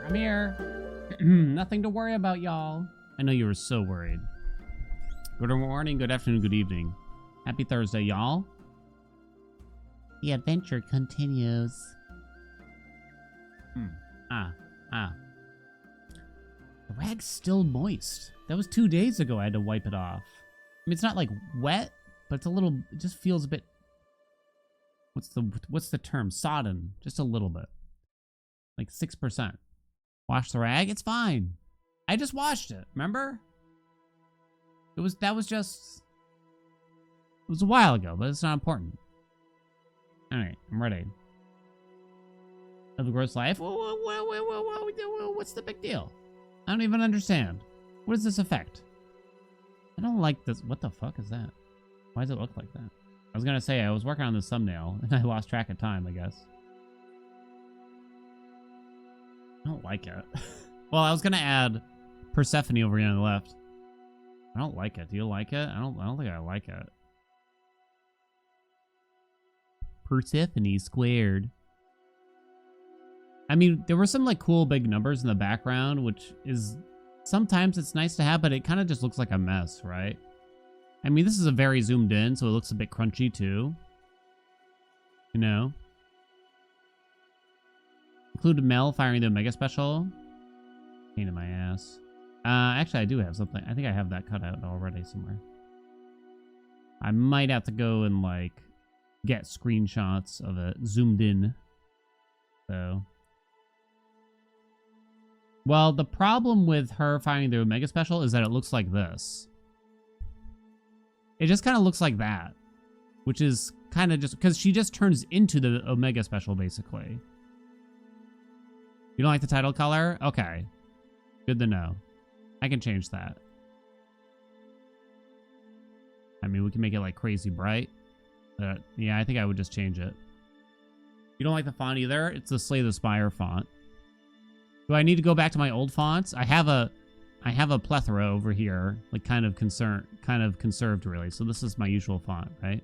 I'm here. Nothing to worry about, y'all. I know you were so worried. Good morning, good afternoon, good evening. Happy Thursday, y'all. The adventure continues. The rag's still moist. That was 2 days ago I had to wipe it off. I mean, it's not like wet, but it's a little, it just feels a bit, what's the term? Sodden, just a little bit. Like 6%. Wash the rag, it's fine. I just washed it, remember? It was a while ago, but it's not important. Alright, I'm ready. Of the gross life? Whoa, what's the big deal? I don't even understand. What does this affect? I don't like this. What the fuck is that? Why does it look like that? I was gonna say, I was working on this thumbnail, and I lost track of time, I guess. I don't like it. Well, I was gonna add Persephone over here on the left. I don't like it. Do you like it? I don't think I like it. Persephone squared. I mean, there were some like cool big numbers in the background, which is sometimes it's nice to have, but it kind of just looks like a mess, right? I mean, this is a very zoomed in, so it looks a bit crunchy too. You know? Included Mel firing the Omega Special. Pain in my ass. Actually, I do have something. I think I have that cut out already somewhere. I might have to go and like get screenshots of it zoomed in. So. Well, the problem with her firing the Omega Special is that it looks like this. It just kind of looks like that. Which is kind of just... because she just turns into the Omega Special, basically. You don't like the title color? Okay. Good to know. I can change that. I mean, we can make it like crazy bright. But yeah, I think I would just change it. You don't like the font either? It's the Slay the Spire font. Do I need to go back to my old fonts? I have a plethora over here, like kind of conserved really. So this is my usual font, right?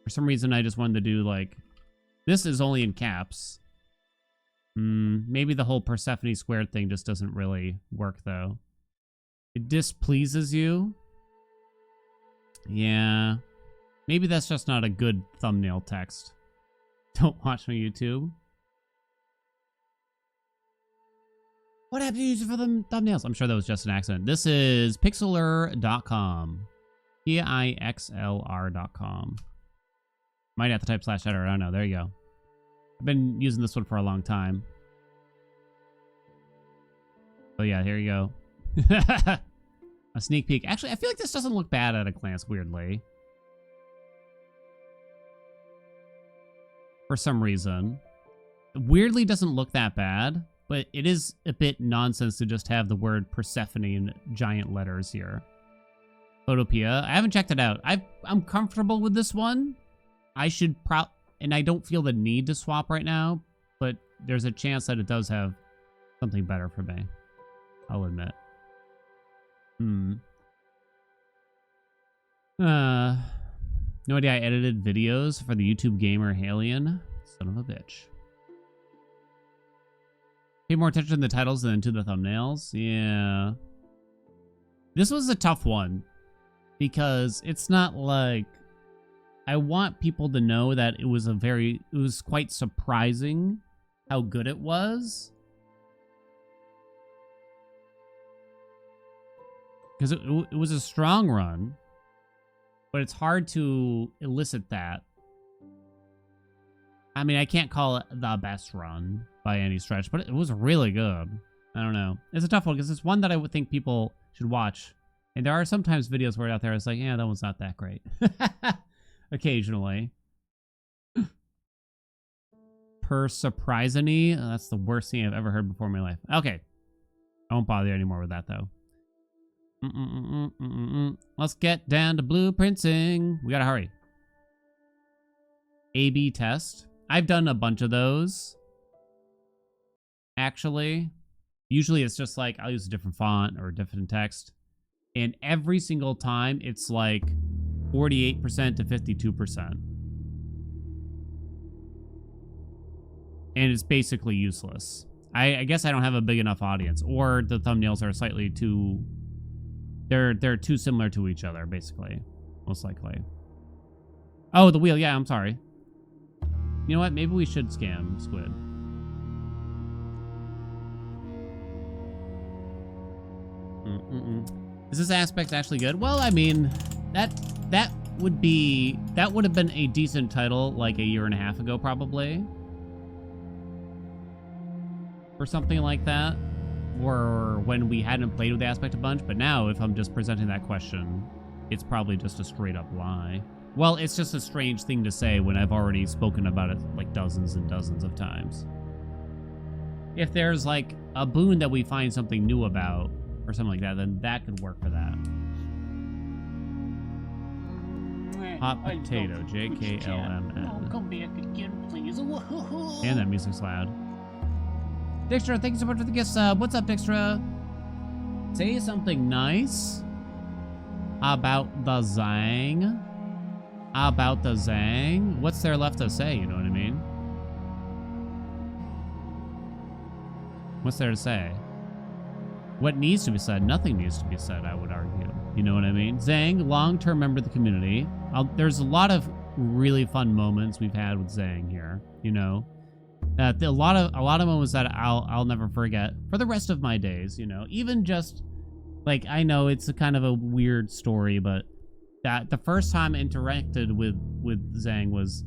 For some reason, I just wanted to do like, this is only in caps. Maybe the whole Persephone squared thing just doesn't really work though. It displeases you? Yeah. Maybe that's just not a good thumbnail text. Don't watch my YouTube. What app do you use for the thumbnails? I'm sure that was just an accident. This is pixlr.com. Pixlr.com. Might have to type /header. I don't know. There you go. I've been using this one for a long time. Oh yeah, here you go. A sneak peek. Actually, I feel like this doesn't look bad at a glance, weirdly. For some reason. It weirdly doesn't look that bad. But it is a bit nonsense to just have the word Persephone in giant letters here. Photopia. I haven't checked it out. I'm comfortable with this one. I should and I don't feel the need to swap right now, but there's a chance that it does have something better for me. I'll admit. No idea I edited videos for the YouTube gamer Haelian. Son of a bitch. Pay more attention to the titles than to the thumbnails. Yeah. This was a tough one. Because it's not like... I want people to know that it was quite surprising how good it was. Because it was a strong run. But it's hard to elicit that. I mean, I can't call it the best run by any stretch, but it was really good. I don't know. It's a tough one because it's one that I would think people should watch. And there are sometimes videos where out there it's like, yeah, that one's not that great. Occasionally. Surprisingly, that's the worst thing I've ever heard before in my life. Okay. I won't bother you anymore with that, though. Let's get down to blueprinting. We gotta hurry. A/B test. I've done a bunch of those. Actually. Usually it's just like, I'll use a different font or a different text. And every single time, it's like 48% to 52%. And it's basically useless. I guess I don't have a big enough audience, or the thumbnails are slightly too... They're too similar to each other, basically. Most likely. Oh, the wheel. Yeah, I'm sorry. You know what? Maybe we should scam Squid. Is this aspect actually good? Well, I mean, that would have been a decent title like a year and a half ago, probably. Or something like that. Or when we hadn't played with the aspect a bunch. But now, if I'm just presenting that question, it's probably just a straight up lie. Well, it's just a strange thing to say when I've already spoken about it like dozens and dozens of times. If there's like a boon that we find something new about or something like that, then that could work for that. Hot potato, JKLMN. Oh, come back again, please. And that music's loud. Dextra, thank you so much for the gift sub. What's up, Dextra? Say something nice about the Zang. About the Zang. What's there left to say, you know what I mean? What's there to say? What needs to be said? Nothing needs to be said, I would argue. You know what I mean? Zang, long-term member of the community. There's a lot of really fun moments we've had with Zang here, you know? A lot of moments that I'll never forget for the rest of my days, you know? Even just, like, I know it's a kind of a weird story, but that the first time I interacted with Zang was,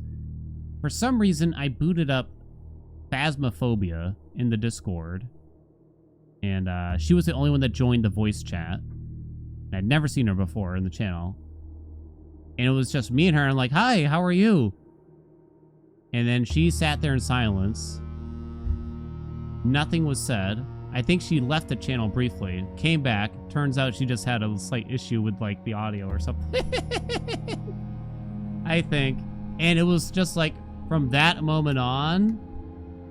for some reason, I booted up Phasmophobia in the Discord. And she was the only one that joined the voice chat. And I'd never seen her before in the channel. And it was just me and her. I'm like, hi, how are you? And then she sat there in silence. Nothing was said. I think she left the channel briefly, came back. Turns out she just had a slight issue with like the audio or something. I think. And it was just like from that moment on,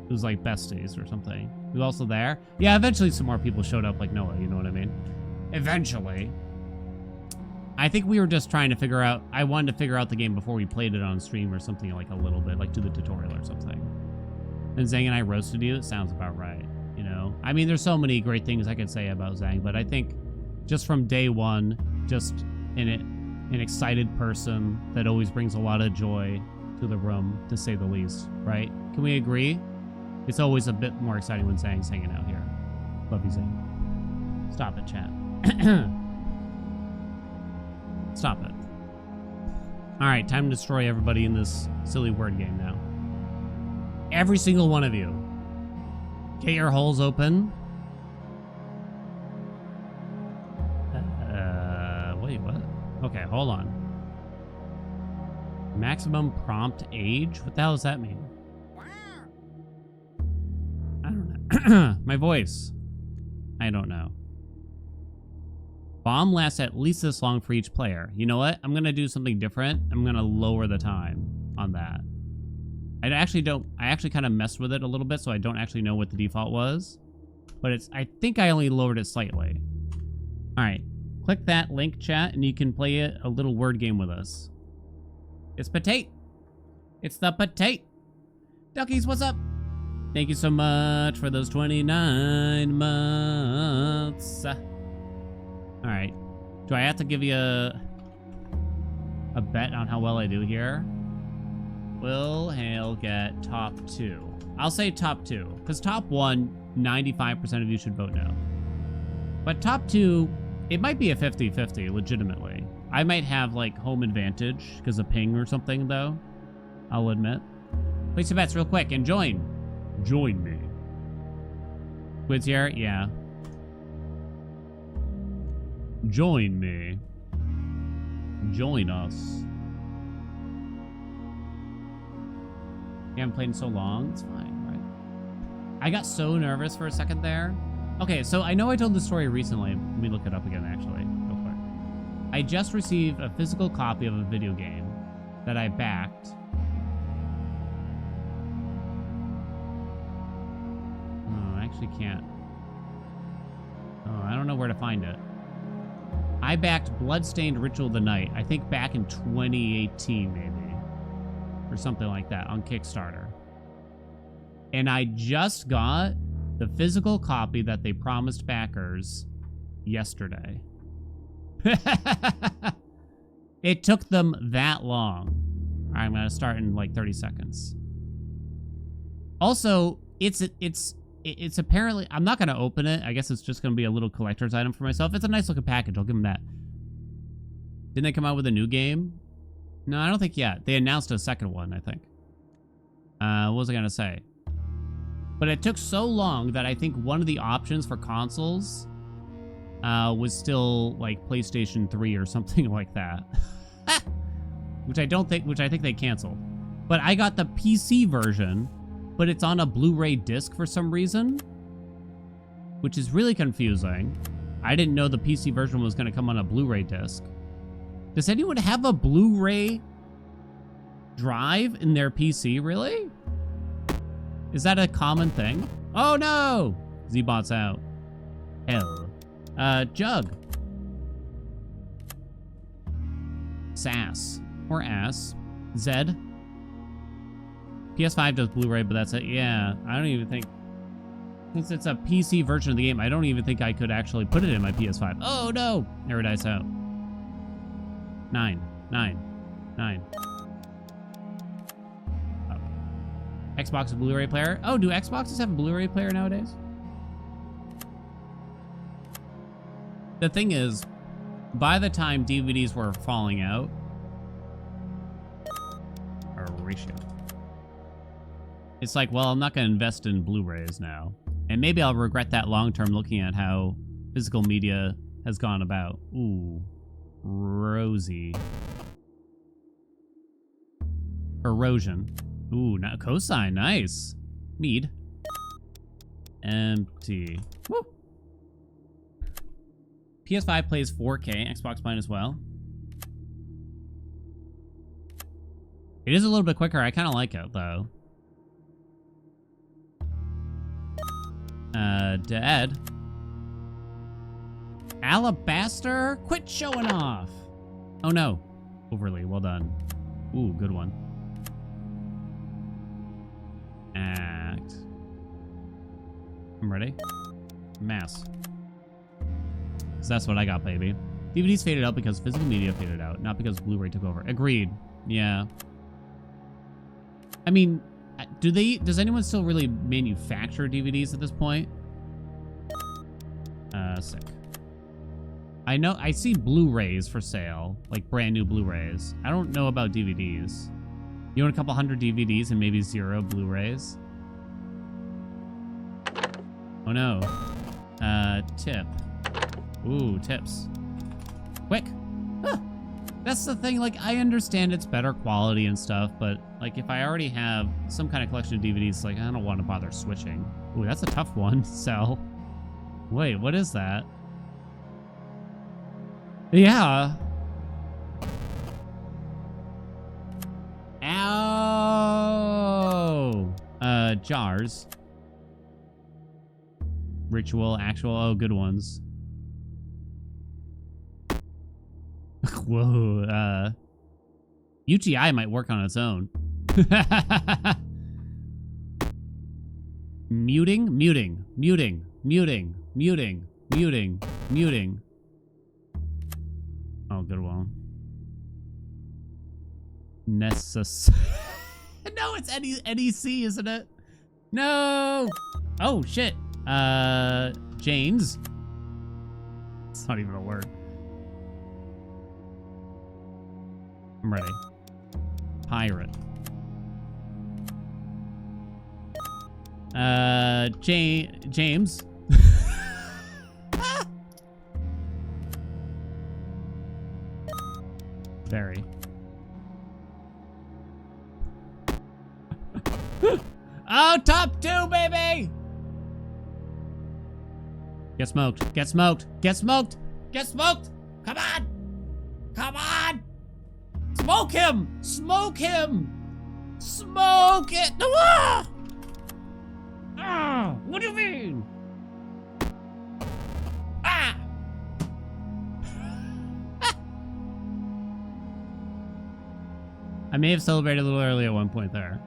it was like besties or something. Who's also there? Yeah, eventually some more people showed up like Noah, you know what I mean? Eventually. I think we were just trying to figure out, I wanted to figure out the game before we played it on stream or something, like a little bit, like do the tutorial or something. And Zang and I roasted you, it sounds about right, you know? I mean, there's so many great things I could say about Zang, but I think just from day one, just an excited person that always brings a lot of joy to the room, to say the least, right? Can we agree? It's always a bit more exciting when Zang's hanging out here. Love you, Zang. Stop it, chat. Stop it. All right, time to destroy everybody in this silly word game now. Every single one of you. Get your holes open. Wait, what? Okay, hold on. Maximum prompt age? What the hell does that mean? I don't know. My voice. I don't know. Bomb lasts at least this long for each player. You know what? I'm going to do something different. I'm going to lower the time on that. I actually kind of messed with it a little bit, so I don't actually know what the default was. But I think I only lowered it slightly. All right. Click that link, chat, and you can play a little word game with us. It's Potate. It's the Potate. Duckies, what's up? Thank you so much for those 29 months. All right. Do I have to give you a bet on how well I do here? Will Hale get top 2? I'll say top 2, because top 1, 95% of you should vote no. But top 2, it might be a 50-50, legitimately. I might have, like, home advantage because of ping or something, though. I'll admit. Place your bets real quick and join. Join me. Squid's here? Yeah. Join me. Join us. You haven't played in so long. It's fine, right? I got so nervous for a second there. Okay, so I know I told the story recently. Let me look it up again, actually, real quick. I just received a physical copy of a video game that I backed. Oh, I actually can't. Oh, I don't know where to find it. I backed Bloodstained Ritual of the Night, I think back in 2018, maybe. Or something like that, on Kickstarter. And I just got the physical copy that they promised backers yesterday. It took them that long. All right, I'm going to start in like 30 seconds. Also, it's apparently, I'm not going to open it. I guess it's just going to be a little collector's item for myself. It's a nice looking package. I'll give them that. Didn't they come out with a new game? No, I don't think yet. They announced a second one, I think. What was I going to say? But it took so long that I think one of the options for consoles was still like PlayStation 3 or something like that. which I think they canceled. But I got the PC version, but it's on a Blu-ray disc for some reason, which is really confusing. I didn't know the PC version was going to come on a Blu-ray disc. Does anyone have a Blu-ray drive in their PC, really? Is that a common thing? Oh no! Z-Bot's out. Hell. Jug. Sass. Or Ass. Zed. PS5 does Blu-ray, but that's it. Yeah, I don't even think... Since it's a PC version of the game, I don't even think I could actually put it in my PS5. Oh no! Paradise out. 9. Xbox Blu-ray player. Oh, do Xboxes have a Blu-ray player nowadays? The thing is, by the time DVDs were falling out, or ratio, it's like, well, I'm not going to invest in Blu-rays now. And maybe I'll regret that long-term looking at how physical media has gone about. Ooh, Rosie. Erosion. Ooh, cosine, nice. Mead. Empty. Woo. PS5 plays 4K, Xbox might as well. It is a little bit quicker. I kind of like it, though. Dead. Alabaster? Quit showing off. Oh, no. Overly, well done. Ooh, good one. Act. I'm ready. Mass. Because that's what I got, baby. DVDs faded out because physical media faded out, not because Blu-ray took over. Agreed. Yeah. I mean, does anyone still really manufacture DVDs at this point? Sick. I know, I see Blu-rays for sale, like brand new Blu-rays. I don't know about DVDs. You own a couple hundred DVDs and maybe 0 Blu-rays? Oh no. Tip. Ooh, tips. Quick. Huh. That's the thing, like, I understand it's better quality and stuff, but, like, if I already have some kind of collection of DVDs, like, I don't want to bother switching. Ooh, that's a tough one. Sell. Wait, what is that? Yeah. Ow! Jars. Ritual, actual, oh, good ones. Whoa, UTI might work on its own. Muting. Oh, good one. Nessus. No, it's NEC, isn't it? No! Oh, shit. Janes. It's not even a word. I'm ready. Pirate. James. Very. Oh, top 2, baby! Get smoked. Get smoked. Get smoked. Get smoked. Come on. Come on. Smoke him. Smoke him. Smoke it. Ah! Ah, what do you mean? Ah! I may have celebrated a little early at one point there.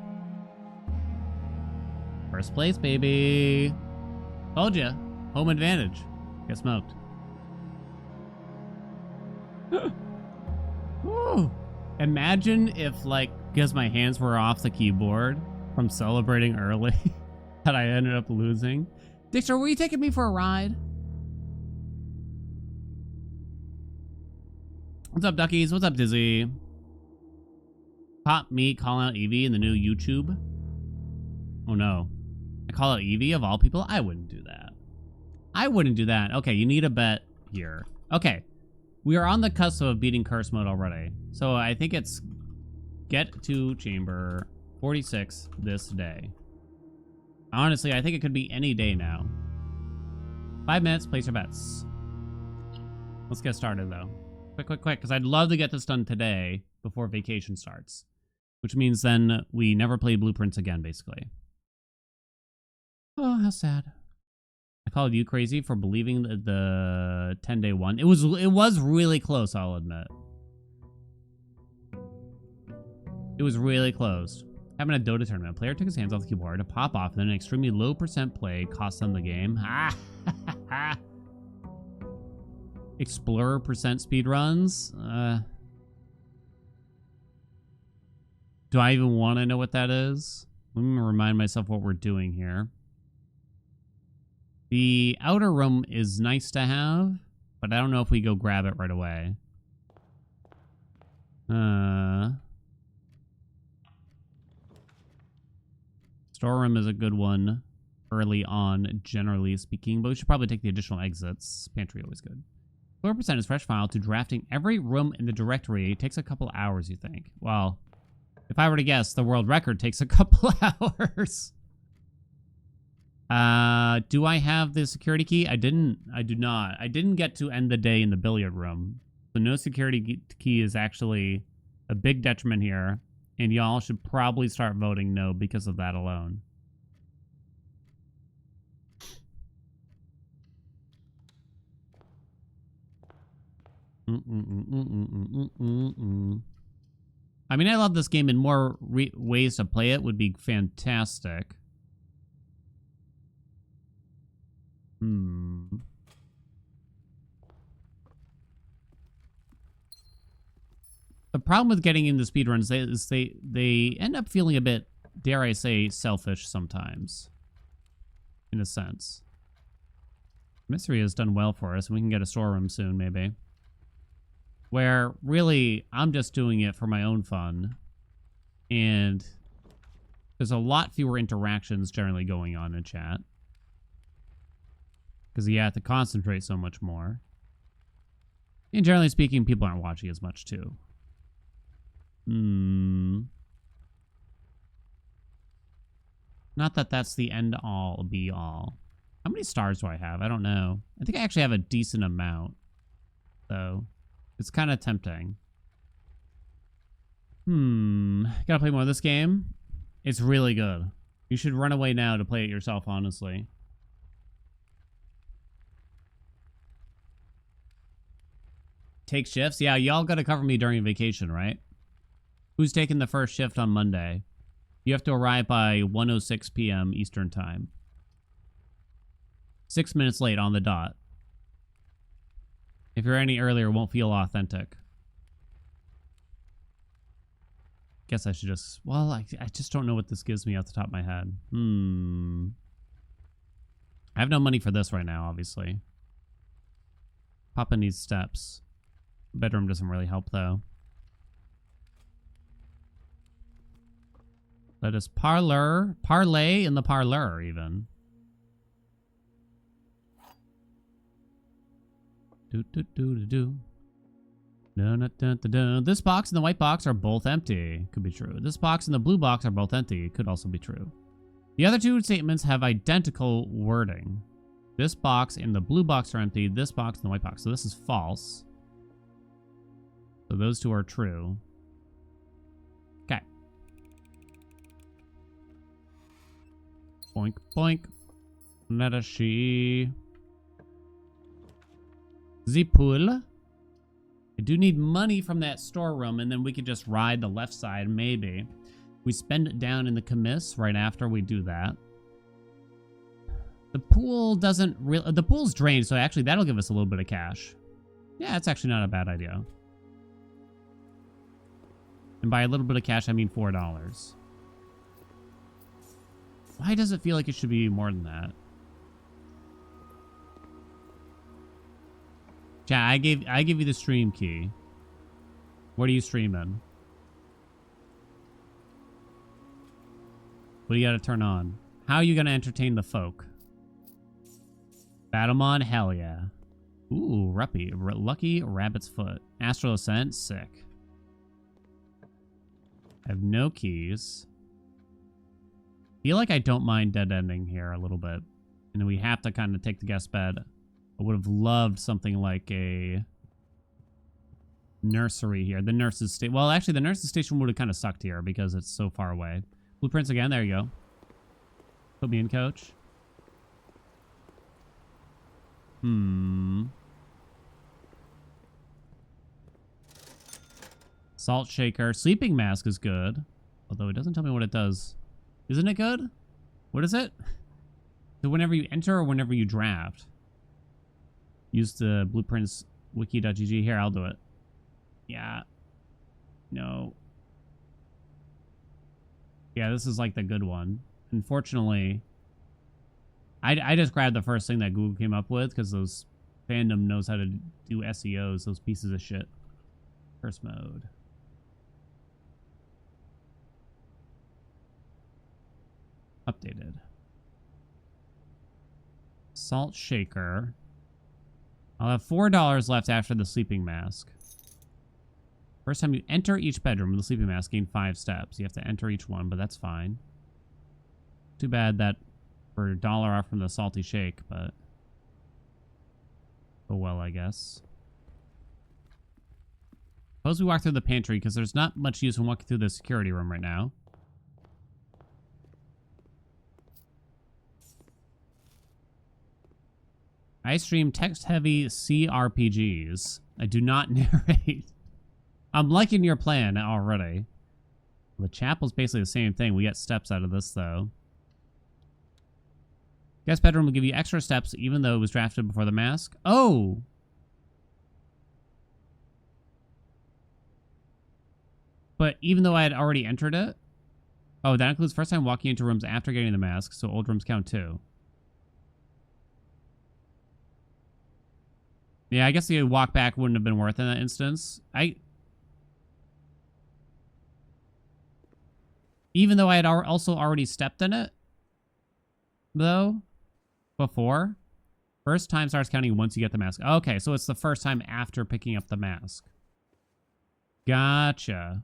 First place, baby. Told ya. Home advantage. Get smoked. Woo. Imagine if, like, because my hands were off the keyboard from celebrating early, that I ended up losing. Dixter, were you taking me for a ride? What's up, duckies? What's up, Dizzy? Pop me calling out Evie in the new YouTube. Oh no. I call out Evie of all people? I wouldn't do that. I wouldn't do that. Okay, you need a bet here. Okay. We are on the cusp of beating curse mode already. So I think it's get to chamber 46 this day. Honestly, I think it could be any day now. 5 minutes, place your bets. Let's get started though. Quick, because I'd love to get this done today before vacation starts. Which means then we never play Blueprints again, basically. Oh, how sad. I called you crazy for believing the 10-day one. It was really close, I'll admit. It was really close. Having a Dota tournament, a player took his hands off the keyboard to pop off, and then an extremely low % play cost them the game. Explorer % speedruns. Do I even want to know what that is? Let me remind myself what we're doing here. The outer room is nice to have, but I don't know if we go grab it right away. Storeroom is a good one early on, generally speaking, but we should probably take the additional exits. Pantry always good. 4% is fresh file to drafting every room in the directory. It takes a couple hours, you think? Well, if I were to guess, the world record takes a couple hours. Do I have the security key? I do not. I didn't get to end the day in the billiard room. So no security key is actually a big detriment here. And y'all should probably start voting no because of that alone. I mean, I love this game, and more ways to play it would be fantastic. The problem with getting into speedruns is they end up feeling a bit, dare I say, selfish sometimes. In a sense. Mystery has done well for us, and we can get a storeroom soon, maybe. Where, really, I'm just doing it for my own fun. And there's a lot fewer interactions generally going on in chat. Because you have to concentrate so much more. And generally speaking, people aren't watching as much, too. Not that that's the end-all, be-all. How many stars do I have? I don't know. I think I actually have a decent amount. So, it's kind of tempting. Gotta play more of this game. It's really good. You should run away now to play it yourself, honestly. Take shifts? Yeah, y'all gotta cover me during vacation, right? Who's taking the first shift on Monday? You have to arrive by 1:06 p.m. Eastern Time. 6 minutes late on the dot. If you're any earlier, it won't feel authentic. Guess I should just... Well, I just don't know what this gives me off the top of my head. I have no money for this right now, obviously. Papa needs steps. Bedroom doesn't really help, though. Let us parlay in the parlor, even. This box and the white box are both empty. Could be true. This box and the blue box are both empty. Could also be true. The other two statements have identical wording. This box and the blue box are empty. This box and the white box. So this is false. So those two are true. Okay. Boink, boink. Let us see. The pool. I do need money from that storeroom, and then we could just ride the left side, maybe. We spend it down in the commiss right after we do that. The pool doesn't really... The pool's drained, so actually that'll give us a little bit of cash. Yeah, it's actually not a bad idea. And by a little bit of cash, I mean $4. Why does it feel like it should be more than that? Yeah, I gave you the stream key. What are you streaming? What do you got to turn on? How are you going to entertain the folk? Battlemon? Hell yeah. Ooh, Lucky Rabbit's Foot. Astral Ascent? Sick. I have no keys. Feel like I don't mind dead ending here a little bit. And we have to kind of take the guest bed. I would have loved something like a nursery here. The nurse's station. Well, actually, the nurse's station would have kind of sucked here because it's so far away. Blueprints again. There you go. Put me in, coach. Salt shaker. Sleeping mask is good. Although it doesn't tell me what it does. Isn't it good? What is it? So whenever you enter or whenever you draft. Use the blueprints wiki.gg. Here, I'll do it. Yeah. No. Yeah, this is like the good one. Unfortunately, I just grabbed the first thing that Google came up with because those fandom knows how to do SEOs, those pieces of shit. First mode. Updated. Salt shaker. I'll have $4 left after the sleeping mask. First time you enter each bedroom with the sleeping mask, gain 5 steps. You have to enter each one, but that's fine. Too bad that for $1 off from the salty shake, but oh well, I guess. Suppose we walk through the pantry because there's not much use in walking through the security room right now. I stream text-heavy CRPGs. I do not narrate. I'm liking your plan already. The chapel's basically the same thing. We get steps out of this, though. Guest bedroom will give you extra steps even though it was drafted before the mask. Oh! But even though I had already entered it? Oh, that includes first time walking into rooms after getting the mask, so old rooms count too. Yeah, I guess the walk back wouldn't have been worth in that instance. Even though I had also already stepped in it, though, before. First time starts counting once you get the mask. Okay, so it's the first time after picking up the mask. Gotcha.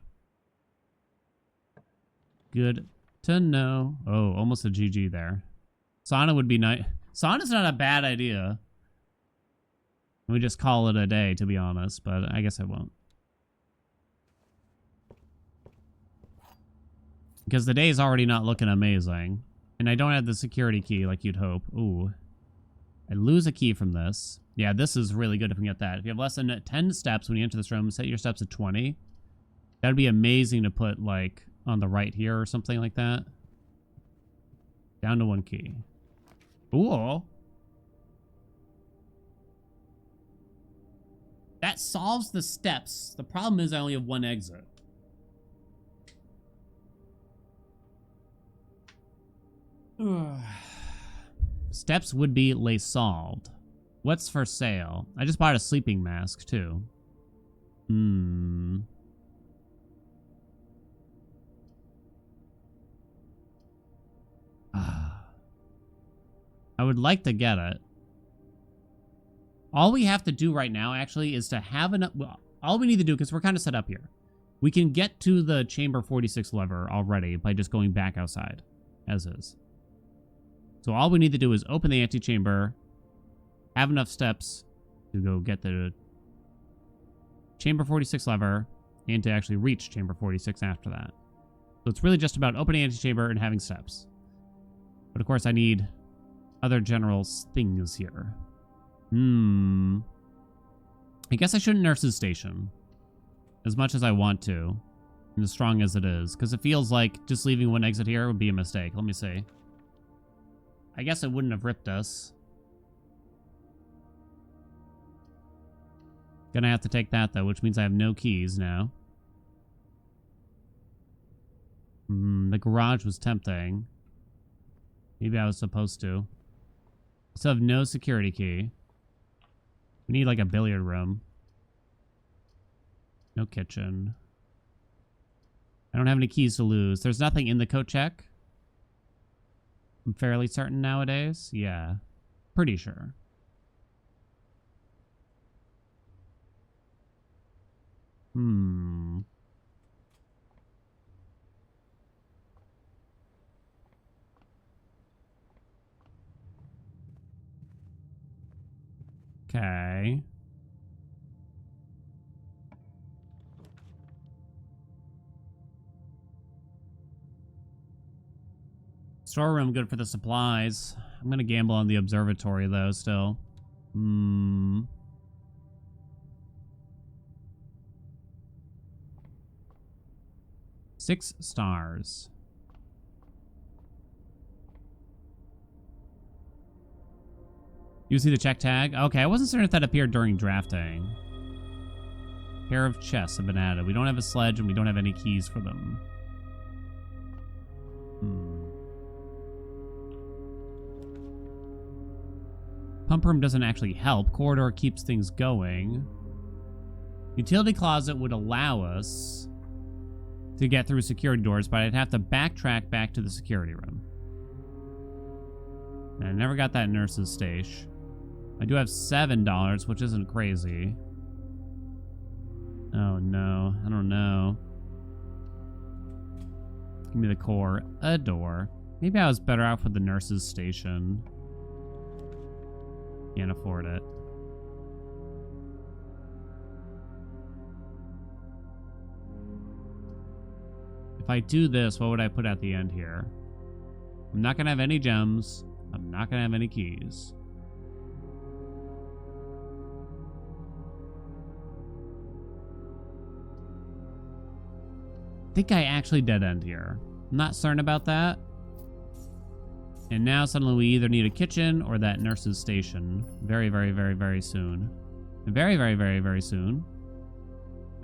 Good to know. Oh, almost a GG there. Sauna would be nice. Sauna's not a bad idea. We just call it a day, to be honest, but I guess I won't. Because the day is already not looking amazing. And I don't have the security key like you'd hope. Ooh. I lose a key from this. Yeah, this is really good if we can get that. If you have less than 10 steps when you enter this room, set your steps at 20. That'd be amazing to put, like, on the right here or something like that. Down to 1 key. Ooh. That solves the steps. The problem is I only have 1 exit. Steps would be lay solved. What's for sale? I just bought a sleeping mask too. I would like to get it. All we have to do right now, actually, is to have enough... Well, all we need to do, because we're kind of set up here, we can get to the chamber 46 lever already by just going back outside, as is. So all we need to do is open the antechamber, have enough steps to go get the chamber 46 lever, and to actually reach chamber 46 after that. So it's really just about opening antechamber and having steps. But of course, I need other general things here. I guess I shouldn't nurse's station as much as I want to, and as strong as it is, because it feels like just leaving 1 exit here would be a mistake. Let me see. I guess it wouldn't have ripped us. Gonna have to take that, though, which means I have no keys now. The garage was tempting. Maybe I was supposed to. Still have no security key. We need, like, a billiard room. No kitchen. I don't have any keys to lose. There's nothing in the coat check. I'm fairly certain nowadays. Yeah. Pretty sure. Okay. Storeroom good for the supplies. I'm gonna gamble on the observatory though still. 6 stars. You see the check tag? Okay, I wasn't certain if that appeared during drafting. Pair of chests have been added. We don't have a sledge and we don't have any keys for them. Pump room doesn't actually help. Corridor keeps things going. Utility closet would allow us to get through security doors, but I'd have to backtrack back to the security room. And I never got that nurse's station. I do have $7, which isn't crazy. Oh no, I don't know. Give me the core. A door. Maybe I was better off with the nurse's station. Can't afford it. If I do this, what would I put at the end here? I'm not gonna have any gems. I'm not gonna have any keys. I think I actually dead end here. I'm not certain about that. And now suddenly we either need a kitchen or that nurse's station. Very, very, very, very soon. Very, very, very, very soon.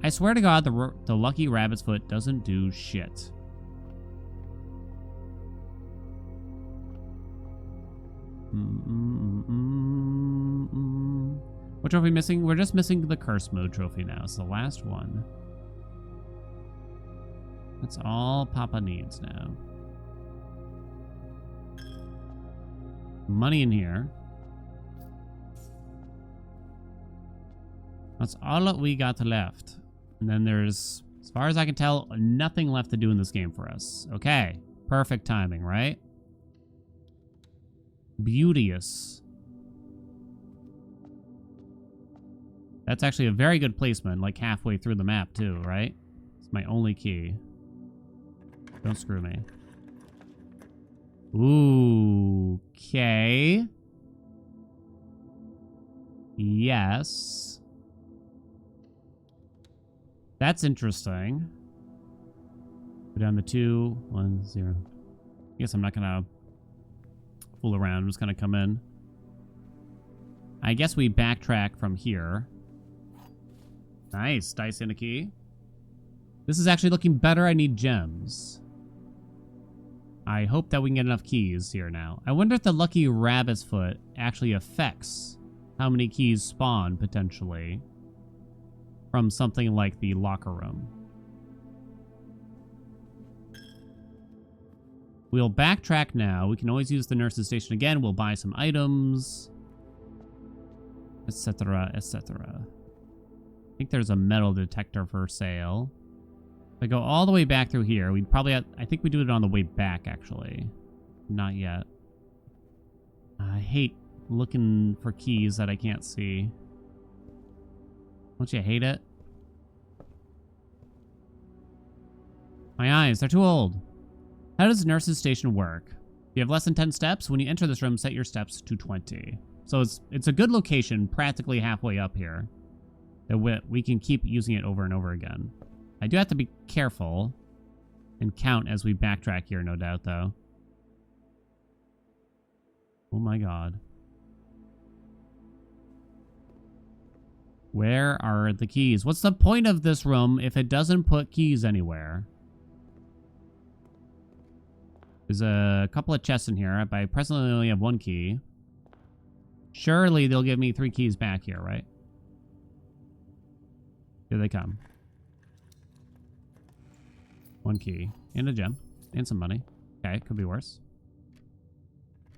I swear to God, the lucky rabbit's foot doesn't do shit. What trophy missing? We're just missing the curse mode trophy now. It's the last one. That's all Papa needs now. Money in here. That's all that we got left. And then there's, as far as I can tell, nothing left to do in this game for us. Okay. Perfect timing, right? Beauteous. That's actually a very good placement, like halfway through the map too, right? It's my only key. Don't screw me. Ooh, okay. Yes. That's interesting. Go down the 2, 1, 0. I guess I'm not gonna fool around. I'm just gonna come in. I guess we backtrack from here. Nice. Dice and a key. This is actually looking better. I need gems. I hope that we can get enough keys here now. I wonder if the lucky rabbit's foot actually affects how many keys spawn, potentially, from something like the locker room. We'll backtrack now. We can always use the nurse's station again. We'll buy some items, etc., etc. I think there's a metal detector for sale. If I go all the way back through here, we'd probably have, I think we do it on the way back, actually. Not yet. I hate looking for keys that I can't see. Don't you hate it? My eyes, they're too old. How does nurse's station work? You have less than 10 steps. When you enter this room, set your steps to 20. So it's a good location, practically halfway up here. That we can keep using it over and over again. I do have to be careful and count as we backtrack here, no doubt, though. Oh my god. Where are the keys? What's the point of this room if it doesn't put keys anywhere? There's a couple of chests in here, but I presently only have 1 key. Surely they'll give me 3 keys back here, right? Here they come. 1 key. And a gem. And some money. Okay, could be worse.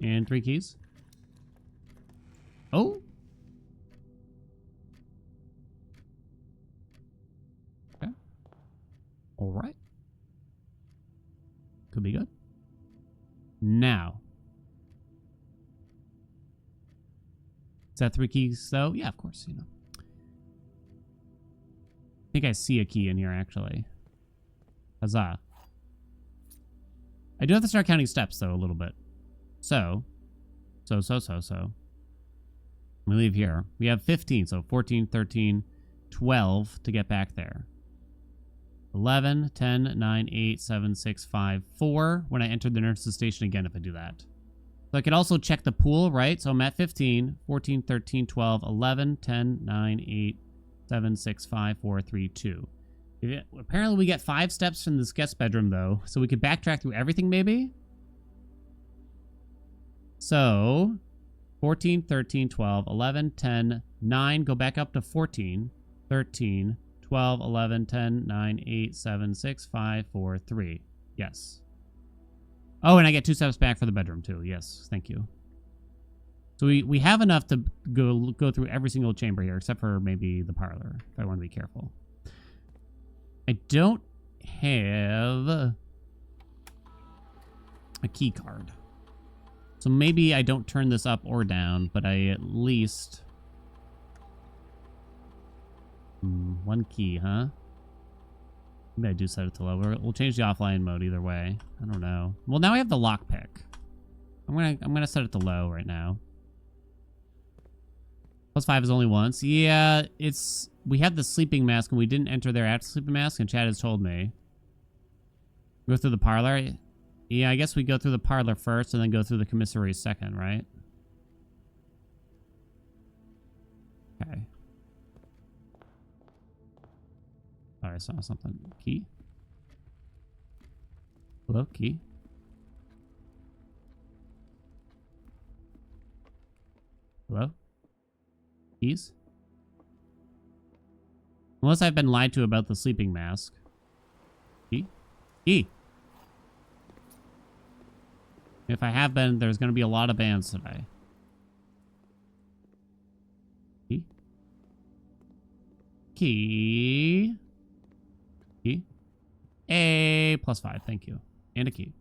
And 3 keys. Oh! Okay. Alright. Could be good. Now. Is that 3 keys, though? Yeah, of course, you know. I think I see a key in here, actually. Huzzah. I do have to start counting steps, though, a little bit. So. We leave here. We have 15, so 14, 13, 12 to get back there. 11, 10, 9, 8, 7, 6, 5, 4 when I enter the nurse's station again if I do that. So I could also check the pool, right? So I'm at 15, 14, 13, 12, 11, 10, 9, 8, 7, 6, 5, 4, 3, 2. Apparently we get 5 steps from this guest bedroom, though. So we could backtrack through everything, maybe? So, 14, 13, 12, 11, 10, 9. Go back up to 14, 13, 12, 11, 10, 9, 8, 7, 6, 5, 4, 3. Yes. Oh, and I get 2 steps back for the bedroom, too. Yes, thank you. So we have enough to go through every single chamber here, except for maybe the parlor, if I want to be careful. I don't have a key card. So maybe I don't turn this up or down, but I at least... 1 key, huh? Maybe I do set it to low. We'll change the offline mode either way. I don't know. Well, now I have the lockpick. I'm gonna set it to low right now. +5 is only once. Yeah, it's... We have the sleeping mask, and we didn't enter there after sleeping mask, and Chad has told me. Go through the parlor. Yeah, I guess we go through the parlor first, and then go through the commissary second, right? Okay. Thought I saw something. Key? Hello, key? Hello? Keys? Unless I've been lied to about the sleeping mask. Key? Key! If I have been, there's going to be a lot of bans today. Key? Key? Key? A +5, thank you. And a key.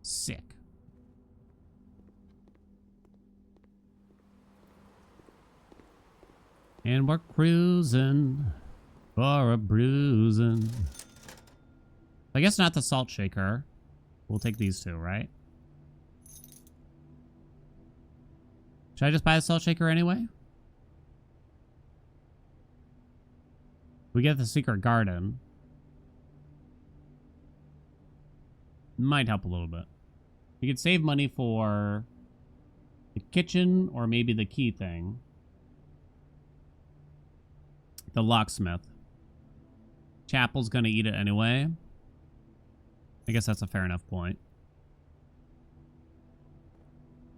Sick. And we're cruising for a bruising. I guess not the salt shaker. We'll take these 2, right? Should I just buy the salt shaker anyway? We get the secret garden. Might help a little bit. You could save money for the kitchen or maybe the key thing. The locksmith. Chapel's gonna eat it anyway. I guess that's a fair enough point.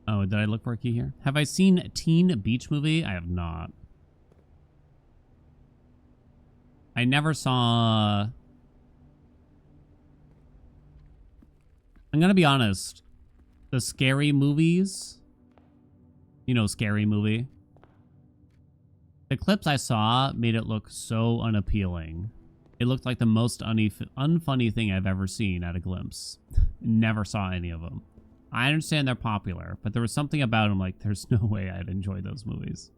Oh, did I look for a key here? Have I seen a Teen Beach Movie? I have not. I never saw... I'm gonna be honest. The scary movies... You know, Scary Movie? The clips I saw made it look so unappealing. It looked like the most unfunny thing I've ever seen at a glimpse. Never saw any of them. I understand they're popular, but there was something about them like, there's no way I'd enjoy those movies.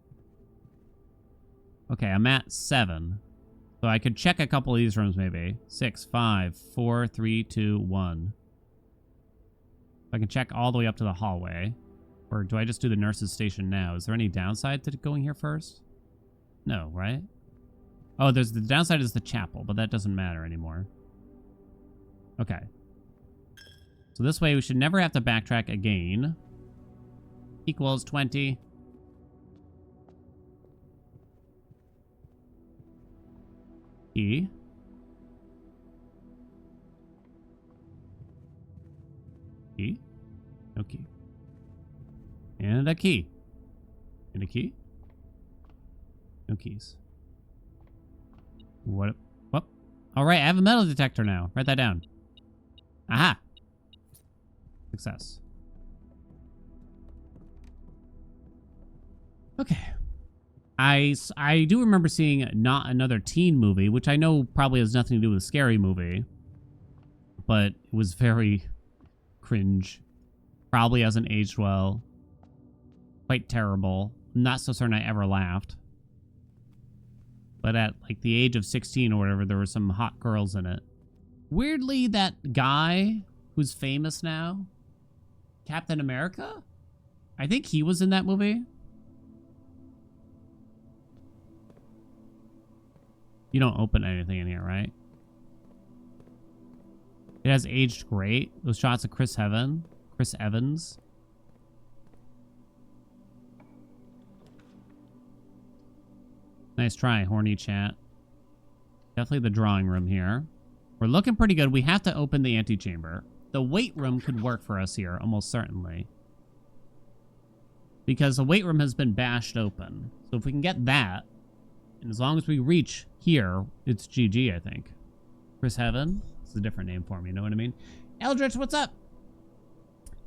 Okay, I'm at 7. So I could check a couple of these rooms maybe. 6, 5, 4, 3, 2, 1. I can check all the way up to the hallway. Or do I just do the nurse's station now? Is there any downside to going here first? No, right? Oh, the downside is the chapel, but that doesn't matter anymore. Okay. So this way we should never have to backtrack again. equals 20. Key. Key. No key. And a key. And a key. No keys. What? What? All right, I have a metal detector now. Write that down. Aha. Success. Okay. I do remember seeing Not Another Teen Movie, which I know probably has nothing to do with a scary movie, but it was very cringe. Probably hasn't aged well. Quite terrible. Not so certain I ever laughed. But at like the age of 16 or whatever, there were some hot girls in it. Weirdly, that guy who's famous now, Captain America? I think he was in that movie. You don't open anything in here, right? It has aged great. Those shots of Chris Evans. Nice try, horny chat. Definitely the drawing room here. We're looking pretty good. We have to open the antechamber. The weight room could work for us here, almost certainly. Because the weight room has been bashed open. So if we can get that, and as long as we reach here, it's GG, I think. Chris Heaven? It's a different name for me, you know what I mean? Eldritch, what's up?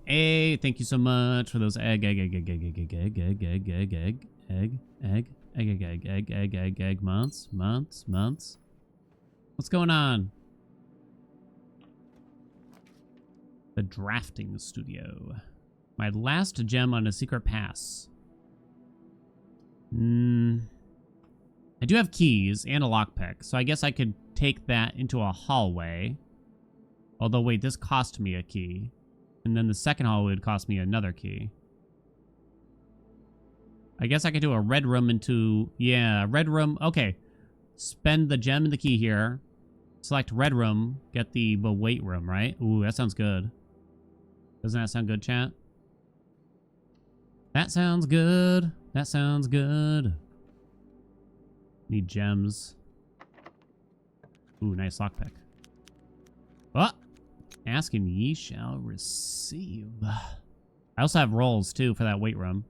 Hey, thank you so much for those egg months. What's going on? The drafting studio. My last gem on a secret pass. I do have keys and a lockpick, so I guess I could take that into a hallway. Although, wait, this cost me a key. And then the second hallway would cost me another key. I guess I could do a red room into... Yeah, red room. Okay. Spend the gem and the key here. Select red room. Get the weight room, right? Ooh, that sounds good. Doesn't that sound good, chat? That sounds good. That sounds good. Need gems. Ooh, nice lockpick. Oh! Ask and ye shall receive. I also have rolls, too, for that weight room.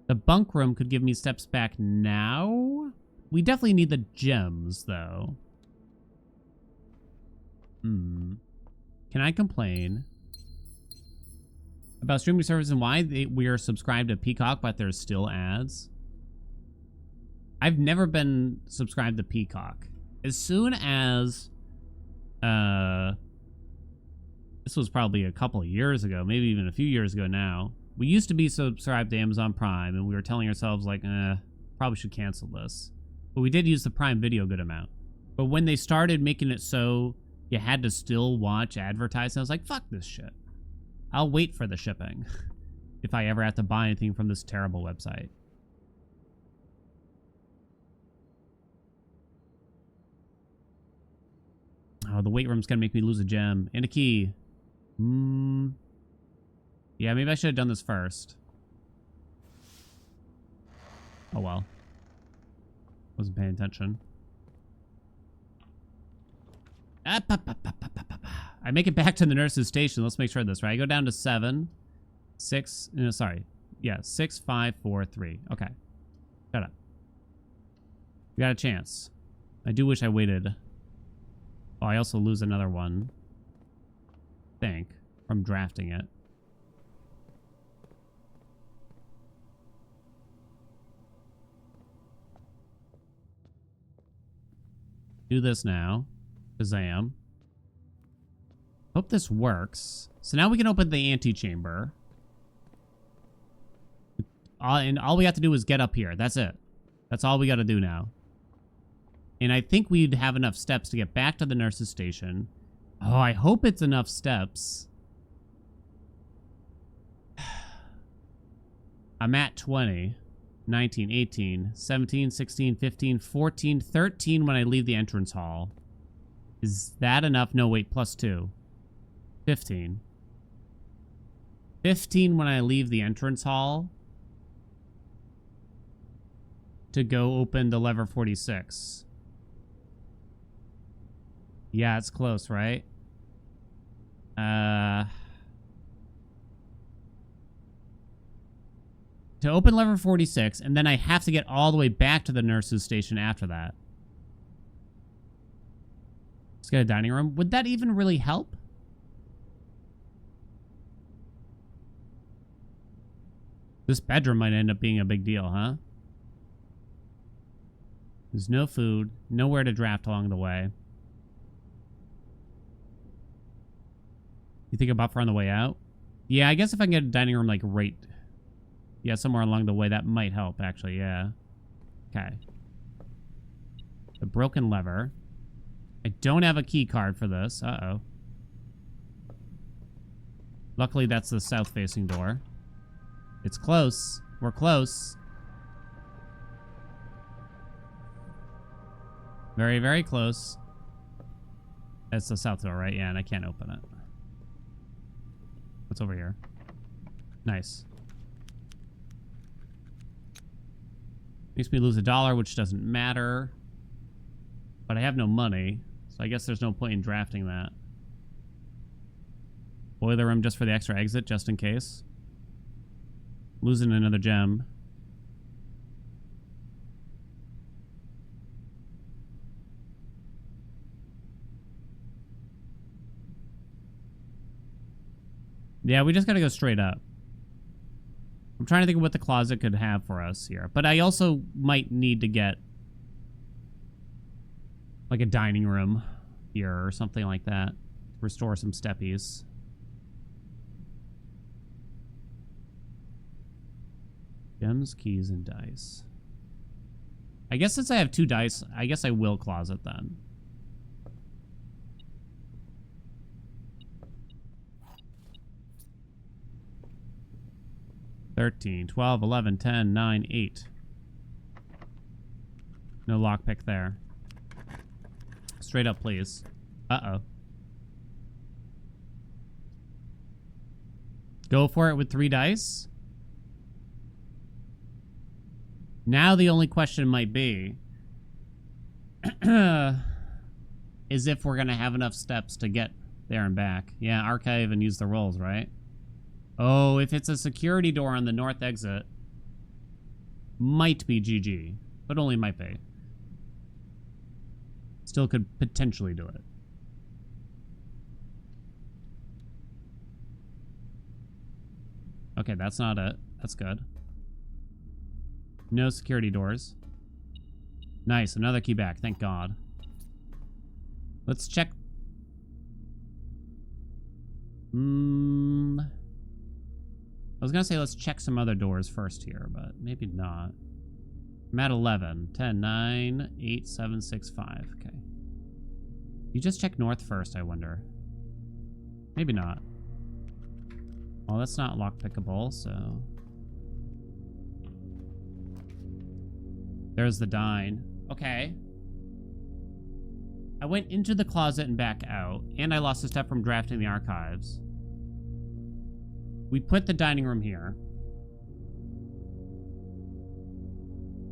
The bunk room could give me steps back now. We definitely need the gems, though. Can I complain about streaming service and why we are subscribed to Peacock, but there's still ads? I've never been subscribed to Peacock. As soon as... this was probably a couple of years ago, maybe even a few years ago now. We used to be subscribed to Amazon Prime, and we were telling ourselves, like, probably should cancel this. But we did use the Prime Video a good amount. But when they started making it so you had to still watch advertising, I was like, fuck this shit. I'll wait for the shipping if I ever have to buy anything from this terrible website. Oh, the weight room's gonna make me lose a gem and a key. Yeah, maybe I should have done this first. Oh well. Wasn't paying attention. I make it back to the nurse's station. Let's make sure of this, right? I go down to 7, 6, no, sorry. Yeah, 6, 5, 4, 3. Okay. Shut up. We got a chance. I do wish I waited. Oh, I also lose another one. I think. From drafting it. Do this now. Shazam. Hope this works. So now we can open the antechamber. And all we have to do is get up here. That's it. That's all we got to do now. And I think we'd have enough steps to get back to the nurse's station. Oh, I hope it's enough steps. I'm at 20, 19, 18, 17, 16, 15, 14, 13 when I leave the entrance hall. Is that enough? No, wait, plus 2. 15. 15 when I leave the entrance hall to go open the lever 46. Yeah, it's close, right? To open lever 46, and then I have to get all the way back to the nurse's station after that. Let's get a dining room. Would that even really help? This bedroom might end up being a big deal, huh? There's no food, nowhere to draft along the way. You think a buffer on the way out? Yeah, I guess if I can get a dining room, like, right... Yeah, somewhere along the way, that might help, actually, yeah. Okay. The broken lever. I don't have a key card for this. Uh-oh. Luckily, that's the south-facing door. It's close. We're close. Very, very close. That's the south door, right? Yeah, and I can't open it. What's over here? Nice. Makes me lose $1, which doesn't matter. But I have no money, so I guess there's no point in drafting that. Boiler room just for the extra exit, just in case. Losing another gem. Yeah, we just gotta go straight up. I'm trying to think of what the closet could have for us here. But I also might need to get like a dining room here or something like that. Restore some steppies. Gems, keys, and dice. I guess since I have 2 dice, I guess I will closet then. $13, $12, $11, $10, $9, $8. No lockpick there. Straight up, please. Uh-oh. Go for it with 3 dice? Now the only question might be is if we're going to have enough steps to get there and back. Yeah, archive and use the rolls, right? Oh, if it's a security door on the north exit, might be GG, but only might be. Still could potentially do it. Okay, that's not it. That's good. No security doors. Nice, another key back, thank God. Let's check. I was gonna say let's check some other doors first here, but maybe not. I'm at 11. 10, 9, 8, 7, 6, 5. Okay. You just check north first, I wonder. Maybe not. Well, that's not lockpickable, so... There's the dine. Okay. I went into the closet and back out, and I lost a step from drafting the archives. We put the dining room here.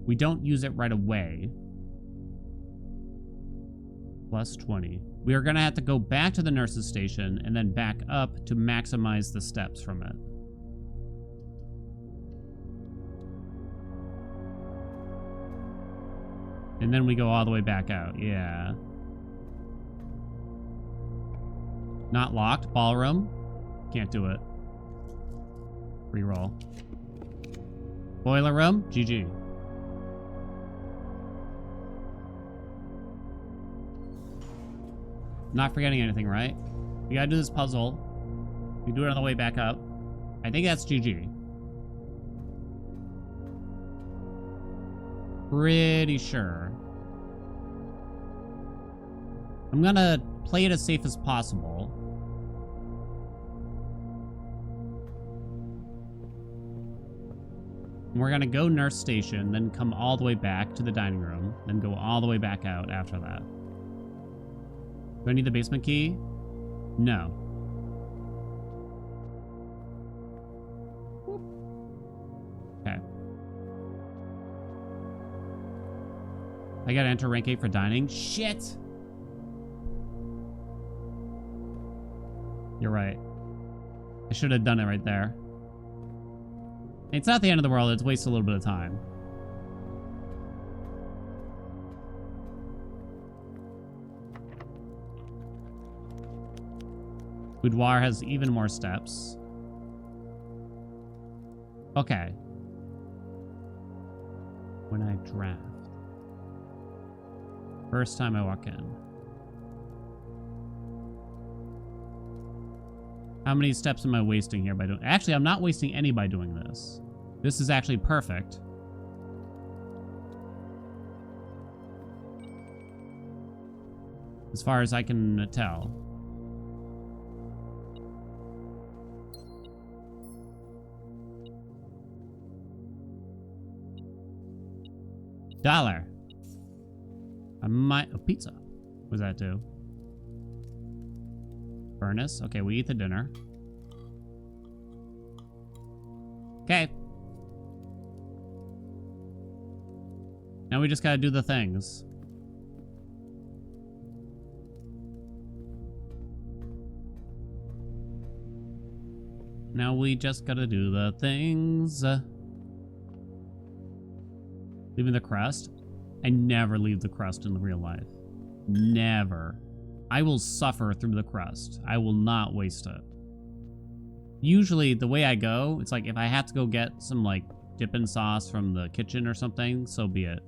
We don't use it right away. Plus 20. We are going to have to go back to the nurse's station and then back up to maximize the steps from it. And then we go all the way back out. Yeah. Not locked. Ballroom. Can't do it. Reroll. Boiler room. GG. Not forgetting anything, right? We gotta do this puzzle. We do it on the way back up. I think that's GG. Pretty sure. I'm gonna play it as safe as possible. We're gonna go nurse station, then come all the way back to the dining room, then go all the way back out after that. Do I need the basement key? No. Okay. I gotta enter rank 8 for dining. Shit! You're right. I should have done it right there. It's not the end of the world. It's wasted a little bit of time. Boudoir has even more steps. Okay. When I draft. First time I walk in. How many steps am I wasting here by doing... Actually, I'm not wasting any by doing this. This is actually perfect. As far as I can tell. $1. I might... Oh, pizza. What does that do? Furnace. Okay, we eat the dinner. Okay. Now we just gotta do the things. Now we just gotta do the things. Leaving the crust? I never leave the crust in real life. Never. I will suffer through the crust. I will not waste it. Usually, the way I go, it's like if I have to go get some like dipping sauce from the kitchen or something, so be it.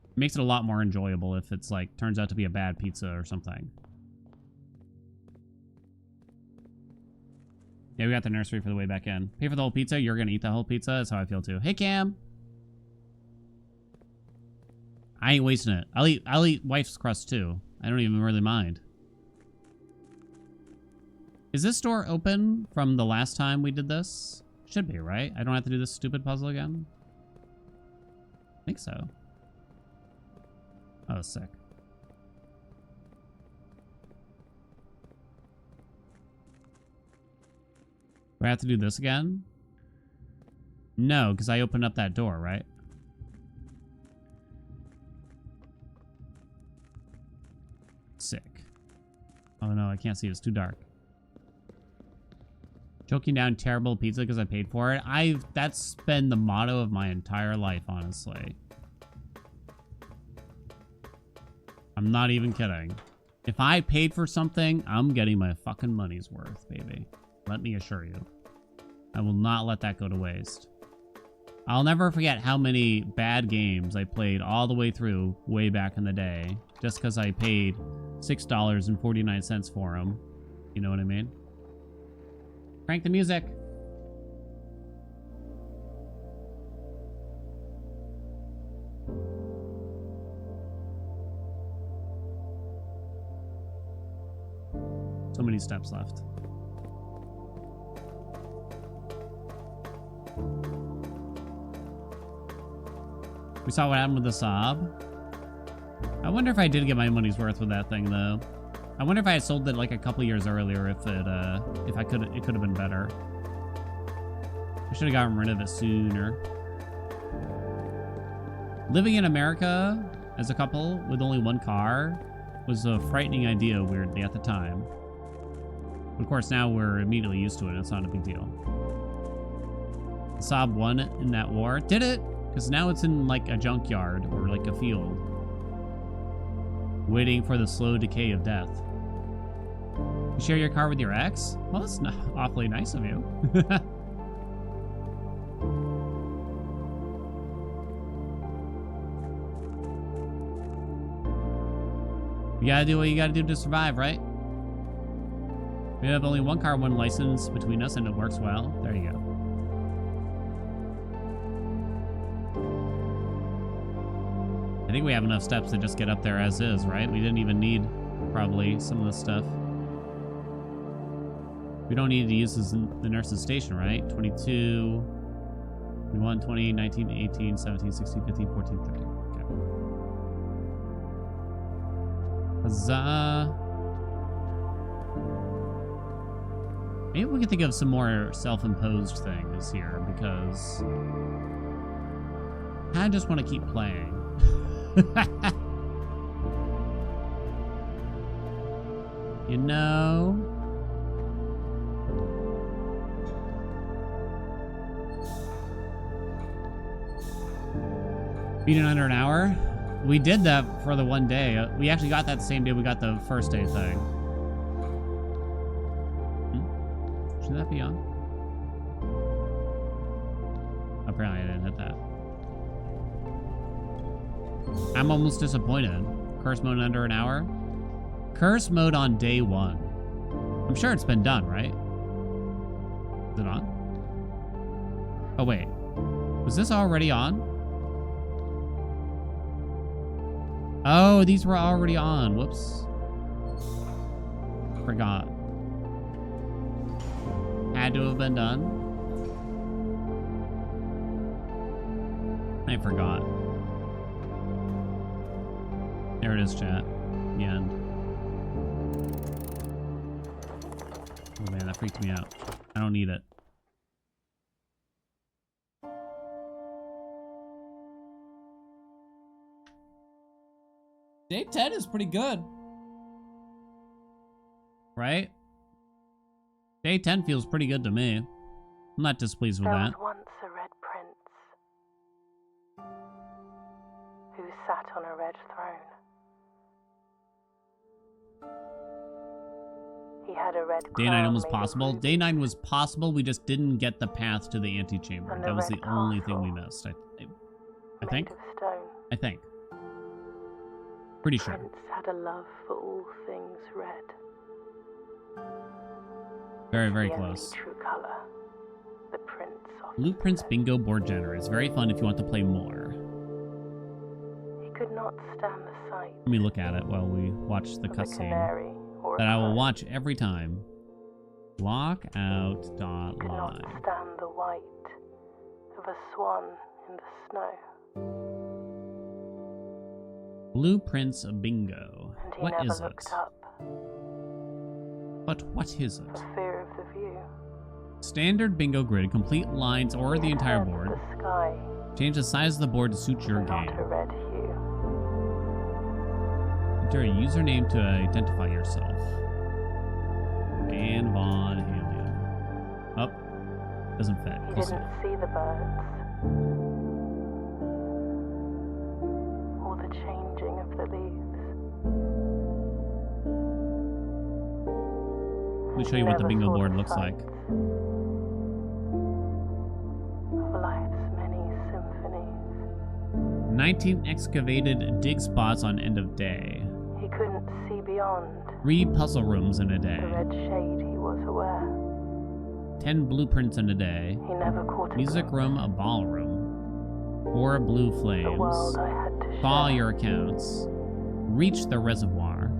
It makes it a lot more enjoyable if it's like turns out to be a bad pizza or something. Yeah, we got the nursery for the way back in. Pay for the whole pizza. You're gonna eat the whole pizza. That's how I feel too. Hey, Cam. I ain't wasting it. I'll eat wife's crust too. I don't even really mind. Is this door open from the last time we did this? Should be, right? I don't have to do this stupid puzzle again? I think so. Oh, sick. Do I have to do this again? No, because I opened up that door, right? Sick. Oh no, I can't see. It's too dark. Choking down terrible pizza because I paid for it. That's been the motto of my entire life, honestly. I'm not even kidding. If I paid for something, I'm getting my fucking money's worth, baby. Let me assure you. I will not let that go to waste. I'll never forget how many bad games I played all the way through way back in the day just because I paid $6.49 for them. You know what I mean? Crank the music. So many steps left. We saw what happened with the Saab. I wonder if I did get my money's worth with that thing, though. I wonder if I had sold it like a couple years earlier, if it could have been better. I should have gotten rid of it sooner. Living in America as a couple with only one car was a frightening idea, weirdly, at the time. Of course, now we're immediately used to it. It's not a big deal. The Saab won in that war. Did it? Because now it's in like a junkyard or like a field. Waiting for the slow decay of death. You share your car with your ex? Well, that's not awfully nice of you. You gotta do what you gotta do to survive, right? We have only one car, one license between us, and it works well. There you go. I think we have enough steps to just get up there as is, right? We didn't even need, probably, some of this stuff. We don't need to use this in the nurse's station, right? 22, 21, 20, 19, 18, 17, 16, 15, 14, 13. Okay. Huzzah. Maybe we can think of some more self-imposed things here, because I just want to keep playing. You know? Beat it under an hour? We did that for the one day. We actually got that same day we got the first day thing. Should that be on? Apparently I didn't hit that. I'm almost disappointed. Curse mode in under an hour? Curse mode on day 1. I'm sure it's been done, right? Is it on? Oh, wait. Was this already on? Oh, these were already on. Whoops. Forgot. Had to have been done. I forgot. There it is, chat. The end. Oh man, that freaked me out. I don't need it. Day 10 is pretty good. Right? Day 10 feels pretty good to me. I'm not displeased with There that. was once a red prince who sat on a red throne. He had a red Day 9 crown almost made of possible. rubies, Day 9 was possible. We just didn't get the path to the antechamber. And That the was the red only thing we castle. missed. I made think. of stone. I think. Pretty The sure. prince had a love for all things red. Very, very The only close. true color. The prince often Blueprints said. Bingo Board Generator. It's very fun if you want to play more. He could not stand the sight Let me look at it while we watch the of a cutscene canary or that a I will bird. watch every time. Lockout dot He could not line. stand the white of a swan in the snow. Blueprints Bingo. And he What never is it? looked up But what is it? for fear of the view. Standard bingo grid. Complete lines or the He entire turned board. The sky Change the size of the board to suit your not game. a red hue. Enter a username to identify yourself. Dan Von Haelian. Oh, doesn't fit. He We'll see. didn't see the birds or the changing of the leaves. Let me show you what the Never bingo saw board the looks like. sights of life's many symphonies. 19 excavated dig spots on end of day. He couldn't see beyond 3 puzzle rooms in a the day. red shade he was aware. 10 blueprints in a day. He never caught a Music glimpse room, a ballroom. 4 blue of the world flames. I had to Follow share. your accounts. Reach the reservoir.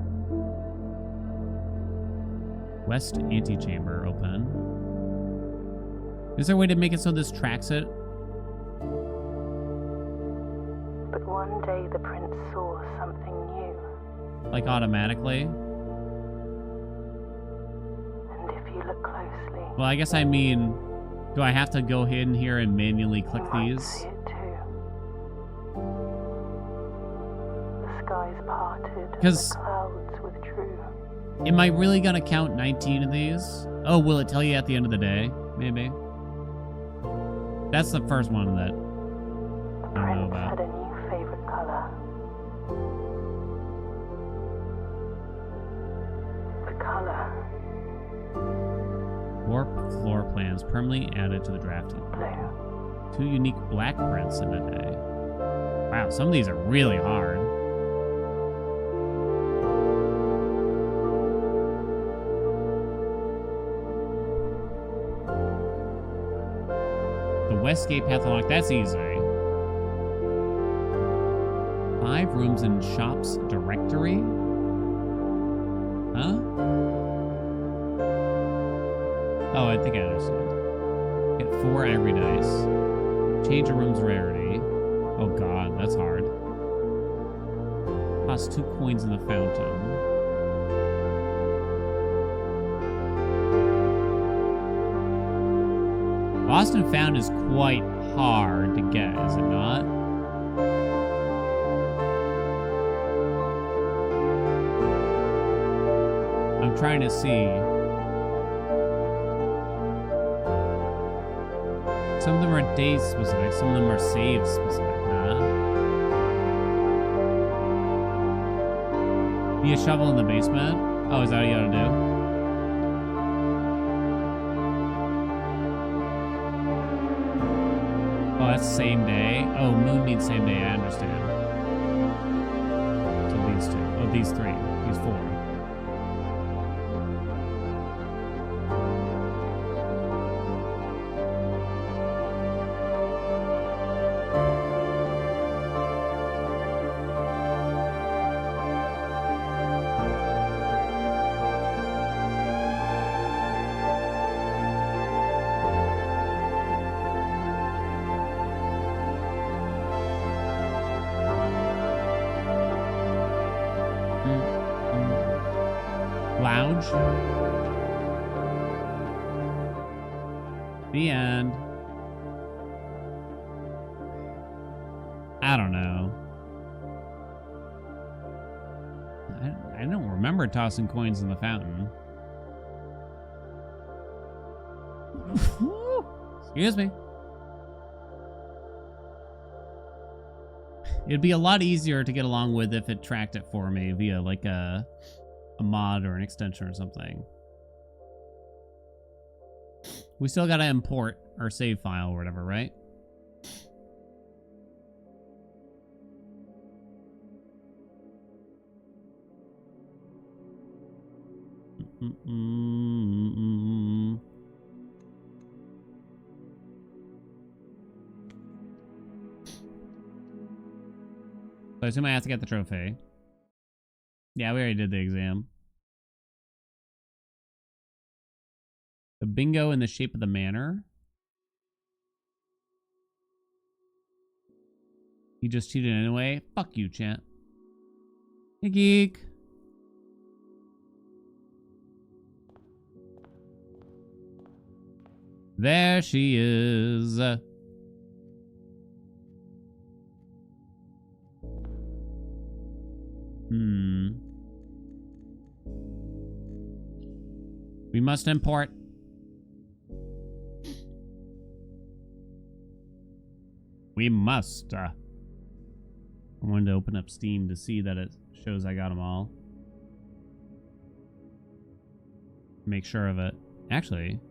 West antechamber open. Is there a way to make it so this tracks it? But one day the prince saw something new. Like automatically? And if you look closely, Well, I guess I mean, do I have to go in here and manually click you might these? see it too. The skies parted and 'Cause- the clouds withdrew. Am I really gonna count 19 of these? Oh, will it tell you at the end of the day? Maybe. That's the first one that The I don't know prince about. had a new favorite color. The color Warp floor plans permanently added to the drafting. blue. 2 unique black prints in a day. Wow, some of these are really hard. The Westgate path unlocked, that's easy. 5 rooms in shops directory? Huh? Oh, I think I understand. Get 4 ivory dice. Change a room's rarity. Oh god, that's hard. Cost 2 coins in the fountain. Lost and found is quite hard to get, is it not? I'm trying to see. Some of them are date specific, some of them are save specific, huh? Be a shovel in the basement? Oh, is that what you gotta do? Oh, that's same day. Oh, moon needs same day, I understand. So these two. Oh, these three. These four. Lounge. The end. I don't know. I don't remember tossing coins in the fountain. Excuse me. It'd be a lot easier to get along with if it tracked it for me via like a mod or an extension or something. We still gotta import our save file or whatever, right? So I assume I have to get the trophy. Yeah, we already did the exam. The bingo in the shape of the manor. You just cheated anyway? Fuck you, chat. Hey, geek. There she is. We must import. We must. I wanted to open up Steam to see that it shows I got them all. Make sure of it. Actually,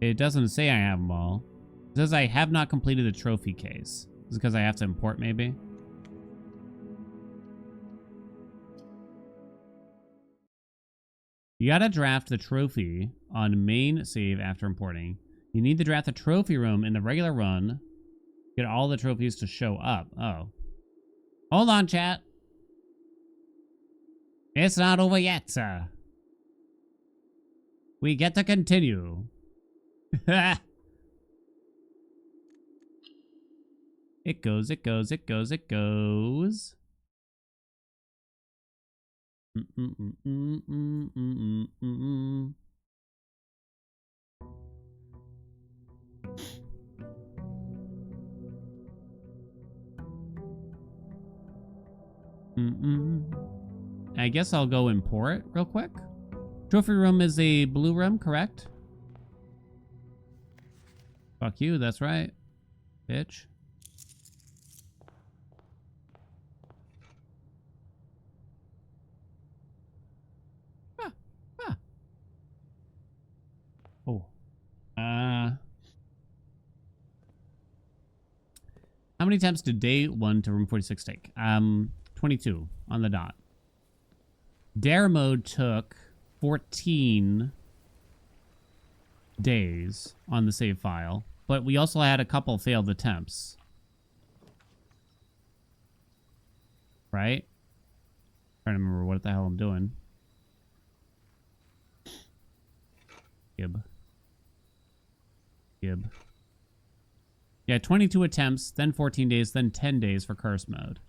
it doesn't say I have them all. It says I have not completed the trophy case. Is it because I have to import, maybe? You gotta draft the trophy on main save after importing. You need to draft the trophy room in the regular run. Get all the trophies to show up. Oh. Hold on, chat. It's not over yet, sir. We get to continue. It goes, it goes, it goes, it goes. I guess I'll go import real quick. Trophy room is a blue room, correct? Fuck you, that's right, bitch. Oh. How many attempts did day 1 to room 46 take? 22 on the dot. Dare mode took 14 days on the save file, but we also had a couple failed attempts. Right? Trying to remember what the hell I'm doing. Gib. Yeah, 22 attempts, then 14 days, then 10 days for curse mode.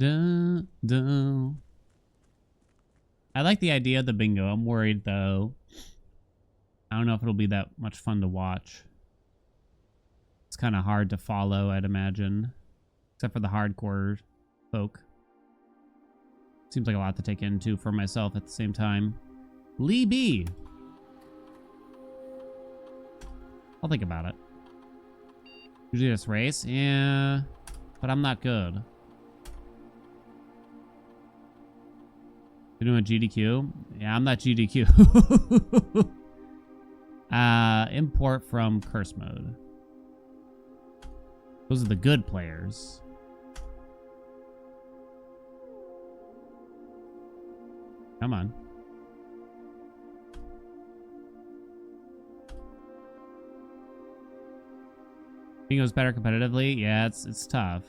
Dun, dun. I like the idea of the bingo. I'm worried, though. I don't know if it'll be that much fun to watch. It's kind of hard to follow, I'd imagine. Except for the hardcore folk. Seems like a lot to take in, too, for myself at the same time. Lee B. I'll think about it. Usually this race? Yeah. But I'm not good. You're doing a GDQ? Yeah, I'm not GDQ. Import from curse mode. Those are the good players. Come on. Bingo's better competitively? Yeah, it's tough.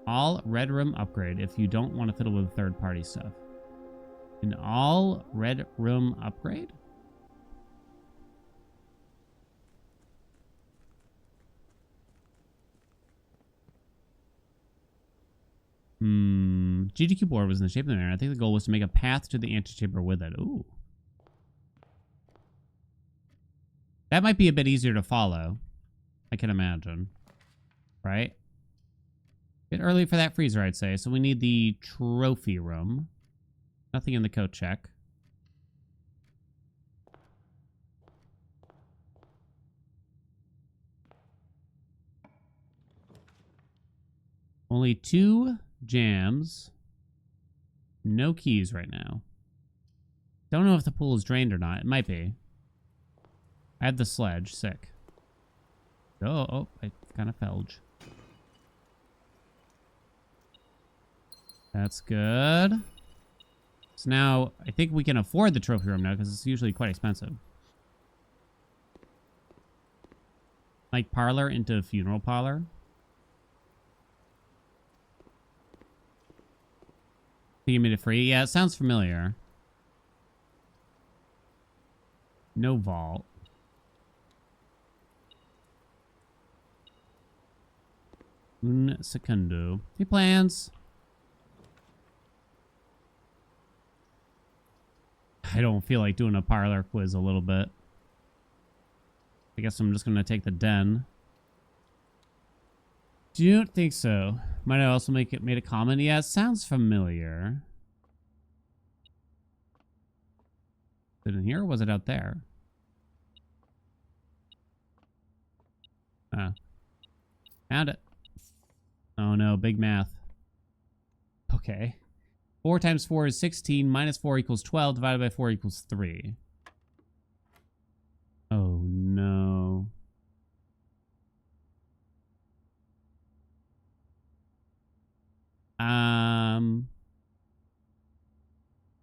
All red room upgrade if you don't want to fiddle with third-party stuff. An all red room upgrade? GDQ board was in the shape of the mirror. I think the goal was to make a path to the antechamber with it. Ooh. That might be a bit easier to follow. I can imagine. Right? Bit early for that freezer, I'd say. So we need the trophy room. Nothing in the coat check. Only 2 jams. No keys right now. Don't know if the pool is drained or not. It might be. I have the sledge. Sick. Oh, I kind of felged. That's good. So now, I think we can afford the trophy room now, because it's usually quite expensive. Like parlor into funeral parlor. Think you made it free? Yeah, it sounds familiar. No vault. Un secundo. Any plans? I don't feel like doing a parlor quiz a little bit. I guess I'm just going to take the den. Do you not think so? Might I also made a comment? Yeah, it sounds familiar. Is it in here or was it out there? Found it. Oh no, big math. Okay. 4 times 4 is 16, minus 4 equals 12, divided by 4 equals 3. Oh no.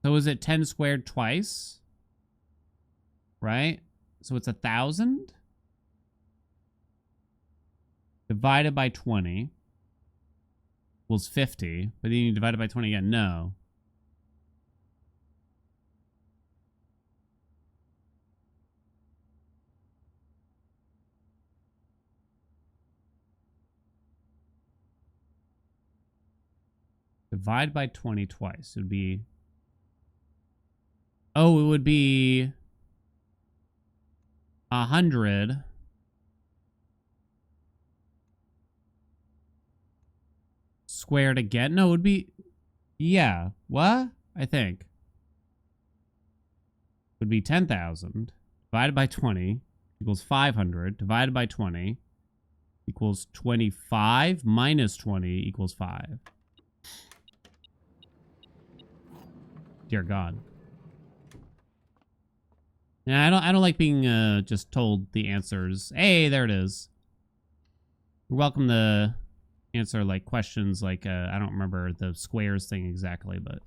So is it 10 squared twice? Right? So it's 1,000 divided by 20 equals 50. But then you divide it by 20 again. No. Divide by 20 twice. It would be... Oh, it would be 100 squared again. No, it would be... Yeah. What? I think. It would be 10,000 divided by 20 equals 500 divided by 20 equals 25 minus 20 equals 5. Dear God. Yeah, I don't like being just told the answers. Hey, there it is. You're welcome to answer like questions like I don't remember the squares thing exactly, but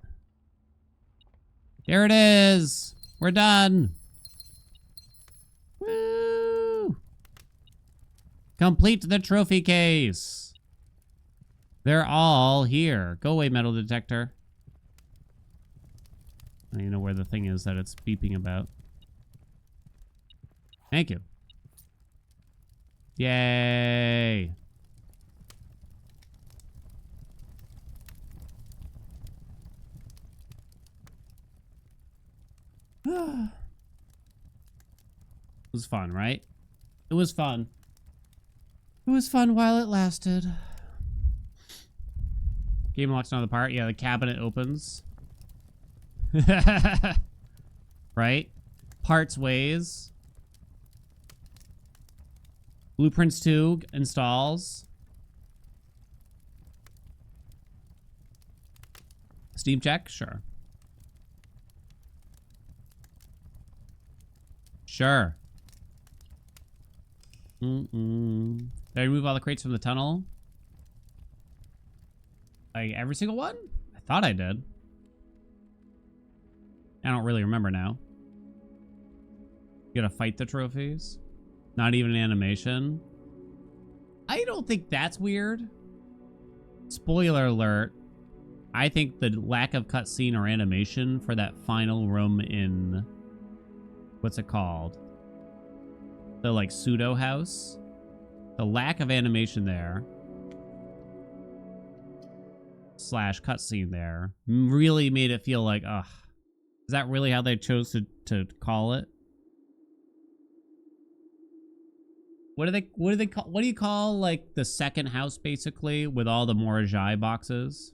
there it is. We're done. Woo! Complete the trophy case. They're all here. Go away, metal detector. I don't even know where the thing is that it's beeping about. Thank you. Yay. It was fun, right? It was fun. It was fun while it lasted. Game unlocks another part. Yeah, the cabinet opens. Right? Parts ways. Blueprints 2 installs. Steam check? Sure. Sure. Did I remove all the crates from the tunnel? Like every single one? I thought I did. I don't really remember now. You gotta fight the trophies? Not even an animation? I don't think that's weird. Spoiler alert. I think the lack of cutscene or animation for that final room in... What's it called? The, like, pseudo house. The lack of animation there. / cutscene there. Really made it feel like, ugh. Is that really how they chose to call it? What do you call like the second house basically with all the Morajai boxes?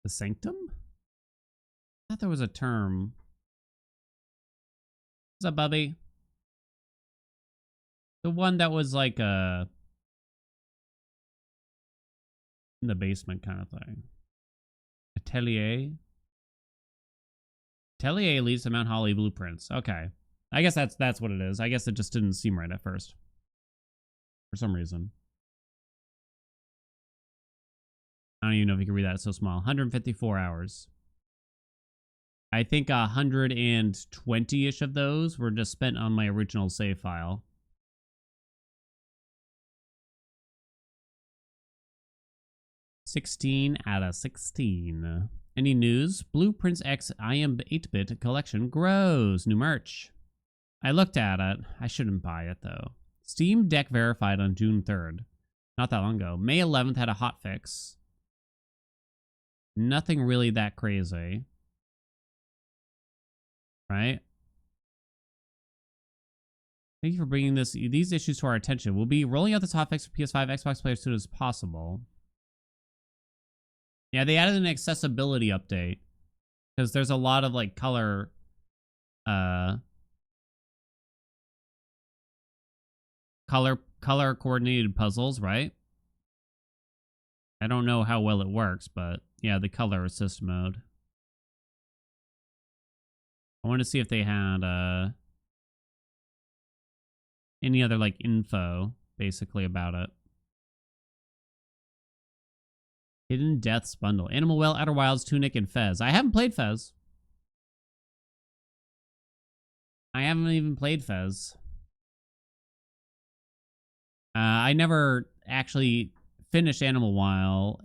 The sanctum? I thought there was a term. What's up, Bubby? The one that was like in the basement kind of thing. Atelier? Atelier leads to Mount Holly blueprints. Okay. I guess that's what it is. I guess it just didn't seem right at first. For some reason. I don't even know if you can read that. It's so small. 154 hours. I think 120-ish of those were just spent on my original save file. $16 out of 16. Any news? Blueprints X IM 8-bit collection grows. New merch. I looked at it. I shouldn't buy it, though. Steam Deck verified on June 3rd. Not that long ago. May 11th had a hotfix. Nothing really that crazy. Right? Thank you for bringing these issues to our attention. We'll be rolling out this hotfix for PS5, Xbox players as soon as possible. Yeah, they added an accessibility update because there's a lot of like color coordinated puzzles, right? I don't know how well it works, but yeah, the color assist mode. I wanted to see if they had any other like info basically about it. Hidden Deaths bundle. Animal Well, Outer Wilds, Tunic, and Fez. I haven't played Fez. I haven't even played Fez. I never actually finished Animal Well,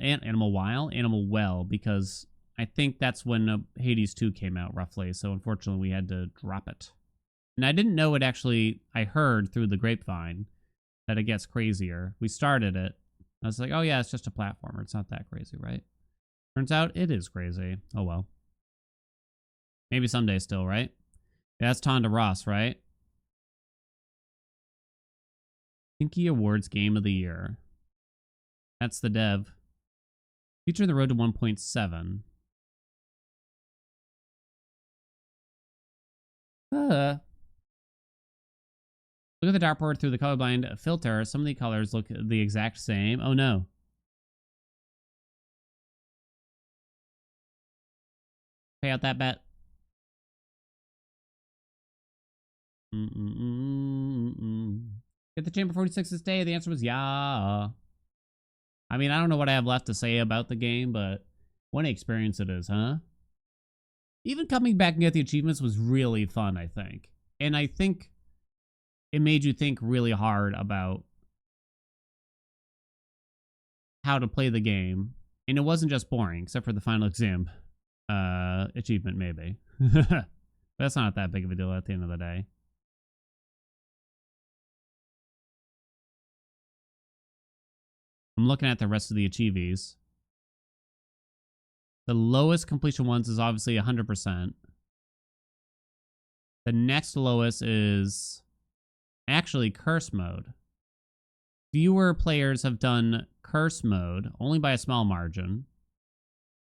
because I think that's when Hades 2 came out, roughly. So unfortunately, we had to drop it. And I didn't know it actually, I heard through the grapevine that it gets crazier. We started it. I was like, oh yeah, it's just a platformer. It's not that crazy, right? Turns out it is crazy. Oh well. Maybe someday still, right? Yeah, that's Tonda Ross, right? Pinky Awards Game of the Year. That's the dev. Featuring the road to 1.7. Look at the dartboard through the colorblind filter. Some of the colors look the exact same. Oh no. Pay out that bet. Get the Chamber 46 this day. The answer was yeah. I mean, I don't know what I have left to say about the game, but what an experience it is, huh? Even coming back and get the achievements was really fun, I think. And I think it made you think really hard about how to play the game. And it wasn't just boring, except for the final exam achievement, maybe. But that's not that big of a deal at the end of the day. I'm looking at the rest of the achievies. The lowest completion ones is obviously 100%. The next lowest is actually curse mode. Fewer players have done curse mode, only by a small margin,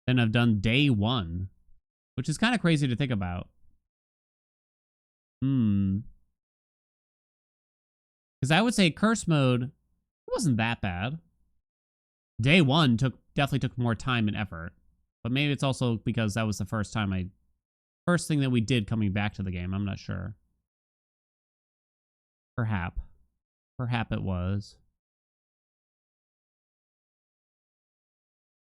than have done day one, which is kind of crazy to think about. Because I would say curse mode wasn't that bad. Day one definitely took more time and effort, but maybe it's also because that was the first thing that we did coming back to the game. I'm not sure. Perhaps it was.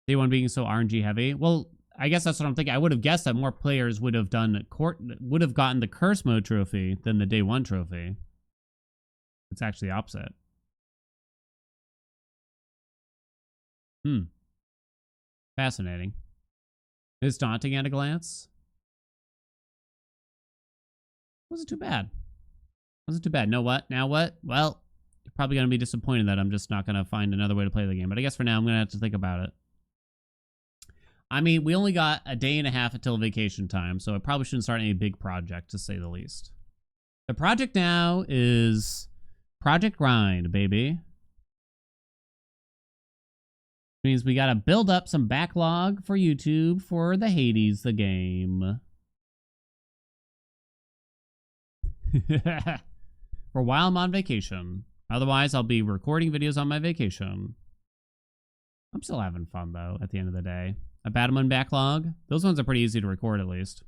Day one being so RNG heavy. Well, I guess that's what I'm thinking. I would have guessed that more players would have gotten the curse mode trophy than the day one trophy. It's actually the opposite. Fascinating. It's daunting at a glance. Wasn't too bad. Know what? Now what? Well, you're probably going to be disappointed that I'm just not going to find another way to play the game. But I guess for now, I'm going to have to think about it. I mean, we only got a day and a half until vacation time, so I probably shouldn't start any big project, to say the least. The project now is Project Grind, baby. Means we got to build up some backlog for YouTube for the Hades, the game. For a while I'm on vacation. Otherwise, I'll be recording videos on my vacation. I'm still having fun, though, at the end of the day. A Batman backlog. Those ones are pretty easy to record, at least.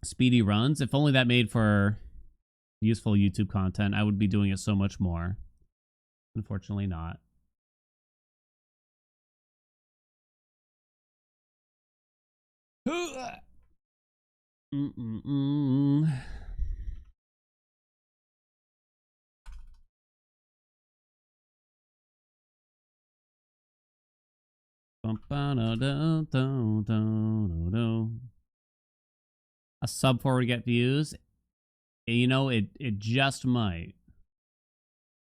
Speedy runs. If only that made for useful YouTube content, I would be doing it so much more. Unfortunately not. A sub 4 would get views. You know, it just might.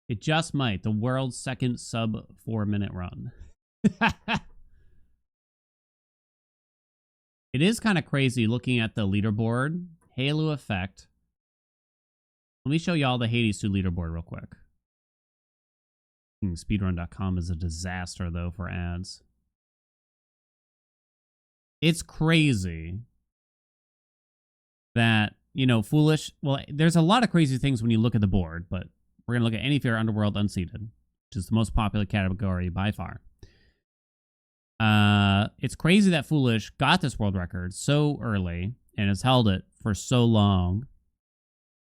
It just might. The world's second sub 4-minute run. It is kind of crazy looking at the leaderboard. Halo effect. Let me show you all the Hades 2 leaderboard real quick. Speedrun.com is a disaster, though, for ads. It's crazy that, you know, Foolish... Well, there's a lot of crazy things when you look at the board, but we're going to look at Any Fear Underworld Unseated, which is the most popular category by far. It's crazy that Foolish got this world record so early and has held it for so long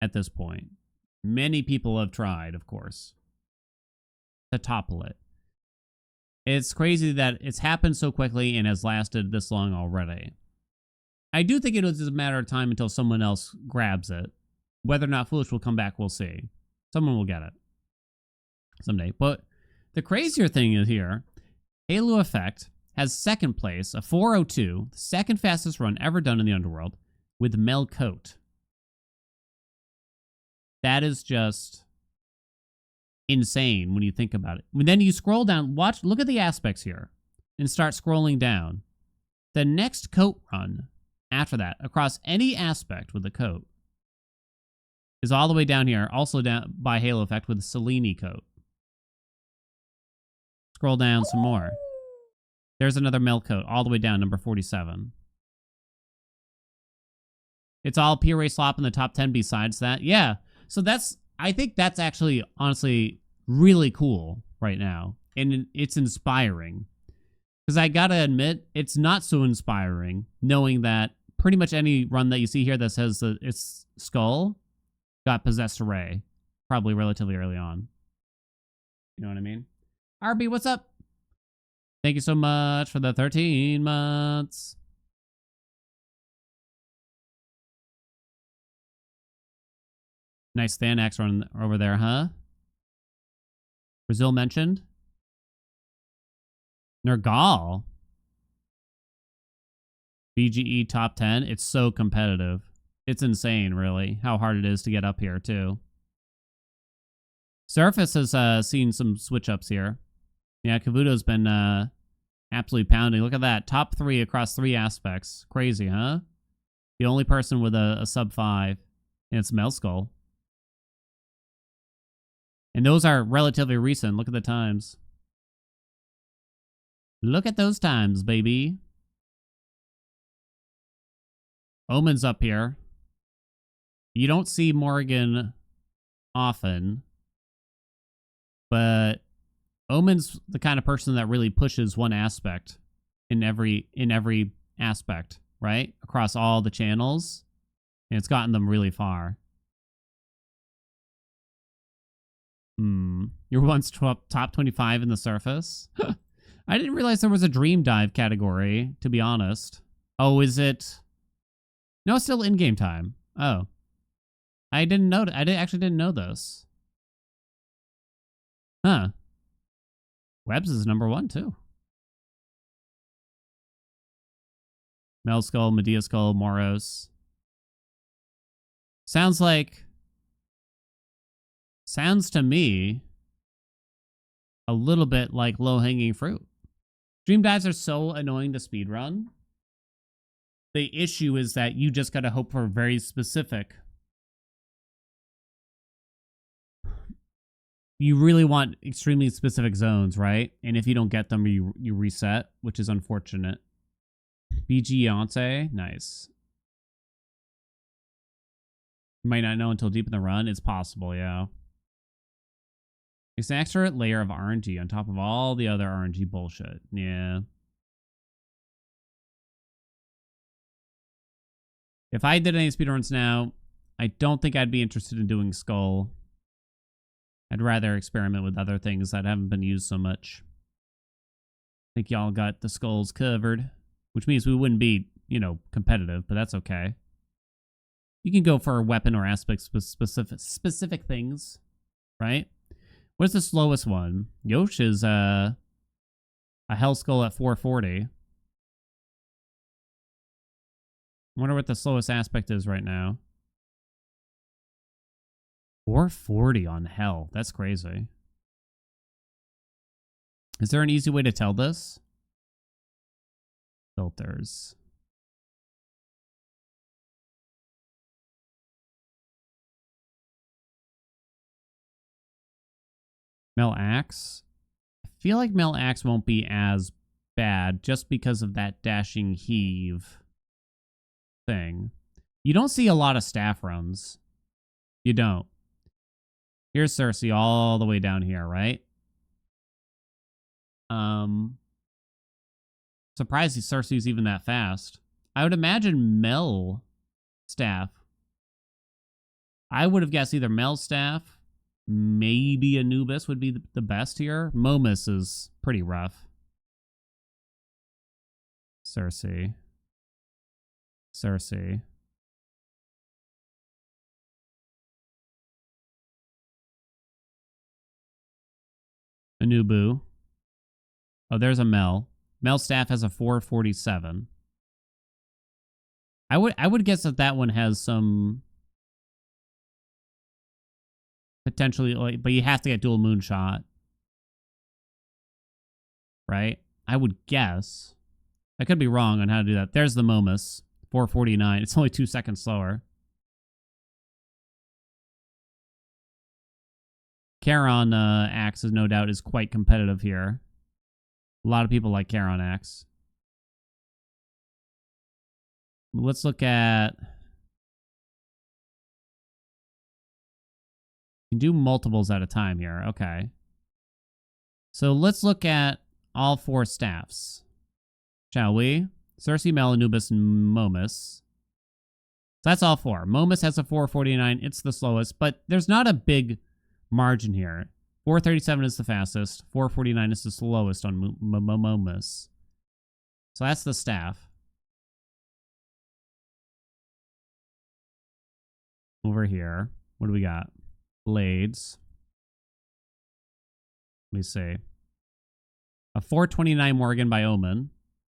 at this point. Many people have tried, of course, to topple it. It's crazy that it's happened so quickly and has lasted this long already. I do think it was a matter of time until someone else grabs it. Whether or not Foolish will come back, we'll see. Someone will get it someday. But the crazier thing is here, Halo Effect has second place, a 4:02, the second fastest run ever done in the Underworld, with Mel Coat. That is just insane when you think about it. And then you scroll down, look at the aspects here, and start scrolling down. The next coat run after that, across any aspect with the coat, is all the way down here, also down by Halo Effect with the Selene coat. Scroll down some more. There's another Mel Coat, all the way down, number 47. It's all P-Ray Slop in the top 10 besides that. Yeah, so I think that's actually, honestly, really cool right now. And it's inspiring. Because I gotta admit, it's not so inspiring knowing that pretty much any run that you see here that says that it's Skull got Possessed Array, probably relatively early on. You know what I mean? RB, what's up? Thank you so much for the 13 months. Nice Thanax run over there, huh? Brazil mentioned. Nergal. BGE top 10. It's so competitive. It's insane, really, how hard it is to get up here, too. Surface has seen some switch ups here. Yeah, Kabuto's been absolutely pounding. Look at that. Top 3 across 3 aspects. Crazy, huh? The only person with a sub 5. And it's Melskull. And those are relatively recent. Look at the times. Look at those times, baby. Omen's up here. You don't see Morgan often. But Omen's the kind of person that really pushes one aspect in every aspect, right? Across all the channels. And it's gotten them really far. You're once top 25 in the surface? I didn't realize there was a dream dive category, to be honest. Oh, is it? No, it's still in-game time. Oh. I didn't know. Actually didn't know this. Huh. Webs is number 1, too. Melskull, Medeaskull, Moros. Sounds to me a little bit like low-hanging fruit. Dream dives are so annoying to speedrun. The issue is that you just gotta hope for very specific. You really want extremely specific zones, right? And if you don't get them, you reset, which is unfortunate. BG Yonsei, nice. You might not know until deep in the run. It's possible, yeah. It's an extra layer of RNG on top of all the other RNG bullshit. Yeah. If I did any speedruns now, I don't think I'd be interested in doing Skull. I'd rather experiment with other things that haven't been used so much. I think y'all got the skulls covered, which means we wouldn't be, competitive, but that's okay. You can go for a weapon or aspect specific things, right? What's the slowest one? Yosh is a Hell Skull at 440. I wonder what the slowest aspect is right now. 440 on Hell. That's crazy. Is there an easy way to tell this? Filters. Mel Axe? I feel like Mel Axe won't be as bad just because of that dashing heave thing. You don't see a lot of staff runs. You don't. Here's Cersei all the way down here, right? Surprised Cersei's even that fast. I would imagine Mel staff. I would have guessed either Mel staff, maybe Anubis would be the best here. Momus is pretty rough. Cersei. Anubu. Oh, there's a Mel. Mel staff has a 447. I would guess that one has some potentially, but you have to get dual moonshot, right? I would guess. I could be wrong on how to do that. There's the Momus, 449. It's only 2 seconds slower. Charon Axe is no doubt is quite competitive here. A lot of people like Charon Axe. Let's look at... You can do multiples at a time here. Okay. So let's look at all 4 staffs. Shall we? Cersei, Mel, Anubis, and Momus. So that's all 4. Momus has a 449. It's the slowest, but there's not a big margin here. 437 is the fastest. 449 is the slowest on Momus. So that's the staff. Over here. What do we got? Blades. Let me see. A 429 Morgan by Omen.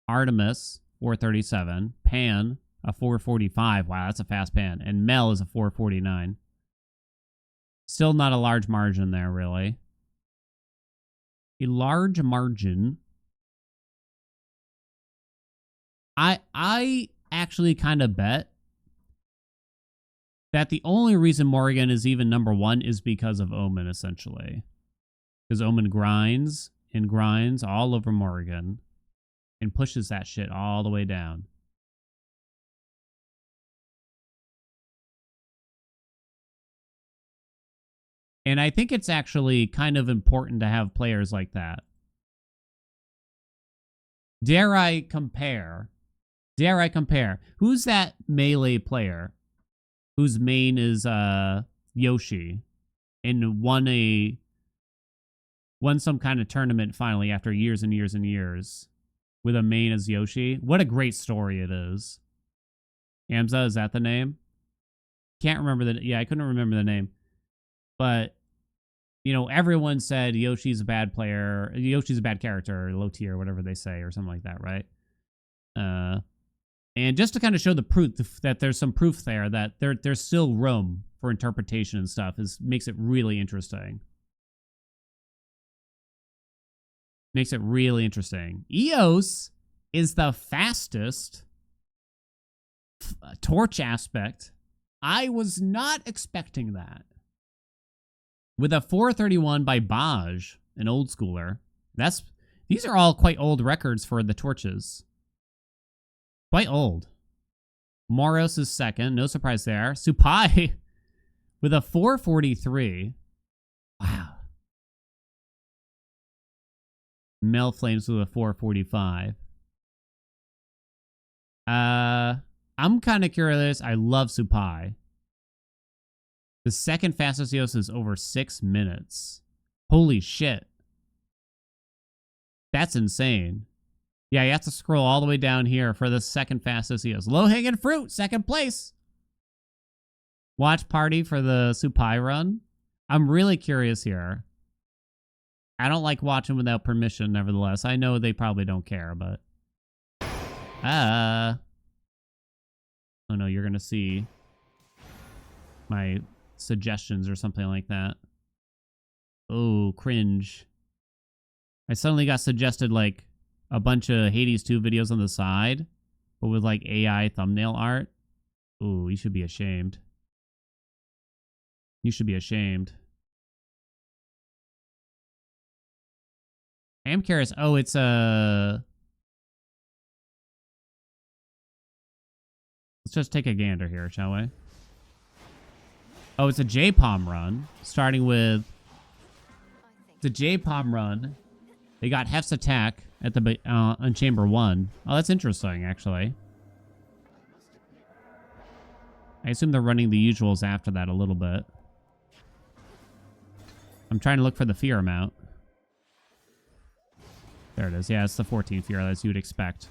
Artemis, 437. Pan, a 445. Wow, that's a fast pan. And Mel is a 449. Still not a large margin there, really. A large margin. I actually kind of bet that the only reason Morrigan is even number 1 is because of Omen, essentially. Because Omen grinds and grinds all over Morrigan and pushes that shit all the way down. And I think it's actually kind of important to have players like that. Dare I compare? Who's that melee player whose main is Yoshi and won some kind of tournament finally after years and years and years with a main as Yoshi? What a great story it is. Amza, is that the name? Can't remember I couldn't remember the name. But, you know, everyone said Yoshi's a bad player. Yoshi's a bad character, low tier, whatever they say, or something like that, right? And just to kind of show the proof that there's some proof there that there's still room for interpretation and stuff makes it really interesting. Makes it really interesting. Eos is the fastest torch aspect. I was not expecting that. With a 431 by Baj, an old schooler. These are all quite old records for the torches. Quite old. Moros is second. No surprise there. Supai with a 443. Wow. Mel Flames with a 445. I'm kind of curious. I love Supai. The second fastest Eos is over 6 minutes. Holy shit. That's insane. Yeah, you have to scroll all the way down here for the second fastest Eos. Low-hanging fruit, second place. Watch party for the Supai run. I'm really curious here. I don't like watching without permission, nevertheless. I know they probably don't care, but... Oh no, you're gonna see my suggestions or something like that. Oh, cringe. I suddenly got suggested, like, a bunch of Hades 2 videos on the side, but with, like, AI thumbnail art. Ooh, you should be ashamed. You should be ashamed. I am curious. Oh, it's a... Let's just take a gander here, shall we? Oh, it's a J-Palm run, starting with... It's a J-Palm run. They got Hef's attack at the on Chamber 1. Oh, that's interesting, actually. I assume they're running the usuals after that a little bit. I'm trying to look for the fear amount. There it is. Yeah, it's the 14 fear, as you would expect.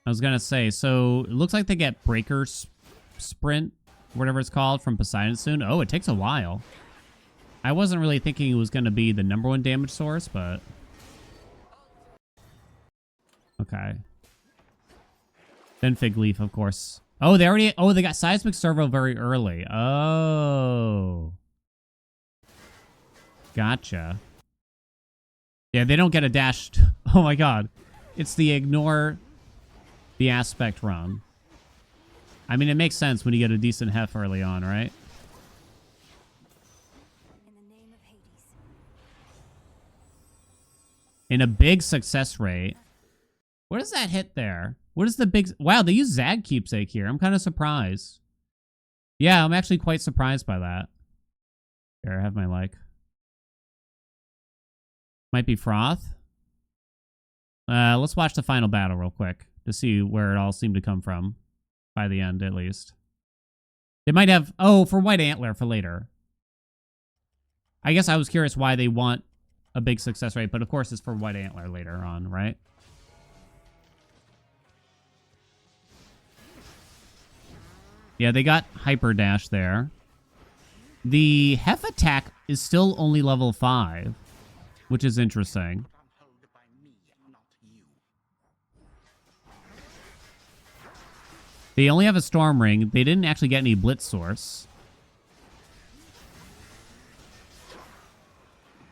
I was going to say, so it looks like they get Breaker Sprint, whatever it's called, from Poseidon soon. Oh, it takes a while. I wasn't really thinking it was going to be the #1 damage source, but... Okay. Then Fig Leaf, of course. Oh, they got Seismic Servo very early. Oh. Gotcha. Yeah, they don't get a dash. Oh my god. It's the ignore the aspect run. I mean, it makes sense when you get a decent Hef early on, right? In a big success rate. What does that hit there? What is the big... Wow, they use Zag Keepsake here. I'm kind of surprised. Yeah, I'm actually quite surprised by that. Here, I have my like. Might be Froth. Let's watch the final battle real quick to see where it all seemed to come from. By the end, at least. They might have... Oh, for White Antler for later. I guess I was curious why they want a big success rate, but of course it's for White Antler later on, right? Yeah, they got Hyper Dash there. The Hef attack is still only level 5, which is interesting. They only have a Storm Ring. They didn't actually get any Blitz Source.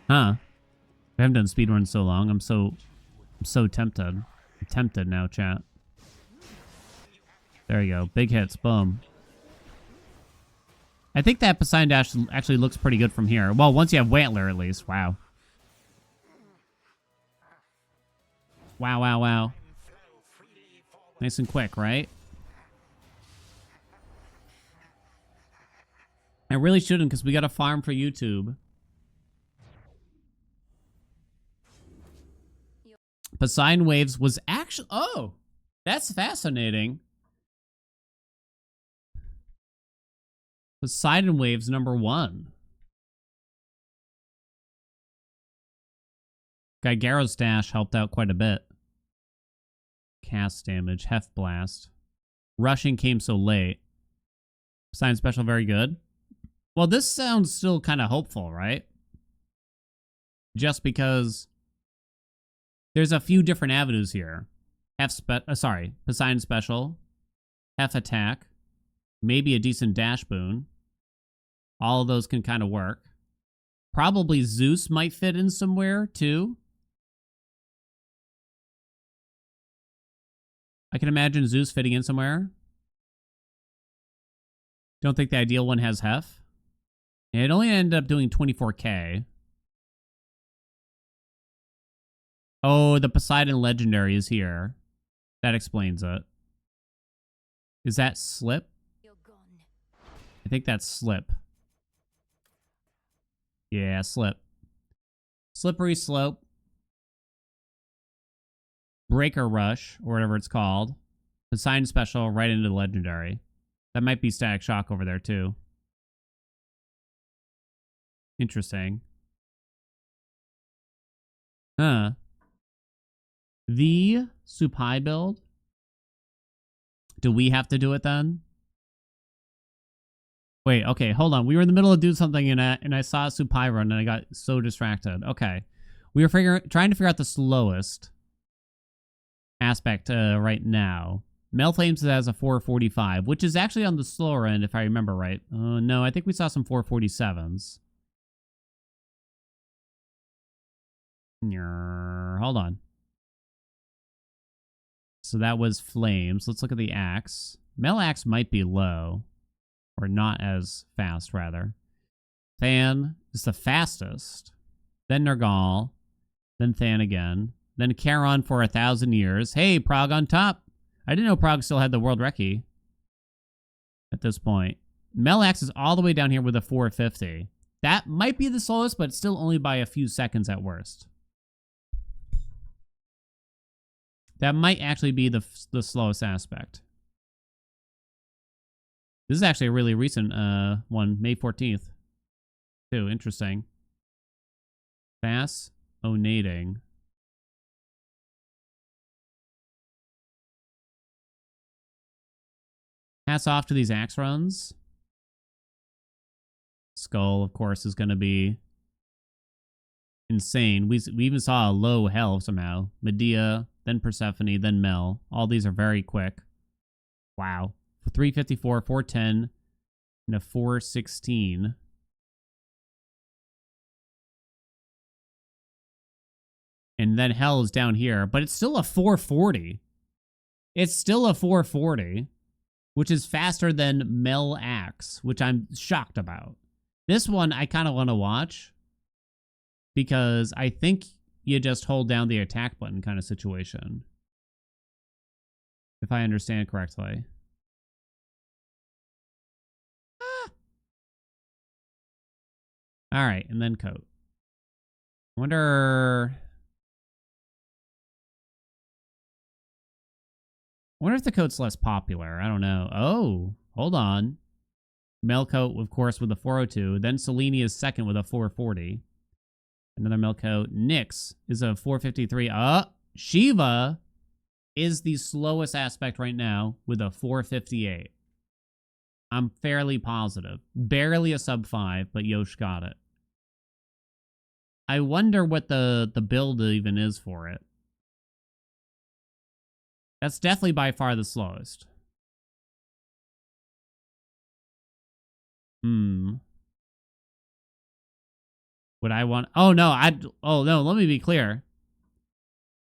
Huh. I haven't done speedrun in so long. I'm so tempted. I'm tempted now, chat. There you go. Big hits. Boom. I think that Poseidon Dash actually looks pretty good from here. Well, once you have Wantler, at least. Wow. Wow, wow, wow. Nice and quick, right? I really shouldn't, because we got to farm for YouTube. Poseidon Waves was actually... Oh! That's fascinating. Poseidon Waves #1. Gygaro's Dash helped out quite a bit. Cast damage, Heft Blast. Rushing came so late. Poseidon Special, very good. Well, this sounds still kind of hopeful, right? Just because there's a few different avenues here. Poseidon Special, Hef Attack, maybe a decent Dash Boon. All of those can kind of work. Probably Zeus might fit in somewhere, too. I can imagine Zeus fitting in somewhere. Don't think the ideal one has Hef. It only ended up doing 24k. Oh, the Poseidon Legendary is here. That explains it. Is that Slip? I think that's Slip. Yeah, Slip. Slippery Slope. Breaker Rush, or whatever it's called. Poseidon Special right into the Legendary. That might be Static Shock over there, too. Interesting. Huh. The Supai build? Do we have to do it then? Wait, okay, hold on. We were in the middle of doing something and I saw a Supai run and I got so distracted. Okay. We were trying to figure out the slowest aspect right now. Mel Flames has a 445, which is actually on the slower end if I remember right. No, I think we saw some 447s. Hold on. So that was Flames. Let's look at the Axe. Mel Axe might be low. Or not as fast, rather. Than is the fastest. Then Nergal. Then Than again. Then Charon for 1,000 years. Hey, Prague on top. I didn't know Prague still had the World Recce at this point. Melax is all the way down here with a 450. That might be the slowest, but still only by a few seconds at worst. That might actually be the slowest aspect. This is actually a really recent one, May 14th. Too interesting. Fast onating. Hats off to these axe runs. Skull, of course, is going to be insane. We even saw a low hell somehow. Medea, then Persephone, then Mel. All these are very quick. Wow. 354, 410, and a 416. And then hell is down here, but it's still a 440. It's still a 440, which is faster than Mel Axe, which I'm shocked about. This one I kind of want to watch because I think you just hold down the attack button kind of situation. If I understand correctly. All right, and then coat. I wonder if the coat's less popular. I don't know. Oh, hold on. Melcoat, of course, with a 402. Then Selene is second with a 440. Another Melcoat. Nyx is a 453. Shiva is the slowest aspect right now with a 458. I'm fairly positive. Barely a sub 5, but Yosh got it. I wonder what the build even is for it. That's definitely by far the slowest. Hmm. Would I want... Oh, no. Oh, no. Let me be clear.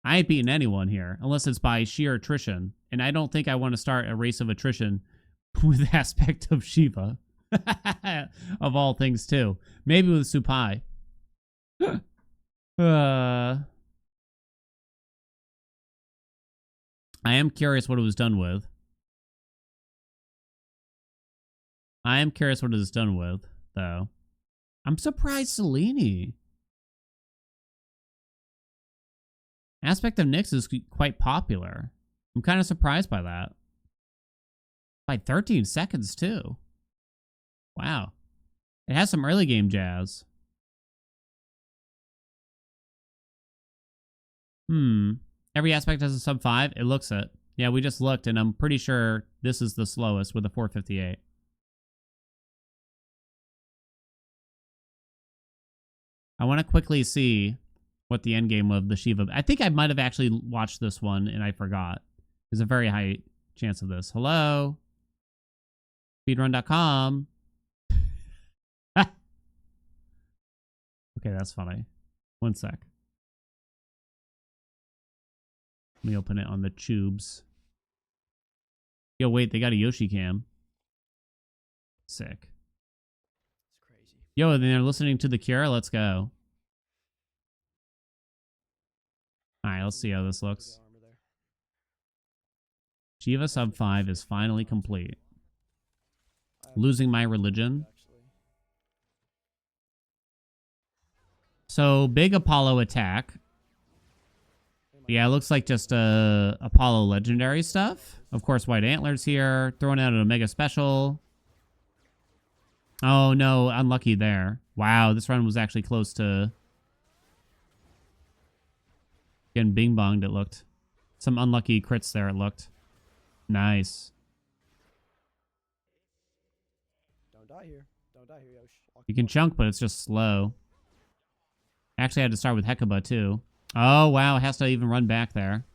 I ain't beating anyone here, unless it's by sheer attrition. And I don't think I want to start a race of attrition with aspect of Shiva. Of all things, too. Maybe with Supai. I am curious what it was done with. I am curious what it is done with, though. I'm surprised Selene. Aspect of Nyx is quite popular. I'm kind of surprised by that. By 13 seconds, too. Wow. It has some early game jazz. Every aspect has a sub 5. It looks it. Yeah, we just looked, and I'm pretty sure this is the slowest with a 458. I want to quickly see what the end game of the Shiva... I think I might have actually watched this one, and I forgot. There's a very high chance of this. Hello? Speedrun.com. Okay, that's funny. One sec. Let me open it on the tubes. Yo, wait, they got a Yoshi cam. Sick. It's crazy. Yo, and they're listening to The Cure. Let's go. Alright, let's see how this looks. Shiva sub 5 is finally complete. Losing my religion. So, big Apollo attack. Yeah, it looks like just Apollo legendary stuff. Of course, white antlers here. Throwing out an Omega special. Oh, no. Unlucky there. Wow, this run was actually close to getting bing-bonged, it looked. Some unlucky crits there, it looked. Nice. Don't die here. Don't die here, Yosh. You can chunk, but it's just slow. Actually, I had to start with Hecuba, too. Oh, wow. It has to even run back there.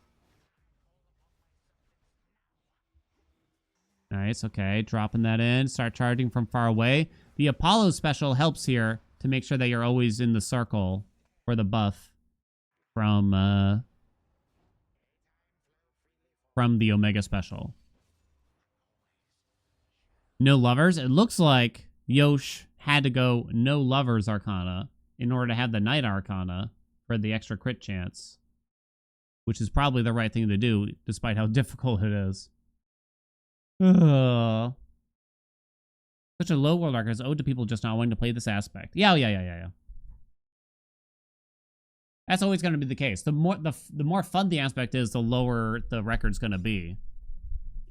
Nice. Okay. Dropping that in. Start charging from far away. The Apollo special helps here to make sure that you're always in the circle for the buff from the Omega special. No lovers. It looks like Yosh had to go no lovers Arcana in order to have the Knight Arcana for the extra crit chance, which is probably the right thing to do, despite how difficult it is. Such a low world arc is owed to people just not wanting to play this aspect. Yeah. That's always going to be the case. The more fun the aspect is, the lower the record's going to be.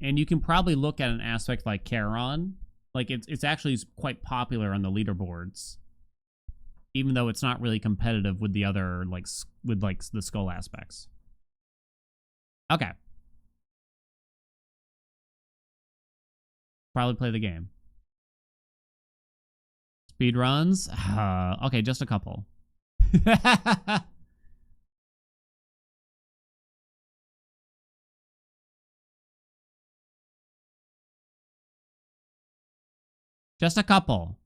And you can probably look at an aspect like Charon. Like, it's actually quite popular on the leaderboards. Even though it's not really competitive with the other, with the skull aspects. Okay. Probably play the game. Speed runs? Okay, just a couple. Just a couple.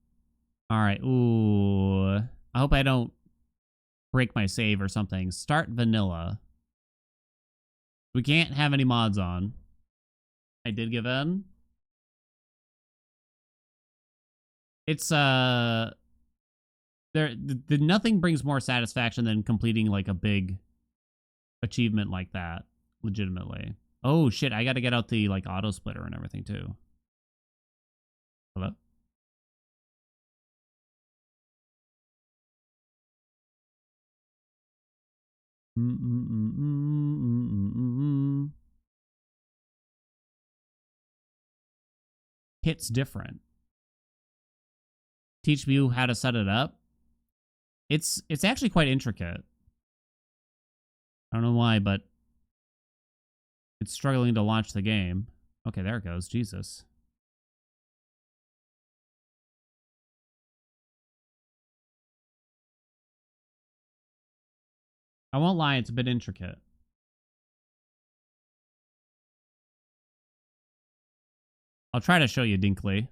All right. Ooh. I hope I don't break my save or something. Start vanilla. We can't have any mods on. I did give in. It's nothing brings more satisfaction than completing like a big achievement like that legitimately. Oh shit, I got to get out the like auto splitter and everything too. Hello? Hit's different. Teach you how to set it up. It's actually quite intricate. I don't know why, but it's struggling to launch the game. Okay, there it goes. Jesus. I won't lie, it's a bit intricate. I'll try to show you, Dinkley.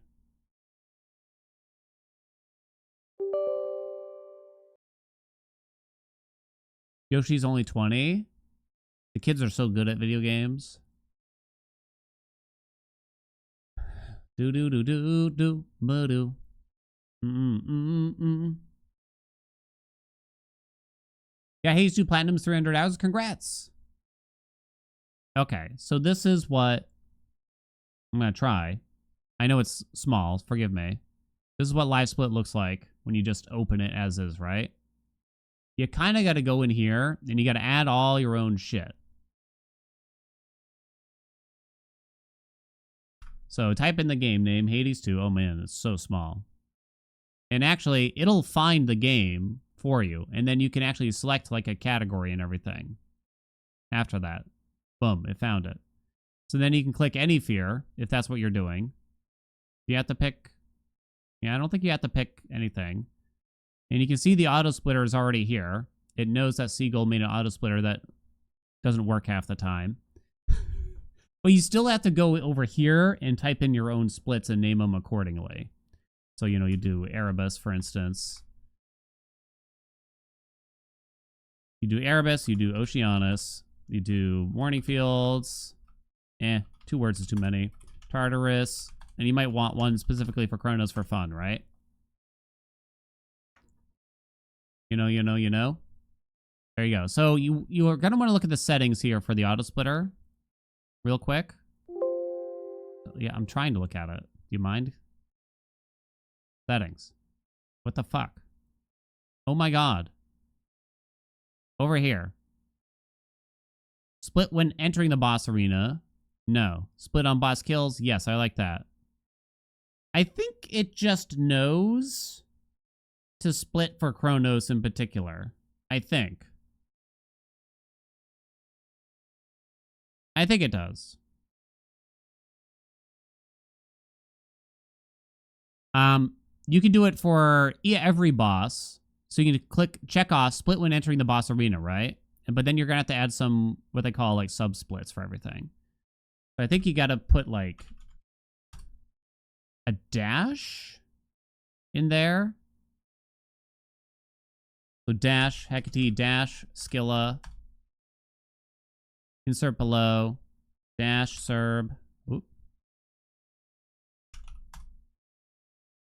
Yoshi's only 20. The kids are so good at video games. Do do do do do ba do. Yeah, Hayes 2 Platinums, 300 hours. Congrats. Okay, so this is what I'm going to try. I know it's small. Forgive me. This is what Live Split looks like when you just open it as is, right? You kind of got to go in here, and you got to add all your own shit. So type in the game name, Hades 2. Oh, man, it's so small. And actually, it'll find the game for you. And then you can actually select like a category and everything. After that, boom, it found it. So then you can click any fear if that's what you're doing. You have to pick. Yeah, I don't think you have to pick anything. And you can see the auto splitter is already here. It knows that Seagull made an auto splitter that doesn't work half the time. But you still have to go over here and type in your own splits and name them accordingly. So, you know, you do Erebus, for instance. You do Erebus, you do Oceanus, you do Morning Fields. 2 words is too many. Tartarus. And you might want one specifically for Chronos for fun, right? You know. There you go. So you are going to want to look at the settings here for the auto splitter real quick. Yeah, I'm trying to look at it. Do you mind? Settings. What the fuck? Oh my god. Over here. Split when entering the boss arena. No. Split on boss kills. Yes, I like that. I think it just knows to split for Chronos in particular. I think it does. You can do it for every boss. So you can check off split when entering the boss arena, right? But then you're gonna have to add some what they call like sub splits for everything. So I think you gotta put like a dash in there. So dash, Hecate, dash, Skilla. Insert below. Dash, Serb. Oop.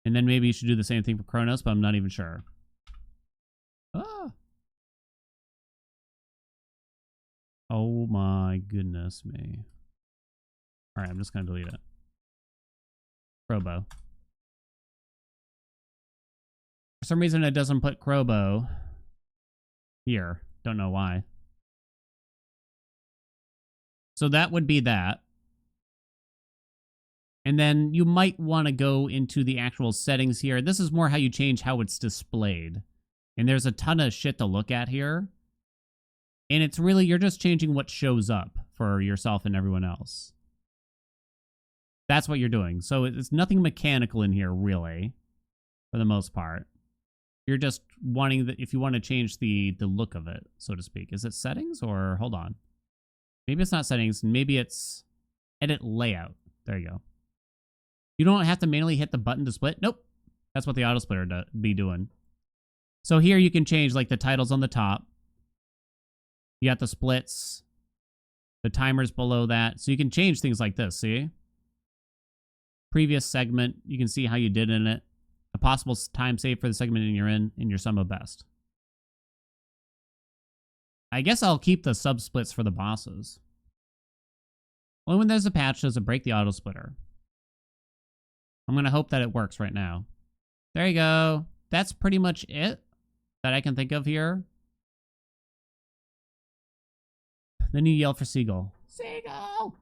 And then maybe you should do the same thing for Chronos, but I'm not even sure. Ah. Oh my goodness me. Alright, I'm just gonna delete it. Crobo. For some reason it doesn't put Crobo here. Don't know why. So that would be that. And then you might want to go into the actual settings here. This is more how you change how it's displayed. And there's a ton of shit to look at here. And it's really, you're just changing what shows up for yourself and everyone else. That's what you're doing. So it's nothing mechanical in here, really, for the most part. You're just wanting, if you want to change the look of it, so to speak. Is it settings or, hold on. Maybe it's not settings. Maybe it's edit layout. There you go. You don't have to manually hit the button to split. Nope. That's what the auto splitter be doing. So here you can change like the titles on the top. You got the splits. The timers below that. So you can change things like this, see? Previous segment. You can see how you did in it. A possible time save for the segment you're in your sum of best. I guess I'll keep the sub splits for the bosses. Only when there's a patch does it break the auto splitter. I'm going to hope that it works right now. There you go. That's pretty much it that I can think of here. Then you yell for Seagull. Seagull!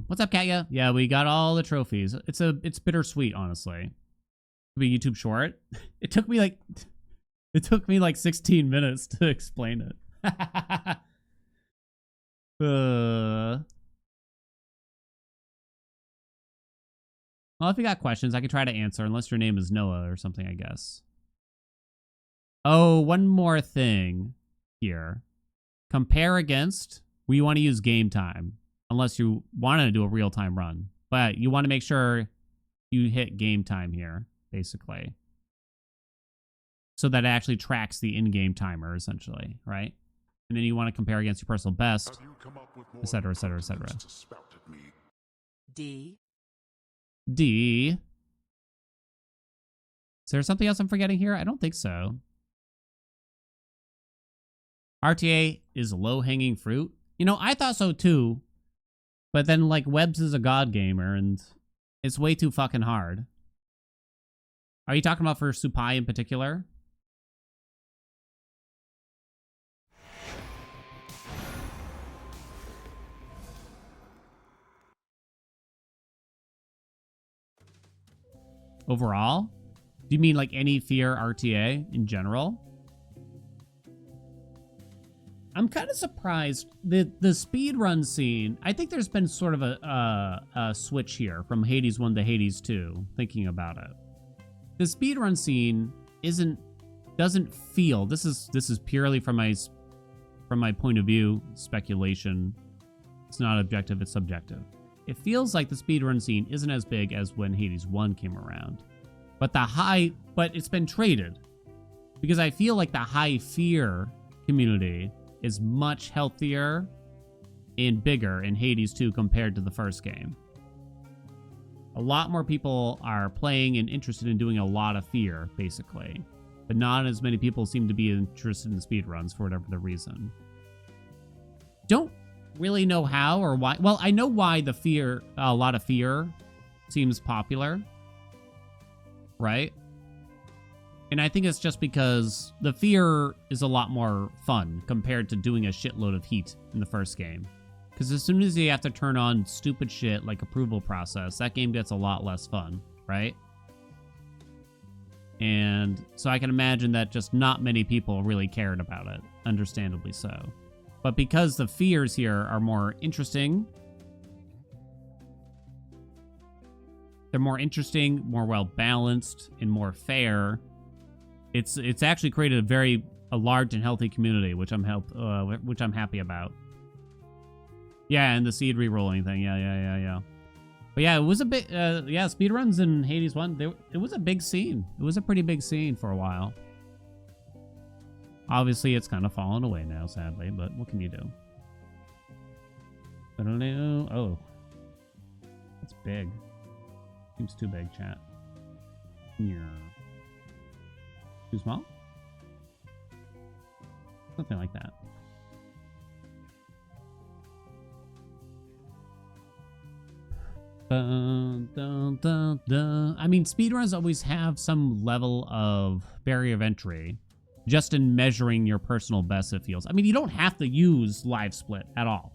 What's up, Katya? Yeah, we got all the trophies. It's bittersweet, honestly. To be a YouTube short. It took me like 16 minutes to explain it. Well, if you got questions, I can try to answer, unless your name is Noah or something, I guess. Oh, one more thing here. Compare against, we want to use game time, unless you want to do a real-time run. But you want to make sure you hit game time here, basically. so that it actually tracks the in-game timer, essentially, right? And then you want to compare against your personal best, et cetera, et cetera, et cetera. D. D. Is there something else I'm forgetting here? I don't think so. RTA is low-hanging fruit. You know, I thought so too. But then, like, Webbs is a god gamer, and it's way too fucking hard. Are you talking about for Supai in particular? Overall? Do you mean like any fear RTA in general? I'm kind of surprised the speedrun scene. I think there's been sort of a switch here from Hades 1 to Hades 2, thinking about it. The speedrun scene doesn't feel, this is purely from my point of view, speculation. It's not objective, it's subjective. It feels like the speedrun scene isn't as big as when Hades 1 came around. But it's been traded. Because I feel like the high fear community is much healthier and bigger in Hades 2 compared to the first game. A lot more people are playing and interested in doing a lot of fear, basically. But not as many people seem to be interested in speedruns for whatever the reason. Don't really know how or why. Well, I know why a lot of fear seems popular. Right? And I think it's just because the fear is a lot more fun compared to doing a shitload of heat in the first game. Because as soon as you have to turn on stupid shit like approval process, that game gets a lot less fun, right? And so I can imagine that just not many people really cared about it, understandably so. But because the fears here are more interesting, they're more interesting, more well-balanced, and more fair, it's actually created a large and healthy community, which I'm happy about. Yeah, and the seed re-rolling thing. Yeah. But yeah, it was a bit, speedruns in Hades 1, it was a big scene. It was a pretty big scene for a while. Obviously, it's kind of fallen away now, sadly, but what can you do? I don't know. Oh. That's big. Seems too big, chat. Yeah. Too small? Something like that. Dun, dun, dun, dun. I mean, speedruns always have some level of barrier of entry, just in measuring your personal best, it feels. I mean, you don't have to use Live Split at all.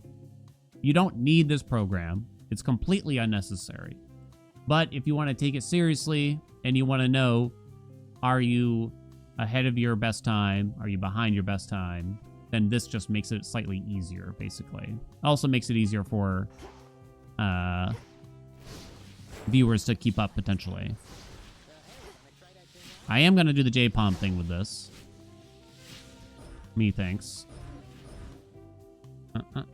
You don't need this program. It's completely unnecessary. But if you want to take it seriously and you want to know, are you ahead of your best time? Are you behind your best time? Then this just makes it slightly easier, basically. Also makes it easier for viewers to keep up, potentially. I am going to do the J-Palm thing with this. Methinks.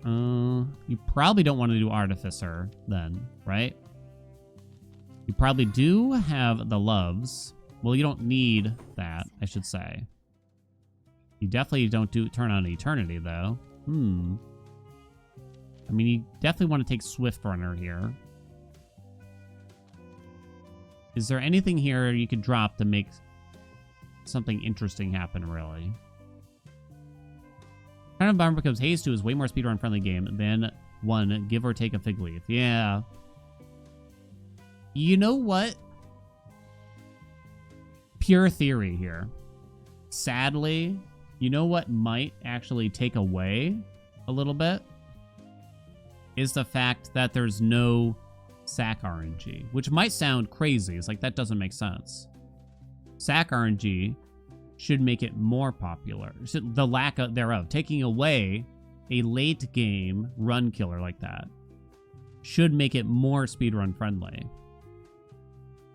You probably don't want to do Artificer, then, right? You probably do have the loves. Well, you don't need that, I should say. You definitely don't turn on Eternity, though. I mean, you definitely want to take Swift Runner here. Is there anything here you could drop to make something interesting happen, really? Kind of bummer because Haze 2 is way more speedrun friendly game than 1 Give or Take a Fig Leaf. Yeah. You know what? Pure theory here. Sadly, you know what might actually take away a little bit? Is the fact that there's no SAC RNG, which might sound crazy. It's like, that doesn't make sense. SAC RNG should make it more popular. The lack of thereof, taking away a late game run killer like that, should make it more speedrun friendly.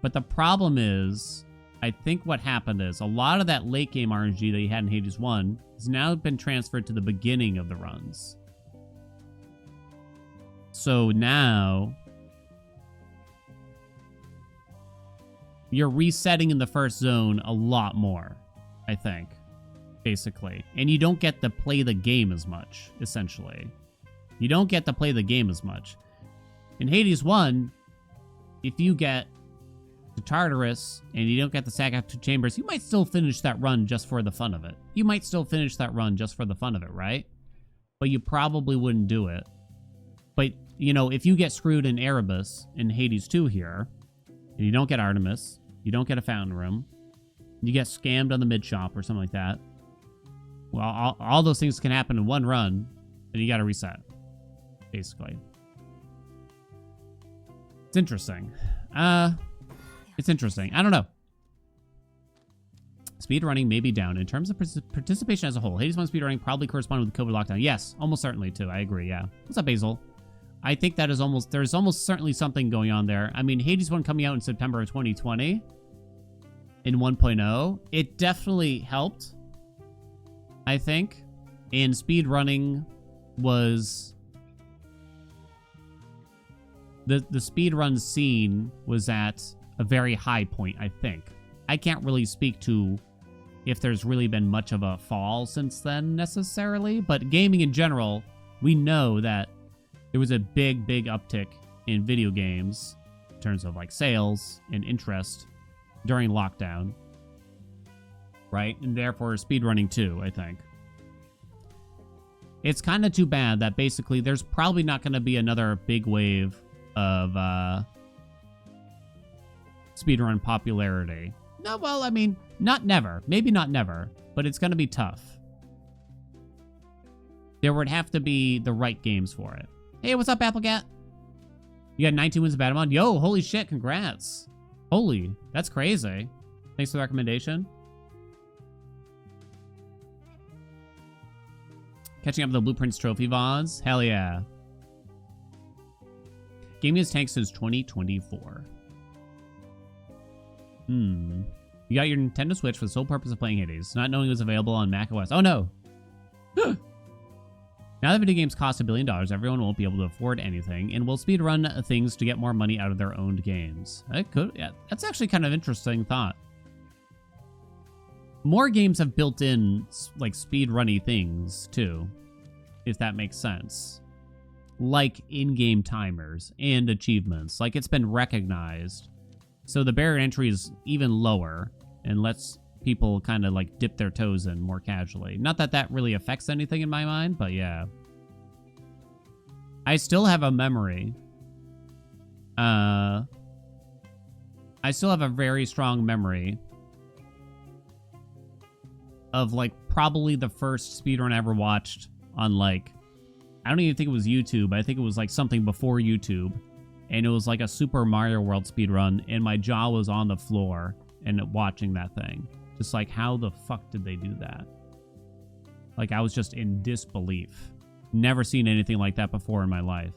But the problem is, I think what happened is a lot of that late game RNG that you had in Hades 1 has now been transferred to the beginning of the runs. So now you're resetting in the first zone a lot more. I think, basically. And you don't get to play the game as much, essentially. You don't get to play the game as much. In Hades 1, if you get to Tartarus and you don't get the sack out 2 chambers, you might still finish that run just for the fun of it. You might still finish that run just for the fun of it, right? But you probably wouldn't do it. But, you know, if you get screwed in Erebus in Hades 2 here, and you don't get Artemis, you don't get a fountain room, you get scammed on the mid shop or something like that, well, all those things can happen in one run, and you got to reset, basically. It's interesting. It's interesting. I don't know. Speedrunning may be down. In terms of participation as a whole, Hades 1 speedrunning probably corresponded with the COVID lockdown. Yes, almost certainly, too. I agree, yeah. What's up, Basil? I think that is there's almost certainly something going on there. I mean, Hades 1 coming out in September of 2020 in 1.0, it definitely helped, I think. And speedrunning was... The speedrun scene was at a very high point, I think. I can't really speak to if there's really been much of a fall since then, necessarily. But gaming in general, we know that there was a big, big uptick in video games in terms of like sales and interest during lockdown, right? And therefore speedrunning too, I think. It's kind of too bad that basically there's probably not going to be another big wave of speedrun popularity. No, well, I mean, not never. Maybe not never, but it's going to be tough. There would have to be the right games for it. Hey, what's up, Applecat? You got 19 wins of Batamon? Yo, holy shit, congrats. Holy, that's crazy. Thanks for the recommendation. Catching up with the Blueprints Trophy VODs? Hell yeah. Gaming has tanked since 2024. You got your Nintendo Switch for the sole purpose of playing Hades, not knowing it was available on macOS. Oh no! Now that video games cost $1 billion, everyone won't be able to afford anything, and will speedrun things to get more money out of their owned games. That could, yeah, that's actually kind of interesting thought. More games have built in like speedrunny things too, if that makes sense. Like in-game timers and achievements. Like it's been recognized. So the barrier to entry is even lower and lets people kind of like dip their toes in more casually. Not that that really affects anything in my mind, but yeah. I still have a memory. I still have a very strong memory of like probably the first speedrun I ever watched on like, I don't even think it was YouTube. I think it was like something before YouTube. And it was like a Super Mario World speedrun, and my jaw was on the floor and watching that thing. Just like, how the fuck did they do that? Like, I was just in disbelief. Never seen anything like that before in my life.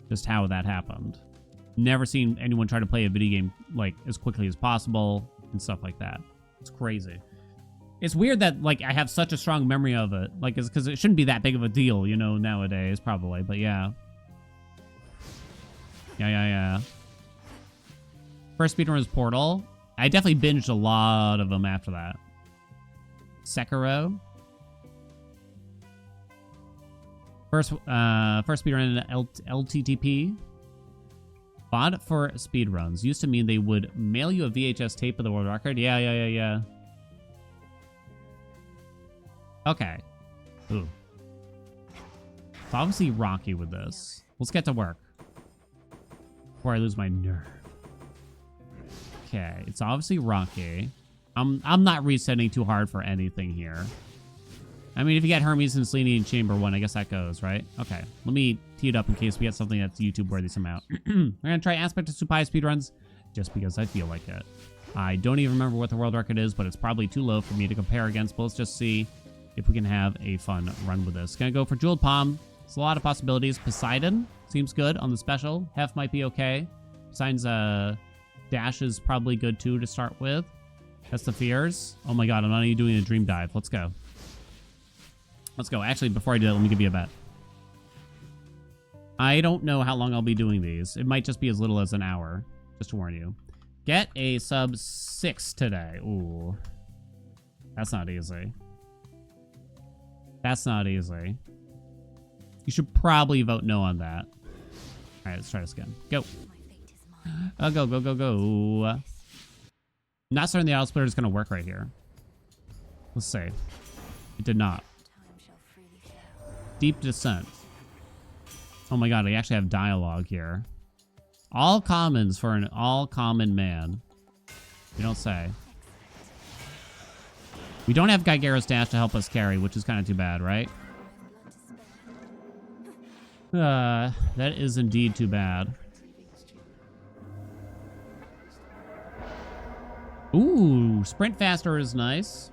Just how that happened. Never seen anyone try to play a video game like as quickly as possible and stuff like that. It's crazy. It's weird that like I have such a strong memory of it. Like, it's because it shouldn't be that big of a deal, you know, nowadays probably. But yeah. Yeah. First speedrun was Portal. I definitely binged a lot of them after that. Sekiro. First speedrun LTTP. VOD for speedruns used to mean they would mail you a VHS tape of the world record. Yeah. Okay. Ooh. It's obviously rocky with this. Let's get to work before I lose my nerve. Okay, it's obviously rocky. I'm not resetting too hard for anything here. I mean, if you get Hermes and Selene in Chamber 1, I guess that goes, right? Okay, let me tee it up in case we get something that's YouTube-worthy somehow. We're gonna try Aspect of Supai speedruns just because I feel like it. I don't even remember what the world record is, but it's probably too low for me to compare against, but let's just see if we can have a fun run with this. Gonna go for Jeweled Palm. It's a lot of possibilities. Poseidon seems good on the special. Hef might be okay. Poseidon's dash is probably good too to start with. That's the fears. Oh my god, I'm not even doing a dream dive. Let's go. Let's go. Actually, before I do that, let me give you a bet. I don't know how long I'll be doing these. It might just be as little as an hour, just to warn you. Get a sub 6 today. Ooh. That's not easy. That's not easy. You should probably vote no on that. All right, let's try this again. Go. Go, go, go, go. Not certain the auto splitter is going to work right here. Let's see. It did not. Deep descent. Oh my god, I actually have dialogue here. All commons for an all-common man. You don't say. We don't have Gygaros Dash to help us carry, which is kind of too bad, right? That is indeed too bad. Ooh, sprint faster is nice.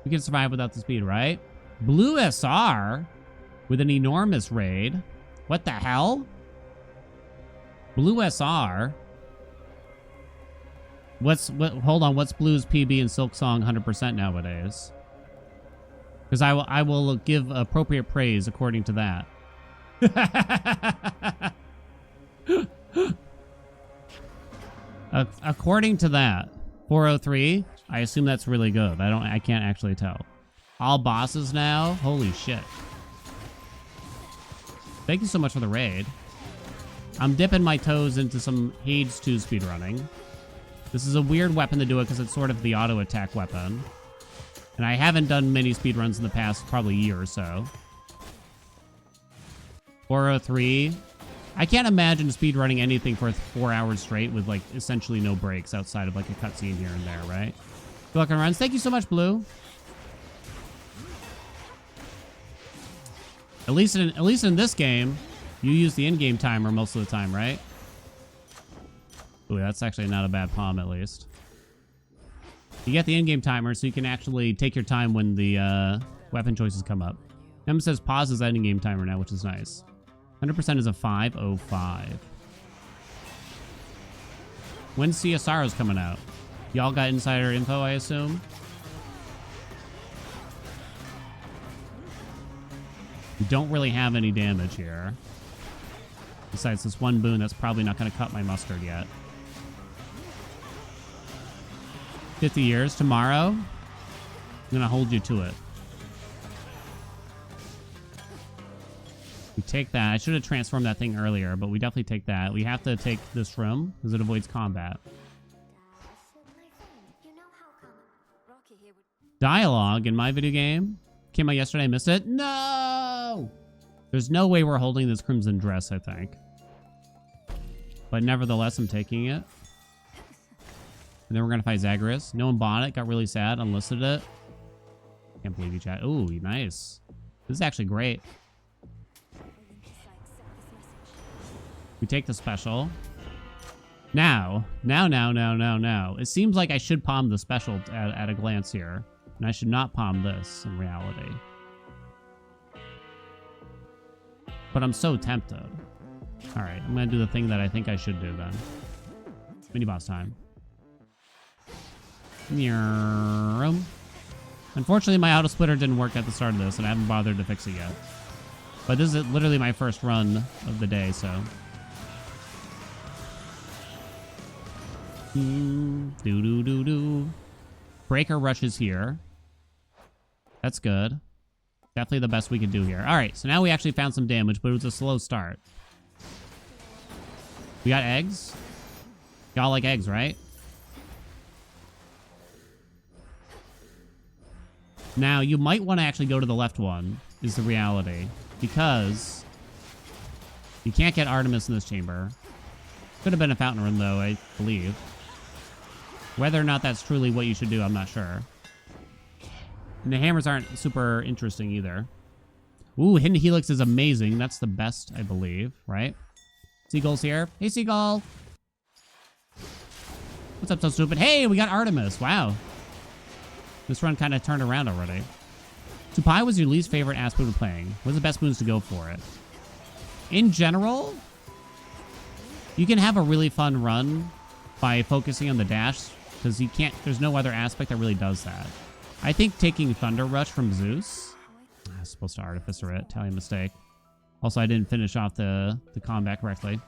We can survive without the speed, right? Blue SR with an enormous raid. What the hell? Blue SR. Hold on, what's Blue's PB and Silk Song 100% nowadays? Because I will give appropriate praise according to that. According to that, 403, I assume that's really good. I can't actually tell. All bosses now? Holy shit. Thank you so much for the raid. I'm dipping my toes into some Hades 2 speedrunning. This is a weird weapon to do it because it's sort of the auto attack weapon. And I haven't done many speedruns in the past probably year or so. 403. I can't imagine speedrunning anything for 4 hours straight with like essentially no breaks outside of like a cutscene here and there, right? Good luck on runs. Thank you so much, Blue. At least in this game, you use the in-game timer most of the time, right? Ooh, that's actually not a bad palm, at least. You get the in-game timer, so you can actually take your time when the weapon choices come up. Em says pause is that in-game timer now, which is nice. 100% is a 505. When's CSRO's coming out? Y'all got insider info, I assume? We don't really have any damage here. Besides this one boon that's probably not going to cut my mustard yet. 50 years tomorrow? I'm going to hold you to it. We take that. I should have transformed that thing earlier, but we definitely take that. We have to take this room because it avoids combat. Dialogue in my video game came out yesterday. I missed it. No! There's no way we're holding this crimson dress, I think. But nevertheless, I'm taking it. And then we're going to fight Zagreus. No one bought it. Got really sad. Unlisted it. Can't believe you chat. Ooh, nice. This is actually great. We take the special. Now. It seems like I should palm the special at a glance here. And I should not palm this in reality. But I'm so tempted. Alright, I'm going to do the thing that I think I should do then. Mini-boss time. Unfortunately, my auto splitter didn't work at the start of this, and I haven't bothered to fix it yet. But this is literally my first run of the day, so... Breaker rushes here. That's good. Definitely the best we could do here. Alright, so now we actually found some damage, but it was a slow start. We got eggs. Y'all like eggs, right? Now, you might want to actually go to the left one, is the reality. Because you can't get Artemis in this chamber. Could have been a fountain room, though, I believe. Whether or not that's truly what you should do, I'm not sure. And the hammers aren't super interesting either. Ooh, Hidden Helix is amazing. That's the best, I believe, right? Seagull's here. Hey, Seagull. What's up, so stupid? Hey, we got Artemis. Wow. This run kind of turned around already. Tupai was your least favorite ass boon playing. What's the best boons to go for it? In general, you can have a really fun run by focusing on the dash, because you can't, there's no other aspect that really does that. I think taking Thunder Rush from Zeus. I was supposed to Artificer it. Italian mistake. Also, I didn't finish off the combat correctly.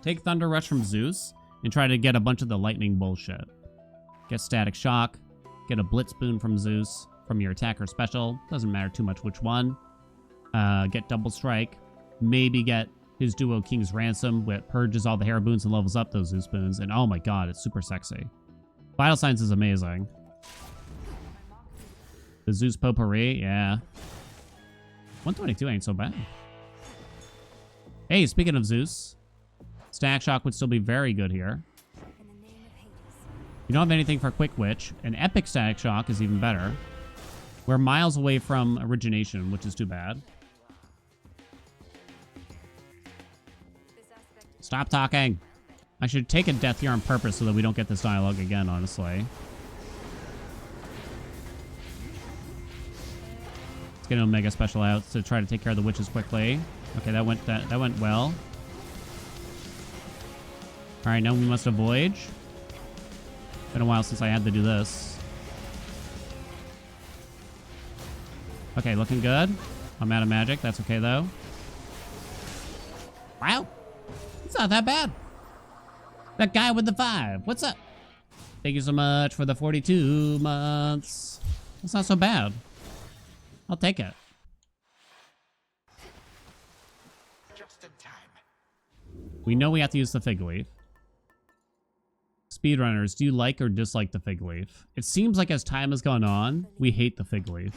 Take Thunder Rush from Zeus and try to get a bunch of the lightning bullshit. Get Static Shock. Get a Blitz Boon from Zeus from your attacker special. Doesn't matter too much which one. Get Double Strike. Maybe get his duo King's Ransom, which purges all the Hera boons and levels up those Zeus boons. And oh my god, it's super sexy. Vital Signs is amazing. The Zeus Potpourri, yeah. 122 ain't so bad. Hey, speaking of Zeus, Stack Shock would still be very good here. You don't have anything for Quick Witch. An Epic Static Shock is even better. We're miles away from Origination, which is too bad. Stop talking. I should take a death here on purpose so that we don't get this dialogue again, honestly. Let's get an Omega special out to try to take care of the witches quickly. Okay, that went well. Alright, now we must avoid. Been a while since I had to do this. Okay, looking good. I'm out of magic. That's okay, though. Wow. It's not that bad. That guy with the 5. What's up? Thank you so much for the 42 months. That's not so bad. I'll take it. Just in time. We know we have to use the Fig Leaf. Speedrunners, do you like or dislike the Fig Leaf? It seems like as time has gone on, we hate the Fig Leaf.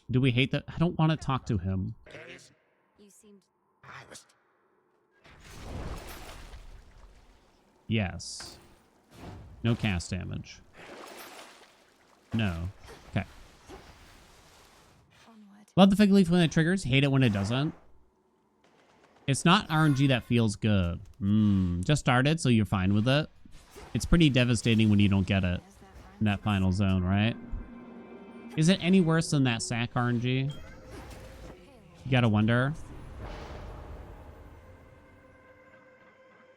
Do we hate that? I don't want to talk to him. You seemed... I was... Yes. No cast damage. No. Okay. Onward. Love the Fig Leaf when it triggers. Hate it when it doesn't. It's not RNG that feels good. Just started, so you're fine with it. It's pretty devastating when you don't get it in that final zone, right? Is it any worse than that sack RNG? You gotta wonder.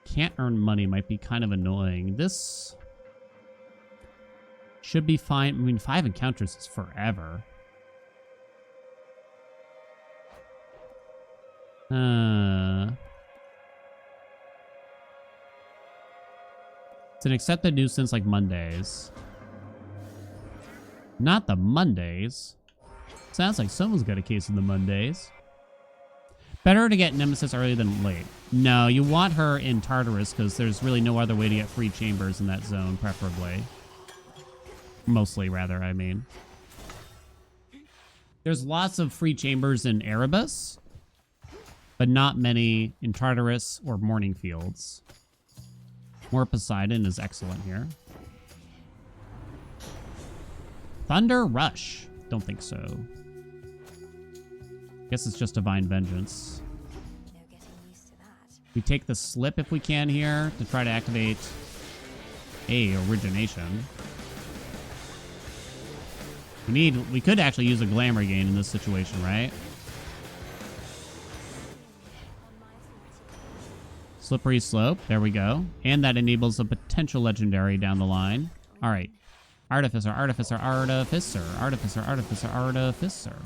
Can't earn money might be kind of annoying. This should be fine. I mean, 5 encounters is forever. It's an accepted nuisance like Mondays. Not the Mondays. Sounds like someone's got a case of the Mondays. Better to get Nemesis early than late. No, you want her in Tartarus because there's really no other way to get free chambers in that zone, preferably. Mostly, rather, I mean. There's lots of free chambers in Erebus, but not many in Tartarus or Morning Fields. More Poseidon is excellent here. Thunder Rush. Don't think so. Guess it's just Divine Vengeance. No getting used to that. We take the Slip if we can here to try to activate a Origination. We could actually use a Glamour Gain in this situation, right? Slippery Slope. There we go. And that enables a potential legendary down the line. All right. Artificer, Artificer, Artificer, Artificer, Artificer, Artificer.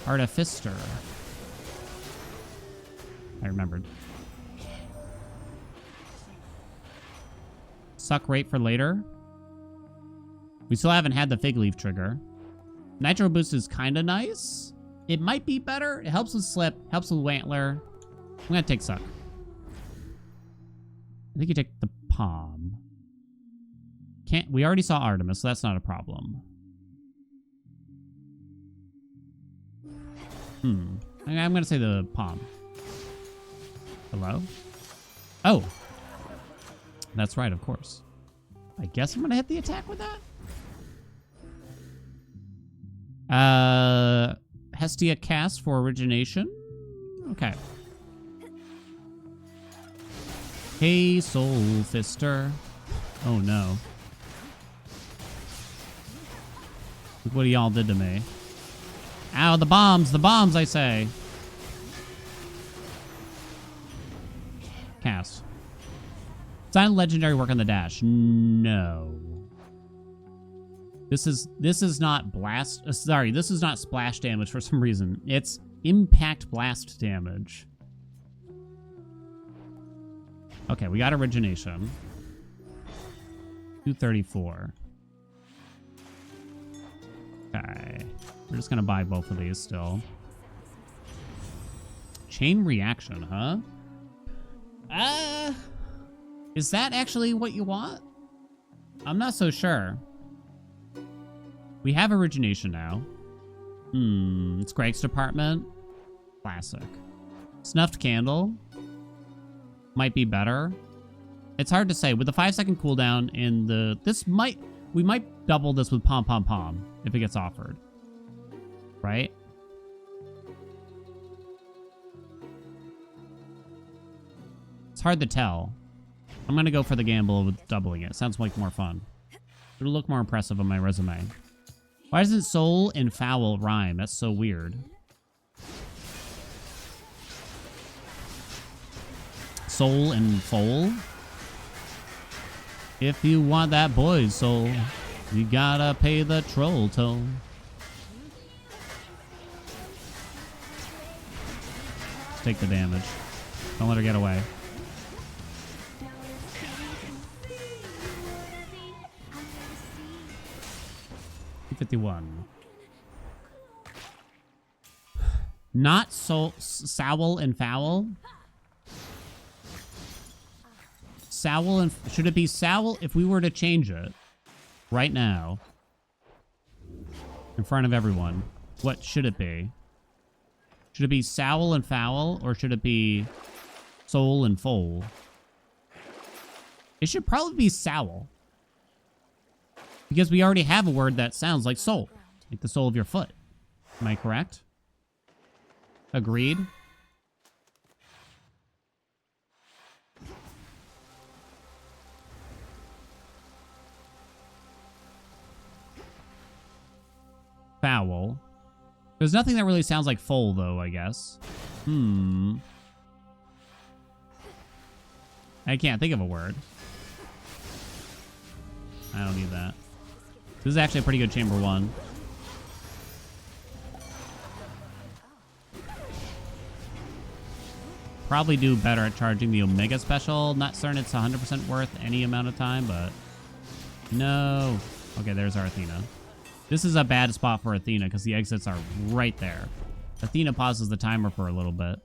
Artificer. I remembered. Suck rate for later. We still haven't had the Fig Leaf trigger. Nitro Boost is kind of nice. It might be better. It helps with Slip, helps with Wantler. I'm going to take Suck. I think you take the Palm. We already saw Artemis, so that's not a problem. I'm going to say the Palm. Hello? Oh. That's right, of course. I guess I'm going to hit the attack with that. Hestia cast for Origination. Okay. Hey, Soul Fister. Oh, no. Look what y'all did to me. Ow, the bombs, I say. Cast. Sign legendary work on the dash. No. This is not blast. Sorry, this is not splash damage for some reason. It's impact blast damage. Okay, we got Origination. 234. Okay. We're just gonna buy both of these still. Chain reaction, huh? Is that actually what you want? I'm not so sure. We have origination now. It's Greg's department. Classic. Snuffed candle. Might be better. It's hard to say. With the 5-second cooldown in the... We might double this with Pom Pom Pom if it gets offered. Right? It's hard to tell. I'm gonna go for the gamble with doubling it. Sounds like more fun. It'll look more impressive on my resume. Why doesn't soul and foul rhyme? That's so weird. Soul and foal? If you want that boy's soul, you gotta pay the troll toll. Take the damage. Don't let her get away. 51. Not soul, sowl and foul. Sowl and... Should it be sowl? If we were to change it right now in front of everyone, what should it be? Should it be sowl and foul, or should it be soul and foal? It should probably be sowl. Because we already have a word that sounds like soul. Like the sole of your foot. Am I correct? Agreed? Foul. There's nothing that really sounds like foal, though, I guess. I can't think of a word. I don't need that. This is actually a pretty good chamber 1. Probably do better at charging the Omega special. Not certain it's 100% worth any amount of time, but... No. Okay, there's our Athena. This is a bad spot for Athena because the exits are right there. Athena pauses the timer for a little bit.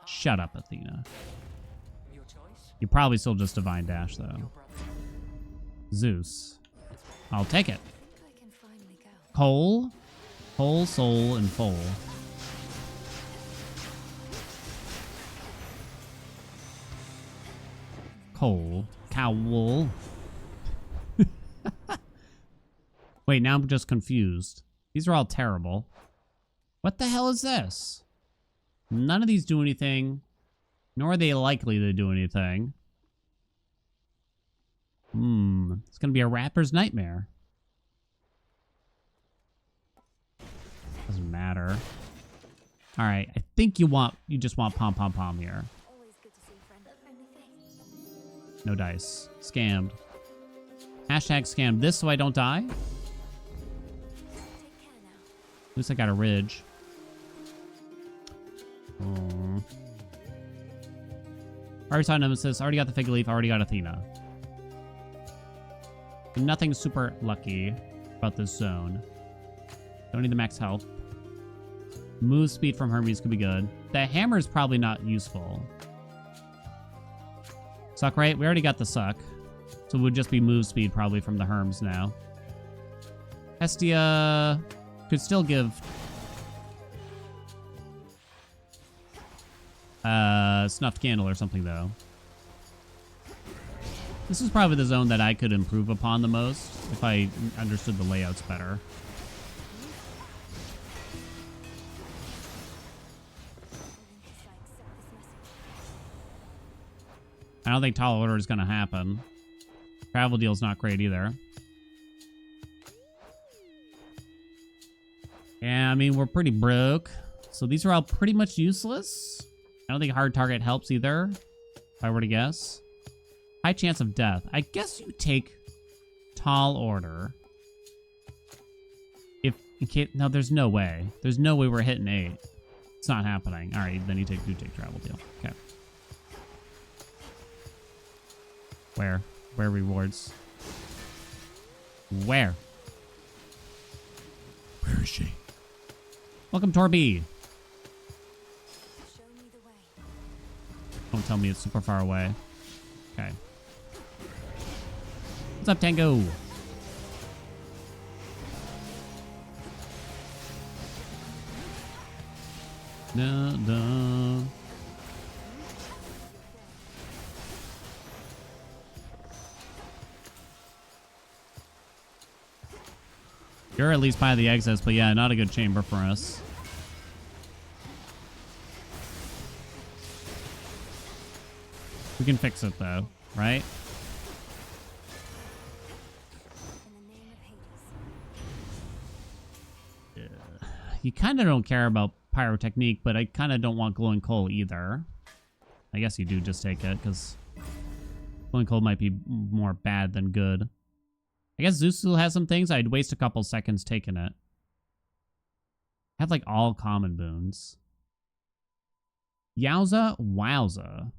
Shut up, Athena. You probably still just Divine Dash, though. Zeus. I'll take it. Coal. Coal, soul, and foal. Coal. Cowl. Wait, now I'm just confused. These are all terrible. What the hell is this? None of these do anything. Nor are they likely to do anything. It's gonna be a rapper's nightmare. Doesn't matter. Alright, I think you just want Pom Pom Pom here. No dice. Scammed. Hashtag scammed this so I don't die. At least I got a ridge. Already saw Nemesis. Already got the Fig Leaf. Already got Athena. Nothing super lucky about this zone. Don't need the max health. Move speed from Hermes could be good. The hammer is probably not useful. Suck right? We already got the suck. So it would just be move speed probably from the Herms now. Hestia could still give... Snuffed Candle or something, though. This is probably the zone that I could improve upon the most if I understood the layouts better. I don't think Tall Order is going to happen. Travel Deal's not great either. Yeah, I mean, we're pretty broke. So these are all pretty much useless. I don't think Hard Target helps either, if I were to guess. High chance of death. I guess you take Tall Order. If you can't... No, there's no way. There's no way we're hitting 8. It's not happening. All right, then you do take Travel Deal. Okay. Where rewards? Where? Where is she? Welcome, Torby. Show me the way. Don't tell me it's super far away. Okay. What's up, Tango? Da, da. You're at least by the exits, but yeah, not a good chamber for us. We can fix it though, right? In the name of Hades. You kind of don't care about pyrotechnique, but I kind of don't want glowing coal either. I guess you do just take it, because glowing coal might be more bad than good. I guess Zeus still has some things. I'd waste a couple seconds taking it. I have like all common boons. Yowza wowza.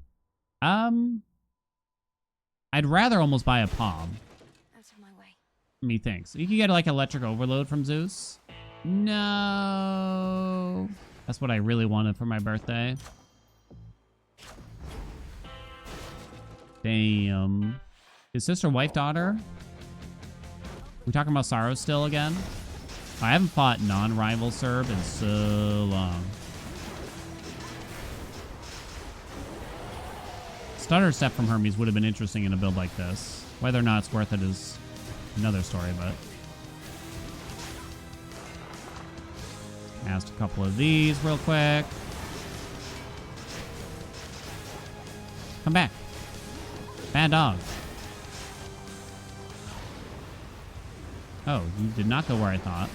I'd rather almost buy a palm. Out of my way. Methinks. You can get like electric overload from Zeus. No. That's what I really wanted for my birthday. Damn. His sister, wife, daughter? We talking about Sorrow still again? I haven't fought non-rival Serb in so long. Stutter Step from Hermes would have been interesting in a build like this. Whether or not it's worth it is another story, but... Cast a couple of these real quick. Come back. Bad dog. Oh, you did not go where I thought.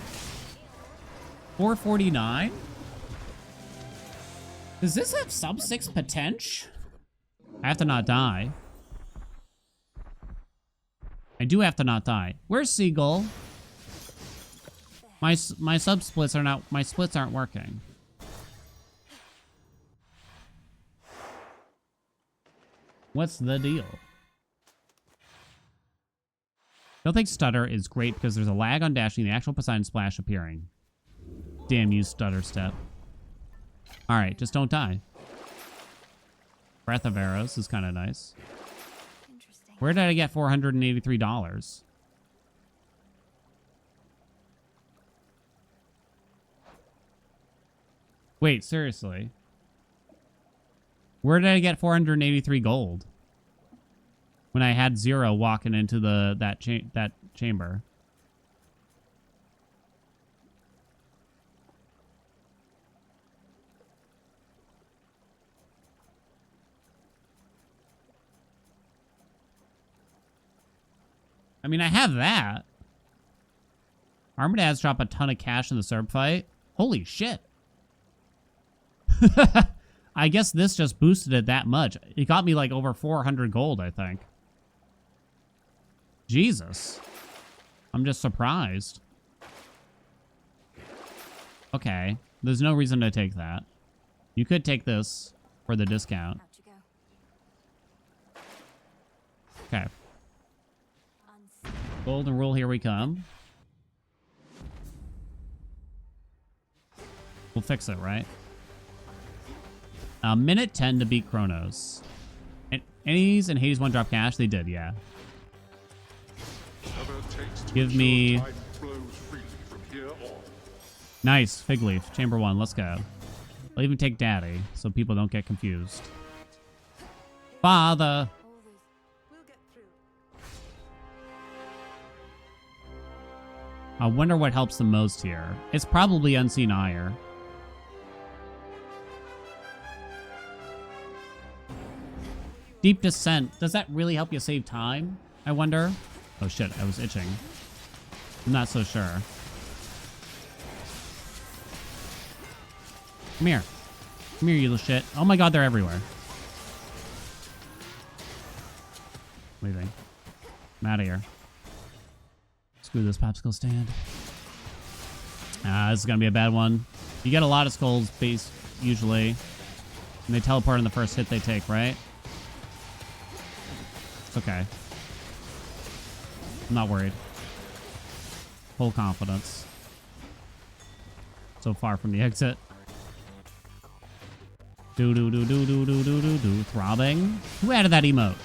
449? Does this have sub 6 potential? I have to not die. I do have to not die. Where's Seagull? My sub splits are not, my splits aren't working. What's the deal? Don't think Stutter is great because there's a lag on dashing the actual Poseidon Splash appearing. Damn you, Stutter Step. Alright, just don't die. Breath of Arrows is kind of nice. Interesting. Where did I get $483? Wait, seriously? Where did I get 483 gold? When I had 0 walking into that chamber. I mean, I have that. Armored ads drop a ton of cash in the Serb fight. Holy shit. I guess this just boosted it that much. It got me like over 400 gold, I think. Jesus. I'm just surprised. Okay. There's no reason to take that. You could take this for the discount. Out you go. Okay. Unseen. Golden rule, here we come. We'll fix it, right? Minute 10 to beat Chronos. And Hades and Hades 1 drop cash? They did, yeah. Give me... Nice, Fig Leaf. Chamber 1, let's go. I'll even take Daddy, so people don't get confused. Father! All these. We'll get through. I wonder what helps the most here. It's probably Unseen Ire. Deep Descent. Does that really help you save time? I wonder. Oh shit, I was itching. I'm not so sure. Come here. Come here, you little shit. Oh my god, they're everywhere. What do you think? I'm out of here. Screw this popsicle stand. This is gonna be a bad one. You get a lot of skulls base usually. And they teleport on the first hit they take, right? It's okay. I'm not worried. Full confidence. So far from the exit. Do do do do do do do do do. Throbbing. Who added that emote?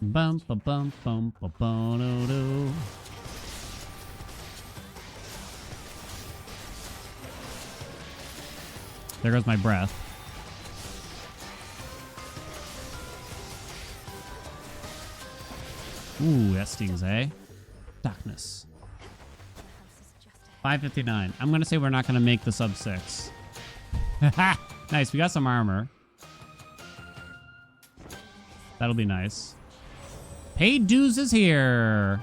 Bum ba bum bum ba bum do do. There goes my breath. Ooh, that stings, eh? Darkness. 5:59. I'm gonna say we're not gonna make the sub 6. Nice, we got some armor. That'll be nice. Paid dues is here.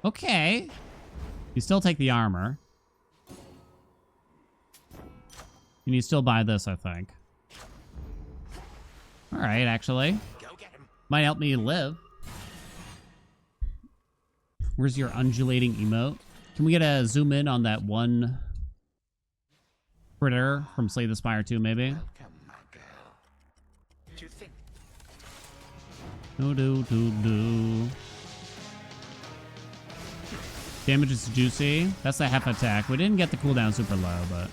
Okay. You still take the armor. And you still buy this, I think. Alright, actually. Might help me live. Where's your undulating emote? Can we get a zoom in on that one critter from Slay the Spire 2, maybe? Do do do do. Damage is juicy. That's the half attack. We didn't get the cooldown super low, but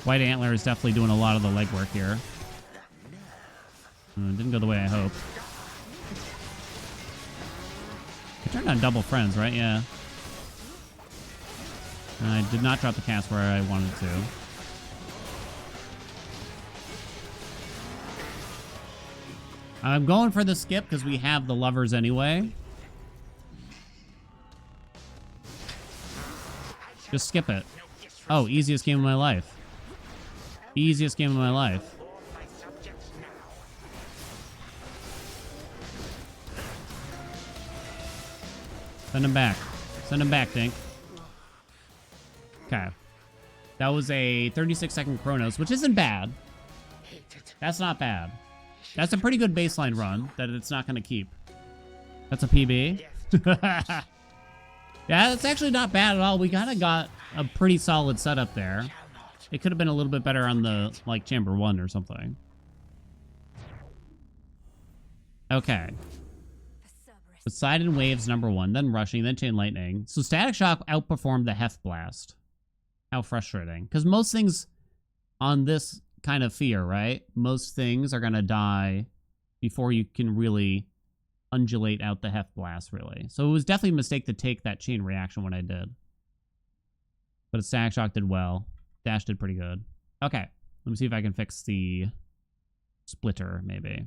White Antler is definitely doing a lot of the legwork here. Didn't go the way I hoped. I turned on double friends, right? Yeah. And I did not drop the cast where I wanted to. I'm going for the skip because we have the lovers anyway. Just skip it. Oh, easiest game of my life. Easiest game of my life. Send him back. Send him back, Dink. Okay. That was a 36-second Chronos, which isn't bad. That's not bad. That's a pretty good baseline run that it's not going to keep. That's a PB. Yeah, it's actually not bad at all. We kind of got a pretty solid setup there. It could have been a little bit better on the, like, Chamber 1 or something. Okay. Poseidon Waves #1, then Rushing, then Chain Lightning. So Static Shock outperformed the Heft Blast. How frustrating. Because most things on this kind of fear, right? Most things are going to die before you can really undulate out the Heft Blast, really. So it was definitely a mistake to take that chain reaction when I did. But Static Shock did well. Dash did pretty good. Okay. Let me see if I can fix the splitter, maybe.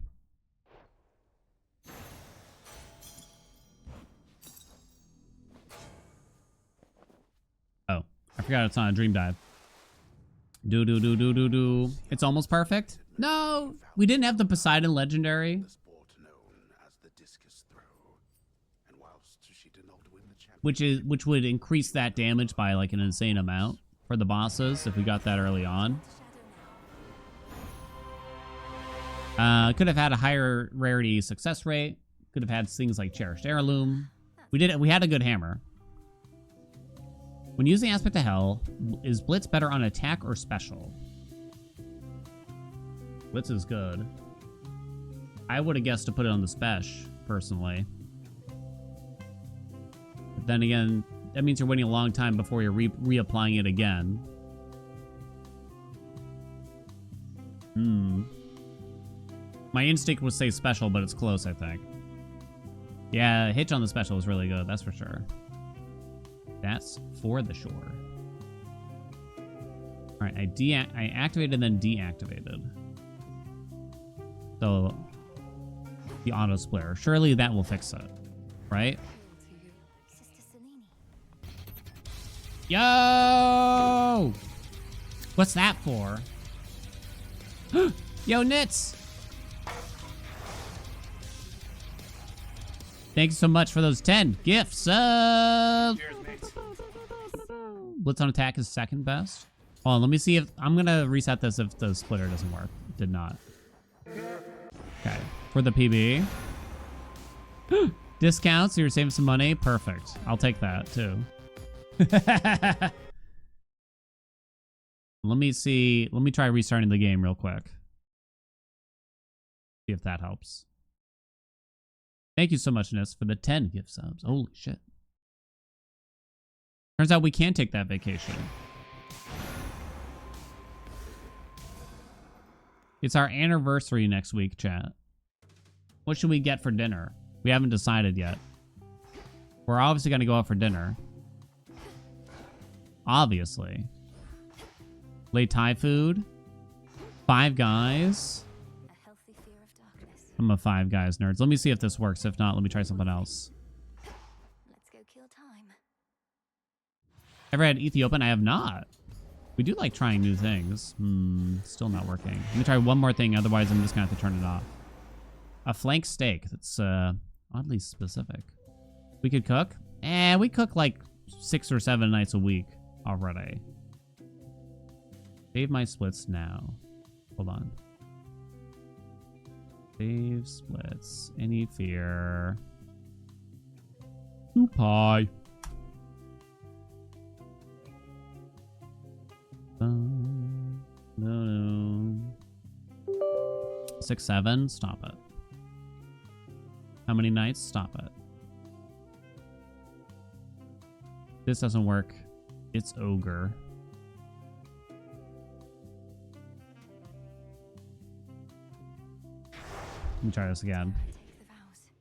Oh, I forgot it's on a Dream Dive. Do do do do do do. It's almost perfect. No, we didn't have the Poseidon Legendary, which would increase that damage by like an insane amount for the bosses if we got that early on. Could have had a higher rarity success rate. Could have had things like Cherished Heirloom. We had a good hammer. When using Aspect of Hell, is Blitz better on attack or special? Blitz is good. I would have guessed to put it on the Spesh, personally. But then again, that means you're waiting a long time before you're reapplying it again. My instinct would say special, but it's close, I think. Yeah, Hitch on the special is really good, that's for sure. That's for the sure. All right, I activated and then deactivated. So the auto splitter. Surely that will fix it, right? Yo! What's that for? Yo, Nits! Thanks so much for those 10 gifts. Cheers, mates. Blitz on attack is second best. Hold on, let me see if... I'm going to reset this if the splitter doesn't work. It did not. Okay. For the PB. Discounts, so you're saving some money. Perfect. I'll take that, too. Let me see. Let me try restarting the game real quick. See if that helps. Thank you so much, Nis, for the 10 gift subs. Holy shit. Turns out we can take that vacation. It's our anniversary next week, chat. What should we get for dinner? We haven't decided yet. We're obviously going to go out for dinner. Obviously. Late Thai food. Five Guys. A healthy fear of darkness. I'm a Five Guys nerd. Let me see if this works. If not, let me try something else. Let's go kill time. Ever had Ethiopian? I have not. We do like trying new things. Still not working. Let me try one more thing. Otherwise, I'm just going to have to turn it off. A flank steak. That's oddly specific. We could cook? We cook like 6 or 7 nights a week already. Save my splits now. Hold on. Save splits. Any fear. 2 pie. No. 6, 7. Stop it. How many nights? Stop it. This doesn't work. It's ogre. Let me try this again. Take the vows.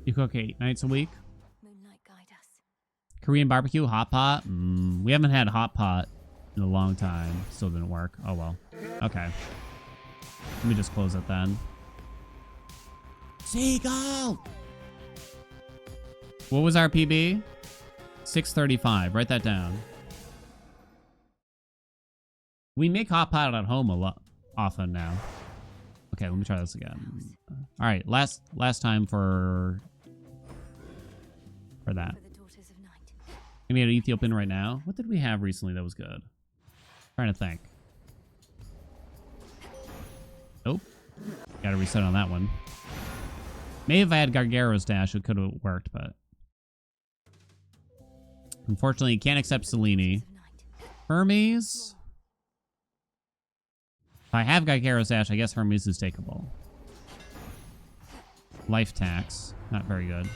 You cook 8 nights a week? Moonlight guide us. Korean barbecue, hot pot? We haven't had hot pot in a long time. Still didn't work. Oh well. Okay. Let me just close it then. Seagull! What was our PB? 635. Write that down. We make hot pot at home a lot often now. Okay, let me try this again. All right, last time for that. For the daughters of night. We need an Ethiopian right now. What did we have recently that was good? Trying to think. Nope. Got to reset on that one. Maybe if I had Gargaro's dash, it could have worked, but unfortunately, you can't accept Selene. Hermes. If I have Gargaro's dash, I guess Hermes is takeable. Life tax. Not very good.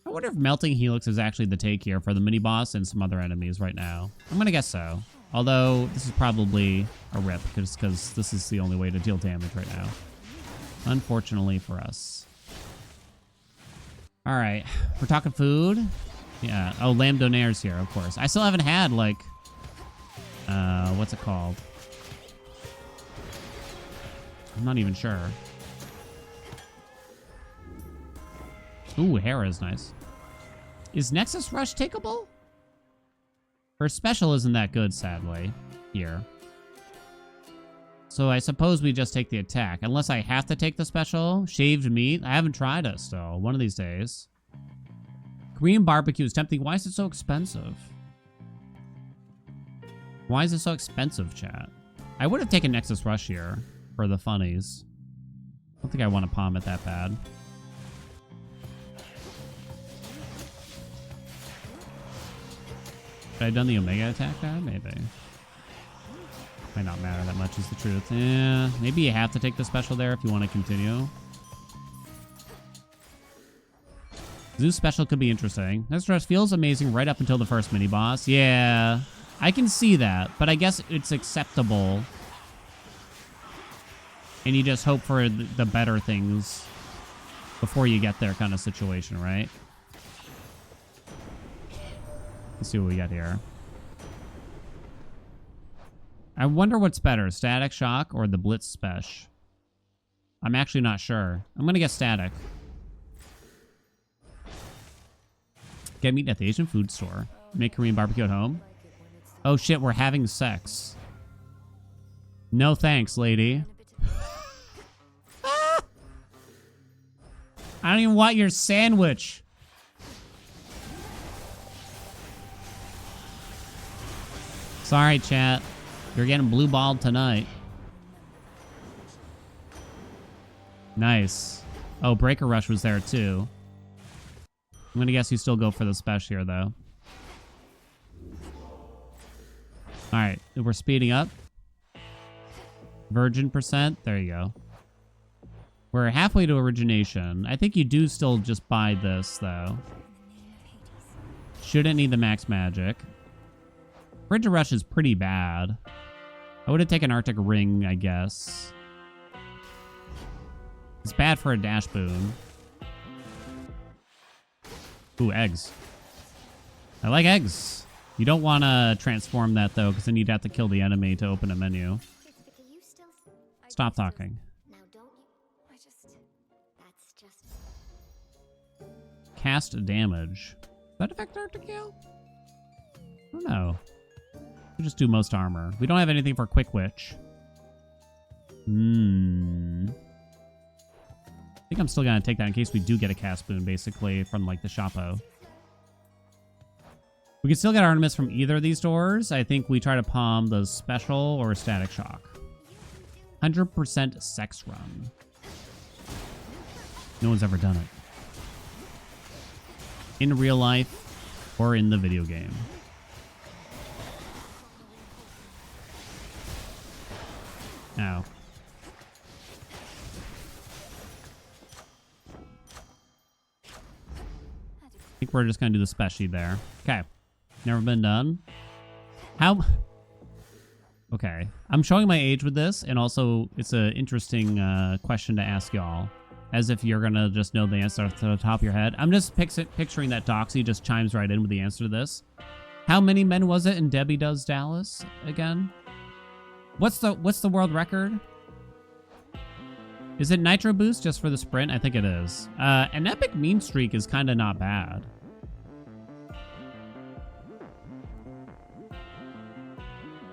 I wonder if Melting Helix is actually the take here for the mini-boss and some other enemies right now. I'm going to guess so. Although, this is probably a rip, because this is the only way to deal damage right now. Unfortunately for us. All right. We're talking food. Yeah. Oh, lamb donaire's here, of course. I still haven't had, like... what's it called? I'm not even sure. Ooh, Hera is nice. Is Nexus Rush takeable? Her special isn't that good, sadly, here. So I suppose we just take the attack. Unless I have to take the special. Shaved meat. I haven't tried it still. One of these days. Korean barbecue is tempting. Why is it so expensive? Why is it so expensive, chat? I would have taken Nexus Rush here for the funnies. I don't think I want to palm it that bad. Should I have done the Omega attack there? Maybe. Might not matter that much is the truth. Yeah, maybe you have to take the special there if you want to continue. Zeus special could be interesting. This dress feels amazing right up until the first mini-boss. Yeah, I can see that, but I guess it's acceptable. And you just hope for the better things before you get there kind of situation, right? Let's see what we got here. I wonder what's better, Static Shock or the Blitz Spesh? I'm actually not sure. I'm going to guess Static. Get meat at the Asian food store. Make Korean barbecue at home. Oh shit, we're having sex. No thanks, lady. I don't even want your sandwich. Sorry, chat. You're getting blue-balled tonight. Nice. Oh, Breaker Rush was there, too. I'm gonna guess you still go for the special here, though. Alright, we're speeding up. Virgin percent. There you go. We're halfway to origination. I think you do still just buy this, though. Shouldn't need the max magic. Bridge of Rush is pretty bad. I would have taken Arctic Ring, I guess. It's bad for a dash boon. Ooh, eggs. I like eggs. You don't want to transform that, though, because then you'd have to kill the enemy to open a menu. Stop talking. Now don't you? That's just. Cast damage. Does that affect Arctic Gale? I don't know. We'll just do most armor. We don't have anything for Quick Witch. I think I'm still going to take that in case we do get a cast boon, basically, from, like, the Shoppo. We can still get Artemis from either of these doors. I think we try to palm the special or Static Shock. 100% sex run. No one's ever done it. In real life or in the video game. Ow. I think we're just going to do the special there. Okay. Never been done. How... Okay. I'm showing my age with this, and also it's an interesting question to ask y'all. As if you're going to just know the answer to the top of your head. I'm just picturing that Doxy just chimes right in with the answer to this. How many men was it in Debbie Does Dallas again? What's the world record? Is it Nitro Boost just for the sprint? I think it is. An epic mean streak is kind of not bad.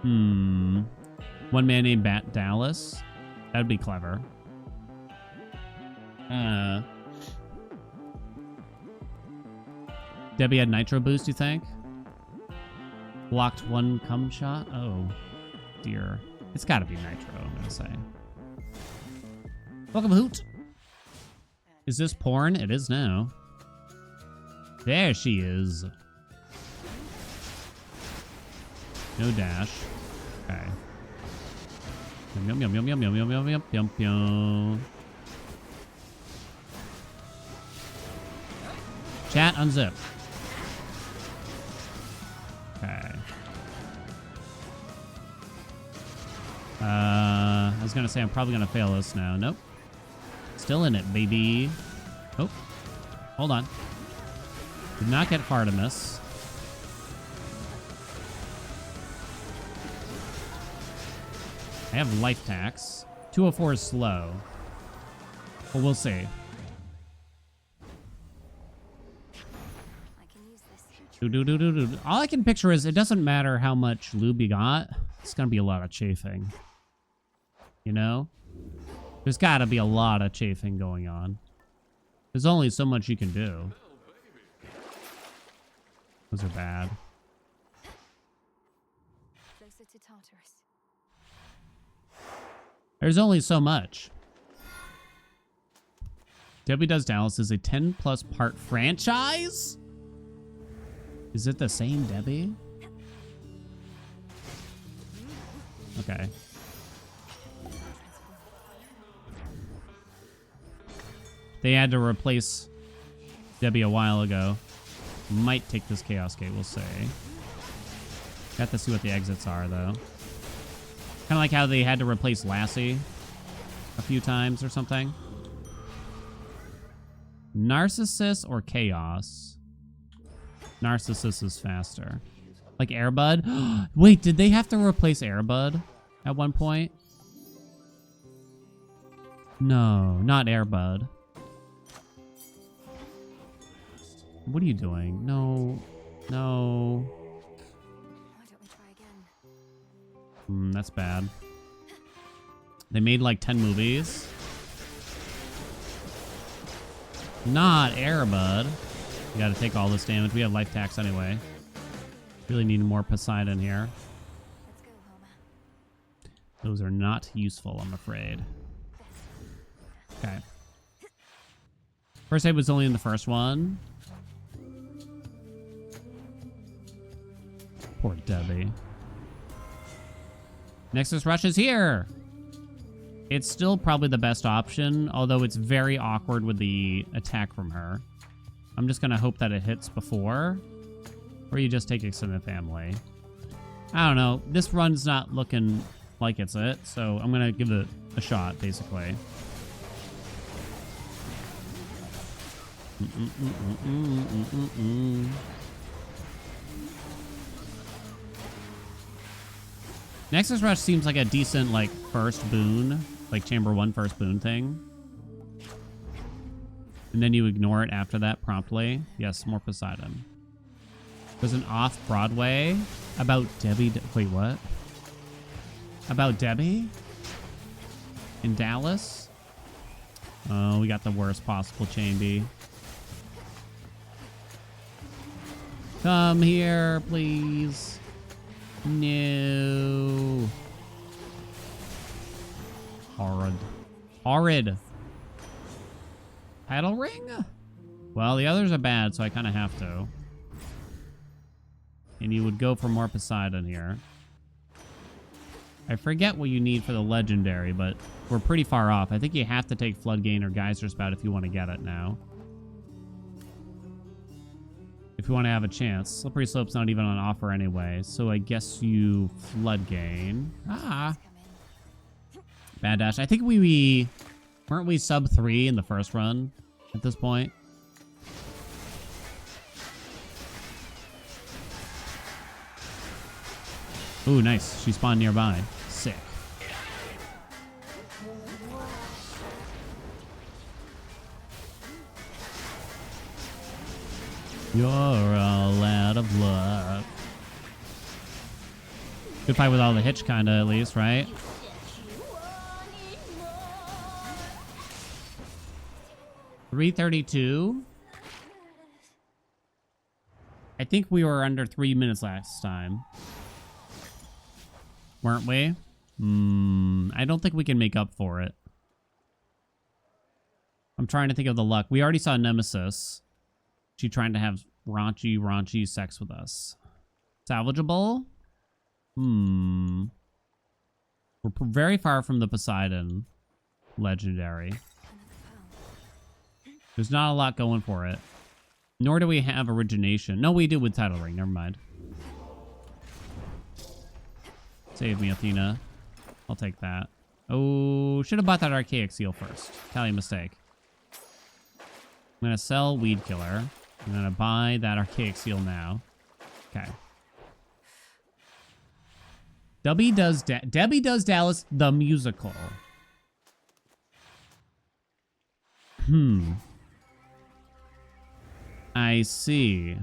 One man named Bat Dallas. That'd be clever. Debbie had Nitro Boost, you think? Blocked one cum shot? Oh, dear. It's gotta be Nitro, I'm gonna say. Welcome, Hoot. Is this porn? It is now. There she is. No dash. Okay. Yum yum yum yum yum yum yum yum yum yum. Chat, unzip. Okay. I was gonna say I'm probably gonna fail this now. Nope. Still in it, baby. Oh. Hold on. Did not get Artemis. I have life tax. 204 is slow. But we'll see. All I can picture is it doesn't matter how much lube you got. It's going to be a lot of chafing. You know? There's got to be a lot of chafing going on. There's only so much you can do. Those are bad. Closer to Tartarus. There's only so much. Debbie Does Dallas is a 10+ part franchise? Is it the same Debbie? Okay. They had to replace Debbie a while ago. Might take this Chaos Gate, we'll see. Got to see what the exits are, though. Kind of like how they had to replace Lassie a few times or something. Narcissus or Chaos? Narcissus is faster. Like Airbud? Wait, did they have to replace Airbud at one point? No, not Airbud. What are you doing? No. No. Why don't we try again? That's bad. They made like 10 movies. Not Airbud. We gotta take all this damage. We have life tax anyway. Really need more Poseidon here. Let's go, Homer. Those are not useful, I'm afraid. Okay. First aid was only in the first one. Poor Debbie. Nexus Rush is here! It's still probably the best option, although it's very awkward with the attack from her. I'm just gonna hope that it hits before, or you just take Extended Family. I don't know. This run's not looking like it's it, so I'm gonna give it a shot, basically. Nexus Rush seems like a decent, like, first boon. Like, Chamber 1 first boon thing. And then you ignore it after that promptly. Yes, more Poseidon. There's an off-Broadway about Debbie... Wait, what? About Debbie? In Dallas? Oh, we got the worst possible Chamby. Come here, please. No. Horrid. Horrid. Paddle ring? Well, the others are bad, so I kind of have to. And you would go for more Poseidon here. I forget what you need for the legendary, but we're pretty far off. I think you have to take Floodgate or Geyser Spout if you want to get it now. If you want to have a chance. Slippery Slope's not even on offer anyway, so I guess you Floodgate. Ah. Bad dash. I think weren't we sub 3 in the first run at this point? Ooh, nice. She spawned nearby. Sick. You're all out of luck. Good fight with all the hitch, kinda, at least, right? $332. I think we were under 3 minutes last time. Weren't we? I don't think we can make up for it. I'm trying to think of the luck. We already saw Nemesis. She trying to have raunchy sex with us. Salvageable? We're very far from the Poseidon legendary. There's not a lot going for it. Nor do we have origination. No, we do with Title Ring. Never mind. Save me, Athena. I'll take that. Oh, should have bought that Archaic Seal first. Tell you a mistake. I'm going to sell Weed Killer. I'm going to buy that Archaic Seal now. Okay. Debbie Does Dallas, the musical. I see.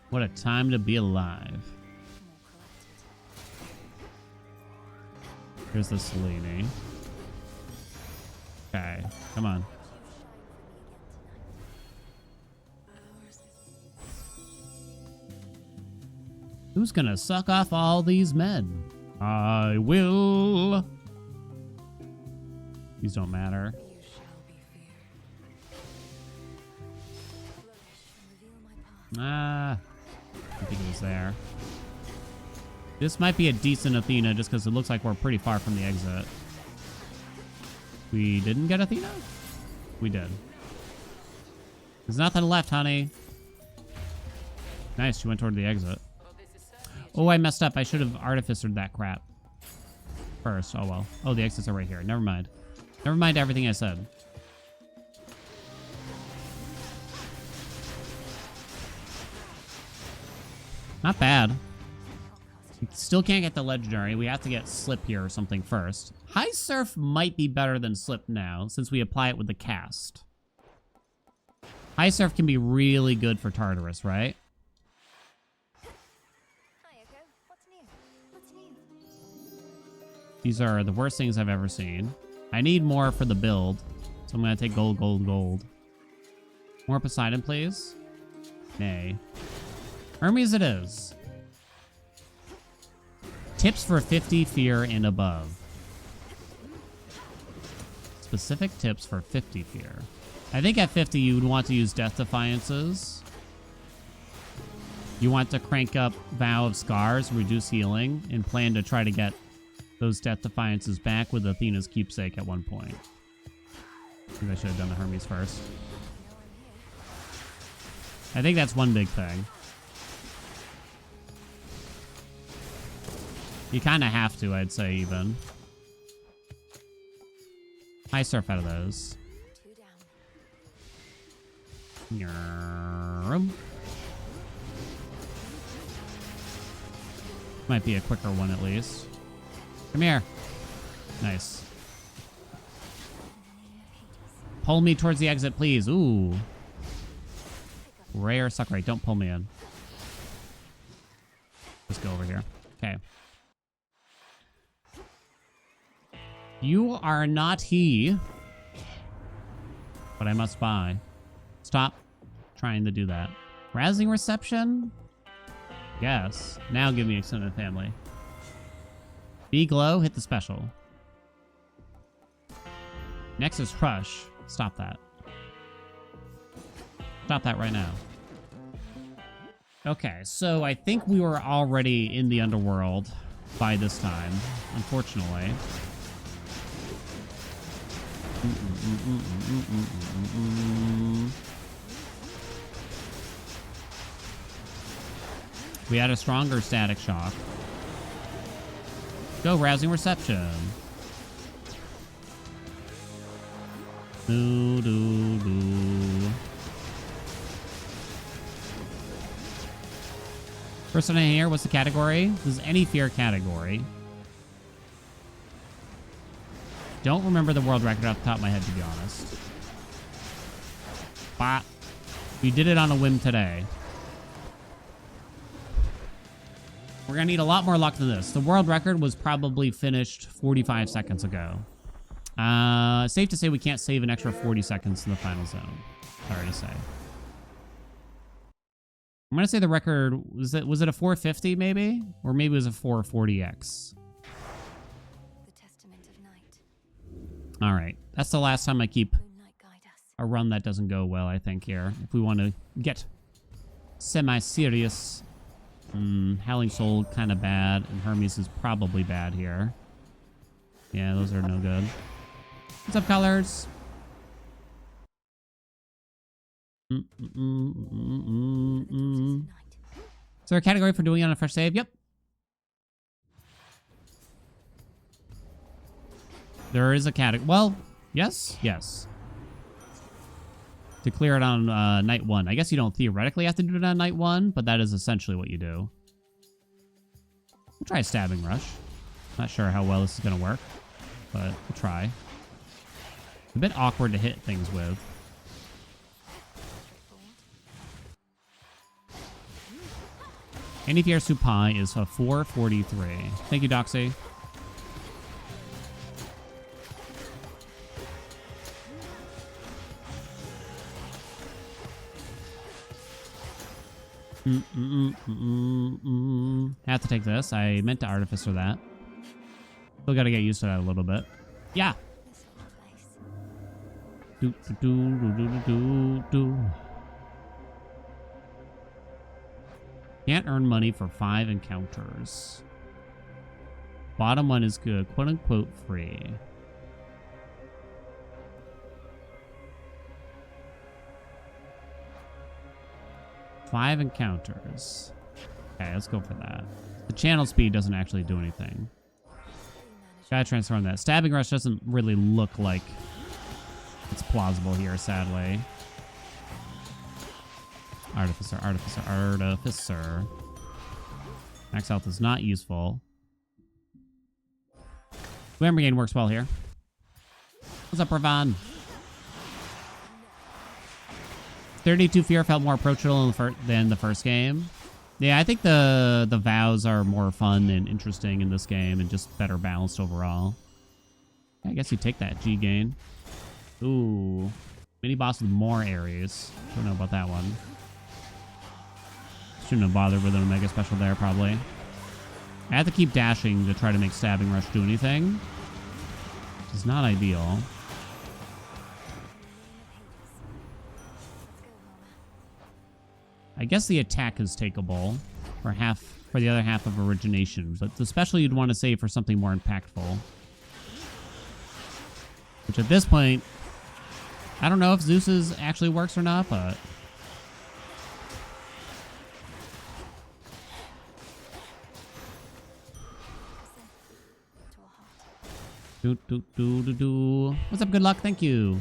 What a time to be alive. Here's the Selene. Okay, come on. Who's gonna suck off all these men? I will. These don't matter. I think it was there. This might be a decent Athena just because it looks like we're pretty far from the exit. We didn't get Athena? We did. There's nothing left, honey. Nice, she went toward the exit. Oh, I messed up. I should have artificered that crap first. Oh, well. Oh, the exits are right here. Never mind. Never mind everything I said. Not bad. We still can't get the legendary. We have to get Slip here or something first. High Surf might be better than Slip now, since we apply it with the cast. High Surf can be really good for Tartarus, right? Hi, Echo. What's new? What's new? These are the worst things I've ever seen. I need more for the build, so I'm going to take gold, gold, gold. More Poseidon, please. Nay. Hermes it is. Tips for 50 fear and above. Specific tips for 50 fear. I think at 50 you would want to use Death Defiances. You want to crank up Vow of Scars, reduce healing, and plan to try to get those Death Defiances back with Athena's keepsake at one point. I think I should have done the Hermes first. I think that's one big thing. You kind of have to, I'd say, even. High surf out of those. 2 down. Nyurm. Might be a quicker one at least. Come here. Nice. Pull me towards the exit, please. Ooh. Rare Suckerite. Don't pull me in. Just go over here. Okay. You are not he. But I must buy. Stop trying to do that. Rousing reception? Yes. Now give me extended family. Be glow, hit the special. Next is Crush. Stop that. Stop that right now. Okay, so I think we were already in the underworld by this time, unfortunately. We had a stronger static shock. Go, rousing reception. Do, do, do. First one in here, what's the category? This is any fear category. Don't remember the world record off the top of my head, to be honest. But we did it on a whim today. We're going to need a lot more luck than this. The world record was probably finished 45 seconds ago. Safe to say we can't save an extra 40 seconds in the final zone. Sorry to say. I'm going to say the record, was it a 450 maybe? Or maybe it was a 440X. The testament of night. All right. That's the last time I keep Moonlight guide us. a run that doesn't go well, I think, here. If we want to get semi-serious. Howling Soul kind of bad, and Hermes is probably bad here. Yeah, those are no good. What's up, colors? Is there a category for doing it on a fresh save? Yep. There is a category. Well, yes, yes. To clear it on night 1. I guess you don't theoretically have to do it on night 1, but that is essentially what you do. We'll try Stabbing Rush. Not sure how well this is going to work, but we'll try. It's a bit awkward to hit things with. Any Fear Supai is a 443. Thank you, Doxy. Have to take this. I meant to Artificer that. Still got to get used to that a little bit. Yeah. Do, do, do, do, do, do. Can't earn money for 5 encounters. Bottom one is good, quote unquote free. Five encounters. Okay, let's go for that. The channel speed doesn't actually do anything. Gotta transform that. Stabbing Rush doesn't really look like it's plausible here, sadly. Artificer, Artificer, Artificer. Max health is not useful. Glamour Gain works well here. What's up, Ravan? 32 Fear felt more approachable than the first game. Yeah, I think the vows are more fun and interesting in this game and just better balanced overall. I guess you take that G gain. Ooh. Mini boss with more areas. Don't know about that one. Shouldn't have bothered with an Omega special there, probably. I have to keep dashing to try to make Stabbing Rush do anything. Which is not ideal. I guess the attack is takeable for the other half of origination, but the special you'd want to save for something more impactful. Which at this point, I don't know if Zeus's actually works or not, but What's up, good luck? Thank you.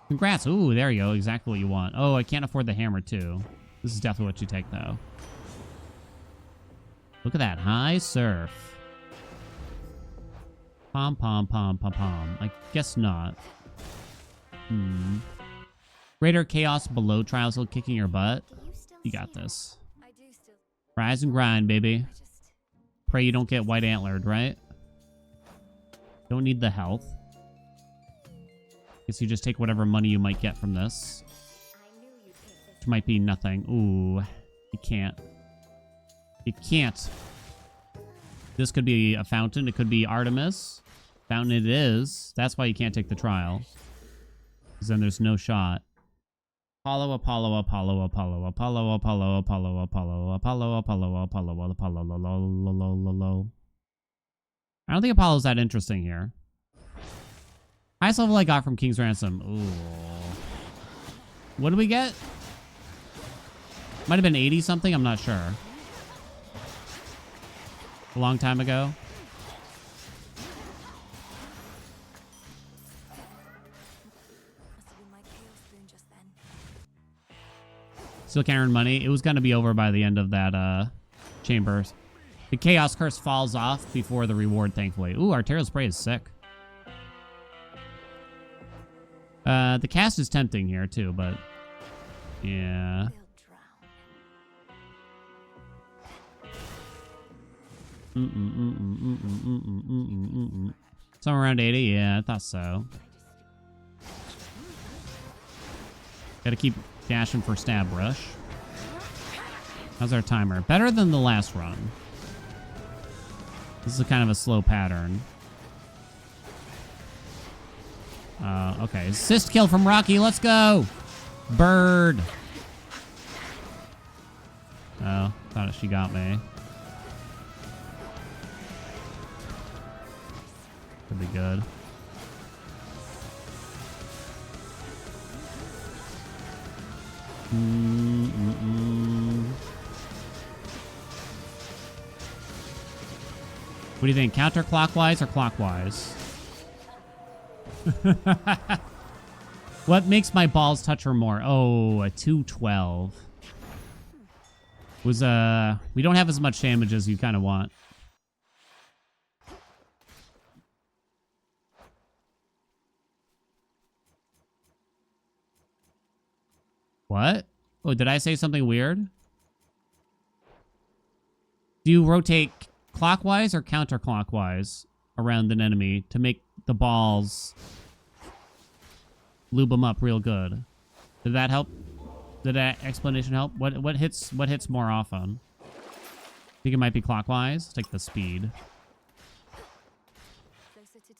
Congrats. Ooh, there you go. Exactly what you want. Oh, I can't afford the hammer, too. This is definitely what you take, though. Look at that. High surf. Pom, pom, pom, pom, pom. I guess not. Greater chaos below trials still kicking your butt. You got this. Rise and grind, baby. Pray you don't get white antlered, right? Don't need the health. Guess you just take whatever money you might get from this. Which might be nothing. Ooh. You can't. You can't. This could be a fountain. It could be Artemis. Fountain it is. That's why you can't take the trial. Because then there's no shot. Apollo, Apollo, Apollo, Apollo, Apollo, Apollo, Apollo, Apollo, Apollo, Apollo, Apollo, Apollo, I don't think Apollo's that interesting here. Highest level I got from King's Ransom. Ooh. What did we get? Might have been 80 something. I'm not sure. A long time ago. Still can't earn money. It was going to be over by the end of that chamber. The Chaos Curse falls off before the reward, thankfully. Ooh, Arterial Spray is sick. The cast is tempting here, too, but... yeah. Somewhere around 80? Yeah, I thought so. Gotta keep dashing for Stab Rush. How's our timer? Better than the last run. This is kind of a slow pattern. Okay. Assist kill from Rocky. Let's go. Bird. Oh, thought she got me. Could be good. What do you think? Counterclockwise or clockwise? What makes my balls touch her more? Oh, a 212. Was we don't have as much damage as you kind of want. What? Oh, did I say something weird? Do you rotate clockwise or counterclockwise around an enemy to make the balls lube them up real good? Did that help? Did that explanation help? What hits more often? Think it might be clockwise. Let's take the speed. Closer to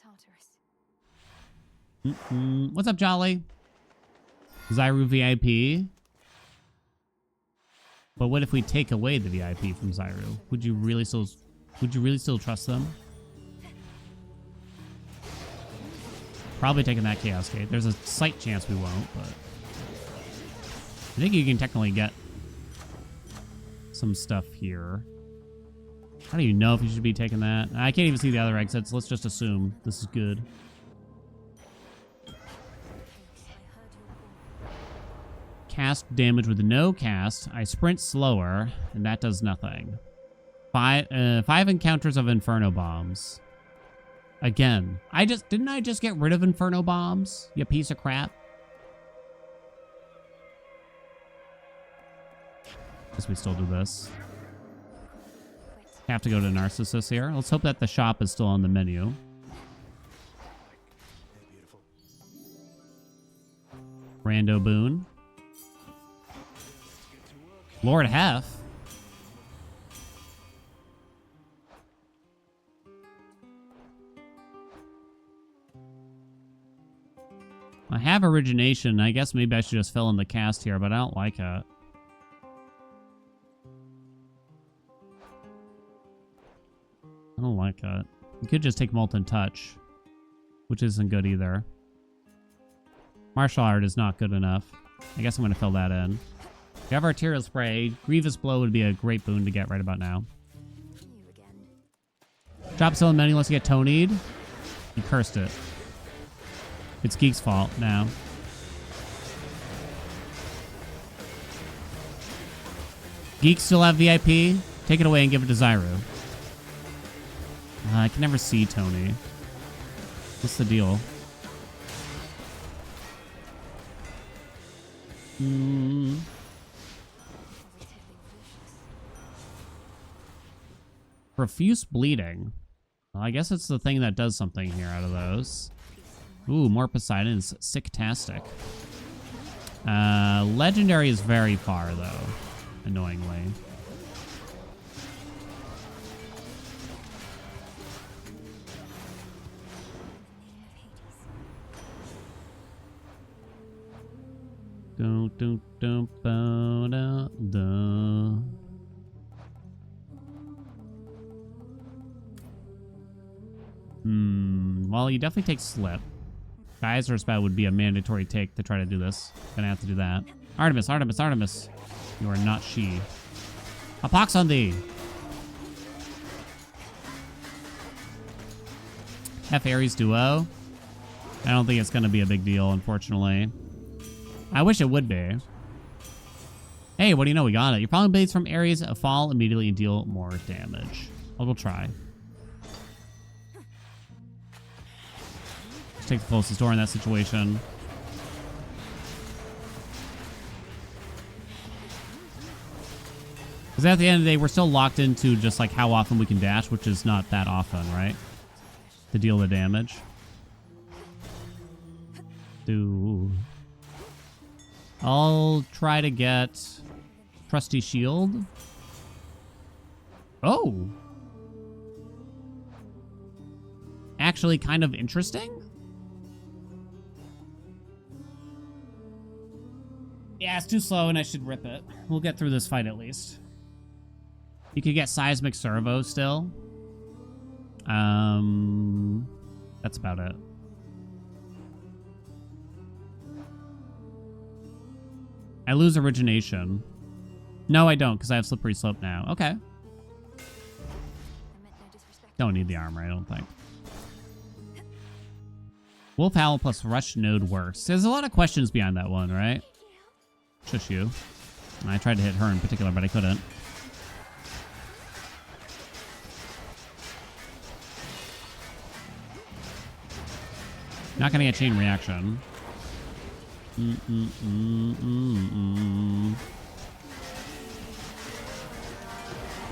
Tartarus. What's up, Jolly? Zyru VIP. But what if we take away the VIP from Zyru? Would you really still trust them? Probably taking that Chaos Gate. There's a slight chance we won't, but I think you can technically get some stuff here. How do you know if you should be taking that? I can't even see the other exits. Let's just assume this is good. Cast damage with no cast. I sprint slower, and that does nothing. Five encounters of Inferno Bombs. Again. Didn't I just get rid of Inferno Bombs? You piece of crap. Guess we still do this. Have to go to Narcissus here. Let's hope that the shop is still on the menu. Rando Boon. Lord Hef. I have origination. I guess maybe I should just fill in the cast here, but I don't like it. shortcut. You could just take Molten Touch, which isn't good either. Martial Art is not good enough. I guess I'm going to fill that in. If you have Arterial Spray, Grievous Blow would be a great boon to get right about now. You again. Drop Still menu unless you get Tonied. You cursed it. It's Geek's fault now. Geeks still have VIP. Take it away and give it to Zyru. I can never see Tony. What's the deal? Profuse bleeding. Well, I guess it's the thing that does something here out of those. Ooh, more Poseidon's sick-tastic. Legendary is very far, though. Annoyingly. Well, you definitely take Slip. Geyser Spout would be a mandatory take to try to do this. Gonna have to do that. Artemis, Artemis, Artemis. You are not she. A pox on thee. F Ares Duo. I don't think it's gonna be a big deal, unfortunately. I wish it would be. Hey, what do you know? We got it. Your Falling Blades from Ares fall immediately and deal more damage. We'll try. Let's take the closest door in that situation. Because at the end of the day, we're still locked into just like how often we can dash, which is not that often, right? To deal the damage. I'll try to get Trusty Shield. Oh. Actually kind of interesting. Yeah, it's too slow and I should rip it. We'll get through this fight at least. You could get Seismic Servo still. That's about it. I lose Origination. No, I don't, because I have Slippery Slope now. Okay. I meant no disrespect. Don't need the armor, I don't think. Wolf Howl plus Rush Node works. There's a lot of questions behind that one, right? Shush you. I tried to hit her in particular, but I couldn't. Not gonna get chain reaction.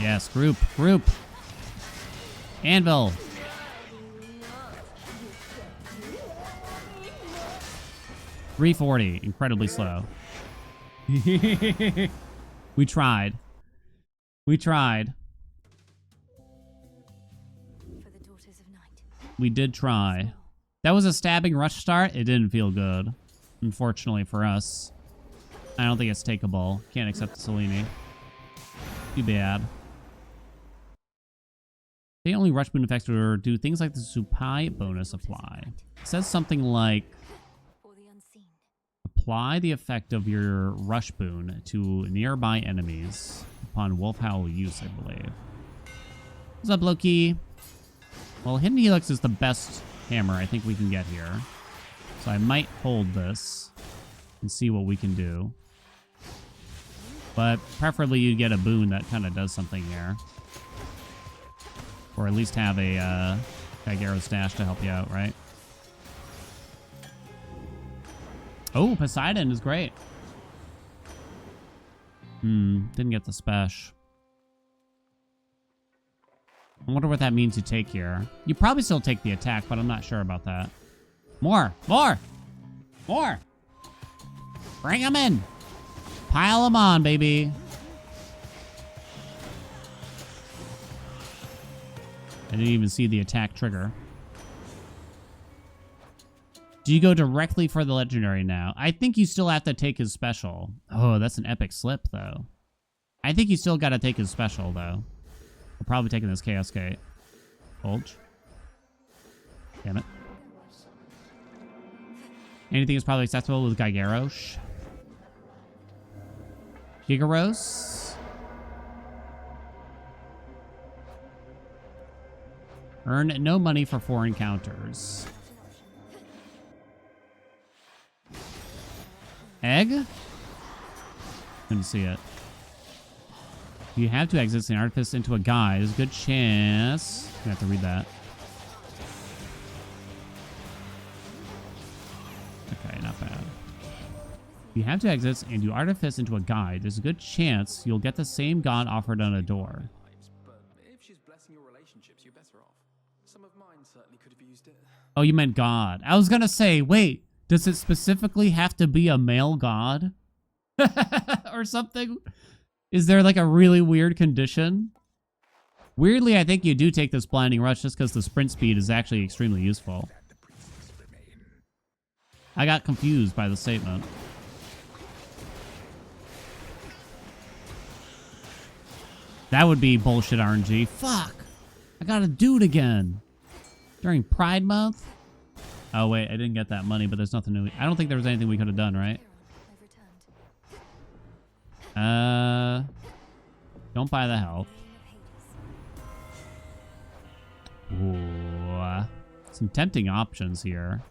Yes, group. Anvil. $340, incredibly slow. We tried. For the daughters of night. We did try. That was a stabbing rush start. It didn't feel good. Unfortunately for us. I don't think it's takeable. Can't accept the Selene. Too bad. The only rush boon effects do things like the Supai bonus apply. It says something like Or the unseen. apply the effect of your rush boon to nearby enemies upon Wolf Howl use, I believe. What's up, Loki? Well, Hidden Helix is the best hammer I think we can get here. So I might hold this and see what we can do. But preferably you'd get a boon that kind of does something here. Or at least have a Gygaro's Dash to help you out, right? Oh, Poseidon is great. Didn't get the special. I wonder what that means you take here. You probably still take the attack, but I'm not sure about that. More! Bring them in! Pile them on, baby! I didn't even see the attack trigger. Do you go directly for the legendary now? I think you still have to take his special. Oh, that's an epic slip, though. I think you still got to take his special, though. We're probably taking this Chaos Gate. Bulge. Damn it. Anything is probably accessible with Gigarosh. Gigaros. Earn no money for 4 encounters. Egg? Couldn't see it. You have 2 exits. The artifice into a guy. There's a good chance. I have to read that. Okay, not bad. You have 2 exits and you artifice into a guide. There's a good chance you'll get the same god offered on a door. But if she's blessing your relationships, you're better off. Some of mine certainly could have used it. Oh, you meant god. I was gonna say, wait, does it specifically have to be a male god? Or something? Is there like a really weird condition? Weirdly, I think you do take this blinding rush just because the sprint speed is actually extremely useful. I got confused by the statement. That would be bullshit RNG. Fuck! I gotta do it again. During Pride Month? Oh wait, I didn't get that money, but there's nothing new. I don't think there was anything we could have done, right? Don't buy the health. Ooh, some tempting options here.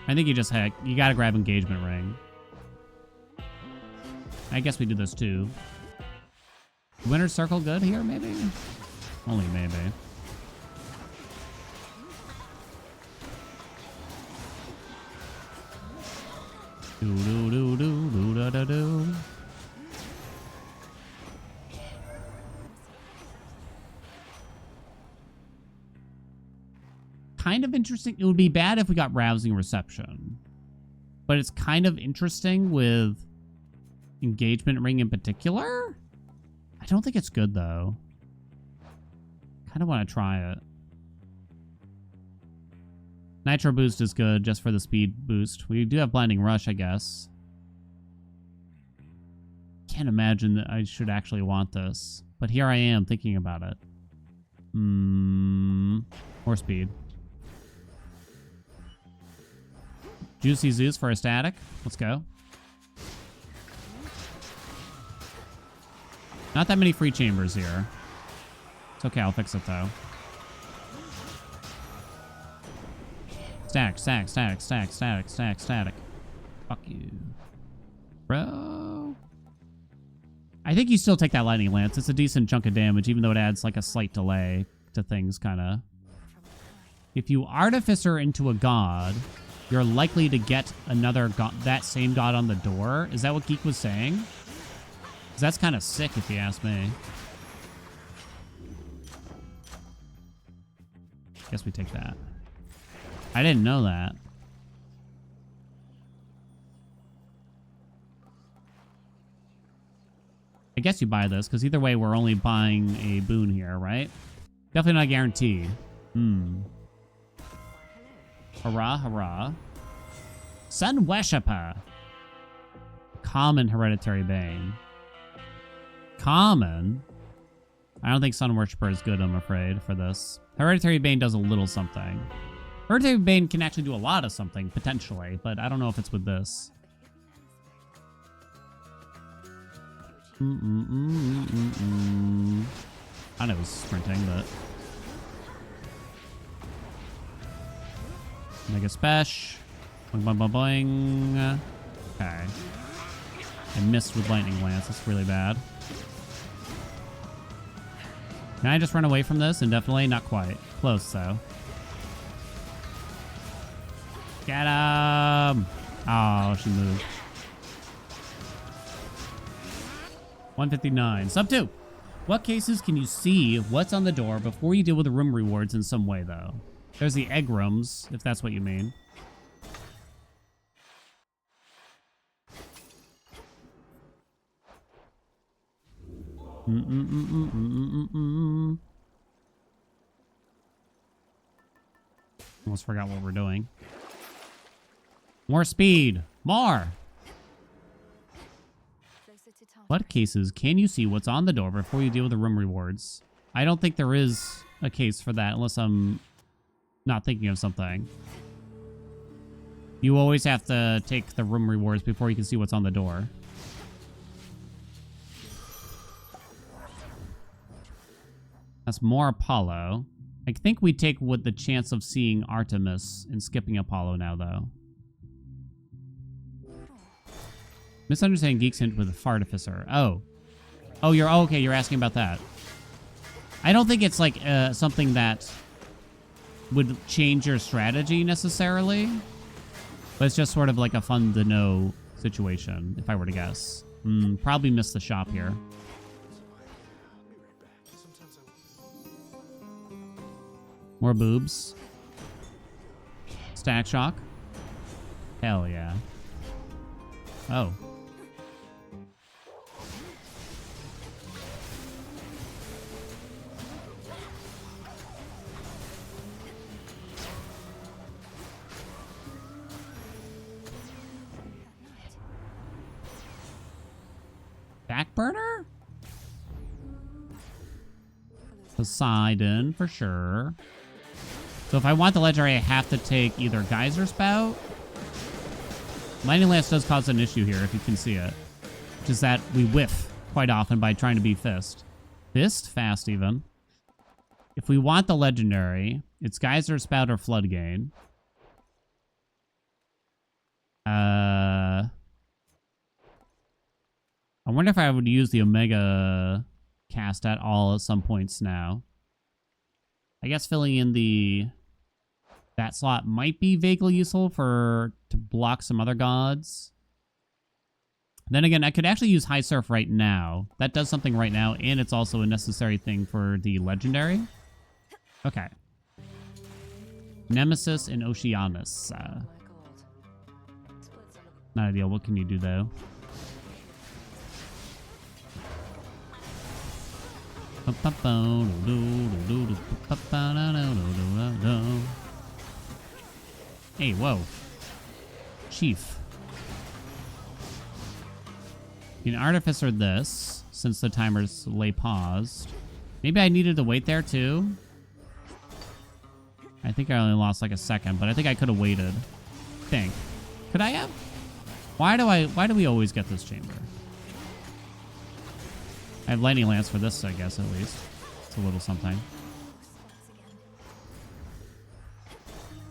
I think you just you gotta grab engagement ring. I guess we do this too. Winner's circle good here, maybe? Only maybe. Do do do do do da da do. Kind of interesting. It would be bad if we got rousing reception, but it's kind of interesting with engagement ring in particular. I don't think it's good though. Kind of want to try it. Nitro boost is good just for the speed boost. We do have blinding rush, I guess. Can't imagine that I should actually want this, but here I am thinking about it. More speed. Juicy Zeus for a static. Let's go. Not that many free chambers here. It's okay, I'll fix it though. Static, static, static, static, static, static, static. Fuck you. Bro. I think you still take that lightning lance. It's a decent chunk of damage, even though it adds like a slight delay to things, kind of. If you artificer into a god, you're likely to get another god, that same god on the door. Is that what Geek was saying? 'Cause that's kind of sick if you ask me. Guess we take that. I didn't know that. I guess you buy this, because either way, we're only buying a boon here, right? Definitely not guaranteed. Hurrah, hurrah. Sun Weshapa. Common Hereditary Bane. Common? I don't think Sun Worshipper is good, I'm afraid, for this. Hereditary Bane does a little something. Hereditary Bane can actually do a lot of something, potentially, but I don't know if it's with this. I know it was sprinting, but... Mega Spesh. Boing, boing, boing, boing. Okay. I missed with Lightning Lance. That's really bad. Can I just run away from this? Indefinitely? Not quite. Close, though. Get him! Oh, she moved. 159. Sub 2. What cases can you see what's on the door before you deal with the room rewards in some way, though? There's the egg rooms, if that's what you mean. Almost forgot what we're doing. More speed. More. Closer to time. What cases can you see what's on the door before you deal with the room rewards? I don't think there is a case for that unless I'm not thinking of something. You always have to take the room rewards before you can see what's on the door. That's more Apollo. I think we take with the chance of seeing Artemis and skipping Apollo now, though. Misunderstanding Geek's hint with the Fartificer. Oh. Oh, you're okay. You're asking about that. I don't think it's like something that would change your strategy necessarily. But it's just sort of like a fun to know situation, if I were to guess. Probably missed the shop here. More boobs. Stack shock. Hell yeah. Oh. Backburner? Poseidon, for sure. So if I want the legendary, I have to take either Geyser Spout. Lightning Lance does cause an issue here, if you can see it. Which is that we whiff quite often by trying to be Fist. Fist? Fast, even. If we want the legendary, it's Geyser Spout or Floodgate. I wonder if I would use the Omega cast at all at some points now. I guess filling in that slot might be vaguely useful to block some other gods. Then again, I could actually use High Surf right now. That does something right now, and it's also a necessary thing for the legendary. Okay. Nemesis and Oceanus. Not ideal. What can you do, though? Hey, whoa. Chief. You can Artificer this, since the timer's lay paused. Maybe I needed to wait there, too. I think I only lost like a second, but I think I could have waited. Could I have? Why do we always get this chamber? I have Lightning Lance for this, I guess, at least. It's a little something.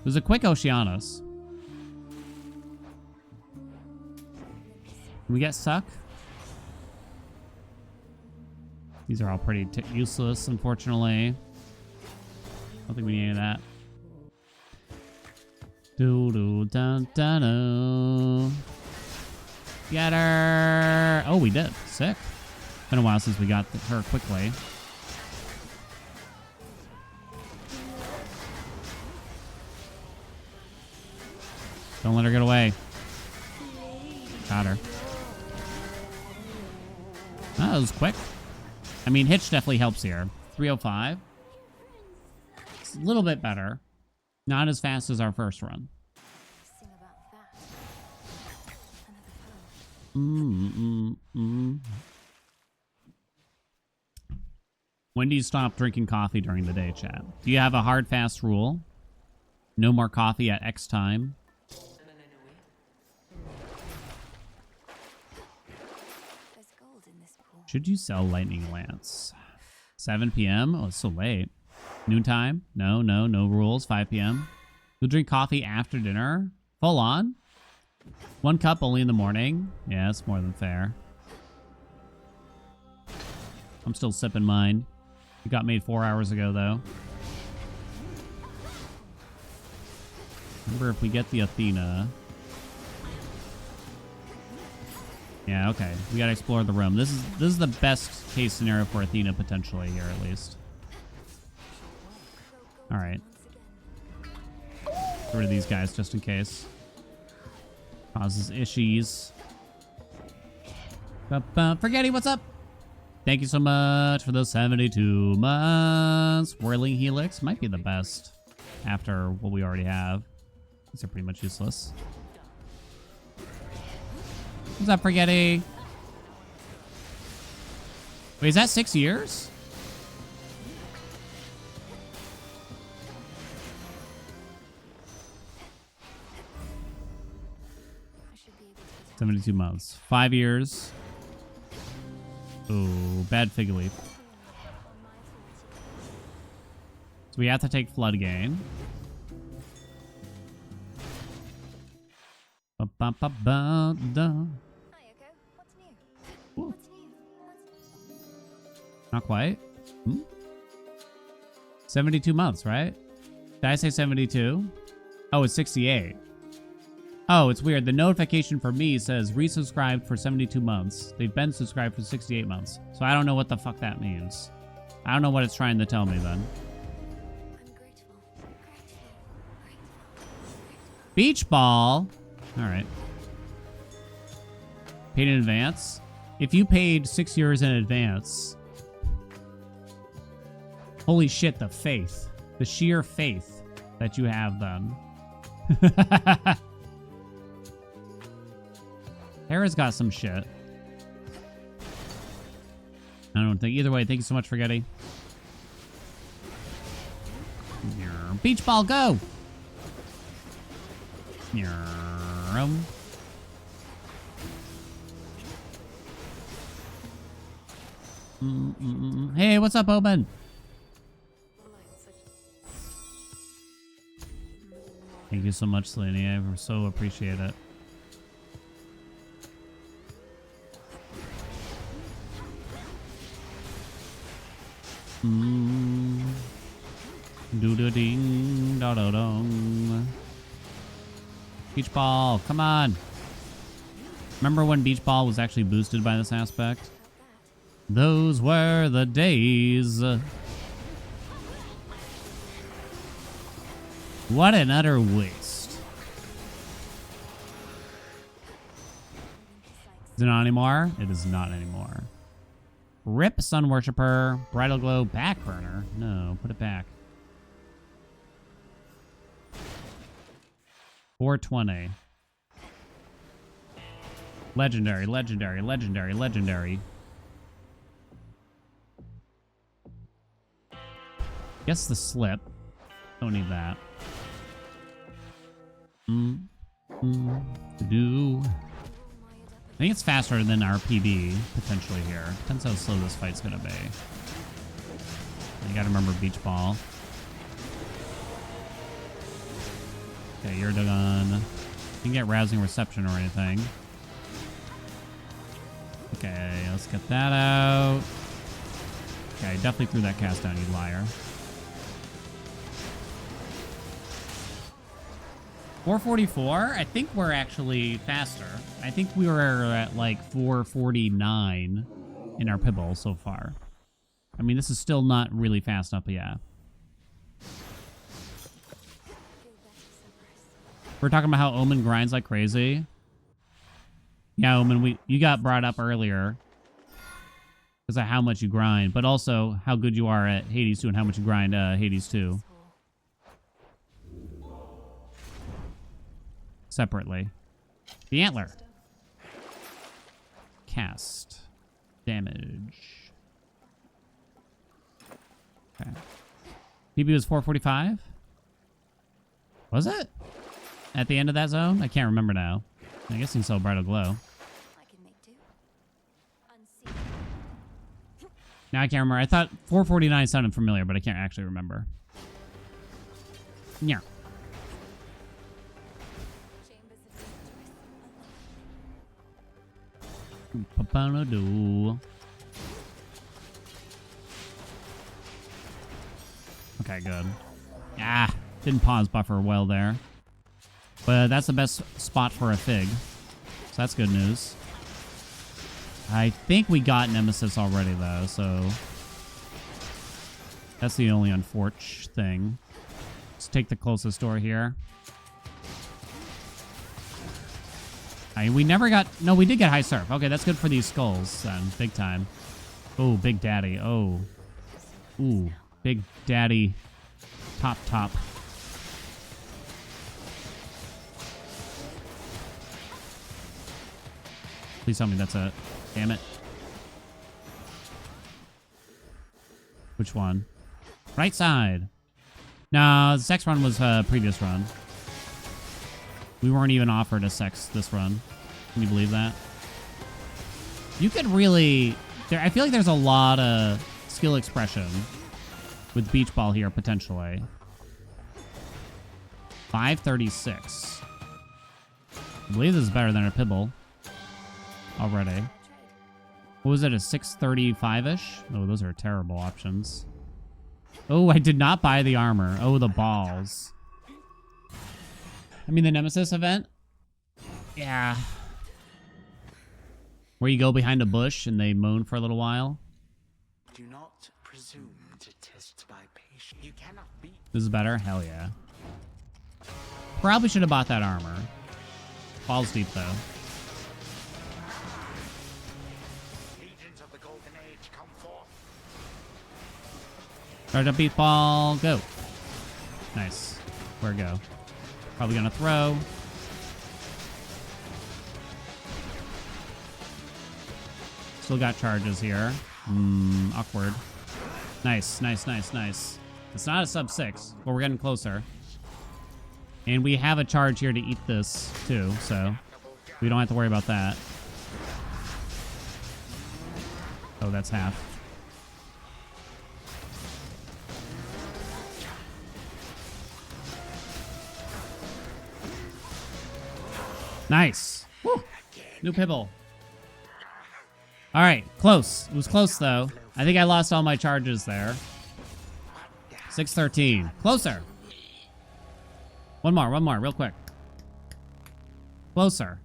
It was a quick Oceanus. Can we get Suck? These are all pretty useless, unfortunately. I don't think we need any of that. Do-do-dun-dun-do. Get her! Oh, we did. Sick. Been a while since we got her quickly. Don't let her get away. Got her. Oh, that was quick. I mean, Hitch definitely helps here. 305. It's a little bit better. Not as fast as our first run. When do you stop drinking coffee during the day, chat? Do you have a hard, fast rule? No more coffee at X time? Should you sell Lightning Lance? 7 p.m.? Oh, it's so late. Noontime? No rules. 5 p.m. You'll drink coffee after dinner? Full on? 1 cup only in the morning? Yeah, that's more than fair. I'm still sipping mine. It got made 4 hours ago, though. Remember, if we get the Athena... Yeah, okay. We gotta explore the room. This is the best case scenario for Athena, potentially, here, at least. Alright. Get rid of these guys, just in case. Causes issues. Forgetty, what's up? Thank you so much for those 72 months. Whirling Helix might be the best after what we already have. These are pretty much useless. What's up, Forgetty? Wait, is that 6 years? I should be able to get 72 months. 5 years. Oh, bad fig leaf. So we have to take Flood Gain. Ba-ba-ba-ba-da. Hi, Echo. What's new? Ooh. What's new? Not quite. 72 months, right? Did I say 72? Oh, it's 68. Oh, it's weird. The notification for me says resubscribed for 72 months. They've been subscribed for 68 months. So I don't know what the fuck that means. I don't know what it's trying to tell me then. I'm grateful. Grateful. Beach ball. All right. Paid in advance. If you paid 6 years in advance, holy shit, the faith, the sheer faith that you have then. Hera's got some shit. I don't think either way. Thank you so much for getting. Beach ball, go. Hey, what's up, Oben? Thank you so much, Selene. I so appreciate it. Do-do-ding, da-da-dong. Beach ball, come on. Remember when beach ball was actually boosted by this aspect? Those were the days. What an utter waste. Is it not anymore? It is not anymore. Rip Sun Worshipper, Bridal Glow, Back Burner. No, put it back. 420. Legendary, legendary, legendary, legendary. Guess the slip. Don't need that. Do. I think it's faster than our PB, potentially here. Depends how slow this fight's gonna be. You gotta remember Beach Ball. Okay, you're done. You can get Rousing Reception or anything. Okay, let's get that out. Okay, I definitely threw that cast down, you liar. 444? I think we're actually faster. I think we were at like 449 in our Pibble so far. I mean, this is still not really fast enough, but yeah. We're talking about how Omen grinds like crazy. Yeah, Omen, you got brought up earlier because of how much you grind, but also how good you are at Hades 2 and how much you grind Hades 2. Separately. The Antler. Cast. Damage. Okay. PB was 445? Was it? At the end of that zone? I can't remember now. I guess you can sell Bridal Glow. I can make do. Unseen. Now I can't remember. I thought 449 sounded familiar, but I can't actually remember. Yeah. Do. Okay, good. Ah, didn't pause buffer well there. But that's the best spot for a Fig. So that's good news. I think we got Nemesis already, though, so... That's the only unfortunate thing. Let's take the closest door here. We never got... No, we did get High Surf. Okay, that's good for these skulls, then. Big time. Oh, Big Daddy. Oh. Ooh. Big Daddy. Top. Please tell me that's it. Damn it. Which one? Right side. No, the sex run was previous run. We weren't even offered a sex this run. Can you believe that? You could really... I feel like there's a lot of skill expression with beach ball here, potentially. 536. I believe this is better than a Pibble. Already. What was it, a 635-ish? Oh, those are terrible options. Oh, I did not buy the armor. Oh, the balls. I mean, the Nemesis event? Yeah. Where you go behind a bush and they moan for a little while. Do not presume to test my patience. You cannot beat. This is better? Hell yeah. Probably should have bought that armor. Falls deep, though. Legions of the Golden Age, come forth. Start up beat ball, go. Nice. Where go? Probably gonna throw. Still got charges here. Awkward. Nice, nice, nice, nice. It's not a sub 6, but we're getting closer. And we have a charge here to eat this, too, so we don't have to worry about that. Oh, that's half. Nice. Woo. New Pibble. All right, close. It was close, though. I think I lost all my charges there. 613. Closer. One more, real quick. Closer.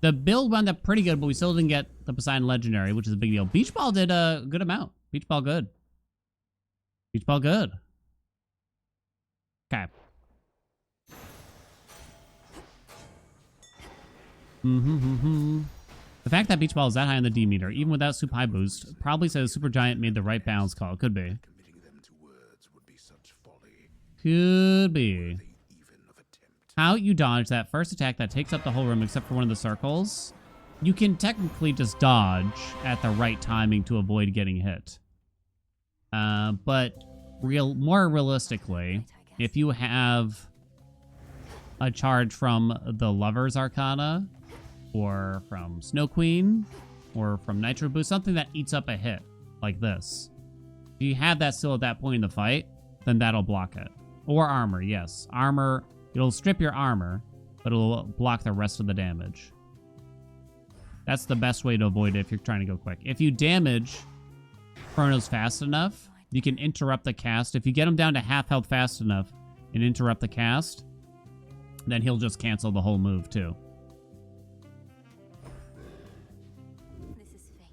The build wound up pretty good, but we still didn't get the Poseidon Legendary, which is a big deal. Beach Ball did a good amount. Beach Ball good. Beach Ball good. Okay. The fact that Beach Ball is that high on the D meter, even without super high boost, probably says Super Giant made the right balance call. Could be. Committing them to words would be such folly. Could be. Even of attempt. How you dodge that first attack that takes up the whole room except for one of the circles. You can technically just dodge at the right timing to avoid getting hit. But more realistically, if you have a charge from the Lover's Arcana, or from Snow Queen, or from Nitro Boost, something that eats up a hit, like this. If you have that still at that point in the fight, then that'll block it. Or armor, yes. Armor, it'll strip your armor, but it'll block the rest of the damage. That's the best way to avoid it if you're trying to go quick. If you damage Chronos fast enough, you can interrupt the cast. If you get him down to half health fast enough and interrupt the cast, then he'll just cancel the whole move too.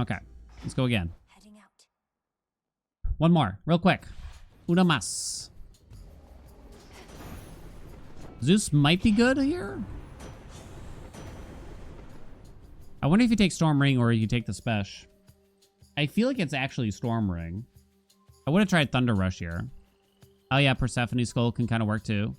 Okay, let's go again. Heading out. One more, real quick. Una más. Zeus might be good here. I wonder if you take Storm Ring or you take the Spesh. I feel like it's actually Storm Ring. I would have tried Thunder Rush here. Oh yeah, Persephone Skull can kind of work too.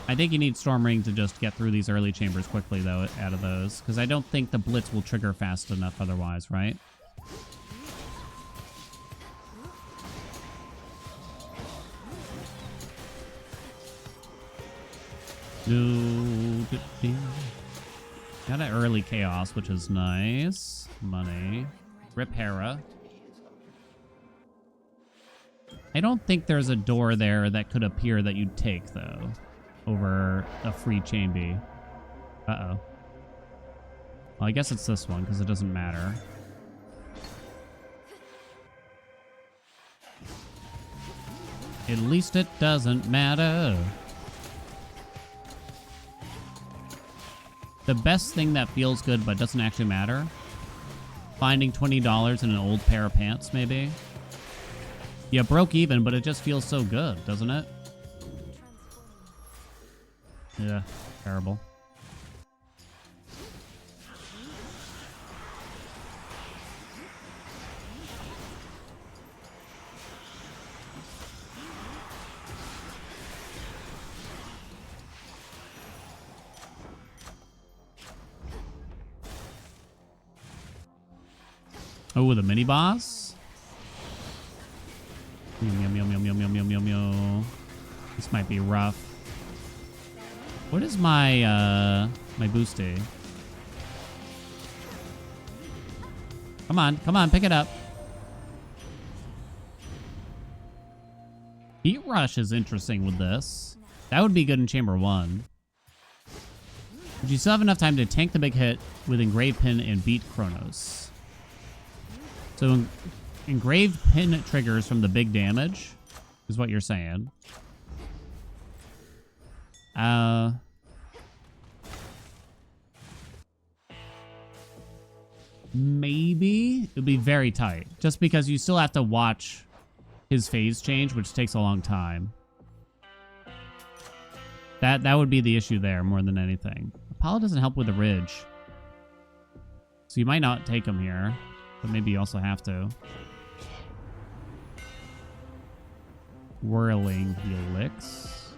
I think you need Storm Ring to just get through these early chambers quickly, though, out of those. Because I don't think the Blitz will trigger fast enough otherwise, right? Got an early Chaos, which is nice. Money. Rip Hera. I don't think there's a door there that could appear that you'd take, though. Over a free chain B. Uh-oh. Well, I guess it's this one, because it doesn't matter. At least it doesn't matter. The best thing that feels good but doesn't actually matter. Finding $20 in an old pair of pants, maybe. You broke even, but it just feels so good, doesn't it? Yeah, terrible. Oh, the mini boss. Yum, yum, yum, yum, yum, yum, yum, yum, yum. This might be rough. What is my my boosty? Come on, pick it up. Heat Rush is interesting with this. That would be good in Chamber 1. But you still have enough time to tank the big hit with Engraved Pin and beat Chronos. So Engraved Pin triggers from the big damage, is what you're saying. Maybe it would be very tight, just because you still have to watch his phase change, which takes a long time. That would be the issue there more than anything. Apollo doesn't help with the Ridge, so you might not take him here, but maybe you also have to. Whirling Helix.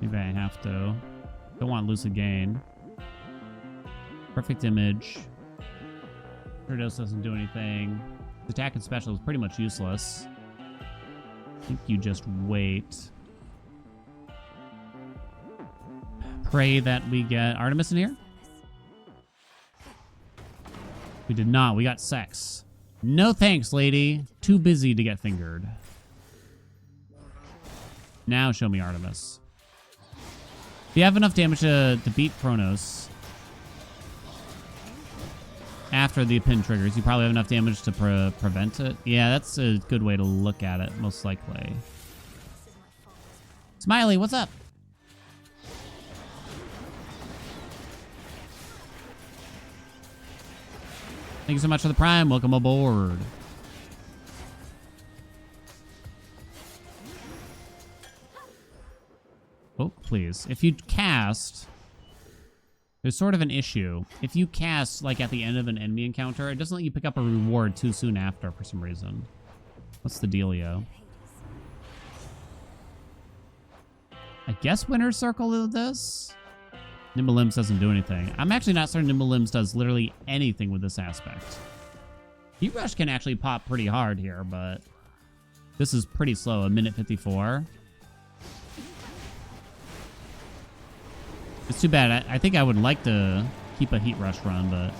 Maybe I have to. Don't want Lucid Gain. Perfect Image. Gyarados doesn't do anything. His attack and special is pretty much useless. I think you just wait. Pray that we get Artemis in here. We did not. We got Sex. No thanks, lady. Too busy to get fingered. Now show me Artemis. If you have enough damage to beat Chronos after the pin triggers, you probably have enough damage to prevent it. Yeah, that's a good way to look at it, most likely. Smiley, what's up? Thank you so much for the Prime. Welcome aboard. Oh, please. If you cast... There's sort of an issue. If you cast, like, at the end of an enemy encounter, it doesn't let you pick up a reward too soon after for some reason. What's the dealio? I guess Winner's Circle is this? Nimble Limbs doesn't do anything. I'm actually not certain Nimble Limbs does literally anything with this aspect. Heat Rush can actually pop pretty hard here, but this is pretty slow. A minute 54. It's too bad. I think I would like to keep a Heat Rush run, but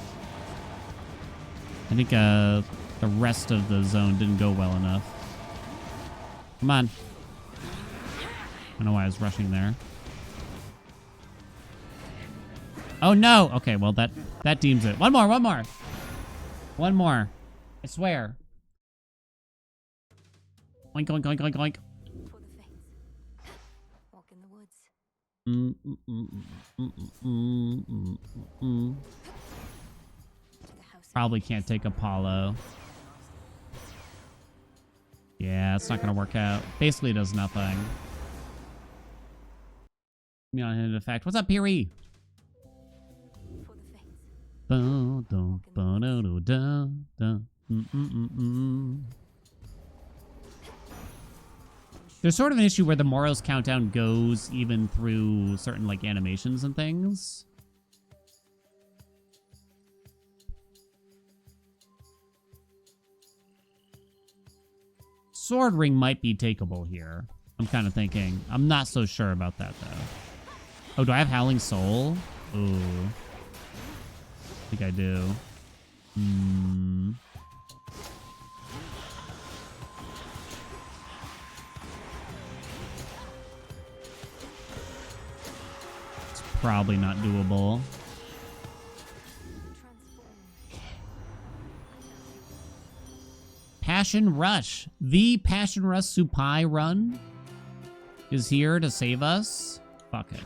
I think the rest of the zone didn't go well enough. Come on. I don't know why I was rushing there. Oh, no. Okay, well, that deems it. One more. One more. I swear. Oink, oink, oink, oink, oink. For the faith. Walk in the woods. Probably can't take Apollo. Yeah, it's not going to work out. Basically does nothing. Me on hit effect. What's up, Piri? There's sort of an issue where the Moros countdown goes even through certain like animations and things. Sword Ring might be takeable here. I'm kind of thinking. I'm not so sure about that though. Oh, do I have Howling Soul? Ooh. I think I do. It's probably not doable. Passion Rush. The Passion Rush Supai run is here to save us. Fuck it.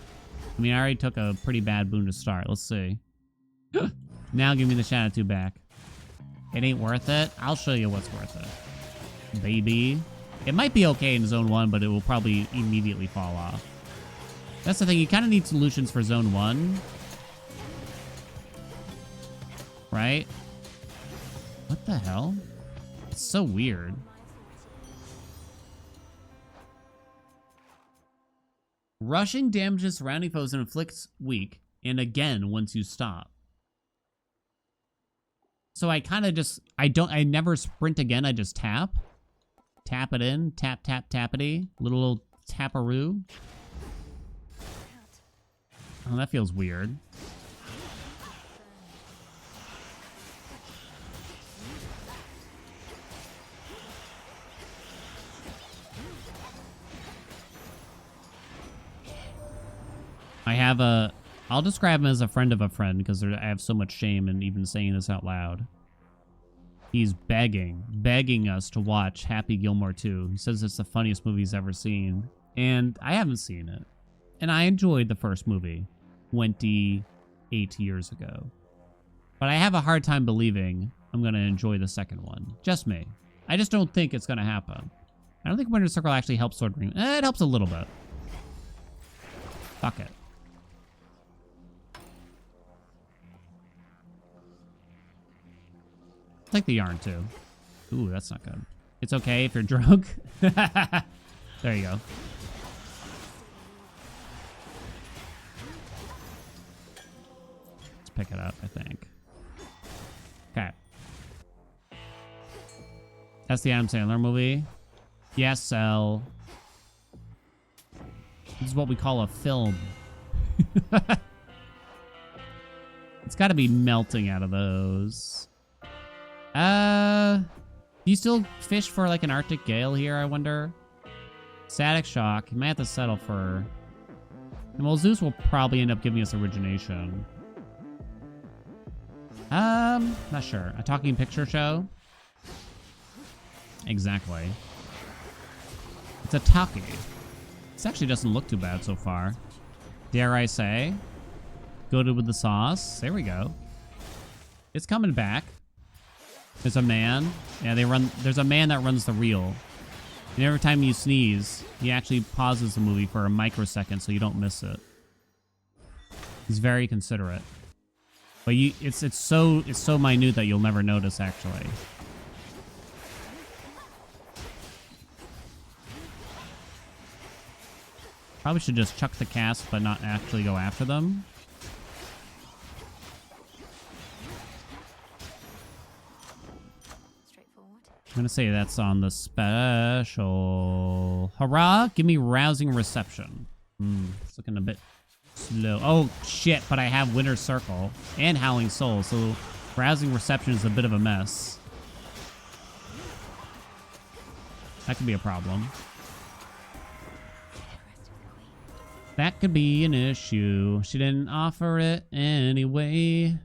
I mean, I already took a pretty bad boon to start. Let's see. Now give me the Shadow 2 back. It ain't worth it. I'll show you what's worth it. Baby. It might be okay in Zone 1, but it will probably immediately fall off. That's the thing. You kind of need solutions for Zone 1. Right? What the hell? It's so weird. Rushing damages surrounding foes and inflicts weak, and again once you stop. So I kind of just, I never sprint again. I just tap. Tap it in. Tap, tap, tappity. Little taparoo. Oh, that feels weird. I have a... I'll describe him as a friend of a friend because I have so much shame in even saying this out loud. He's begging us to watch Happy Gilmore 2. He says it's the funniest movie he's ever seen. And I haven't seen it. And I enjoyed the first movie 28 years ago. But I have a hard time believing I'm going to enjoy the second one. Just me. I just don't think it's going to happen. I don't think Winter Circle actually helps Sword Ring. It helps a little bit. Fuck it. Like the yarn too. Ooh, that's not good. It's okay if you're drunk. There you go. Let's pick it up, I think. Okay. That's the Adam Sandler movie. Yes, L. This is what we call a film. It's got to be melting out of those. Do you still fish for like an Arctic gale here, I wonder? Static shock. You might have to settle for... And well, Zeus will probably end up giving us origination. Not sure. A talking picture show? Exactly. It's a talkie. This actually doesn't look too bad so far. Dare I say? Goated with the sauce. There we go. It's coming back. There's a man. Yeah, there's a man that runs the reel. And every time you sneeze, he actually pauses the movie for a microsecond so you don't miss it. He's very considerate. But it's so minute that you'll never notice actually. Probably should just chuck the cast but not actually go after them. I'm going to say that's on the special. Hurrah! Give me rousing reception. It's looking a bit slow. Oh, shit, but I have Winter Circle and Howling Soul, so rousing reception is a bit of a mess. That could be a problem. That could be an issue. She didn't offer it anyway.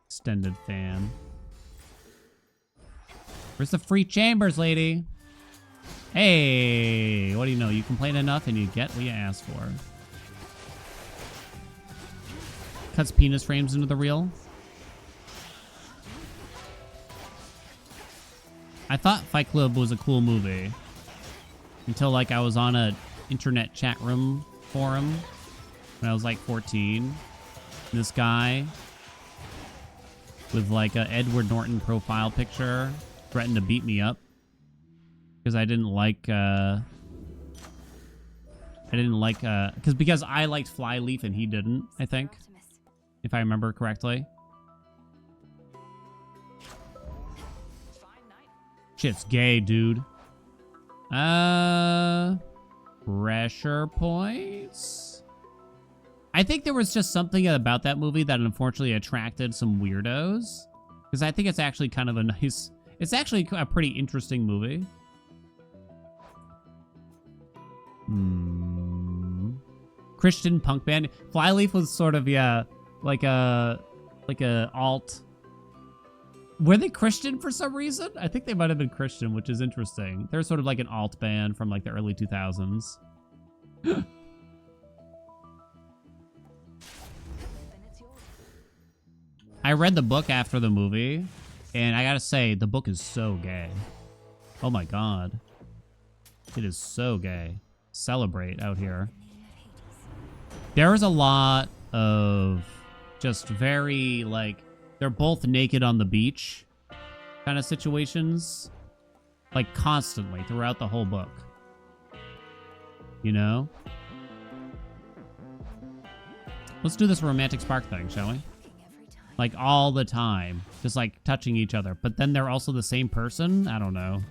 Extended fan. Where's the free chambers, lady? Hey, what do you know? You complain enough and you get what you ask for. Cuts penis frames into the reel. I thought Fight Club was a cool movie. Until, like, I was on a internet chat room forum when I was, like, 14. This guy with, like, a Edward Norton profile picture threatened to beat me up because I didn't like because I liked Flyleaf and he didn't, I think, if I remember correctly. Shit's gay, dude. Pressure points. I think there was just something about that movie that unfortunately attracted some weirdos, because I think it's actually kind of a nice. It's actually a pretty interesting movie. Christian punk band. Flyleaf was sort of, yeah, like a alt. Were they Christian for some reason? I think they might have been Christian, which is interesting. They're sort of like an alt band from like the early 2000s. I read the book after the movie, and I gotta say, the book is so gay. Oh my god. It is so gay. Celebrate out here. There is a lot of just very, like, they're both naked on the beach kind of situations. Like, constantly throughout the whole book. You know? Let's do this romantic spark thing, shall we? Like, all the time. Just, like, touching each other. But then they're also the same person? I don't know.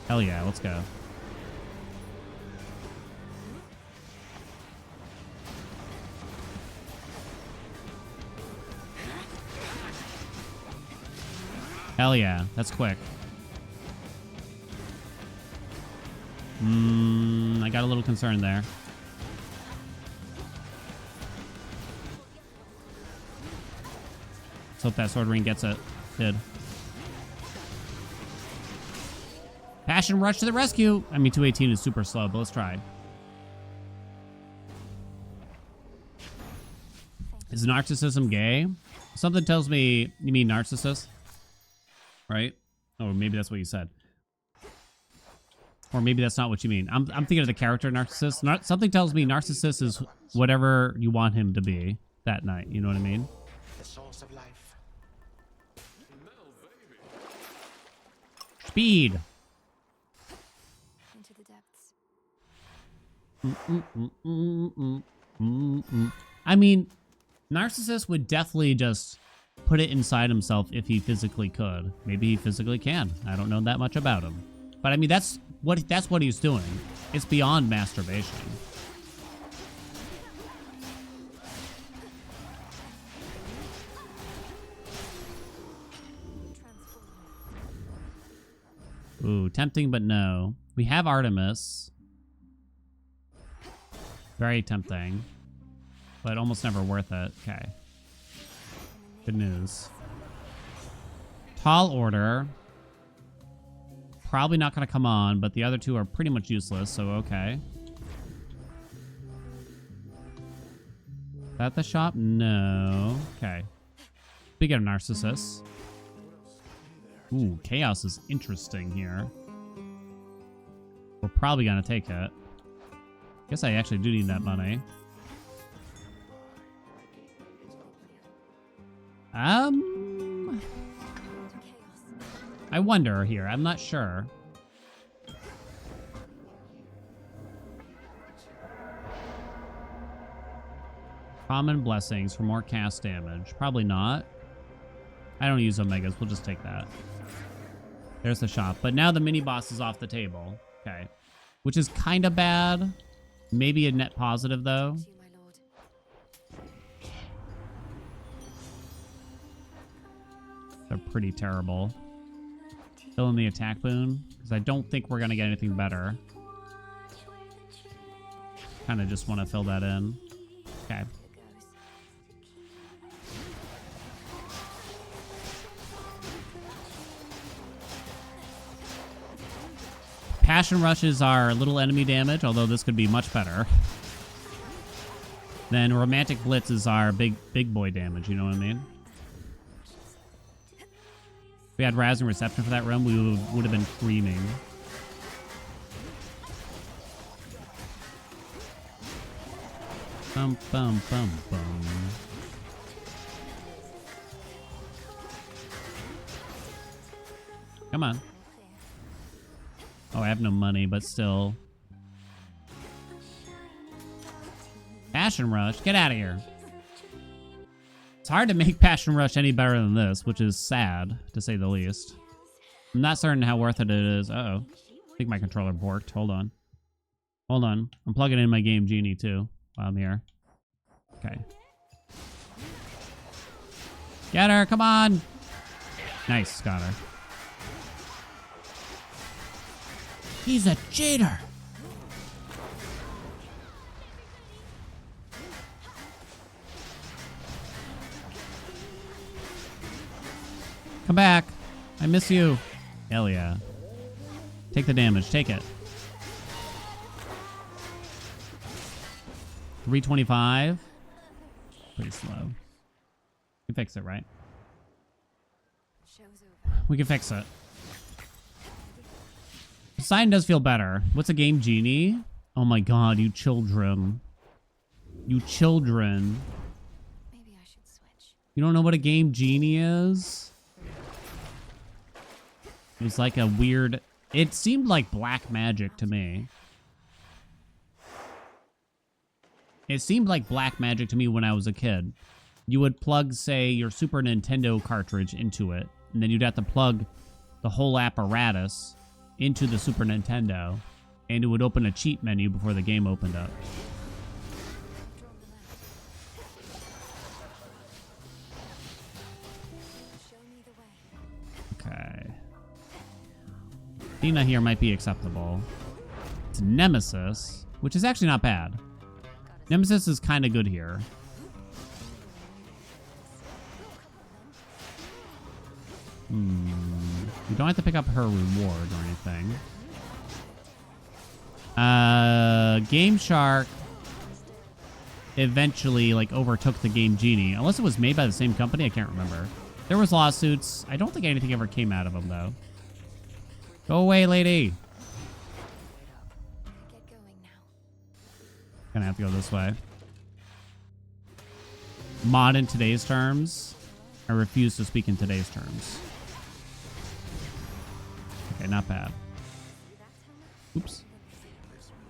Hell yeah, let's go. Hell yeah, that's quick. I got a little concerned there. Let's hope that sword ring gets it. Did. Passion rush to the rescue. I mean, 218 is super slow, but let's try. Is narcissism gay? Something tells me you mean narcissist, right? Or maybe that's what you said. Or maybe that's not what you mean. I'm thinking of the character narcissist. Something tells me narcissist is whatever you want him to be that night. You know what I mean? The source of life. Speed. Into the depths. I mean, narcissist would definitely just put it inside himself if he physically could. Maybe he physically can. I don't know that much about him. But I mean, that's what he's doing. It's beyond masturbation. Ooh, tempting, but no. We have Artemis. Very tempting. But almost never worth it. Okay. Good news. Tall Order. Probably not going to come on, but the other two are pretty much useless, so okay. Is that the shop? No. Okay. Speaking of narcissists. Ooh, chaos is interesting here. We're probably going to take it. Guess I actually do need that money. I wonder here. I'm not sure. Common blessings for more cast damage. Probably not. I don't use omegas. We'll just take that. There's the shop. But now the mini boss is off the table. Okay. Which is kind of bad. Maybe a net positive, though. They're pretty terrible. Fill in the attack boon, because I don't think we're going to get anything better. Kind of just want to fill that in. Okay. Passion rushes are little enemy damage, although this could be much better. Then romantic blitz is our big boy damage, you know what I mean? If we had Raz and Reception for that room, we would have been creaming. Bum, bum, bum, bum. Come on. Oh, I have no money, but still. Passion Rush, get out of here. It's hard to make Passion Rush any better than this, which is sad, to say the least. I'm not certain how worth it is. Uh-oh. I think my controller borked. Hold on. Hold on. I'm plugging in my game Genie, too, while I'm here. Okay. Get her! Come on! Nice, got her. He's a cheater! Come back. I miss you. Hell yeah. Take the damage. Take it. 325. Pretty slow. We can fix it, right? We can fix it. Poseidon does feel better. What's a game Genie? Oh my god, you children. You children. Maybe I should switch. You don't know what a game Genie is? It was like a weird... It seemed like black magic to me. It seemed like black magic to me when I was a kid. You would plug, say, your Super Nintendo cartridge into it, and then you'd have to plug the whole apparatus into the Super Nintendo, and it would open a cheat menu before the game opened up. Okay. Athena here might be acceptable. It's Nemesis, which is actually not bad. Nemesis is kind of good here. You don't have to pick up her reward or anything. Game Shark eventually like overtook the Game Genie, unless it was made by the same company. I can't remember. There was lawsuits. I don't think anything ever came out of them though. Go away, lady. Get going now. Gonna have to go this way. Mod in today's terms. I refuse to speak in today's terms. Okay, not bad. Oops.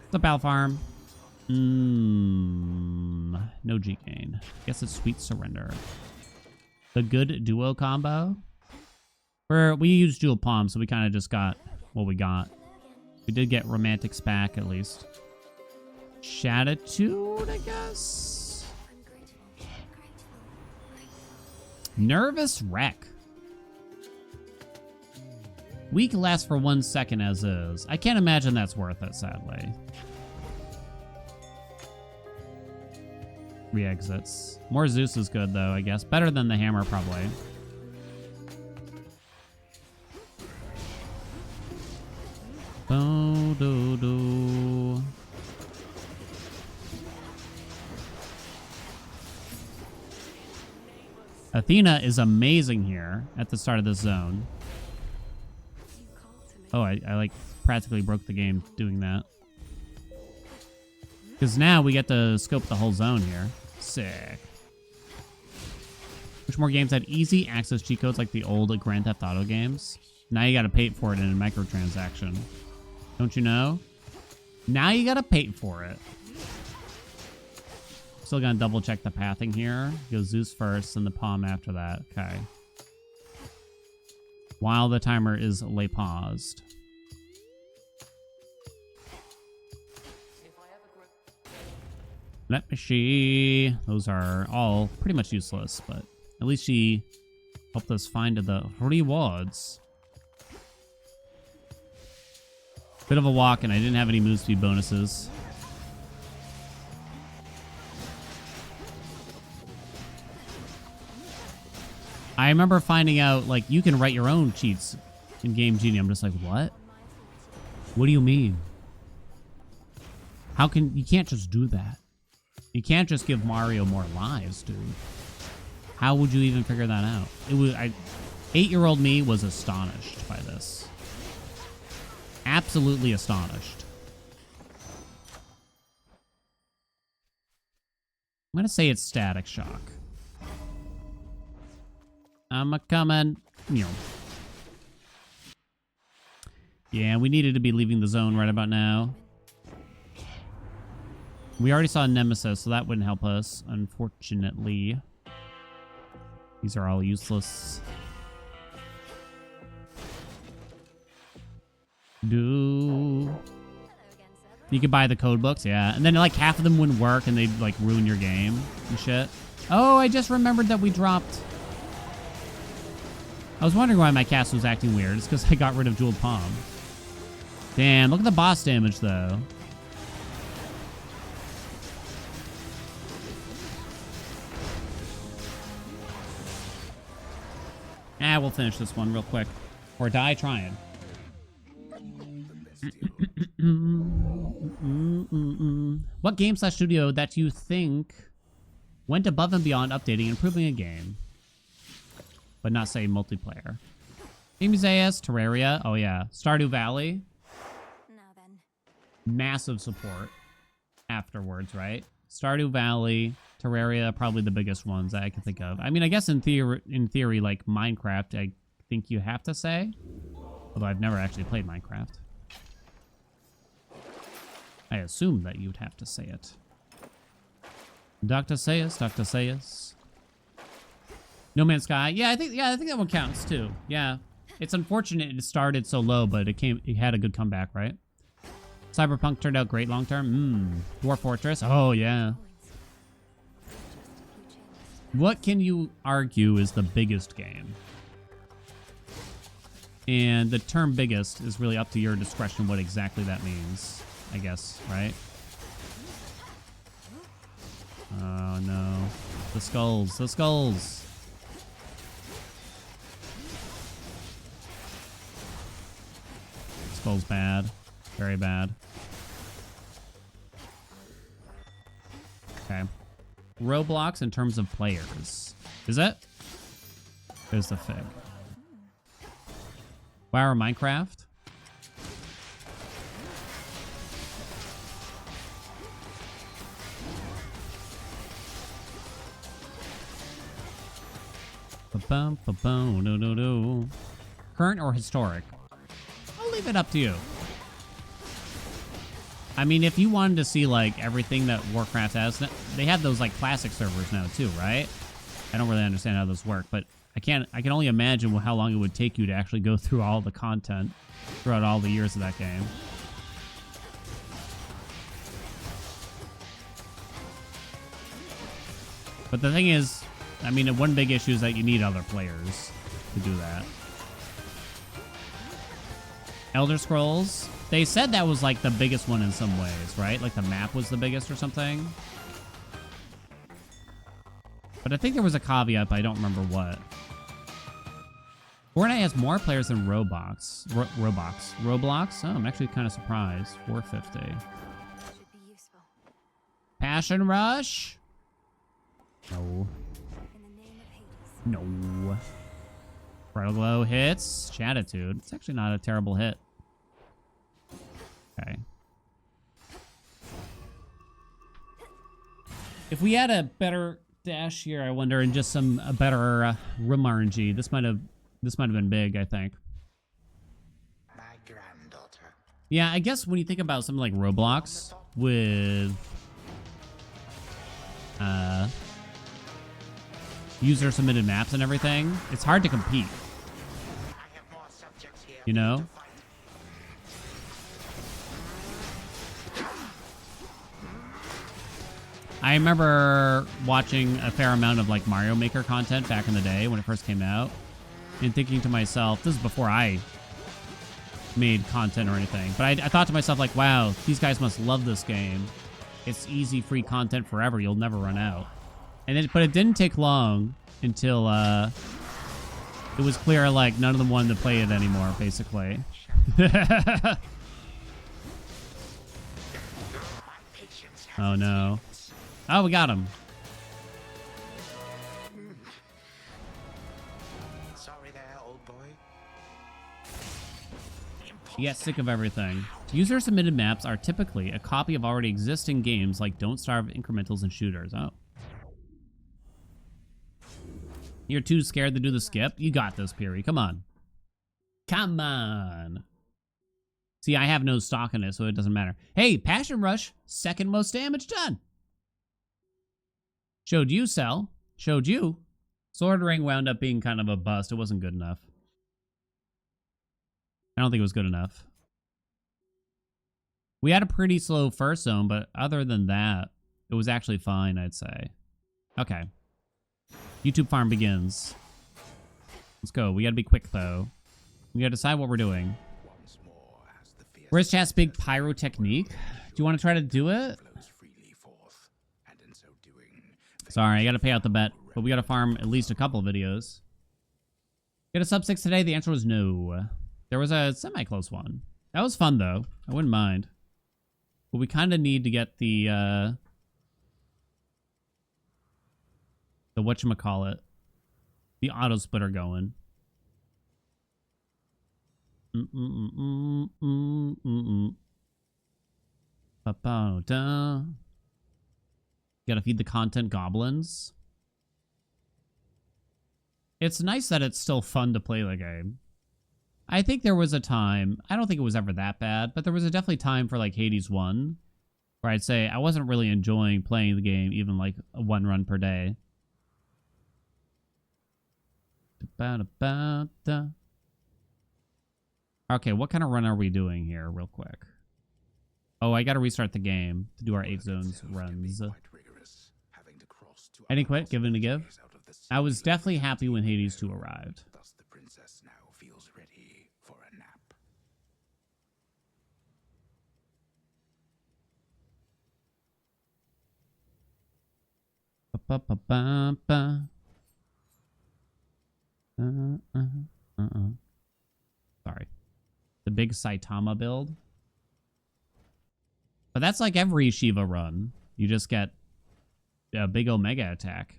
What's up, Battle Farm? No G gain. Guess it's Sweet Surrender. The good duo combo. We used dual palm, so we kind of just got what we got. We did get Romantics back at least. Shatitude, I guess. Nervous Wreck. Weak lasts for 1 second as is. I can't imagine that's worth it, sadly. 3 exits. More Zeus is good, though, I guess. Better than the hammer, probably. Do-do-do. Athena is amazing here at the start of this zone. Oh, I like practically broke the game doing that. Because now we get to scope the whole zone here. Sick. Which more games had easy access cheat codes like the old Grand Theft Auto games? Now you gotta pay for it in a microtransaction. Don't you know? Now you gotta pay for it. Still gonna double check the pathing here. Go Zeus first and the palm after that. Okay. While the timer is lay paused. Let me see. Those are all pretty much useless, but at least she helped us find the rewards. Bit of a walk, and I didn't have any move speed bonuses. I remember finding out, like, you can write your own cheats in Game Genie. I'm just like, what? What do you mean? How can... You can't just do that. You can't just give Mario more lives, dude. How would you even figure that out? It was... 8-year-old me was astonished by this. Absolutely astonished. I'm gonna say it's Static Shock. I'm a-coming. Yeah, we needed to be leaving the zone right about now. We already saw Nemesis, so that wouldn't help us, unfortunately. These are all useless. You could buy the code books, yeah. And then, like, half of them wouldn't work, and they'd, like, ruin your game and shit. Oh, I just remembered that we dropped... I was wondering why my cast was acting weird. It's because I got rid of Jeweled Palm. Damn, look at the boss damage, though. We'll finish this one real quick. Or die trying. What game/studio that you think went above and beyond updating and improving a game, but not say multiplayer? Museus, Terraria, oh yeah. Stardew Valley. Now then. Massive support afterwards, right? Stardew Valley, Terraria, probably the biggest ones that I can think of. I mean, I guess in theory, like Minecraft, I think you have to say. Although I've never actually played Minecraft. I assume that you'd have to say it. Dr. Sayus, Dr. Sayus. No Man's Sky. Yeah, I think that one counts too. Yeah. It's unfortunate it started so low, but it had a good comeback, right? Cyberpunk turned out great long term. Dwarf Fortress. Oh yeah. What can you argue is the biggest game? And the term biggest is really up to your discretion what exactly that means, I guess, right? Oh no. The skulls, the skulls. Skull's bad. Very bad. Okay. Roblox in terms of players. Is it? There's the fig. Wow, Minecraft? Ba-bum, ba-bum, no. Current or historic? I'll leave it up to you. I mean, if you wanted to see, like, everything that Warcraft has, they have those, like, classic servers now, too, right? I don't really understand how those work, but I can only imagine how long it would take you to actually go through all the content throughout all the years of that game. But the thing is, I mean, one big issue is that you need other players to do that. Elder Scrolls, they said that was like the biggest one in some ways, right? Like the map was the biggest or something. But I think there was a caveat, but I don't remember what. Fortnite has more players than Roblox. Roblox? Oh, I'm actually kind of surprised. 450. Should be useful. Passion Rush? No. In the name of Hades. No. Bridal Glow hits. Chatitude. It's actually not a terrible hit. Okay. If we had a better dash here, I wonder, and just a better room RNG, this might have been big, I think. My granddaughter. Yeah, I guess when you think about something like Roblox with user submitted maps and everything, it's hard to compete. I have more subjects here. You know? I remember watching a fair amount of like Mario Maker content back in the day when it first came out and thinking to myself, this is before I made content or anything, but I thought to myself like, wow, these guys must love this game. It's easy, free content forever. You'll never run out. But it didn't take long until it was clear like none of them wanted to play it anymore, basically. Oh no. Oh, we got him. Sorry there, old boy. You get sick of everything. User-submitted maps are typically a copy of already existing games like Don't Starve, Incrementals, and Shooters. Oh. You're too scared to do the skip? You got this, Piri. Come on. Come on. See, I have no stock in it, so it doesn't matter. Hey, Passion Rush, second most damage done. Showed you, Cell. Showed you. Sword Ring wound up being kind of a bust. It wasn't good enough. I don't think it was good enough. We had a pretty slow first zone, but other than that, it was actually fine, I'd say. Okay. YouTube farm begins. Let's go. We gotta be quick, though. We gotta decide what we're doing. Once more as the fierce Where's Chat's big pyrotechnique? Do you want to try to do it? flows freely forth, and in so doing, Sorry, I gotta pay out the bet, but we gotta farm at least a couple of videos. Get a sub 6 today? The answer was no. There was a semi-close one. That was fun, though. I wouldn't mind. But we kind of need to get the whatchamacallit, the auto splitter going. Ba-ba-da. Gotta feed the content goblins. It's nice that it's still fun to play the game. I think there was a time, I don't think it was ever that bad, but there was a definitely time for like Hades 1, Where I'd say I wasn't really enjoying playing the game, even like a 1 run per day. Okay, what kind of run are we doing here, real quick? Oh, I gotta restart the game to do our 8 zones runs. I didn't quit, give it a give. I was definitely happy when Hades 2 arrived. Thus the princess now feels ready for a nap. Sorry. The big Saitama build. But that's like every Shiva run. You just get a big Omega attack.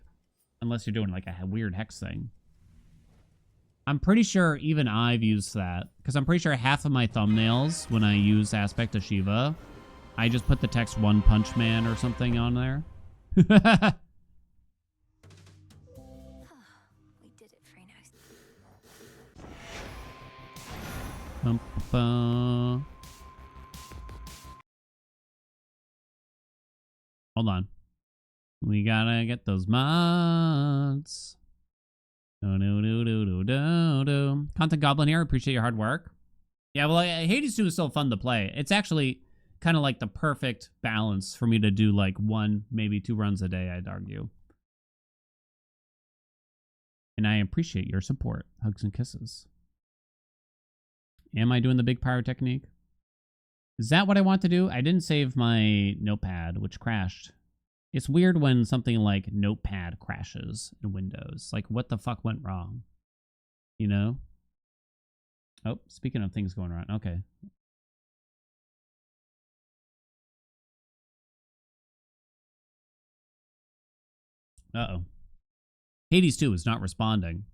Unless you're doing like a weird hex thing. I'm pretty sure even I've used that. Because I'm pretty sure half of my thumbnails, when I use Aspect of Shiva, I just put the text One Punch Man or something on there. We did it, Frenos. Hold on. We gotta get those mods. Content Goblin here. Appreciate your hard work. Yeah, well, Hades 2 is still fun to play. It's actually kind of like the perfect balance for me to do like 1, maybe 2 runs a day, I'd argue. And I appreciate your support. Hugs and kisses. Am I doing the big pyro technique? Is that what I want to do? I didn't save my notepad, which crashed. It's weird when something like Notepad crashes in Windows. Like, what the fuck went wrong? You know? Oh, speaking of things going wrong. Okay. Uh-oh. Hades 2 is not responding.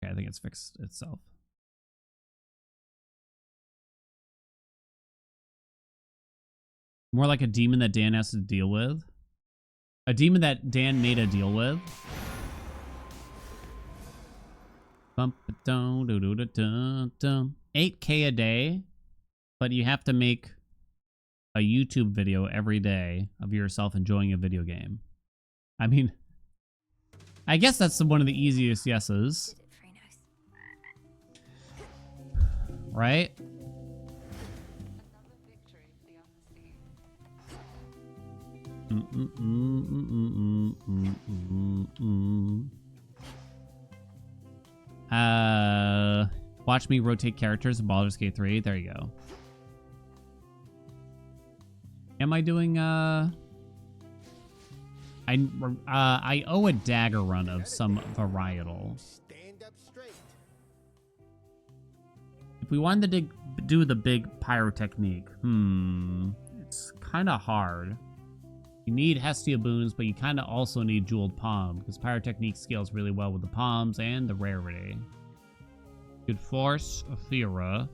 Okay, I think it's fixed itself. More like a demon that Dan has to deal with. A demon that Dan made a deal with. 8K a day, but you have to make a YouTube video every day of yourself enjoying a video game. I mean, I guess that's one of the easiest yeses. Right? Watch me rotate characters in Baldur's Gate 3. There you go. Am I doing I owe a dagger run of some varietal. Stand up straight. If we wanted to do the big pyro technique, it's kind of hard. You need Hestia boons, but you kind of also need jeweled palm because pyrotechnique scales really well with the palms and the rarity. Good force, Aethera.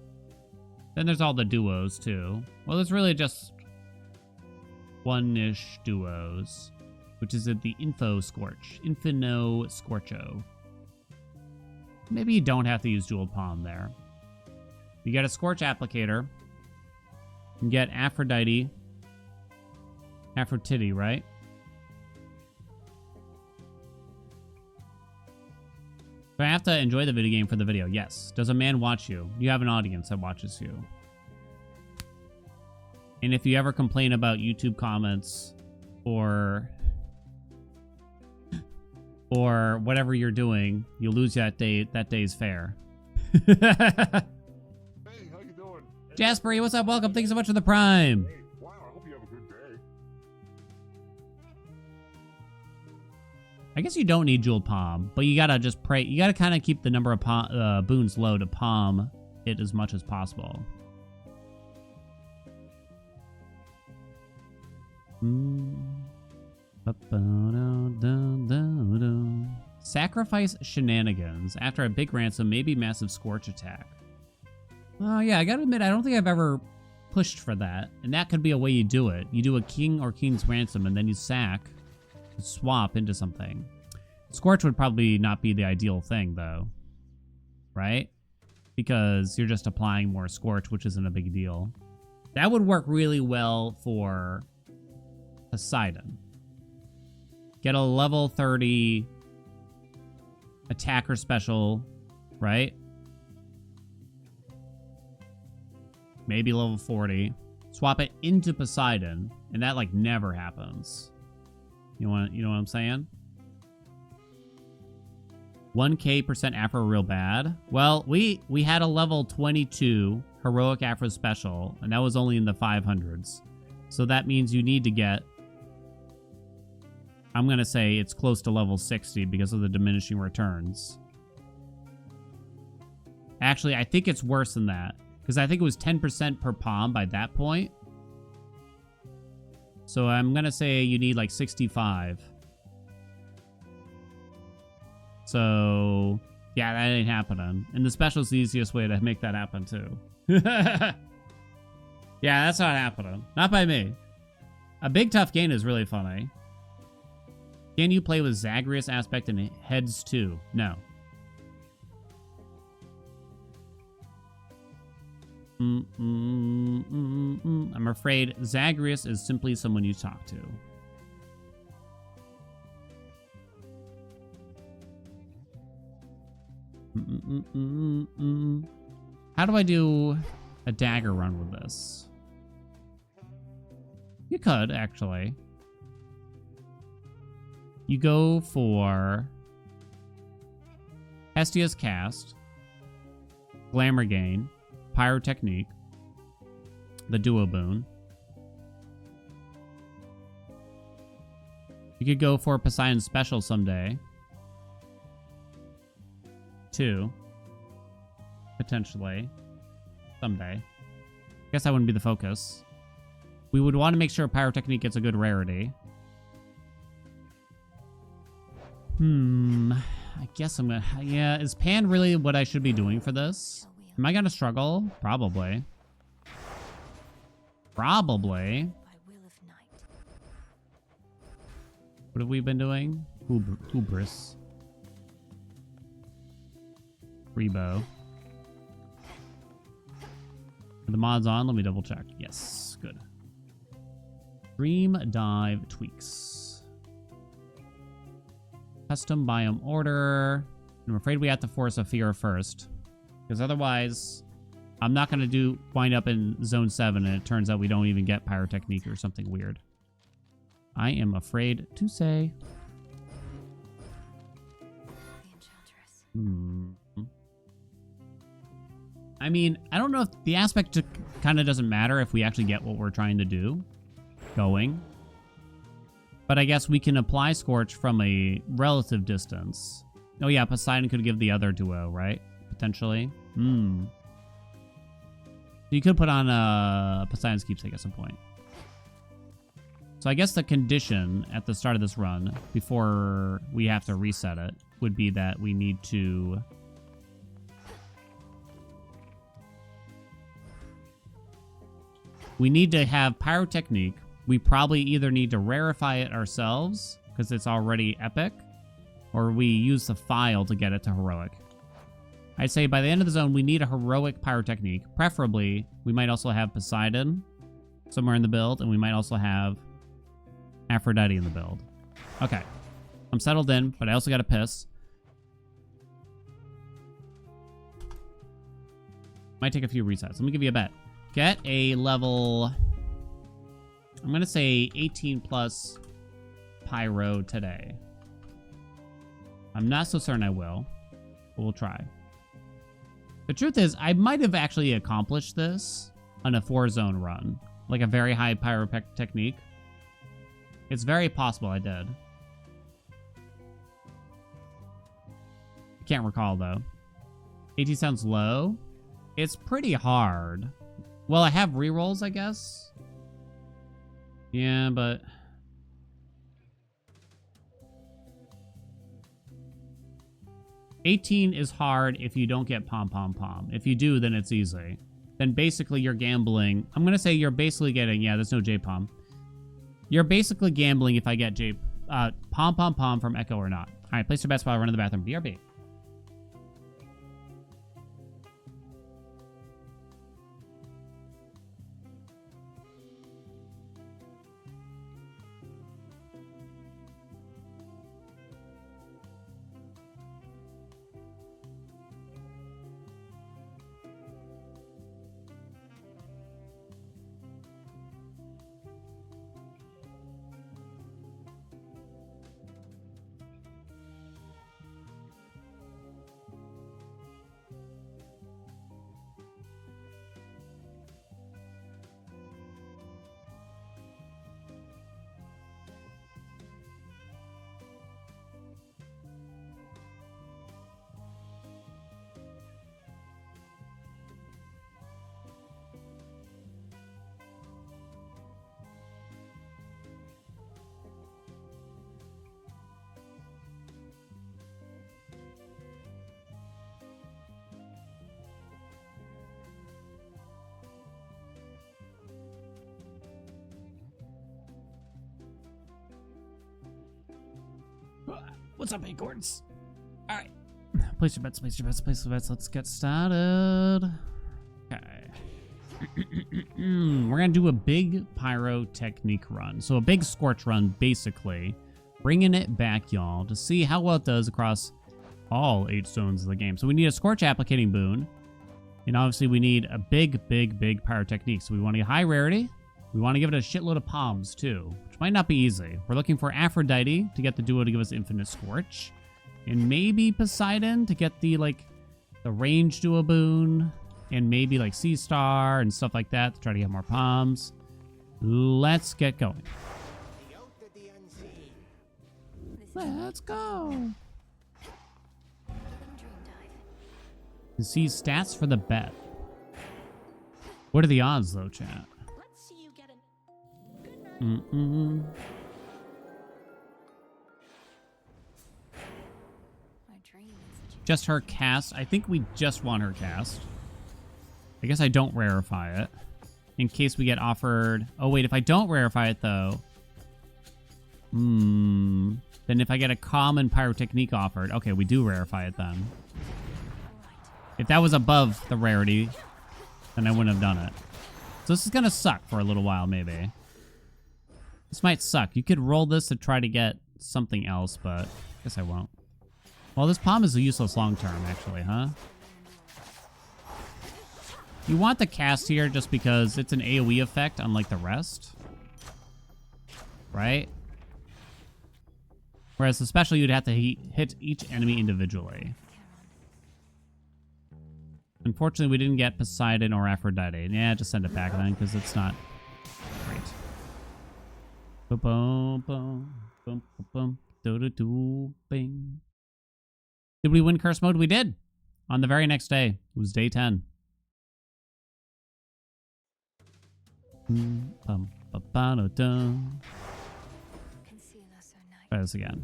Then there's all the duos too. Well, there's really just one-ish duos, which is at the Infino Scorcho. Maybe you don't have to use jeweled palm there. You get a Scorch applicator. You can get Aphrodite. Aphrodite, right? Do I have to enjoy the video game for the video? Yes. Does a man watch you? You have an audience that watches you. And if you ever complain about YouTube comments or whatever you're doing, you lose that day. That day's fair. Hey, how you doing? Jaspery, what's up? Welcome. Thanks so much for the Prime. Hey, wow, I hope you have a good day. I guess you don't need jeweled palm, but you gotta just pray. You gotta kind of keep the number of boons low to palm it as much as possible. Sacrifice shenanigans after a big ransom, maybe massive scorch attack. Oh yeah, I gotta admit, I don't think I've ever pushed for that, and that could be a way you do it. You do a king or king's ransom, and then you sack, swap into something. Scorch would probably not be the ideal thing, though, right? because you're just applying more Scorch, which isn't a big deal. That would work really well for Poseidon. Get a level 30 attacker special, right? Maybe level 40. Swap it into Poseidon, and that like never happens. You know what I'm saying? 1k% Afro real bad. Well, we had a level 22 heroic Afro special, and that was only in the 500s. So that means you need to get, I'm going to say it's close to level 60 because of the diminishing returns. Actually, I think it's worse than that, because I think it was 10% per palm by that point. So I'm going to say you need like 65. So, yeah, that ain't happening. And the special's the easiest way to make that happen, too. Yeah, that's not happening. Not by me. A big tough gain is really funny. Can you play with Zagreus aspect and heads, too? No. I'm afraid Zagreus is simply someone you talk to. How do I do a dagger run with this? You could, actually. You go for Hestia's Cast, Glamour Gain, Pyrotechnique, the Duo Boon. You could go for Poseidon Special someday. 2. Potentially. Someday. Guess that wouldn't be the focus. We would want to make sure Pyrotechnique gets a good rarity. I guess I'm gonna... Yeah, is Pan really what I should be doing for this? Am I gonna struggle? Probably. Probably. What have we been doing? Hubris. Rebo. Are the mods on? Let me double check. Yes, good. Dream Dive tweaks. Custom biome order. I'm afraid we have to force a fear first, because otherwise I'm not going to wind up in zone 7 and it turns out we don't even get Pyrotechnique or something weird. I am afraid to say. I mean, I don't know if the aspect kind of doesn't matter if we actually get what we're trying to do going. But I guess we can apply Scorch from a relative distance. Oh yeah, Poseidon could give the other duo, right? Potentially. So you could put on Poseidon's Keepsake at some point. So I guess the condition at the start of this run, before we have to reset it, would be that we need to... We need to have Pyrotechnique. We probably either need to rarefy it ourselves, because it's already epic, or we use the file to get it to heroic. I'd say by the end of the zone, we need a heroic Pyrotechnique. Preferably, we might also have Poseidon somewhere in the build, and we might also have Aphrodite in the build. Okay. I'm settled in, but I also got to piss. Might take a few resets. Let me give you a bet. Get a level... I'm going to say 18 plus Pyro today. I'm not so certain I will, but we'll try. The truth is, I might have actually accomplished this on a 4-zone run. Like a very high Pyrotechnique. It's very possible I did. I can't recall, though. 18 sounds low. It's pretty hard. Well, I have rerolls, I guess. Yeah, but... $18 is hard if you don't get pom-pom-pom. If you do, then it's easy. Then basically you're gambling. I'm going to say you're basically getting... Yeah, there's no J-pom. You're basically gambling if I get pom-pom-pom from Echo or not. All right, place your bets while I run to the bathroom. BRB. What's up, acorns? All right. Place your bets, place your bets, place your bets. Let's get started. Okay. We're going to do a big pyrotechnique run. So a big scorch run, basically. Bringing it back, y'all, to see how well it does across all 8 zones of the game. So we need a scorch applicating boon. And obviously we need a big pyrotechnique. So we want to get high rarity. We want to give it a shitload of palms, too, which might not be easy. We're looking for Aphrodite to get the duo to give us infinite scorch. And maybe Poseidon to get the range duo boon. And maybe like Sea Star and stuff like that to try to get more palms. Let's get going. Let's go. And see stats for the bet. What are the odds, though, chat? Let's see you get an good night. My dream is that you Just her cast. I think we just want her cast. I guess I don't rarefy it. In case we get offered... Oh, wait. If I don't rarefy it, though... Then if I get a common pyrotechnique offered... Okay, we do rarefy it then. If that was above the rarity, then I wouldn't have done it. So this is going to suck for a little while, maybe. This might suck. You could roll this to try to get something else, but I guess I won't. Well, this palm is useless long-term, actually, huh? You want the cast here just because it's an AoE effect, unlike the rest. Right? Whereas the special, you'd have to hit each enemy individually. Unfortunately, we didn't get Poseidon or Aphrodite. Yeah, just send it back then, because it's not great. Boom, boom, boom, boom, boom, do, bing. Did we win Curse Mode? We did. On the very next day. It was day 10. Try this again.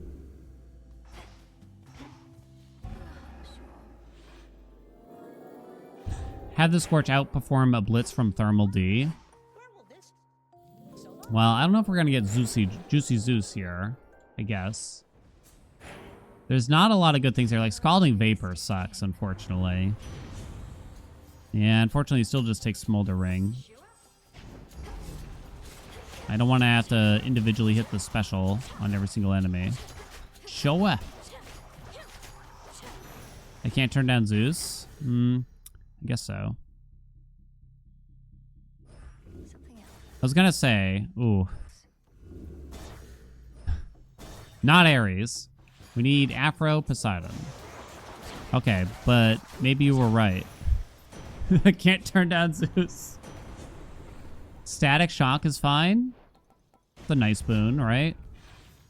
Have the Scorch outperform a Blitz from Thermal D. Well, I don't know if we're going to get Juicy Zeus here, I guess. There's not a lot of good things here. Like, Scalding Vapor sucks, unfortunately. Yeah, unfortunately, you still just take Smolder Ring. I don't want to have to individually hit the special on every single enemy. Showa! I can't turn down Zeus? I guess so. I was gonna say, ooh. Not Ares. We need Afro Poseidon. Okay, but maybe you were right. I can't turn down Zeus. Static Shock is fine. It's a nice boon, right?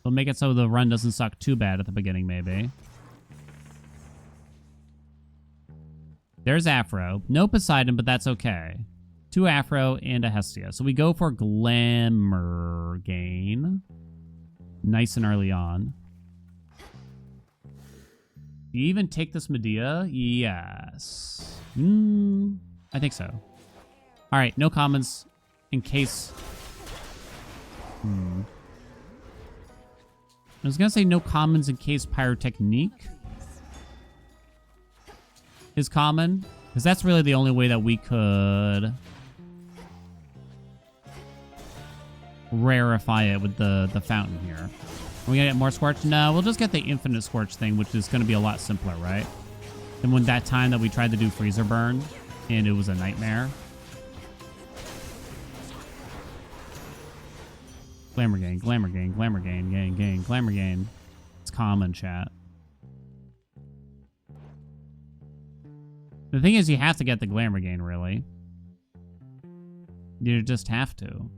We'll make it so the run doesn't suck too bad at the beginning, maybe. There's Afro. No Poseidon, but that's okay. 2 Afro and a Hestia. So we go for Glamour Gain. Nice and early on. Do you even take this Medea? Yes. I think so. All right, no commons in case... I was going to say no commons in case Pyrotechnique is common, because that's really the only way that we could rarefy it with the fountain here. Are we gonna get more Scorch? No, we'll just get the infinite Scorch thing, which is gonna be a lot simpler, right? Than when that time that we tried to do Freezer Burn, and it was a nightmare. Glamour Gain, Glamour Gain, Glamour Gain, Gain, Glamour Gain. It's common, chat. The thing is, you have to get the Glamour Gain, really. You just have to.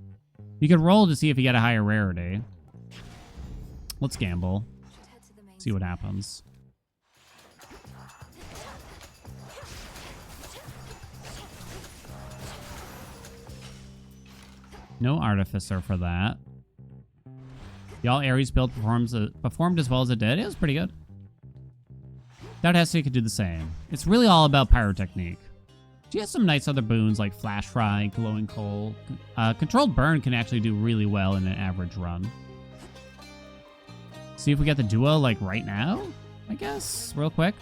You could roll to see if you get a higher rarity. Let's gamble. See what happens. No Artificer for that. Y'all Ares build performed as well as it did. It was pretty good. That Hestia could do the same. It's really all about Pyrotechnique. She has some nice other boons like Flash Fry, Glowing Coal. Controlled Burn can actually do really well in an average run. See if we get the duo, like, right now, I guess, real quick.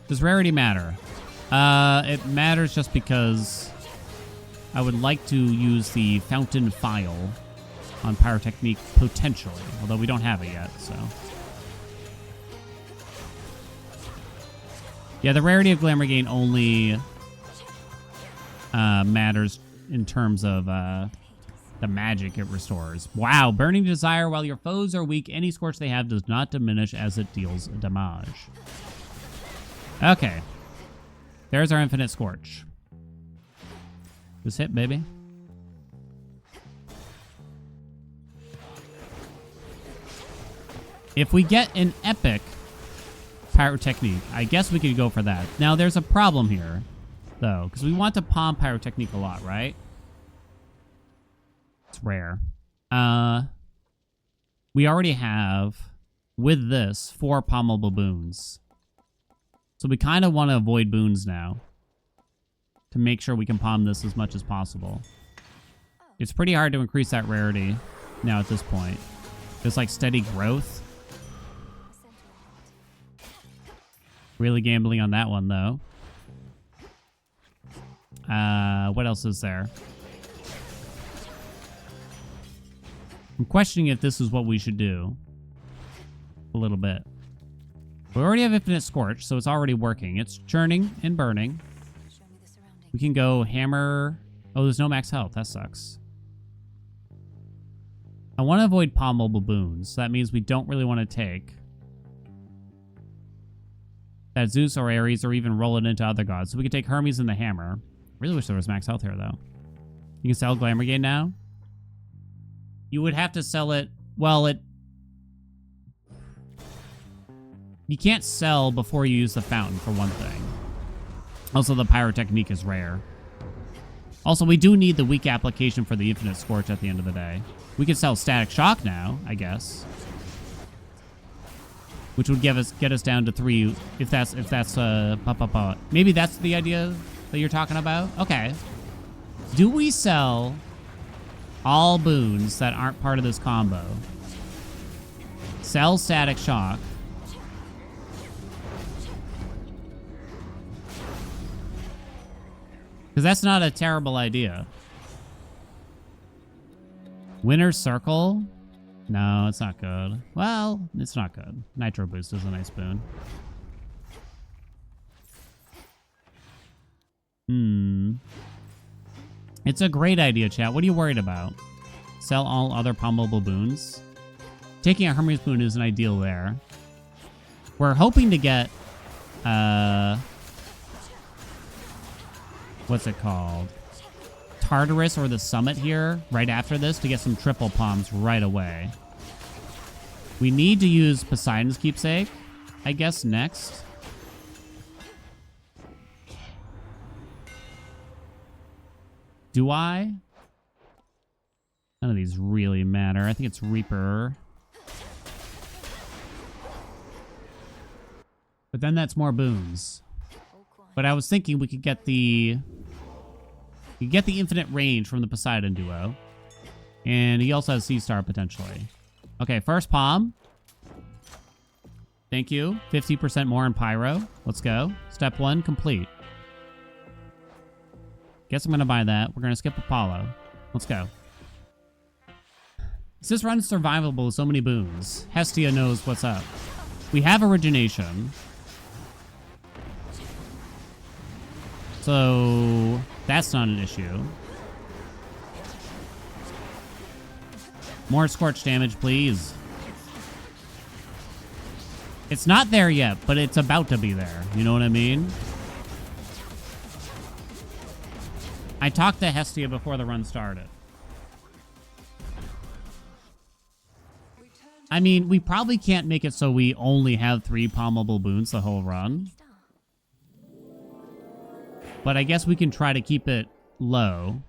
Does rarity matter? It matters just because I would like to use the fountain file on pyrotechnique potentially, although we don't have it yet, so. Yeah, the rarity of Glamour Gain only matters in terms of the magic it restores. Wow, Burning Desire. While your foes are weak, any scorch they have does not diminish as it deals damage. Okay. There's our Infinite Scorch. Just hit, baby. If we get an epic pyrotechnique, I guess we could go for that. Now, there's a problem here, though, because we want to palm pyrotechnique a lot, right? It's rare. We already have, with this, 4 pommable boons. So we kind of want to avoid boons now to make sure we can palm this as much as possible. It's pretty hard to increase that rarity now at this point. It's like steady growth. Really gambling on that one, though. What else is there? I'm questioning if this is what we should do. A little bit. We already have Infinite Scorch, so it's already working. It's churning and burning. We can go hammer. Oh, there's no max health. That sucks. I want to avoid pommable boons. So that means we don't really want to take that Zeus or Ares or even roll it into other gods. So we could take Hermes and the hammer. Really wish there was max health here, though. You can sell Glamour Gain now. You would have to sell it. Well, you can't sell before you use the fountain, for one thing. Also, the pyrotechnique is rare. Also, we do need the weak application for the Infinite Scorch at the end of the day. We could sell Static Shock now, I guess. Which would get us down to 3 if that's maybe that's the idea that you're talking about? Okay. Do we sell all boons that aren't part of this combo? Sell Static Shock. Because that's not a terrible idea. Winner's Circle? No, it's not good. Well, it's not good. Nitro Boost is a nice boon. It's a great idea, chat. What are you worried about? Sell all other pommable boons? Taking a Hermes boon is an ideal there. We're hoping to get... what's it called? Tartarus or the Summit here right after this to get some triple palms right away. We need to use Poseidon's Keepsake, I guess, next. Do I? None of these really matter. I think it's Reaper. But then that's more boons. But I was thinking we could get the... You get the infinite range from the Poseidon duo. And he also has Sea Star potentially. Okay, first palm. Thank you. 50% more in Pyro. Let's go. Step 1 complete. Guess I'm going to buy that. We're going to skip Apollo. Let's go. This run is survivable with so many boons. Hestia knows what's up. We have Origination. So that's not an issue. More Scorch damage, please. It's not there yet, but it's about to be there. You know what I mean? I talked to Hestia before the run started. I mean, we probably can't make it so we only have 3 pommable boons the whole run. But I guess we can try to keep it low.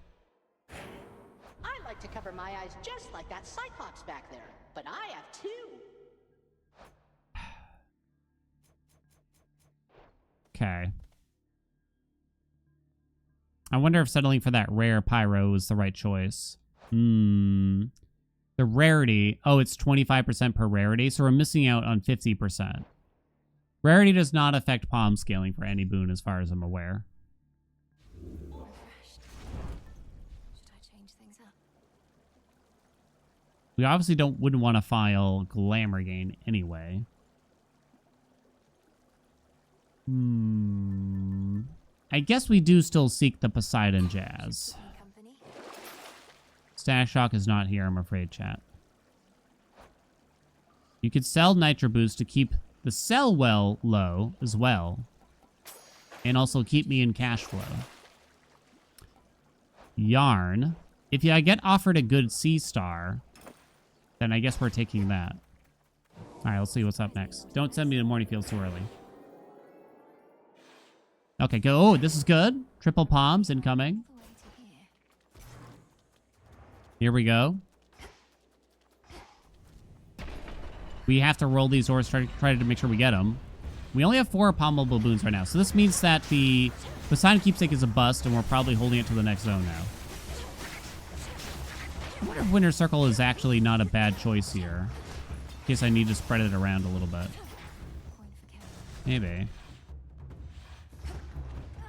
I like to cover my eyes just like that Cyclops back there, but I have 2. Okay. I wonder if settling for that rare Pyro is the right choice. The rarity, oh, it's 25% per rarity, so we're missing out on 50%. Rarity does not affect palm scaling for any boon as far as I'm aware. Refreshed. Should I change things up? We obviously wouldn't want to file glamour gain anyway. I guess we do still seek the Poseidon Jazz. Company? Static Shock is not here, I'm afraid, chat. You could sell Nitro Boost to keep the sell well low as well. And also keep me in cash flow. Yarn. If I get offered a good sea star, then I guess we're taking that. Alright, let's see what's up next. Don't send me to Morning Fields too early. Okay, go. Oh, this is good. Triple palms incoming. Here we go. We have to roll these ores, try to make sure we get them. We only have 4 palmable boons right now. So this means that the Poseidon Keepsake is a bust, and we're probably holding it to the next zone now. I wonder if Winter Circle is actually not a bad choice here. In case I need to spread it around a little bit. Maybe.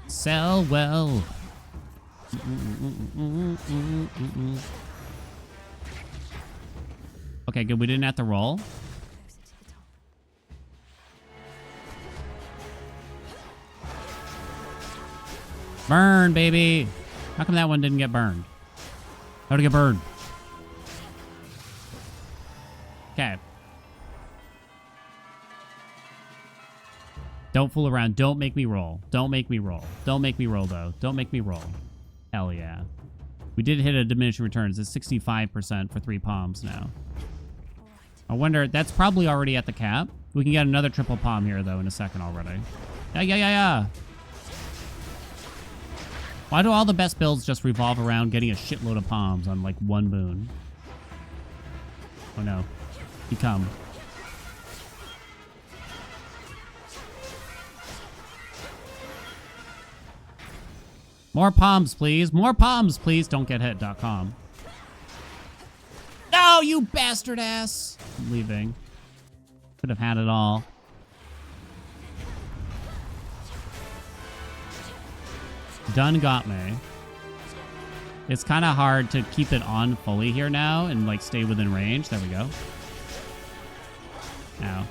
Sell well. Okay, good. We didn't have to roll. Burn, baby. How come that one didn't get burned? How to get burned? Okay. Don't fool around. Don't make me roll. Don't make me roll. Don't make me roll, though. Don't make me roll. Hell yeah. We did hit a diminishing returns. It's 65% for 3 palms now. I wonder, that's probably already at the cap. We can get another triple palm here, though, in a second already. Yeah. Why do all the best builds just revolve around getting a shitload of palms on, like, 1 boon? Oh, no. You come. More palms, please. More palms, please. Don't get hit.com. No, you bastard ass. I'm leaving. Could have had it all. Done got me. It's kind of hard to keep it on fully here now and like stay within range. There we go. Ow.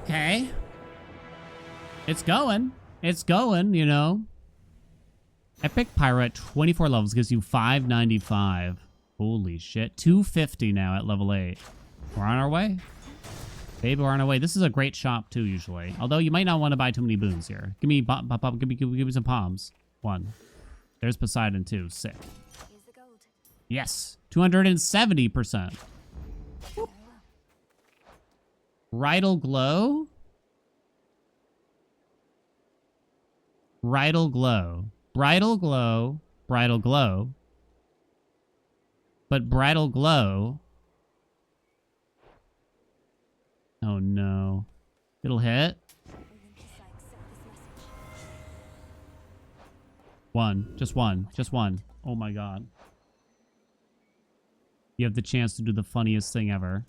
Okay. It's going. It's going, you know. Epic Pyro at 24 levels gives you 595. Holy shit. 250 now at level 8. We're on our way. Baby, we're on our way. This is a great shop, too, usually. Although you might not want to buy too many boons here. Give me give me some palms. 1. There's Poseidon, too. Sick. Here's the gold. Yes. 270%. Bridal Glow? Bridal Glow. Bridal Glow. Bridal Glow. But Bridal Glow... Oh no. It'll hit. 1. Just 1. Just 1. Oh my god. You have the chance to do the funniest thing ever.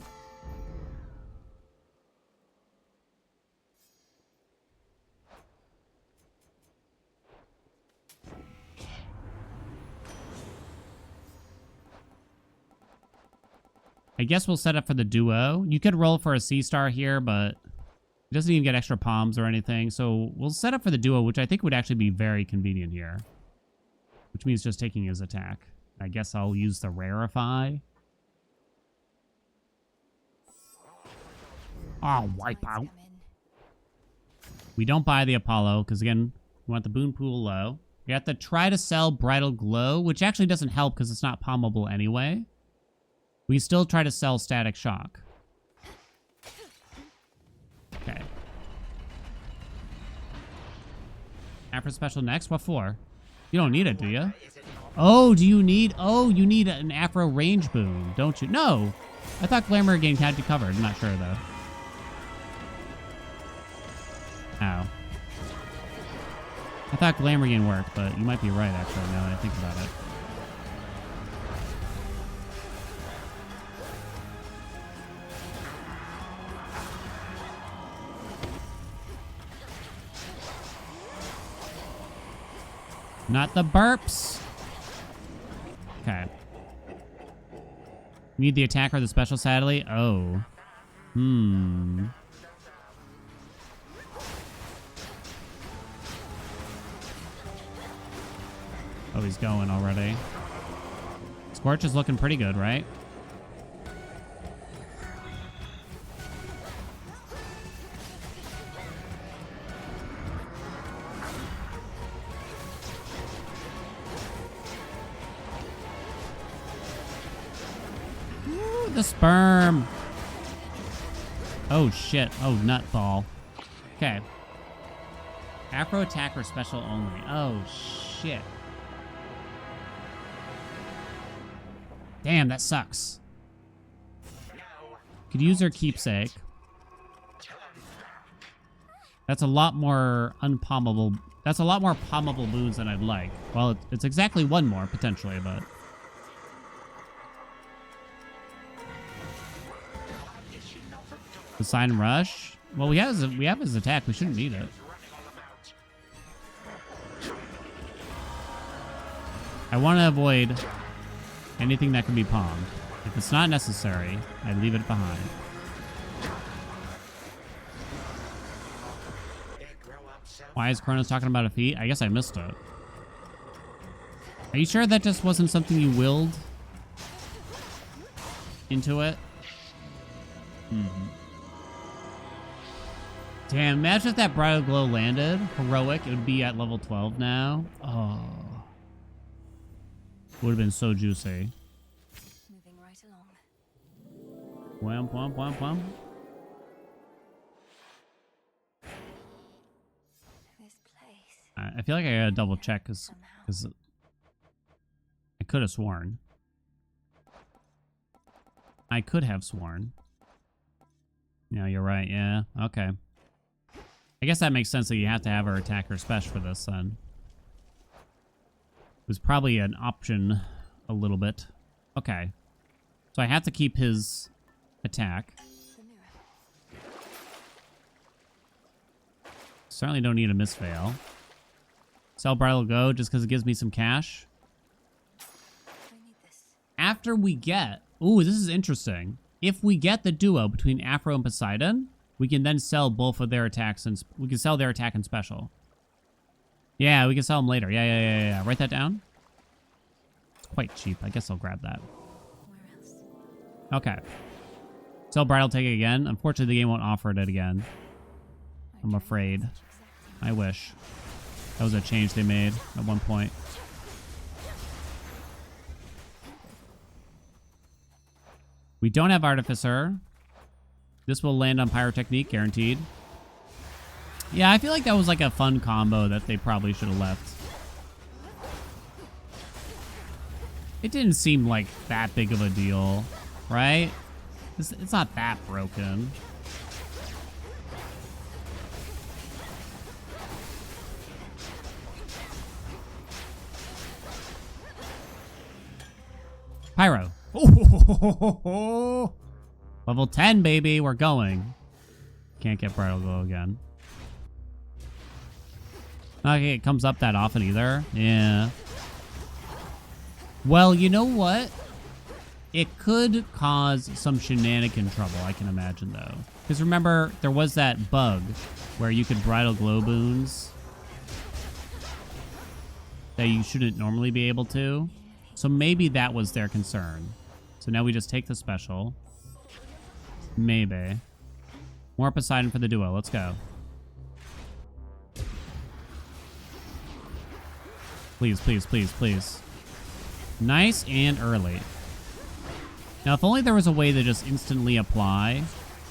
I guess we'll set up for the duo. You could roll for a C-star here, but it doesn't even get extra palms or anything. So we'll set up for the duo, which I think would actually be very convenient here. Which means just taking his attack. I guess I'll use the Rarefy. Oh, wipe out. We don't buy the Apollo, because again, we want the boon pool low. We have to try to sell Bridal Glow, which actually doesn't help because it's not palmable anyway. We still try to sell Static Shock. Okay. Afro Special next? What for? You don't need it, do you? Oh, do you need... Oh, you need an Afro range boon, don't you? No! I thought Glamour Gain had you covered. I'm not sure, though. Ow. I thought Glamour Gain worked, but you might be right, actually, now that I think about it. Not the burps. Okay. Need the attack or the special, sadly? Oh. Hmm. Oh, he's going already. Scorch is looking pretty good, right? Ooh, the sperm. Oh, shit. Oh, nutball. Okay. Afro attack or special only. Oh, shit. Damn, that sucks. Could use her keepsake. That's a lot more unpommable. That's a lot more pommable boons than I'd like. Well, it's exactly one more, potentially, but... The sign rush? Well, we have his attack. We shouldn't need it. I want to avoid anything that can be palmed. If it's not necessary, I leave it behind. Why is Kronos talking about a feat? I guess I missed it. Are you sure that just wasn't something you willed into it? Damn, imagine if that Bridal Glow landed. Heroic, it would be at level 12 now. Oh. Would have been so juicy. Moving right along. Wham, wham, wham, wham. This place. I feel like I gotta double check because I could have sworn. I could have sworn. No, you're right. Yeah. Okay. I guess that makes sense that you have to have her attack her special for this then. It was probably an option a little bit. Okay. So I have to keep his attack. Certainly don't need a misfail. Sell Bridal Go just because it gives me some cash. I need this. After we get... Ooh, this is interesting. If we get the duo between Afro and Poseidon, we can then sell both of their attacks and... We can sell their attack and special. Yeah, we can sell them later. Yeah. Write that down. It's quite cheap. I guess I'll grab that. Where else? Okay. Sell Bridal take it again. Unfortunately, the game won't offer it again. I'm afraid. I wish. That was a change they made at one point. We don't have Artificer. This will land on Pyrotechnique, guaranteed. Yeah, I feel like that was like a fun combo that they probably should have left. It didn't seem like that big of a deal, right? It's not that broken. Pyro. Oh, level 10, baby. We're going. Can't get Bridal Glow again. Okay, it comes up that often either. Yeah. Well, you know what? It could cause some shenanigan trouble, I can imagine, though. Because remember, there was that bug where you could Bridal Glow boons that you shouldn't normally be able to. So maybe that was their concern. So now we just take the special. Maybe. More Poseidon for the duo. Let's go. Please, please, please, please. Nice and early. Now, if only there was a way to just instantly apply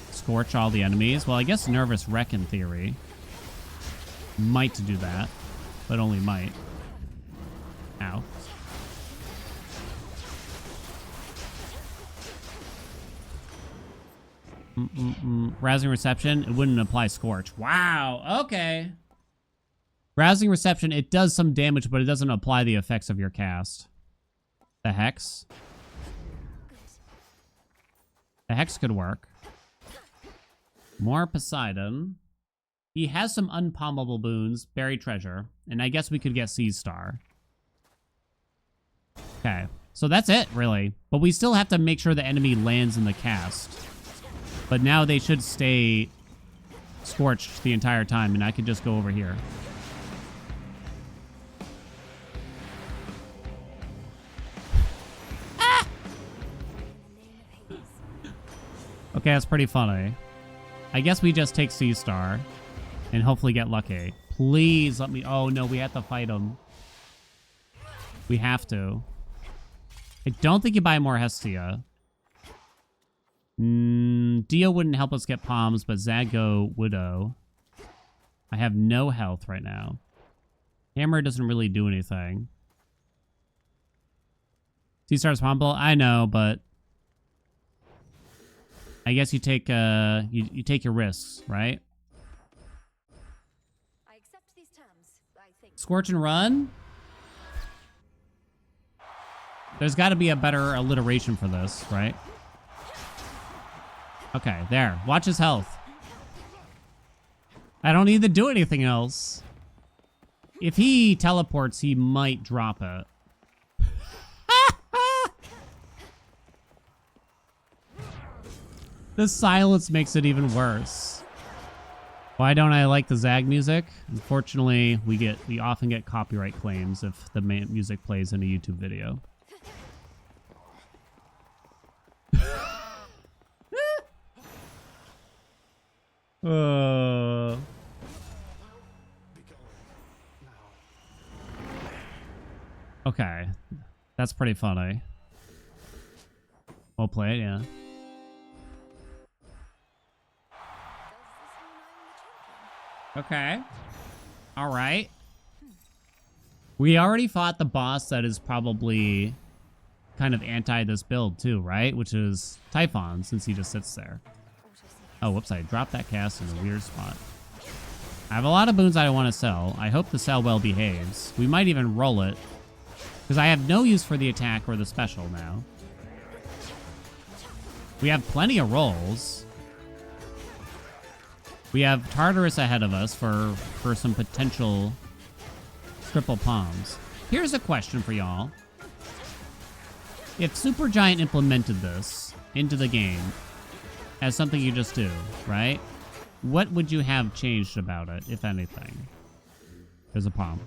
Scorch all the enemies. Well, I guess Nervous Wreck, in theory, might do that, but only might. Ow. Rousing Reception, it wouldn't apply Scorch. Wow, okay. Rousing Reception, it does some damage, but it doesn't apply the effects of your cast. The Hex. The Hex could work. More Poseidon. He has some unpommable boons. Buried Treasure. And I guess we could get Sea Star. Okay. So that's it, really. But we still have to make sure the enemy lands in the cast. But now they should stay scorched the entire time, and I could just go over here. Ah! Okay, that's pretty funny. I guess we just take Sea Star and hopefully get lucky. Please let me... Oh, no, we have to fight him. We have to. I don't think you buy more Hestia. Dio wouldn't help us get Palms, but Zago Widow. I have no health right now. Hammer doesn't really do anything. Sea Star's Pomble? I know, but... I guess you take you take your risks, right? I accept these terms, I think. Scorch and Run? There's got to be a better alliteration for this, right? Okay, there. Watch his health. I don't need to do anything else. If he teleports, he might drop it. The silence makes it even worse. Why don't I like the Zag music? Unfortunately, we often get copyright claims if the music plays in a YouTube video. Okay. That's pretty funny. Well played, yeah. Okay. All right. We already fought the boss that is probably kind of anti this build too, right? Which is Typhon, since he just sits there. Oh, whoops, I dropped that cast in a weird spot. I have a lot of boons I want to sell. I hope the sell well behaves. We might even roll it, because I have no use for the attack or the special now. We have plenty of rolls. We have Tartarus ahead of us for some potential triple palms. Here's a question for y'all. If Supergiant implemented this into the game as something you just do, right? What would you have changed about it, if anything? There's a palm.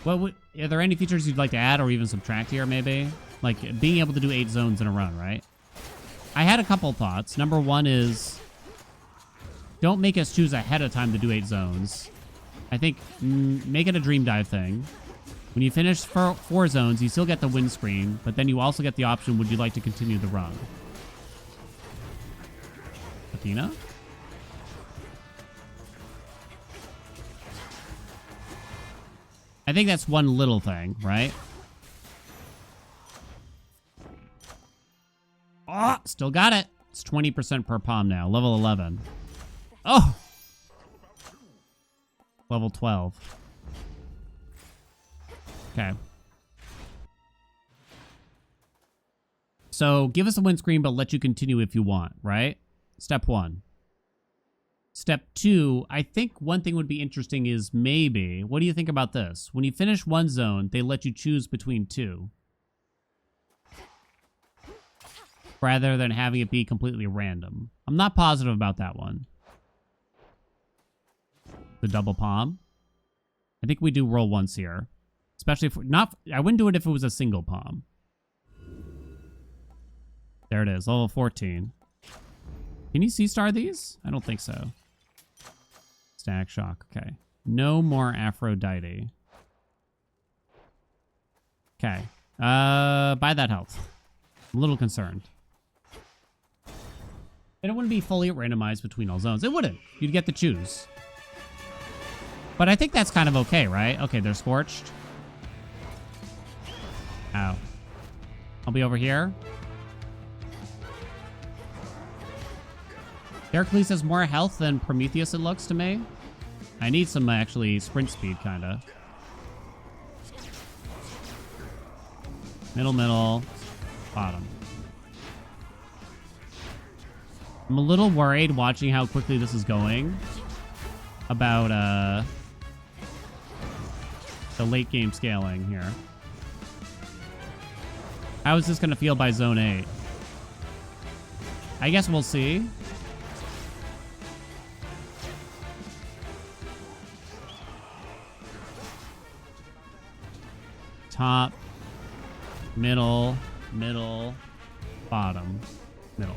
Are there any features you'd like to add or even subtract here, maybe? Like being able to do 8 zones in a run, right? I had a couple thoughts. Number one is, don't make us choose ahead of time to do 8 zones. I think make it a dream dive thing. When you finish 4 zones, you still get the win screen, but then you also get the option, would you like to continue the run? Athena? I think that's one little thing, right? Oh, still got it. It's 20% per palm now. Level 11. Oh! Level 12. Okay. So, give us a win screen, but let you continue if you want, right? Step 1. Step 2, I think one thing would be interesting is maybe, what do you think about this? When you finish one zone, they let you choose between 2. Rather than having it be completely random. I'm not positive about that one. The double palm. I think we do roll once here. Especially if I wouldn't do it if it was a single palm. There it is, level 14. Can you C-star these? I don't think so. Static Shock, okay. No more Aphrodite. Okay. Buy that health. I'm a little concerned. And it wouldn't be fully randomized between all zones. It wouldn't. You'd get to choose. But I think that's kind of okay, right? Okay, they're scorched. Ow. I'll be over here. Heracles has more health than Prometheus, it looks to me. I need some actually sprint speed, kind of. Middle, middle, bottom. I'm a little worried watching how quickly this is going about the late game scaling here. How is this going to feel by zone 8? I guess we'll see. Top, middle, middle, bottom, middle.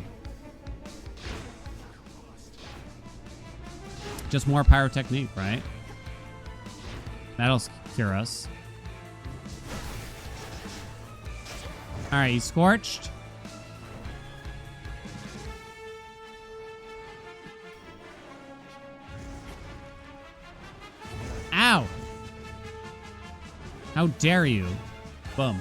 Just more pyrotechnique, right? That'll cure us. All right, he's scorched. Ow! How dare you? Boom.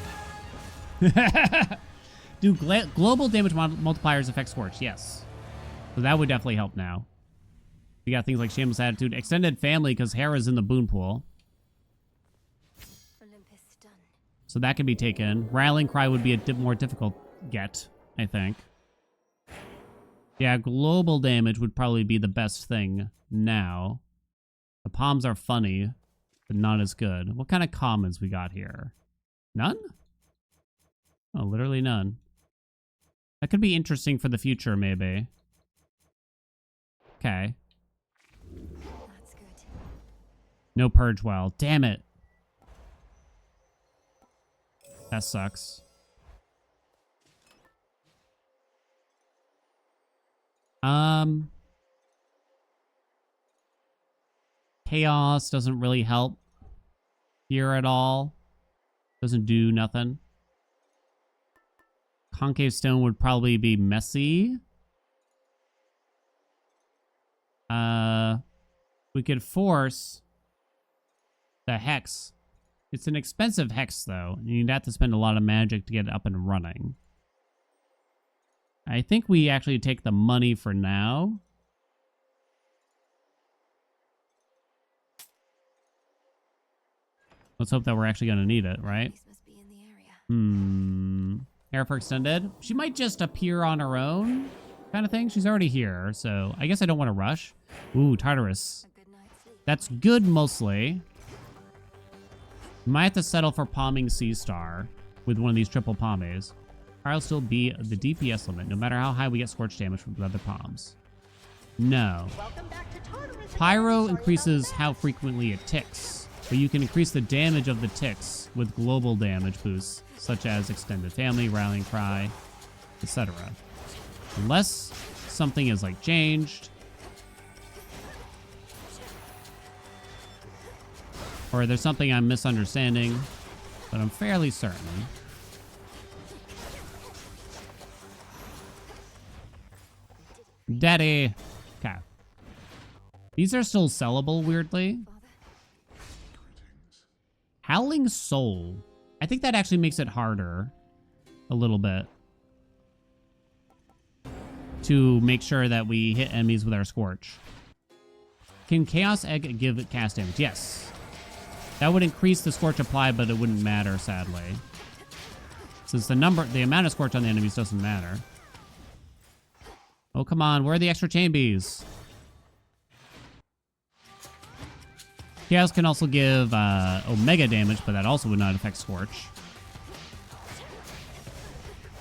Do global damage multipliers affect scorch? Yes. So that would definitely help now. We got things like Shameless Attitude. Extended Family, because Hera's in the boon pool. Olympus done. So that can be taken. Rallying Cry would be a more difficult get, I think. Yeah, global damage would probably be the best thing now. The palms are funny, but not as good. What kind of commons we got here? None? Oh, literally none. That could be interesting for the future, maybe. Okay. That's good. No Purge Well. Damn it. That sucks. Chaos doesn't really help here at all. Doesn't do nothing. Concave Stone would probably be messy. We could force the Hex. It's an expensive Hex, though. You'd have to spend a lot of magic to get it up and running. I think we actually take the money for now. Let's hope that we're actually going to need it, right? Police must be in the area. Air for extended. She might just appear on her own kind of thing. She's already here, so I guess I don't want to rush. Ooh, Tartarus. A good night's sleep. That's good, mostly. Might have to settle for palming Sea Star with one of these triple palmes. I'll still be the DPS limit, no matter how high we get scorch damage from the other palms. No. Welcome back to Tartarus. Pyro Sorry increases about how frequently it ticks, but you can increase the damage of the ticks with global damage boosts, such as Extended Family, Rallying Cry, etc. Unless something is like changed, or there's something I'm misunderstanding, but I'm fairly certain. Daddy. Okay. These are still sellable, weirdly. Howling Soul. I think that actually makes it harder a little bit to make sure that we hit enemies with our Scorch. Can Chaos Egg give it cast damage? Yes. That would increase the Scorch apply, but it wouldn't matter, sadly. Since the amount of Scorch on the enemies doesn't matter. Oh, come on. Where are the extra chain bees? Chaos can also give Omega damage, but that also would not affect Scorch.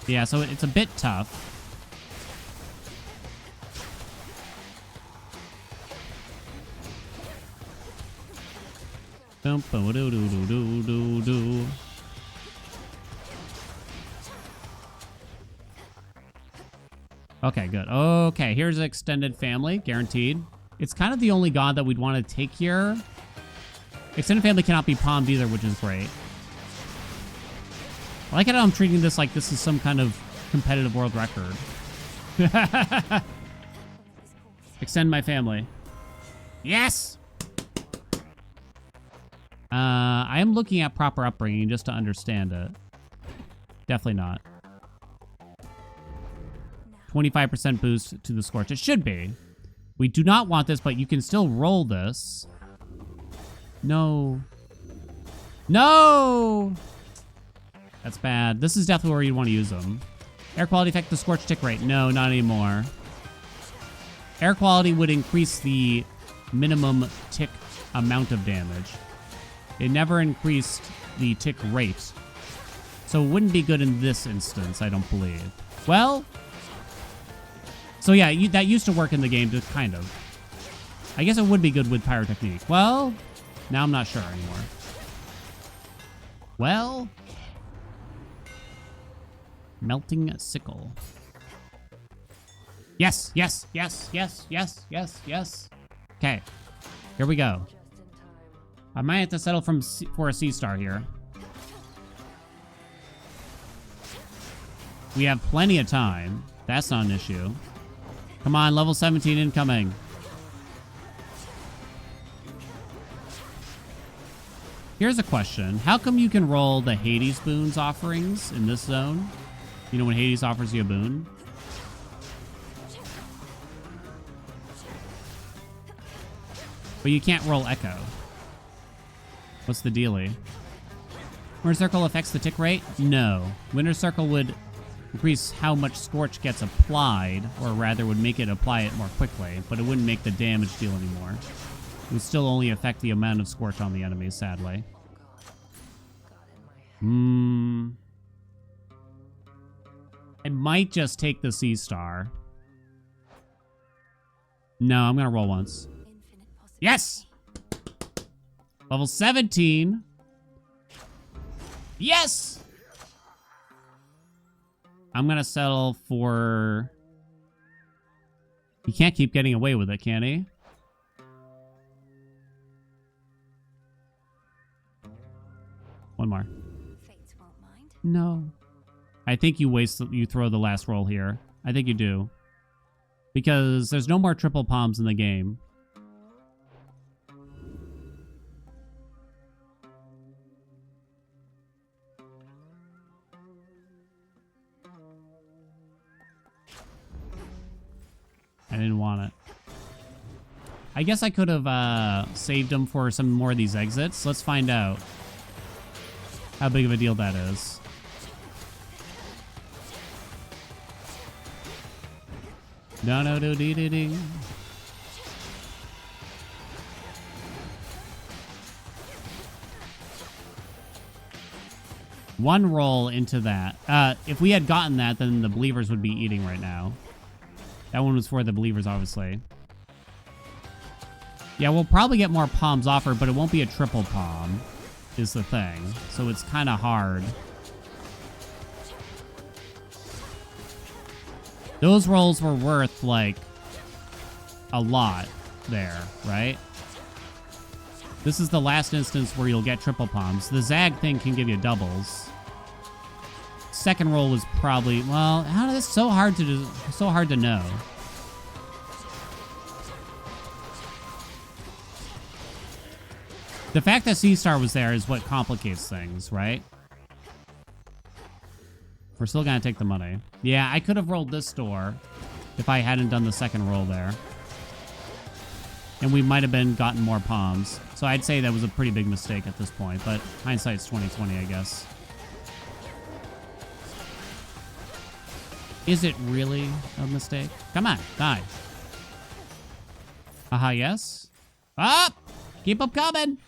Yeah, so it's a bit tough. Okay, good. Okay, here's Extended Family, guaranteed. It's kind of the only god that we'd want to take here. Extended Family cannot be palmed either, which is great. I like how I'm treating this like this is some kind of competitive world record. Extend my family. Yes! I am looking at proper upbringing just to understand it. Definitely not. 25% boost to the Scorch. It should be. We do not want this, but you can still roll this. No. No! That's bad. This is definitely where you want to use them. Air quality affect the scorch tick rate. No, not anymore. Air quality would increase the minimum tick amount of damage. It never increased the tick rate. So it wouldn't be good in this instance, I don't believe. Well, so yeah, that used to work in the game, just kind of. I guess it would be good with pyrotechnique. Well, now I'm not sure anymore. Well, melting sickle. Yes, yes, yes, yes, yes, yes, yes. Okay, here we go. I might have to settle for a C-star here. We have plenty of time. That's not an issue. Come on, level 17 incoming. Here's a question. How come you can roll the Hades boons offerings in this zone? You know when Hades offers you a boon? But you can't roll Echo. What's the dealie? Winter Circle affects the tick rate? No. Winter Circle would increase how much Scorch gets applied, or rather would make it apply it more quickly, but it wouldn't make the damage deal anymore. It would still only affect the amount of Scorch on the enemies, sadly. I might just take the C-star. No, I'm gonna roll once. Yes! Level 17. Yes! I'm gonna settle for... He can't keep getting away with it, can he? One more. No. I think you throw the last roll here. I think you do. Because there's no more triple palms in the game. I didn't want it. I guess I could have saved them for some more of these exits. Let's find out how big of a deal that is. No-no-do-dee-dee-ding. One roll into that. If we had gotten that, then the believers would be eating right now. That one was for the believers, obviously. Yeah, we'll probably get more palms offered, but it won't be a triple palm, is the thing. So it's kind of hard. Those rolls were worth, like, a lot there, right? This is the last instance where you'll get triple palms. The Zag thing can give you doubles. Second roll was probably, well, how is so hard to do, so hard to know. The fact that C-Star was there is what complicates things, right? We're still gonna take the money. Yeah, I could have rolled this door if I hadn't done the second roll there. And we might have gotten more palms. So I'd say that was a pretty big mistake at this point, but hindsight's 20/20, I guess. Is it really a mistake? Come on, die. Haha, yes. Up! Keep them coming.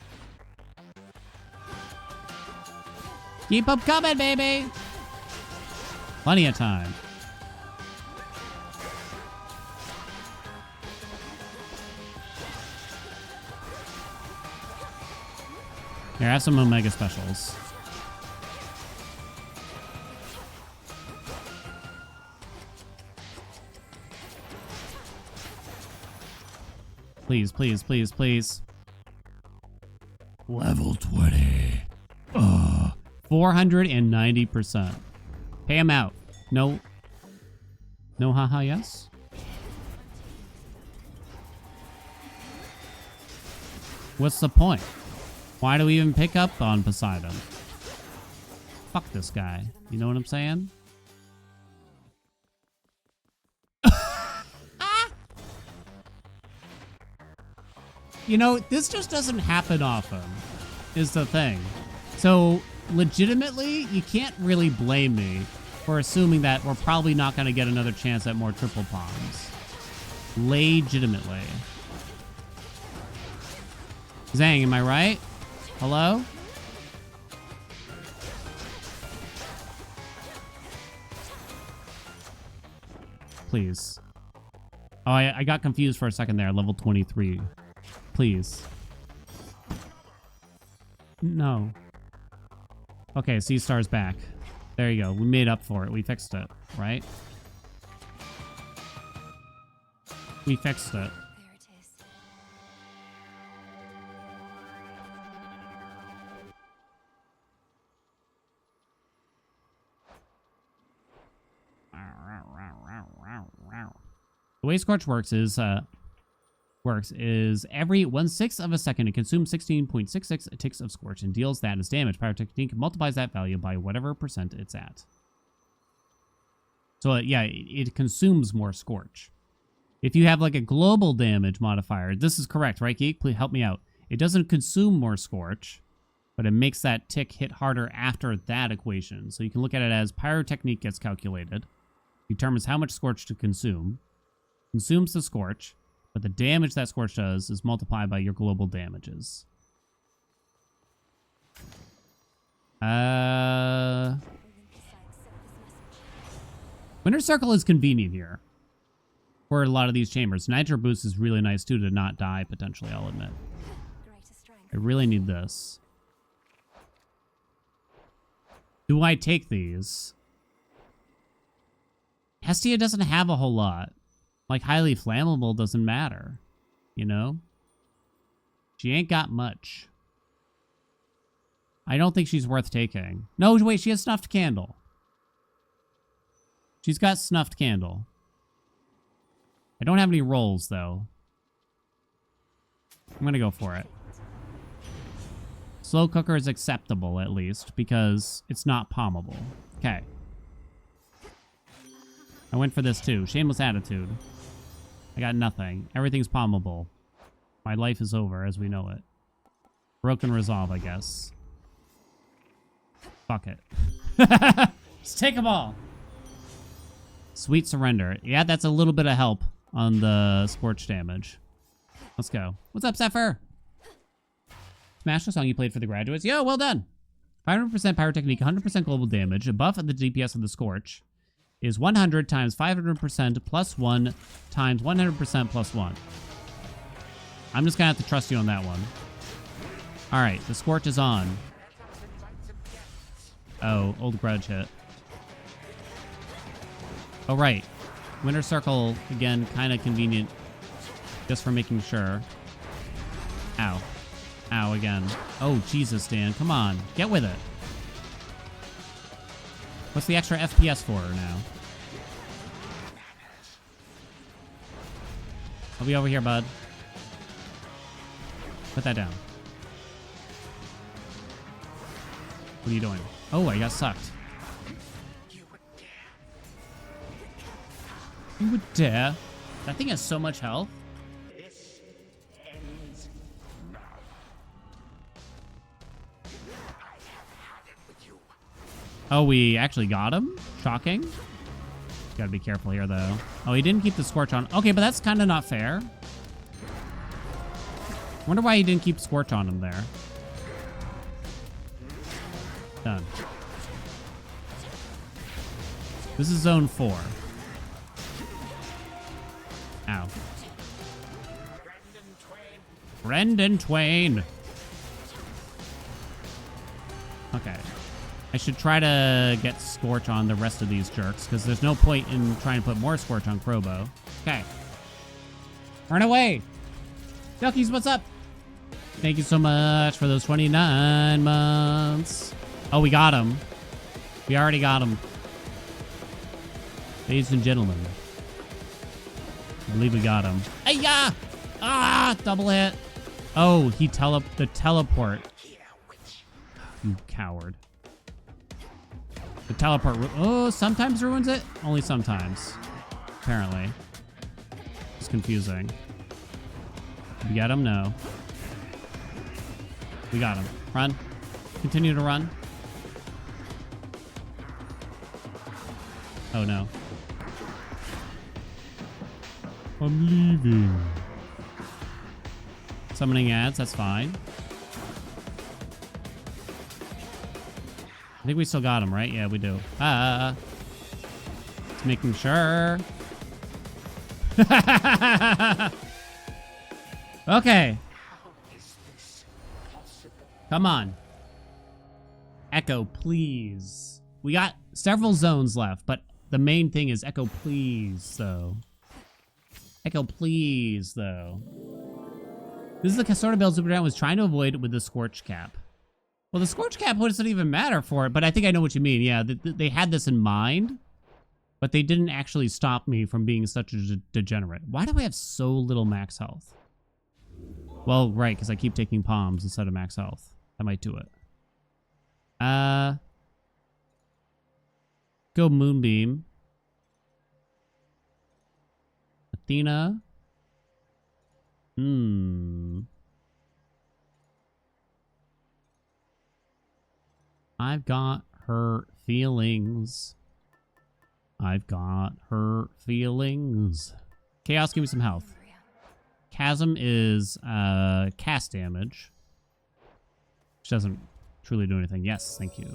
Keep them coming, baby. Plenty of time. Here, have some Omega specials. Please, please, please, please. Level 20. 490%. Pay him out. No. No haha yes? What's the point? Why do we even pick up on Poseidon? Fuck this guy. You know what I'm saying? You know, this just doesn't happen often, is the thing. So, legitimately, you can't really blame me for assuming that we're probably not going to get another chance at more triple palms. Legitimately. Zhang, am I right? Hello? Please. Oh, I got confused for a second there. Level 23. Please. No. Okay, C-Star's back. There you go. We made up for it. We fixed it, right? We fixed it. There it is. The way Scorch works is every 1/6 of a second it consumes 16.66 ticks of Scorch and deals that as damage. Pyrotechnique multiplies that value by whatever percent it's at. So yeah, it consumes more Scorch. If you have like a global damage modifier, this is correct, right, Geek? Please help me out. It doesn't consume more Scorch, but it makes that tick hit harder after that equation. So you can look at it as Pyrotechnique gets calculated, determines how much Scorch to consume, consumes the Scorch, but the damage that Scorch does is multiplied by your global damages. Winter Circle is convenient here for a lot of these chambers. Nitro Boost is really nice too to not die potentially, I'll admit. I really need this. Do I take these? Hestia doesn't have a whole lot. Like, highly flammable doesn't matter, you know? She ain't got much. I don't think she's worth taking. No, wait, she has Snuffed Candle. She's got Snuffed Candle. I don't have any rolls, though. I'm gonna go for it. Slow Cooker is acceptable, at least, because it's not palmable. Okay. I went for this, too. Shameless Attitude. I got nothing. Everything's palmable. My life is over as we know it. Broken Resolve, I guess. Fuck it. Just take them all. Sweet Surrender. Yeah, that's a little bit of help on the Scorch damage. Let's go. What's up, Zephyr? Smash the song you played for the graduates. Yo, well done. 500% Pyrotechnique, 100% global damage. A buff of the DPS of the Scorch is 100 times 500% plus 1 times 100% plus 1. I'm just going to have to trust you on that one. All right, the Scorch is on. Oh, old grudge hit. Oh, right. Winter Circle, again, kind of convenient just for making sure. Ow. Ow, again. Oh, Jesus, Dan. Come on. Get with it. What's the extra FPS for her now? I'll be over here, bud. Put that down. What are you doing? Oh, I got sucked. You would dare? That thing has so much health. Oh, we actually got him? Shocking. Gotta be careful here, though. Oh, he didn't keep the Scorch on. Okay, but that's kind of not fair. Wonder why he didn't keep Scorch on him there. Done. This is zone 4. Ow. Brendan Twain. Okay. I should try to get Scorch on the rest of these jerks, because there's no point in trying to put more Scorch on Crobo. Okay. Run away! Duckies, what's up? Thank you so much for those 29 months. Oh, we got him. We already got him. Ladies and gentlemen. I believe we got him. Hey-ya! Ah! Double hit. Oh, he the teleport. You coward. The teleport. Oh, sometimes ruins it? Only sometimes. Apparently. It's confusing. Did we get him? No. We got him. Run. Continue to run. Oh no. I'm leaving. Summoning ads, that's fine. I think we still got him, right? Yeah, we do. Just making sure. Okay. Come on. Echo, please. We got several zones left, but the main thing is Echo, please, though. Echo, please, though. This is the sort of build Super Giant was trying to avoid with the Scorch Cap. Well, the Scorch Cap doesn't even matter for it, but I think I know what you mean. Yeah, they had this in mind, but they didn't actually stop me from being such a degenerate. Why do I have so little max health? Well, right, because I keep taking palms instead of max health. That might do it. Go Moonbeam. Athena. I've got her feelings. I've got her feelings. Chaos, give me some health. Chasm is cast damage, which doesn't truly do anything. Yes, thank you.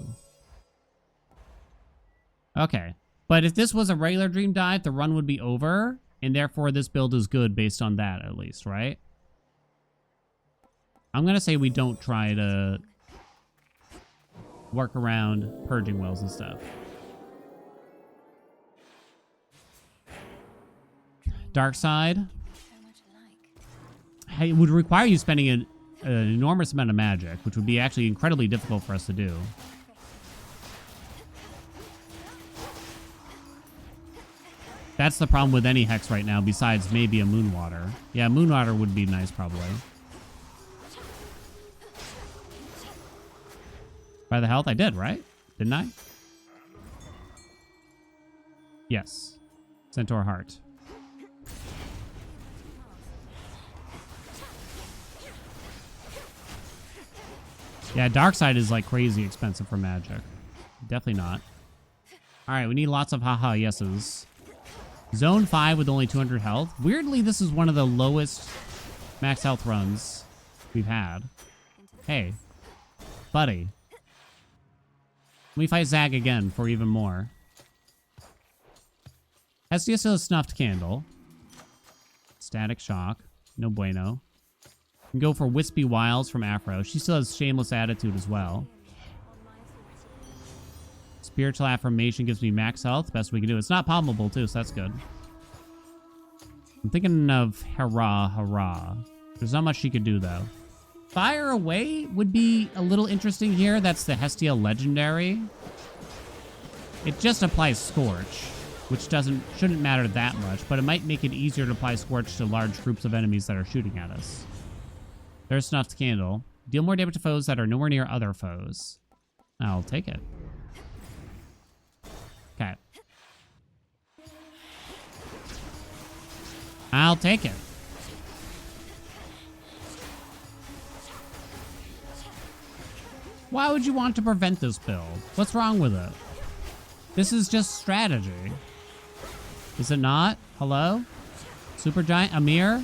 Okay, but if this was a regular Dream Dive, the run would be over, and therefore this build is good based on that, at least, right? I'm gonna say we don't try to work around purging wells and stuff. Dark Side. It would require you spending an enormous amount of magic, which would be actually incredibly difficult for us to do. That's the problem with any hex right now, besides maybe a Moonwater. Yeah, Moonwater would be nice, probably. By the health, I did, right? Didn't I? Yes. Centaur Heart. Yeah, Dark Side is like crazy expensive for magic. Definitely not. Alright, we need lots of haha yeses. Zone 5 with only 200 health. Weirdly, this is one of the lowest max health runs we've had. Hey, buddy. Let me fight Zag again for even more. Hestia still a snuffed candle. Static Shock. No bueno. Can go for Wispy Wiles from Afro. She still has Shameless Attitude as well. Spiritual Affirmation gives me max health. Best we can do. It's not palmable too, so that's good. I'm thinking of Hurrah, Hurrah. There's not much she could do though. Fire Away would be a little interesting here. That's the Hestia Legendary. It just applies Scorch, which shouldn't matter that much, but it might make it easier to apply Scorch to large groups of enemies that are shooting at us. There's Snuffed Candle. Deal more damage to foes that are nowhere near other foes. I'll take it. Okay. I'll take it. Why would you want to prevent this build? What's wrong with it? This is just strategy. Is it not? Hello? Super Giant Amir?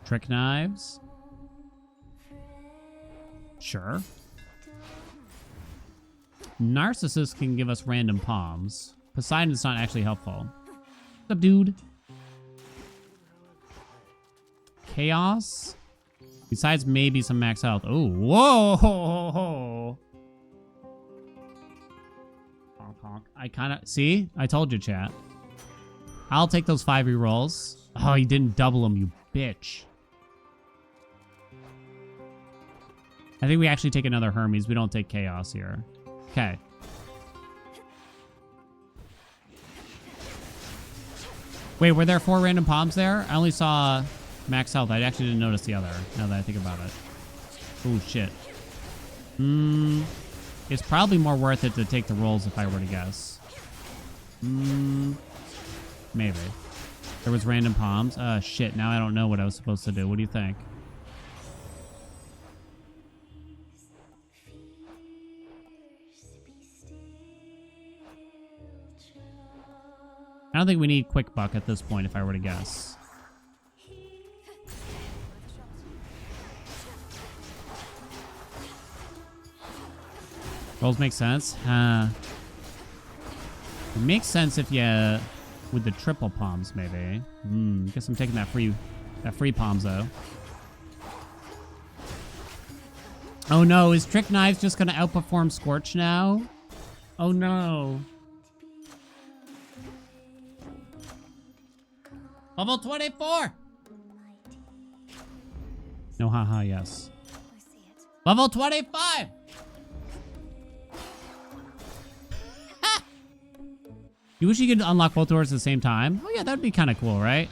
Trick Knives? Sure. Narcissus can give us random palms. Poseidon's not actually helpful. What's up, dude? Chaos? Besides maybe some max health. Oh, whoa! Honk, honk. I kind of... See? I told you, chat. I'll take those 5 rerolls. Oh, you didn't double them, you bitch. I think we actually take another Hermes. We don't take Chaos here. Okay. Wait, were there 4 random palms there? I only saw max health. I actually didn't notice the other, now that I think about it. Oh, shit. It's probably more worth it to take the rolls if I were to guess. Maybe. There was random palms. Shit, now I don't know what I was supposed to do. What do you think? I don't think we need quick buck at this point if I were to guess. Rolls make sense? It makes sense if you... with the triple palms, maybe. Guess I'm taking that free palms, though. Oh no, is Trick Knives just gonna outperform Scorch now? Oh no. Level 24! No, haha, yes. Level 25! You wish you could unlock both doors at the same time? Oh yeah, that'd be kind of cool, right?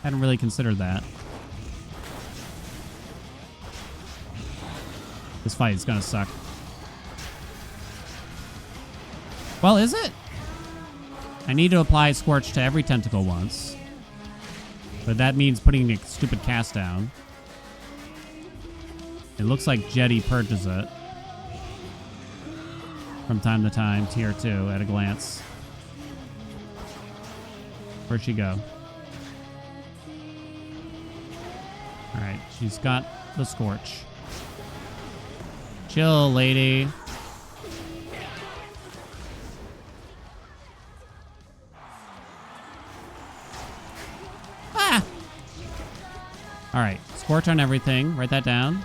Hadn't really considered that. This fight is gonna suck. Well, is it? I need to apply Scorch to every tentacle once. But that means putting the stupid cast down. It looks like Jetty purges it. From time to time, tier 2 at a glance. Where'd she go? Alright, she's got the Scorch. Chill, lady. Ah! Alright, Scorch on everything. Write that down.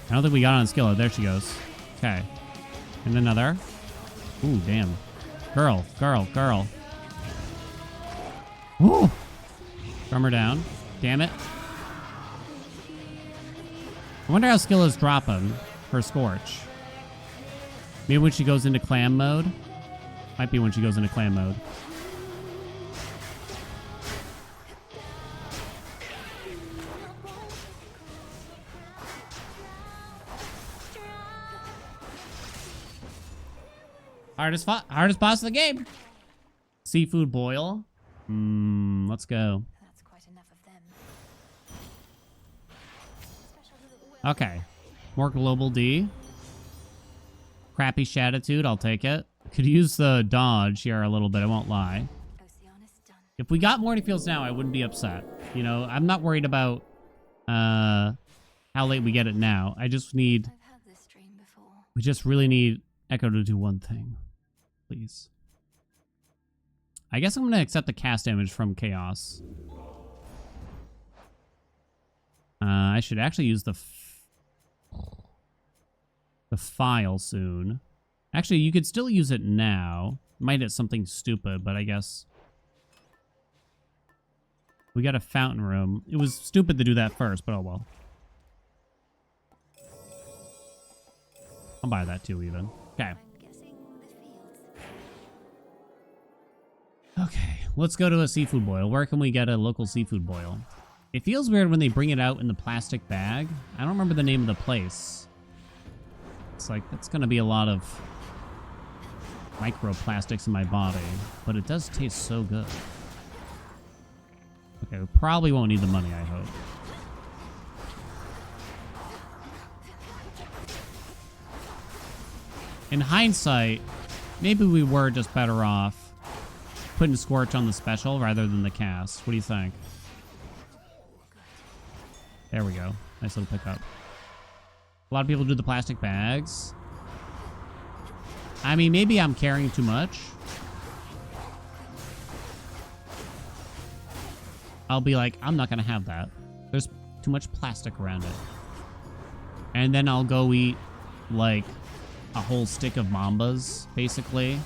I don't think we got on Skillet. There she goes. Okay. And another. Ooh, damn. Girl. Ooh! Drum her down. Damn it. I wonder how Skill is dropping her Scorch. Maybe when she goes into clam mode? Might be when she goes into clam mode. Hardest boss of the game. Seafood boil. Let's go. That's quite enough of them. Okay. More global D. Crappy Shatitude, I'll take it. Could use the dodge here a little bit, I won't lie. If we got Morning Fields now, I wouldn't be upset. You know, I'm not worried about how late we get it now. I just need... We just really need Echo to do one thing. Please. I guess I'm going to accept the cast damage from Chaos. I should actually use the file soon. Actually, you could still use it now. Might hit something stupid, but I guess... We got a fountain room. It was stupid to do that first, but oh well. I'll buy that too, even. Okay. Okay, let's go to a seafood boil. Where can we get a local seafood boil? It feels weird when they bring it out in the plastic bag. I don't remember the name of the place. It's like, that's going to be a lot of microplastics in my body, but it does taste so good. Okay, we probably won't need the money, I hope. In hindsight, maybe we were just better off putting Scorch on the special rather than the cast. What do you think? There we go. Nice little pickup. A lot of people do the plastic bags. I mean, maybe I'm carrying too much. I'll be like, I'm not going to have that. There's too much plastic around it. And then I'll go eat, like, a whole stick of Mambas, basically.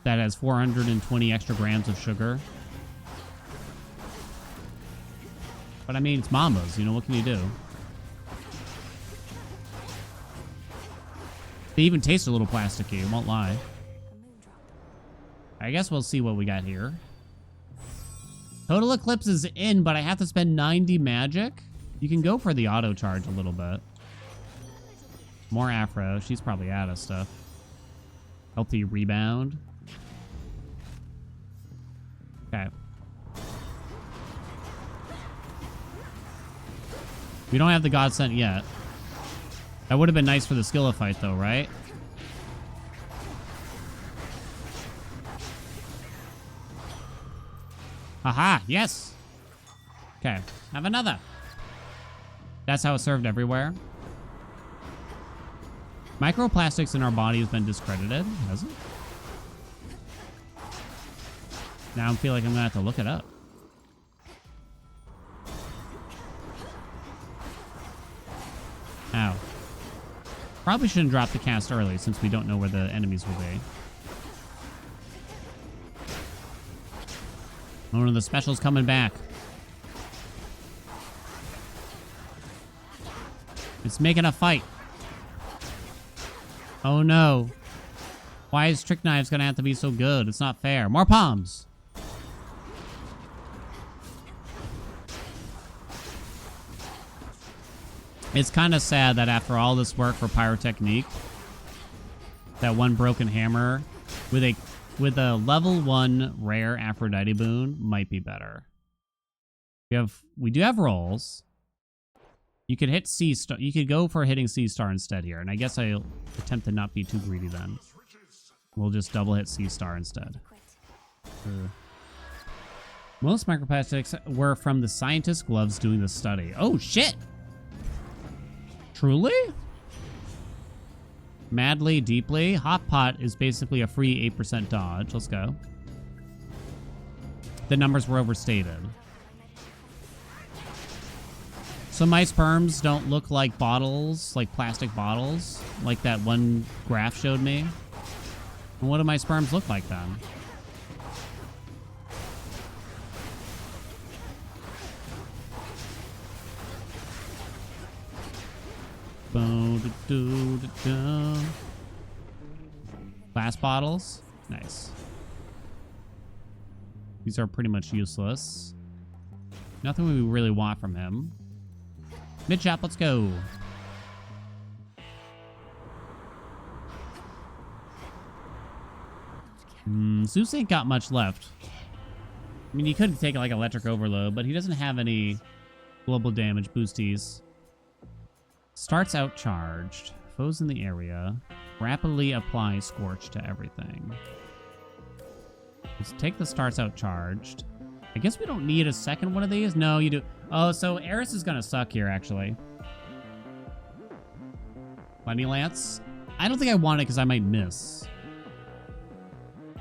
That has 420 extra grams of sugar. But I mean, it's Mambas, you know, what can you do? They even taste a little plasticky, I won't lie. I guess we'll see what we got here. Total Eclipse is in, but I have to spend 90 magic. You can go for the auto charge a little bit. More Afro. She's probably out of stuff. Healthy rebound. Okay. We don't have the Godsent yet. That would have been nice for the Skilla fight, though, right? Aha! Yes! Okay. Have another. That's how it's served everywhere. Microplastics in our body has been discredited, has it? Now I feel like I'm gonna have to look it up. Ow. Probably shouldn't drop the cast early since we don't know where the enemies will be. One of the specials coming back. It's making a fight. Oh no. Why is Trick Knives gonna have to be so good? It's not fair. More palms. It's kind of sad that after all this work for Pyrotechnique, that one broken hammer with a level 1 rare Aphrodite boon might be better. We do have rolls. You could hit C star. You could go for hitting C star instead here, and I guess I'll attempt to not be too greedy then. We'll just double hit C star instead. Most microplastics were from the scientist gloves doing the study. Oh shit! Truly? Madly, deeply. Hot pot is basically a free 8% dodge. Let's go. The numbers were overstated. So my sperms don't look like bottles, like plastic bottles, like that one graph showed me. And what do my sperms look like then? Glass bottles. Nice. These are pretty much useless. Nothing we really want from him. Mid chop, let's go. Zeus ain't got much left. I mean, he could take like electric overload, but he doesn't have any global damage boosties. Starts out charged. Foes in the area. Rapidly apply Scorch to everything. Let's take the starts out charged. I guess we don't need a second one of these. No, you do. Oh, so Eris is going to suck here, actually. Bunny Lance. I don't think I want it because I might miss.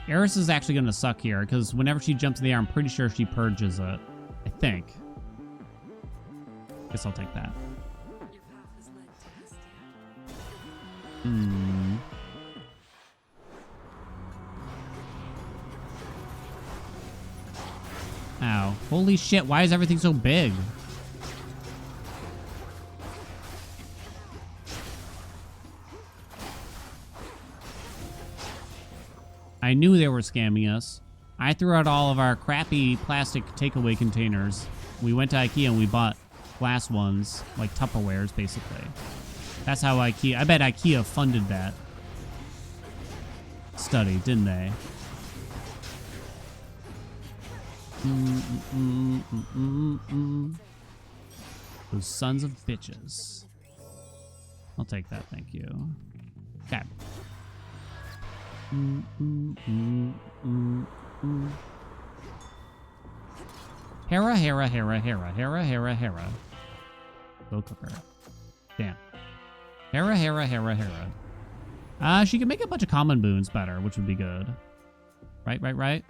Eris is actually going to suck here because whenever she jumps in the air, I'm pretty sure she purges it. I think. Guess I'll take that. Ow. Holy shit, why is everything so big? I knew they were scamming us. I threw out all of our crappy plastic takeaway containers. We went to IKEA and we bought glass ones, like Tupperwares, basically. That's how IKEA... I bet IKEA funded that study, didn't they? Those sons of bitches. I'll take that, thank you. Okay. Hera, Hera, Hera, Hera, Hera, Hera, Hera. Go cooker. Damn. Hera, Hera, Hera, Hera. She can make a bunch of common boons better, which would be good. Right.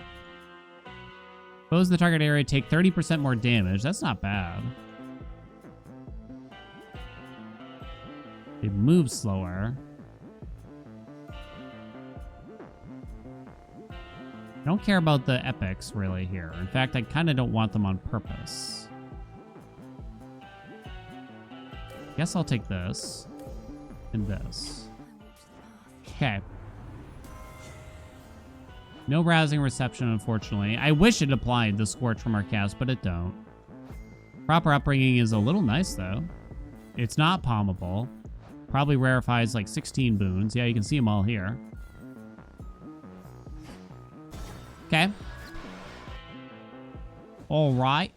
Foes in the target area take 30% more damage. That's not bad. It moves slower. I don't care about the epics really here. In fact, I kind of don't want them on purpose. Guess I'll take this and this. Okay. No rousing reception, unfortunately. I wish it applied the Scorch from our cast, but it don't. Proper upbringing is a little nice, though. It's not palmable. Probably rarefies like 16 boons. Yeah, you can see them all here. Okay. All right.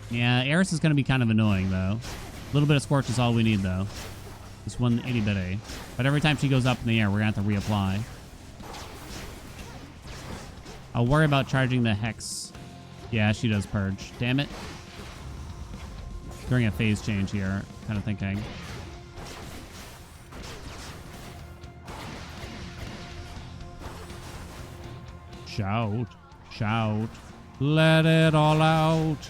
Yeah, Eris is going to be kind of annoying, though. A little bit of Scorch is all we need, though. Just one itty bitty. But every time she goes up in the air, we're going to have to reapply. I'll worry about charging the Hex. Yeah, she does Purge. Damn it. During a phase change here, kind of thinking. Shout. Shout. Let it all out.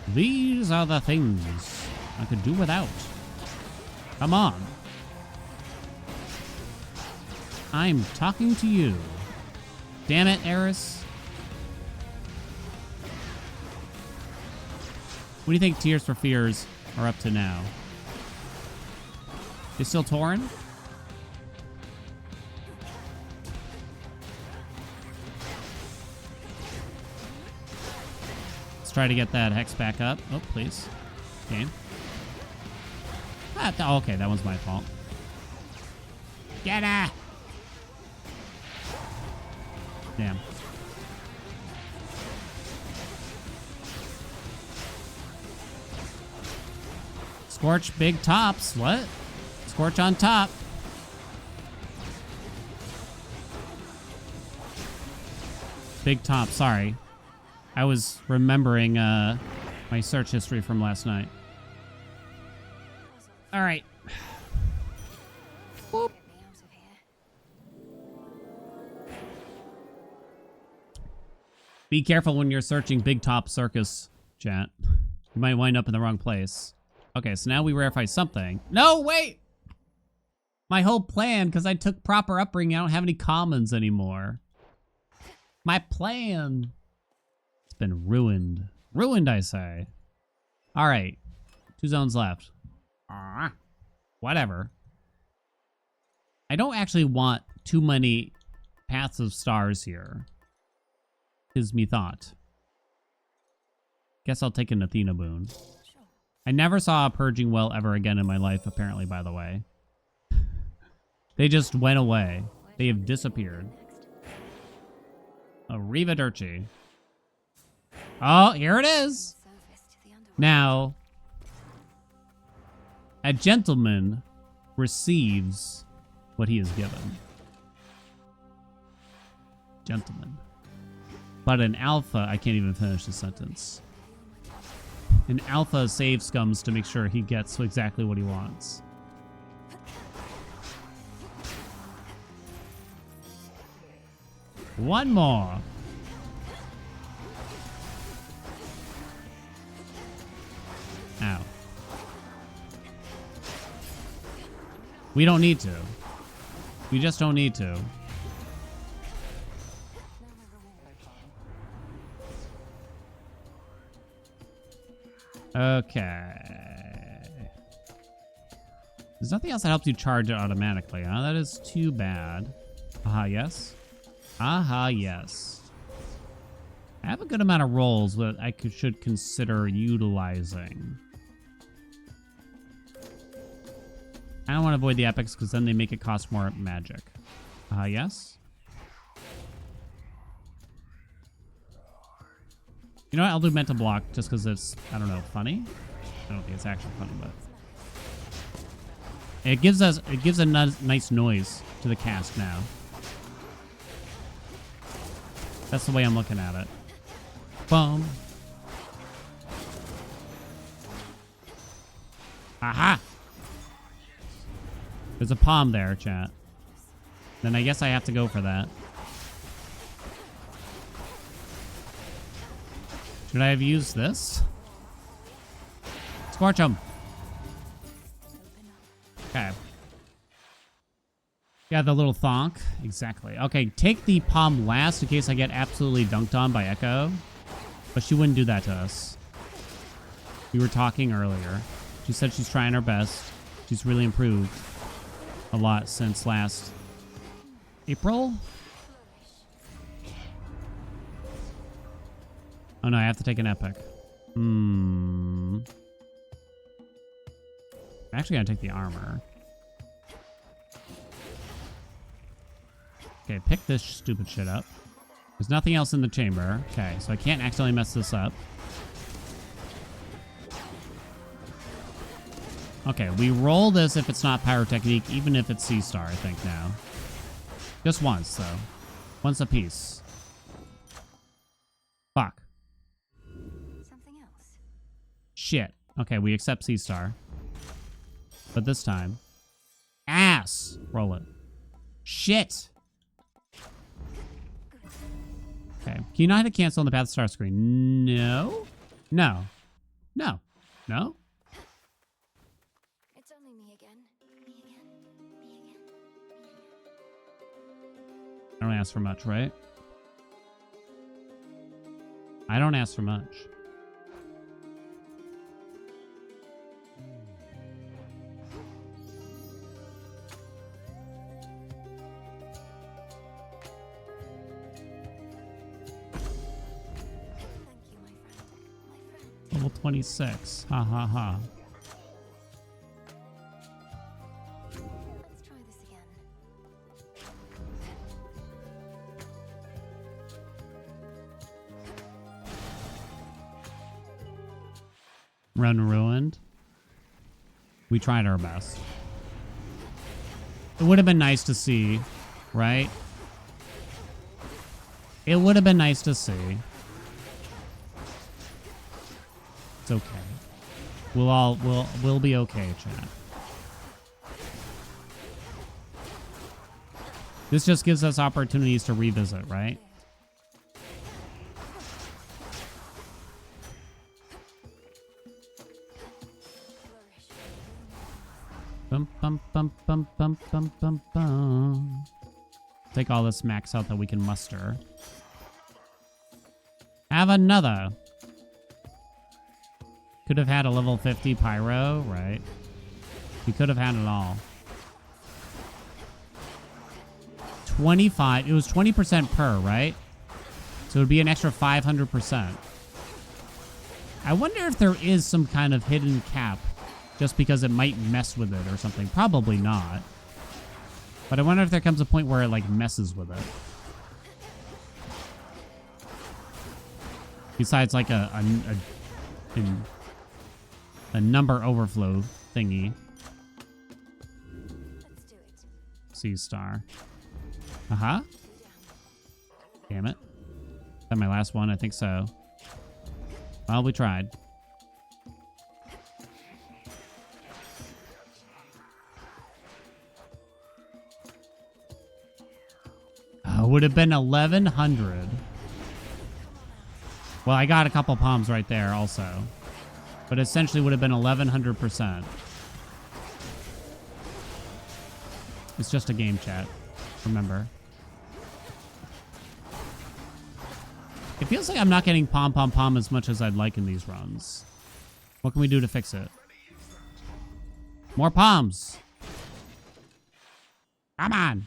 These are the things I could do without. Come on. I'm talking to you. Damn it, Eris. What do you think Tears for Fears are up to now? They still torn? Let's try to get that Hex back up. Oh, please. Game. Ah, okay, that one's my fault. Get her! Damn. Scorch big tops. What? Scorch on top. Big top. Sorry. I was remembering my search history from last night. All right. Whoop. Be careful when you're searching Big Top Circus, chat. You might wind up in the wrong place. Okay, so now we rarefy something. No, wait! My whole plan, because I took proper upbringing, I don't have any commons anymore. My plan. It's been ruined. Ruined, I say. All right. 2 zones left. Whatever. I don't actually want too many paths of stars here. Is me thought. Guess I'll take an Athena boon. I never saw a purging well ever again in my life, apparently, by the way. They just went away. They have disappeared. Arrivederci. Oh, here it is. Now, a gentleman receives what he is given. Gentleman. But an alpha, I can't even finish the sentence. An alpha saves scums to make sure he gets exactly what he wants. One more. Ow. We don't need to. We just don't need to. Okay. There's nothing else that helps you charge it automatically, huh? That is too bad. Aha, yes. Aha, yes. I have a good amount of rolls that I should consider utilizing. I don't want to avoid the epics because then they make it cost more magic. Aha, yes. You know what? I'll do mental block just because it's, I don't know, funny. I don't think it's actually funny, but it gives a nice noise to the cast now. That's the way I'm looking at it. Boom. Aha! There's a palm there, chat. Then I guess I have to go for that. Should I have used this? Scorch him. Okay. Yeah, the little thonk. Exactly. Okay, take the palm last in case I get absolutely dunked on by Echo. But she wouldn't do that to us. We were talking earlier. She said she's trying her best. She's really improved a lot since last April. Oh no, I have to take an epic. I'm actually gonna take the armor. Okay, pick this stupid shit up. There's nothing else in the chamber. Okay, so I can't accidentally mess this up. Okay, we roll this if it's not pyrotechnique, even if it's C-Star, I think now. Just once, though. Once a piece. Fuck. Something else. Shit. Okay, we accept C-Star. But this time... Ass! Roll it. Shit! Okay. Can you not hit a cancel on the path star screen? No? No. No. No? It's only me again. Me again. Me again. Me again. I don't ask for much, right? I don't ask for much. Thank you, my friend. My friend. Level 26. Ha ha ha. Let's try this again. Run ruined. We tried our best. It would have been nice to see, right? It would have been nice to see. It's okay. We'll be okay, chat. This just gives us opportunities to revisit, right? Bum, bum, bum, bum, bum, bum, bum, bum. Take all this max out that we can muster. Have another. Could have had a level 50 pyro, right? We could have had it all. 25. It was 20% per, right? So it would be an extra 500%. I wonder if there is some kind of hidden cap just because it might mess with it or something. Probably not. But I wonder if there comes a point where it like messes with it. Besides like a number overflow thingy. Let's do it. C-Star. Uh-huh. Damn it. Is that my last one? I think so. Well, we tried. Oh, would have been 1100. Well, I got a couple palms right there also. But essentially would have been 1100%. It's just a game, chat. Remember. It feels like I'm not getting pom as much as I'd like in these runs. What can we do to fix it? More palms. Come on.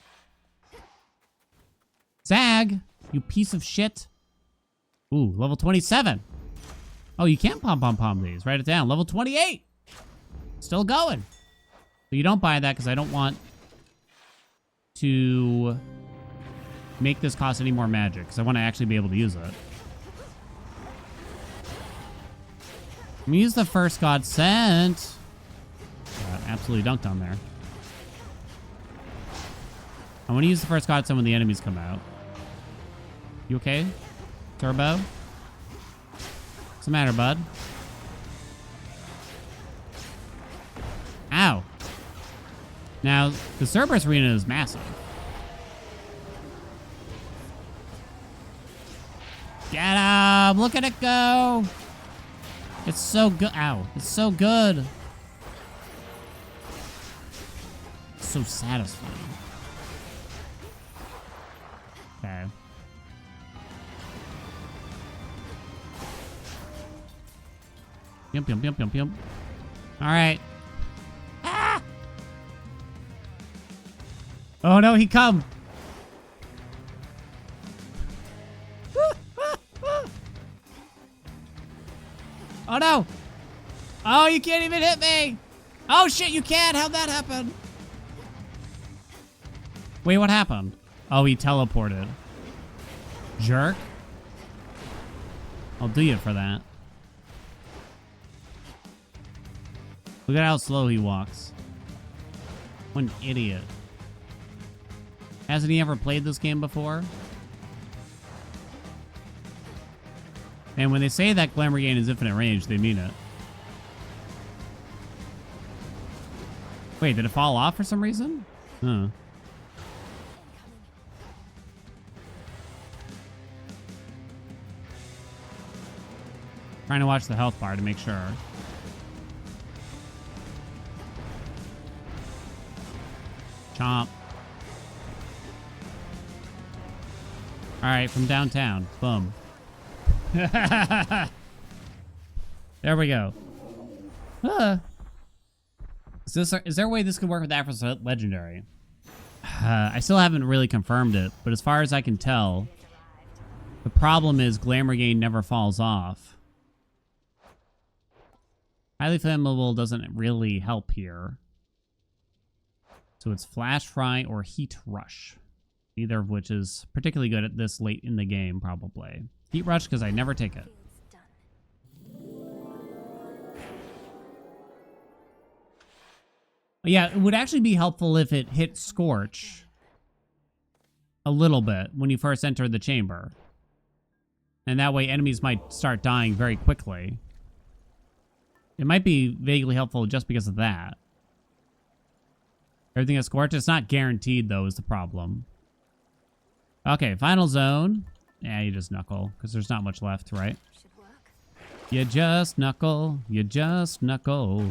Zag, you piece of shit. Ooh, level 27. Oh, you can't pom these. Write it down. Level 28. Still going. So you don't buy that because I don't want to make this cost any more magic because I want to actually be able to use it. I'm gonna use the first God sent. Absolutely dunked on there. I want to use the first God sent when the enemies come out. You okay, Turbo? What's the matter, bud? Ow. Now, the Cerberus Arena is massive. Get him! Look at it go! It's so good. Ow. It's so good. It's so satisfying. Okay. Yum. All right. Ah! Oh no, he come. Oh, no. Oh, you can't even hit me. Oh, shit, you can. How'd that happen? Wait, what happened? Oh, he teleported. Jerk. I'll do you for that. Look at how slow he walks. What an idiot. Hasn't he ever played this game before? And when they say that Glamour Gain is infinite range, they mean it. Wait, did it fall off for some reason? Huh. Trying to watch the health bar to make sure. Chomp. Alright, from downtown. Boom. There we go. Is there a way this could work with Afro's Legendary? I still haven't really confirmed it, but as far as I can tell, the problem is Glamour Gain never falls off. Highly Flammable doesn't really help here. So it's Flash Fry or Heat Rush. Neither of which is particularly good at this late in the game, probably. Heat Rush, because I never take it. Yeah, it would actually be helpful if it hit Scorch a little bit when you first enter the chamber. And that way enemies might start dying very quickly. It might be vaguely helpful just because of that. Everything is Scorch. It's not guaranteed, though, is the problem. Okay, final zone. Yeah, you just knuckle, because there's not much left, right? You just knuckle. You just knuckle.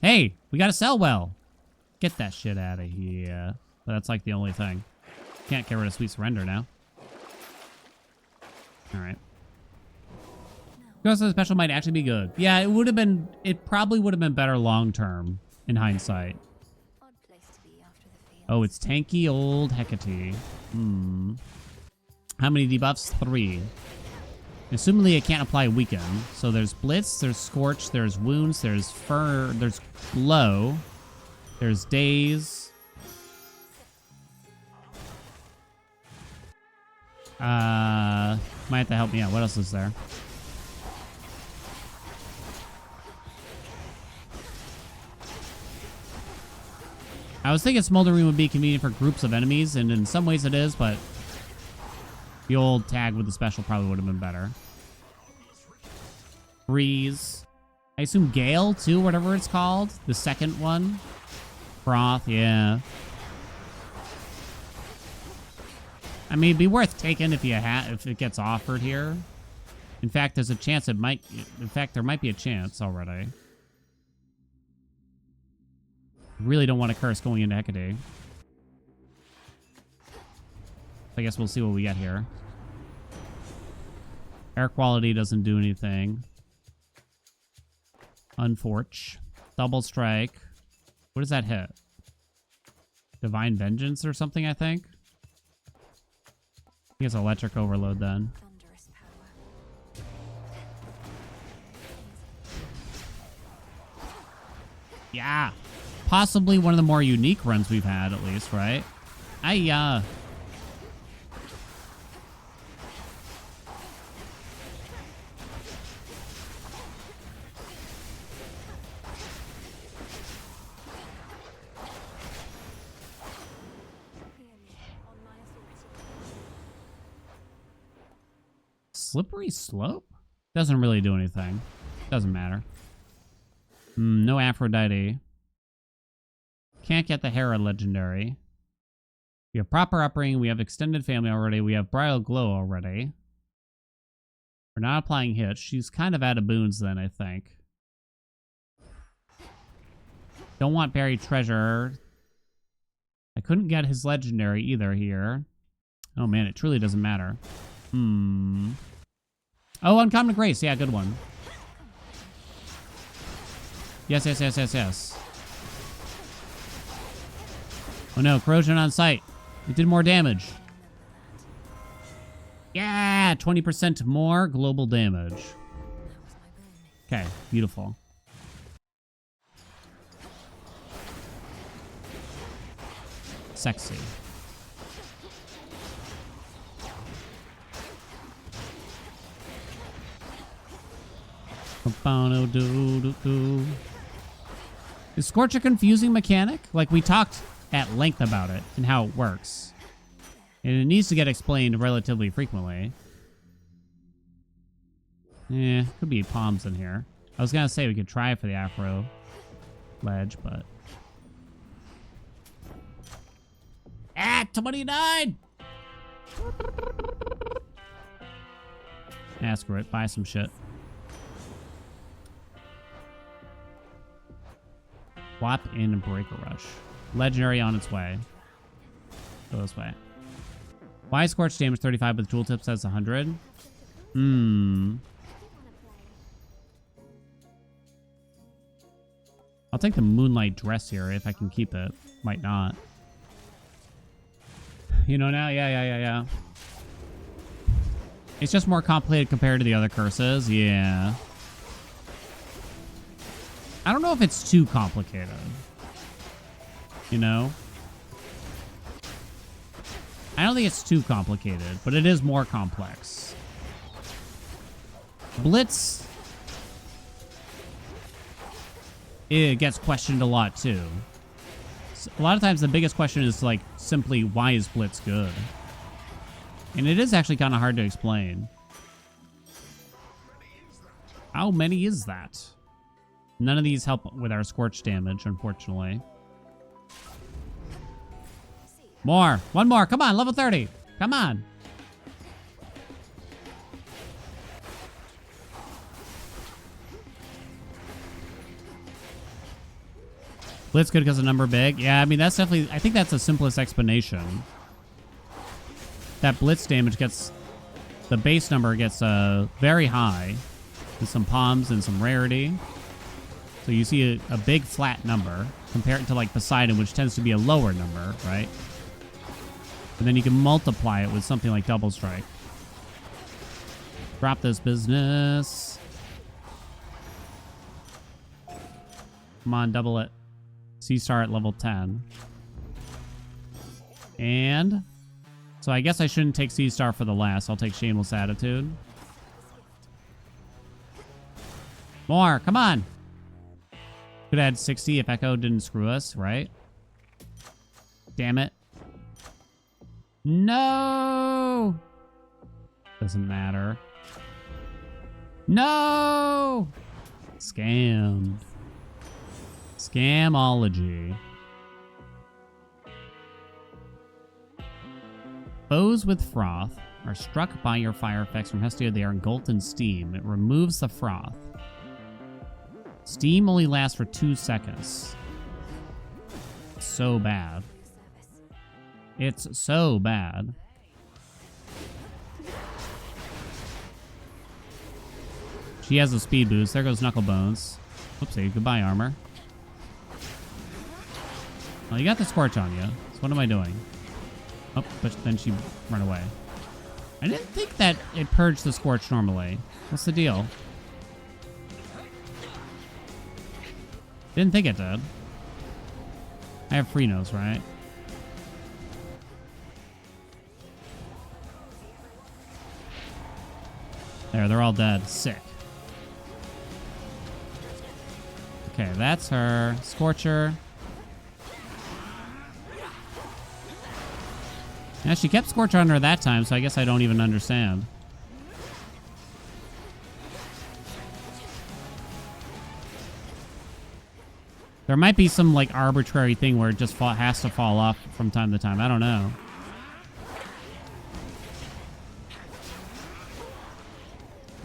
Hey, we got a sell well. Get that shit out of here. But that's like the only thing. Can't get rid of Sweet Surrender now. Alright. Ghost of the Special might actually be good. Yeah, it would have been... It probably would have been better long-term, in hindsight. Oh, it's tanky old Hecate. How many debuffs? 3. Assumingly, it can't apply Weaken. So there's Blitz, there's Scorch, there's Wounds, there's Fur, there's Glow, there's Daze. Might have to help me out. What else is there? I was thinking Smoldering would be convenient for groups of enemies, and in some ways it is, but the old tag with the special probably would have been better. Freeze. I assume Gale, too, whatever it's called. The second one. Froth, yeah. I mean, it'd be worth taking if it gets offered here. In fact, there's a chance it might... In fact, there might be a chance already. Really don't want a curse going into Hecate. I guess we'll see what we get here. Air quality doesn't do anything. Unforge. Double strike. What does that hit? Divine Vengeance or something, I think? I think it's Electric Overload then. Yeah. Possibly one of the more unique runs we've had, at least, right? Slippery Slope? Doesn't really do anything. Doesn't matter. No Aphrodite. Can't get the Hera Legendary. We have Proper Uppering. We have Extended Family already. We have Bridal Glow already. We're not applying hits. She's kind of out of boons then, I think. Don't want Buried Treasure. I couldn't get his Legendary either here. Oh man, it truly doesn't matter. Oh, Uncommon Grace. Yeah, good one. Yes, yes, yes, yes, yes. Oh no, corrosion on site. It did more damage. Yeah, 20% more global damage. Okay, beautiful. Sexy. Is Scorch a confusing mechanic? Like, we talked at length about it and how it works. And it needs to get explained relatively frequently. Could be palms in here. I was gonna say we could try for the Afro ledge, but... Ah, 29! Yeah, screw it. Buy some shit. Swap in Breaker Rush. Legendary on its way. Go this way. Why Scorch damage 35 with Jewel Tip says 100? I'll take the Moonlight Dress here if I can keep it. Might not. You know now? Yeah. It's just more complicated compared to the other curses. Yeah. I don't know if it's too complicated. You know? I don't think it's too complicated, but it is more complex. Blitz... it gets questioned a lot, too. A lot of times the biggest question is, like, simply, why is Blitz good? And it is actually kind of hard to explain. How many is that? None of these help with our Scorch damage, unfortunately. More. One more. Come on, level 30. Come on. Blitz good because the number big. Yeah, I mean, that's definitely... I think that's the simplest explanation. That Blitz damage gets... the base number gets very high. With some palms and some rarity. So you see a big flat number. Compared to, like, Poseidon, which tends to be a lower number, right? And then you can multiply it with something like Double Strike. Drop this business. Come on, double it. C-Star at level 10. And... so I guess I shouldn't take C-Star for the last. I'll take Shameless Attitude. More. Come on. Could add 60 if Echo didn't screw us, right? Damn it. No! Doesn't matter. No! Scammed. Scamology. Foes with froth are struck by your fire effects from Hestia. They are engulfed in steam. It removes the froth. Steam only lasts for 2 seconds. So bad. It's so bad. She has a speed boost. There goes Knucklebones. Oopsie. Goodbye, armor. Well, you got the Scorch on you. So what am I doing? Oh, but then she ran away. I didn't think that it purged the Scorch normally. What's the deal? Didn't think it did. I have free nose, right? There, they're all dead. Sick. Okay, that's her. Scorcher. Yeah, she kept Scorcher on her that time, so I guess I don't even understand. There might be some, like, arbitrary thing where it just has to fall off from time to time. I don't know.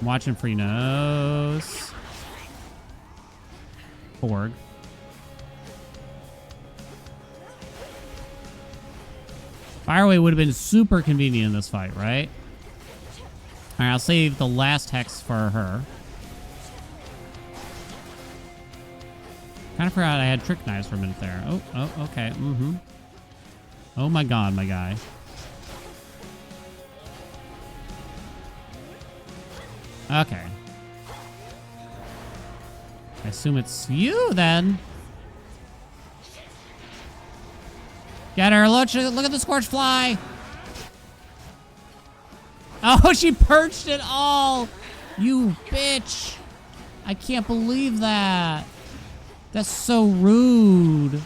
I'm watching free nose. Borg. Fireway would have been super convenient in this fight, right? Alright, I'll save the last hex for her. Kind of forgot I had Trick Knives for a minute there. Oh, okay. Oh my god, my guy. Okay. I assume it's you then. Get her. Look at the scorch fly. Oh, she perched it all. You bitch. I can't believe that. That's so rude.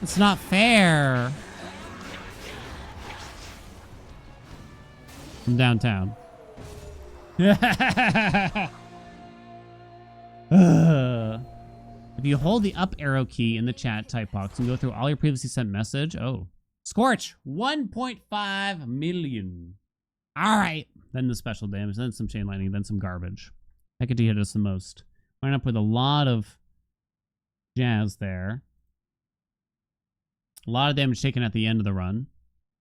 It's not fair. From downtown. If you hold the up arrow key in the chat type box and go through all your previously sent message. Oh. Scorch. 1.5 million. All right. Then the special damage. Then some chain lightning. Then some garbage. Hecate hit us the most. Went up with a lot of jazz there. A lot of damage taken at the end of the run.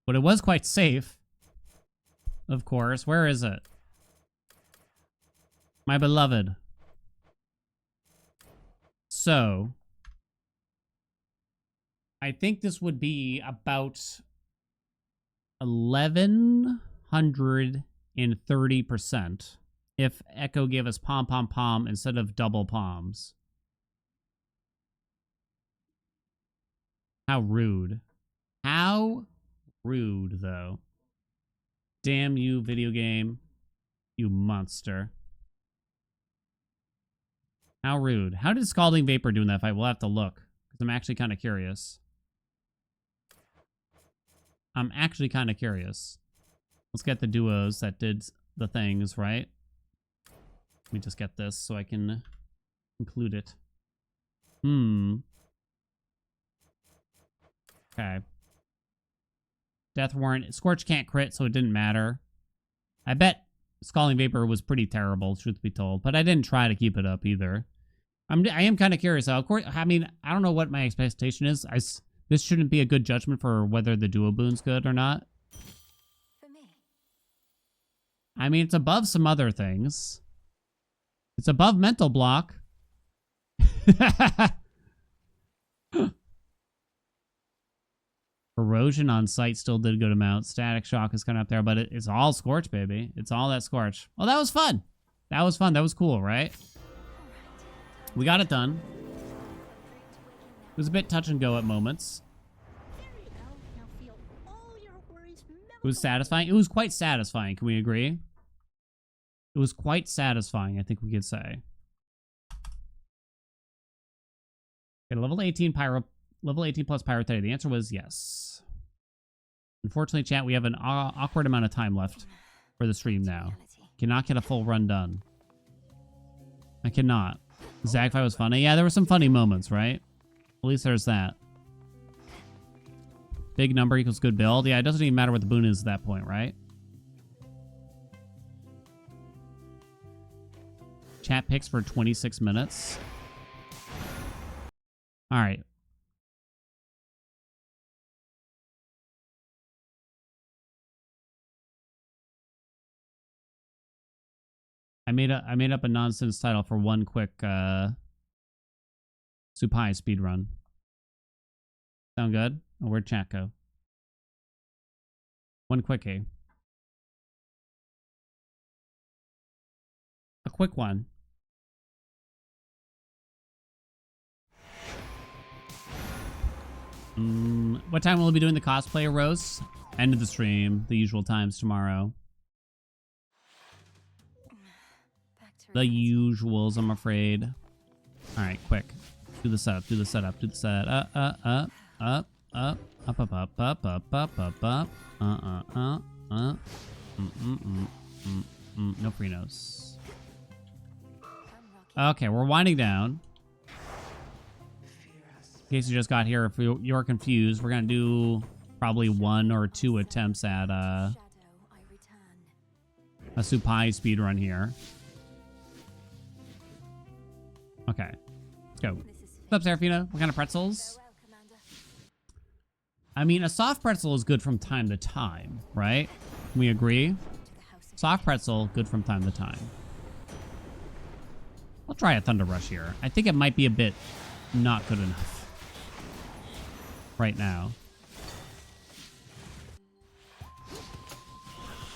But it was quite safe. Of course. Where is it? My beloved. So, I think this would be about 1130% if Echo gave us pom pom pom instead of double palms. How rude. How rude, though. Damn you, video game. You monster. How rude. How did Scalding Vapor do in that fight? We'll have to look. Because I'm actually kind of curious. Let's get the duos that did the things, right? Let me just get this so I can include it. Okay. Death Warrant. Scorch can't crit, so it didn't matter. I bet Scalding Vapor was pretty terrible, truth be told. But I didn't try to keep it up either. I am kind of curious. Of course, I mean, I don't know what my expectation is. This shouldn't be a good judgment for whether the duo boon's good or not. For me. I mean, it's above some other things. It's above mental block. Erosion on site still did good amount. Static shock is kind of up there, but it's all Scorch, baby. It's all that Scorch. Well, that was fun. That was fun. That was cool, right? We got it done. It was a bit touch and go at moments. It was satisfying. It was quite satisfying. Can we agree? It was quite satisfying, I think we could say. Okay, level 18 plus Pyrotite. The answer was yes. Unfortunately, chat, we have an awkward amount of time left for the stream now. Cannot get a full run done. I cannot. Zagfy was funny. Yeah, there were some funny moments, right? At least there's that. Big number equals good build. Yeah, it doesn't even matter what the boon is at that point, right? Chat picks for 26 minutes. All right. I made up a nonsense title for one quick Supai speed run. Sound good? Oh, where'd chat go? One quickie. A quick one. What time will we be doing the cosplay roast? End of the stream. The usual times tomorrow. The usuals, I'm afraid. All right, quick. Do the setup. Do the setup. Do the setup. Up. No freenos. Okay, we're winding down. In case you just got here, if you're confused, we're gonna do probably 1 or 2 attempts at a Supai speedrun here. Okay, let's go. What's up, Serafina? What kind of pretzels? I mean, a soft pretzel is good from time to time, right? Can we agree? Soft pretzel, good from time to time. I'll try a Thunder Rush here. I think it might be a bit not good enough right now.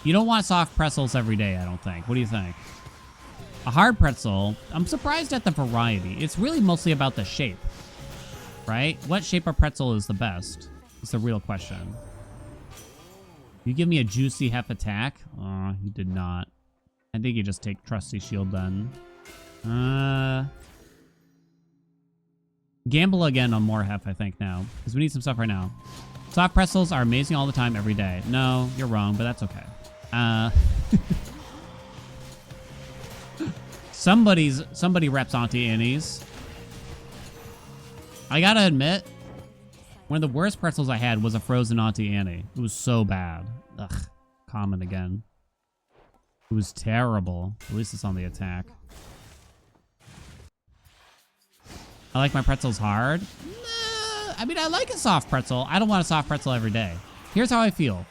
You don't want soft pretzels every day, I don't think. What do you think? A hard pretzel, I'm surprised at the variety. It's really mostly about the shape, right? What shape of pretzel is the best? It's the real question. You give me a juicy hef attack? Oh, you did not. I think you just take trusty shield then. Gamble again on more hef, I think, now. Because we need some stuff right now. Soft pretzels are amazing all the time, every day. No, you're wrong, but that's okay. Somebody reps Auntie Annie's. I gotta admit, one of the worst pretzels I had was a frozen Auntie Annie. It was so bad. Ugh, common again. It was terrible. At least it's on the attack. I like my pretzels hard. Nah, I mean, I like a soft pretzel. I don't want a soft pretzel every day. Here's how I feel.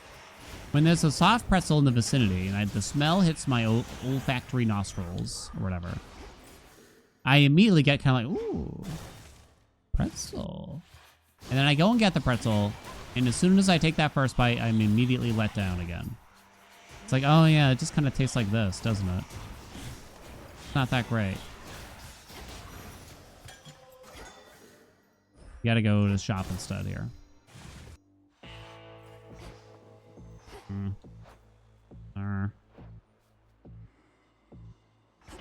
When there's a soft pretzel in the vicinity and the smell hits my olfactory nostrils or whatever, I immediately get kind of like, ooh, pretzel. And then I go and get the pretzel, and as soon as I take that first bite, I'm immediately let down again. It's like, oh yeah, it just kind of tastes like this, doesn't it? It's not that great. You gotta go to the shop instead here.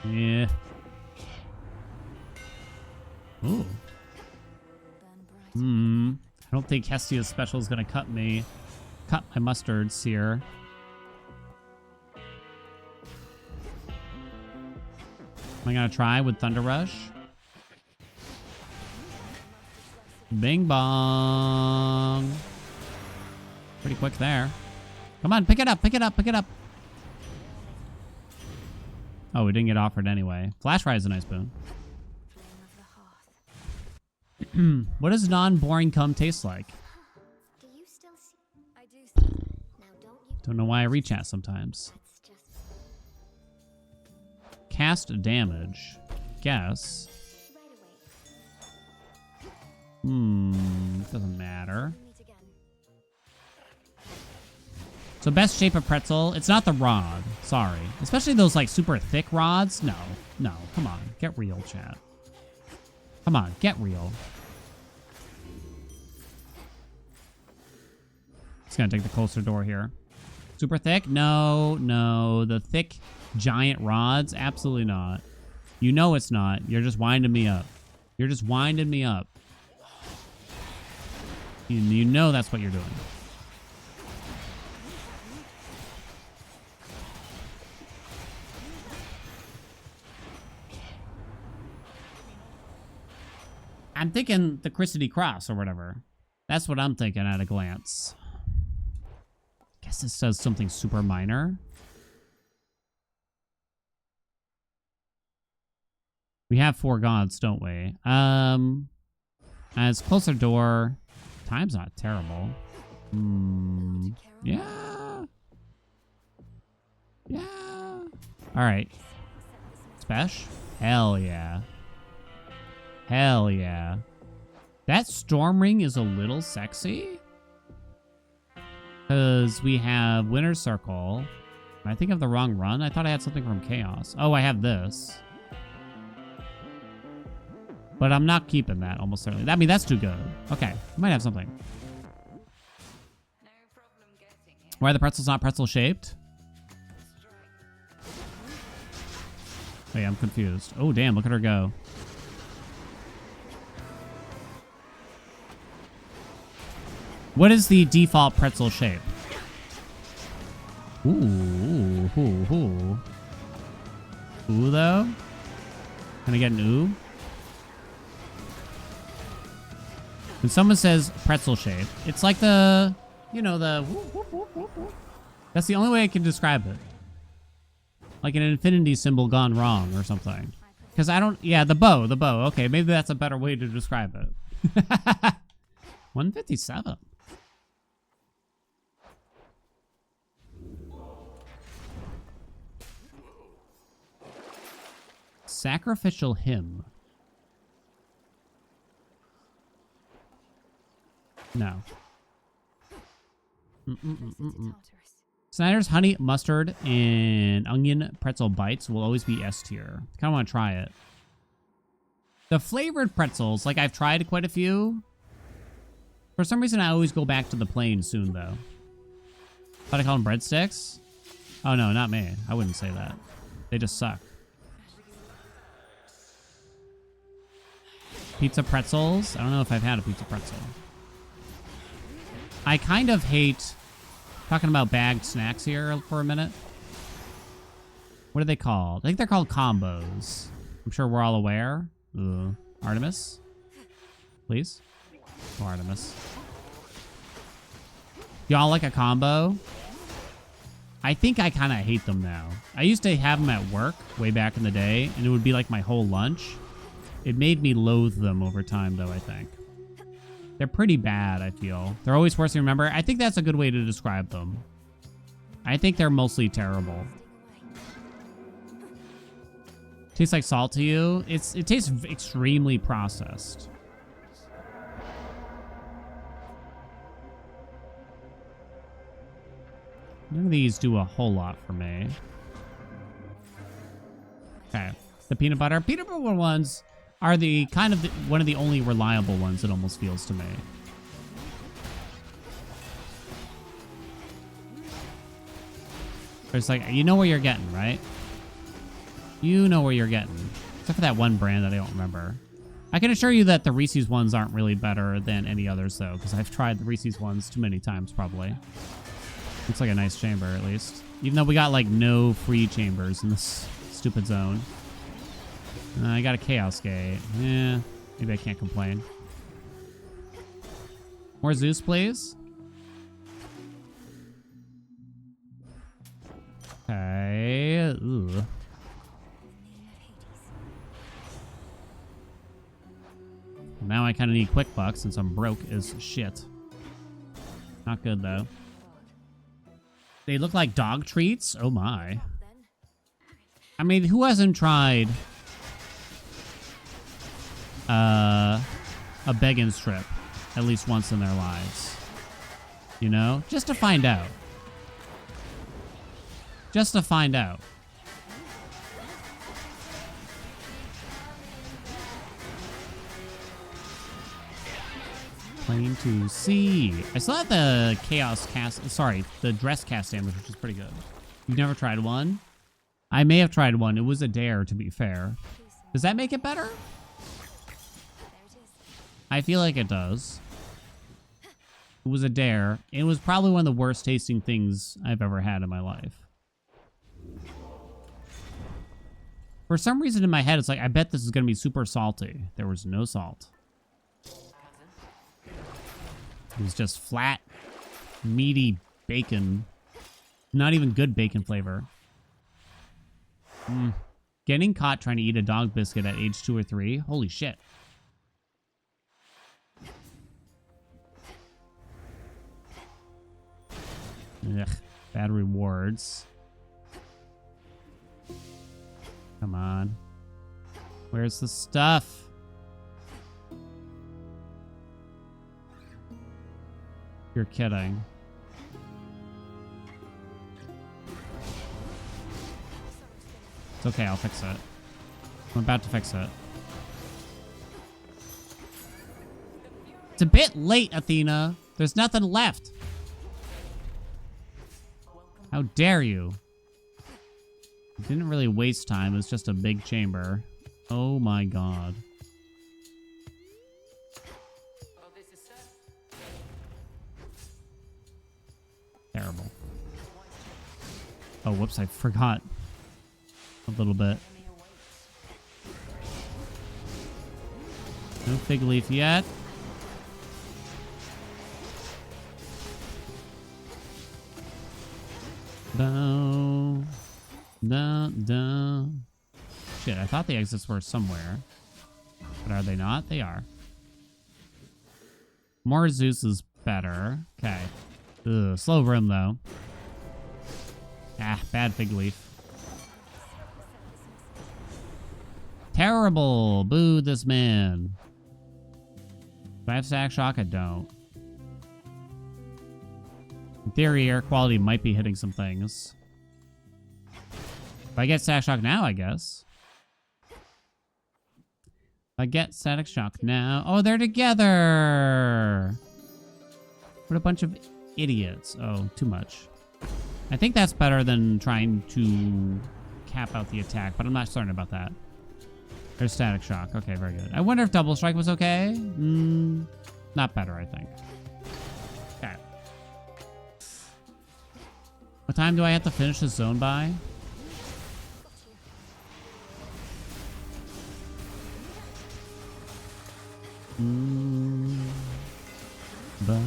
Yeah. Ooh. I don't think Hestia's special is gonna cut my mustards here. Am I gonna try with Thunder Rush? Bing bong. Pretty quick there. Come on, pick it up, pick it up, pick it up. Oh, we didn't get offered anyway. Flash Ride is a nice boon. What does non-boring cum taste like? Do you still see? I do see. Now don't you? Don't know why I reach out sometimes. Let's just Cast damage. Guess. right away. Doesn't matter. Meet again. So best shape of pretzel, it's not the rod. Sorry. Especially those like super thick rods. No, come on. Get real, chat. Come on, get real. Just gonna take the closer door here. Super thick? No. The thick giant rods? Absolutely not. You know it's not. You're just winding me up. You're just winding me up. You know that's what you're doing. I'm thinking the Christy Cross or whatever. That's what I'm thinking at a glance. Guess this does something super minor. We have 4 gods, don't we? As closer door. Time's not terrible. Yeah. All right. Spesh? Hell yeah. Hell yeah. That storm ring is a little sexy. Because we have Winner's Circle. I think I have the wrong run. I thought I had something from Chaos. Oh, I have this. But I'm not keeping that almost certainly. I mean, that's too good. Okay, I might have something. Why are the pretzels not pretzel shaped? Wait, I'm confused. Oh, damn, look at her go. What is the default pretzel shape? Ooh. Ooh, though? Can I get an ooh? When someone says pretzel shape, it's like the, you know, the whoop, whoop, whoop, whoop, whoop. That's the only way I can describe it. Like an infinity symbol gone wrong or something. Because I don't, yeah, the bow. Okay, maybe that's a better way to describe it. 157. Sacrificial hymn. No. Snyder's honey, mustard, and onion pretzel bites will always be S tier. Kind of want to try it. The flavored pretzels, like I've tried quite a few. For some reason, I always go back to the plain soon, though. Thought I called them breadsticks? Oh, no, not me. I wouldn't say that. They just suck. Pizza pretzels? I don't know if I've had a pizza pretzel. I kind of hate talking about bagged snacks here for a minute. What are they called? I think they're called combos. I'm sure we're all aware. Ugh. Artemis? Please? Oh, Artemis. Y'all like a combo? I think I kind of hate them now. I used to have them at work way back in the day, and it would be like my whole lunch. It made me loathe them over time, though, I think. They're pretty bad, I feel. They're always forced to remember. I think that's a good way to describe them. I think they're mostly terrible. Tastes like salt to you? It tastes extremely processed. None of these do a whole lot for me. Okay. The peanut butter ones are the kind of one of the only reliable ones, it almost feels to me. It's like, you know where you're getting, right? You know where you're getting. Except for that one brand that I don't remember. I can assure you that the Reese's ones aren't really better than any others, though, because I've tried the Reese's ones too many times, probably. Looks like a nice chamber, at least. Even though we got, like, no free chambers in this stupid zone. I got a Chaos Gate. Yeah, maybe I can't complain. More Zeus, please. Okay. Ooh. Now I kind of need quick bucks since I'm broke as shit. Not good, though. They look like dog treats? Oh, my. I mean, who hasn't tried a begging strip at least once in their lives? You know? Just to find out. Just to find out. Plain to see. I still have the chaos cast. Sorry, the dress cast damage, which is pretty good. You've never tried one? I may have tried one. It was a dare, to be fair. Does that make it better? I feel like it does. It was a dare. It was probably one of the worst tasting things I've ever had in my life. For some reason in my head, it's like, I bet this is going to be super salty. There was no salt. It was just flat, meaty bacon. Not even good bacon flavor. Getting caught trying to eat a dog biscuit at age 2 or 3? Holy shit. Ugh, bad rewards. Come on. Where's the stuff? You're kidding. It's okay, I'll fix it. I'm about to fix it. It's a bit late, Athena. There's nothing left. How dare you? It didn't really waste time. It was just a big chamber. Oh my god. Terrible. Oh, whoops, I forgot a little bit. No fig leaf yet. No. No, no. Shit, I thought the exits were somewhere. But are they not? They are. More Zeus is better. Okay. Ugh, slow room, though. Ah, bad fig leaf. Terrible! Boo this man. Do I have Stack Shock? I don't. theory, air quality might be hitting some things. If I get static shock now, I guess. If I get static shock now. Oh, they're together. What a bunch of idiots. Oh, too much. I think that's better than trying to cap out the attack, but I'm not certain about that. There's static shock. Okay, very good. I wonder if double strike was okay. Not better, I think. Okay. What time do I have to finish this zone by? Bye.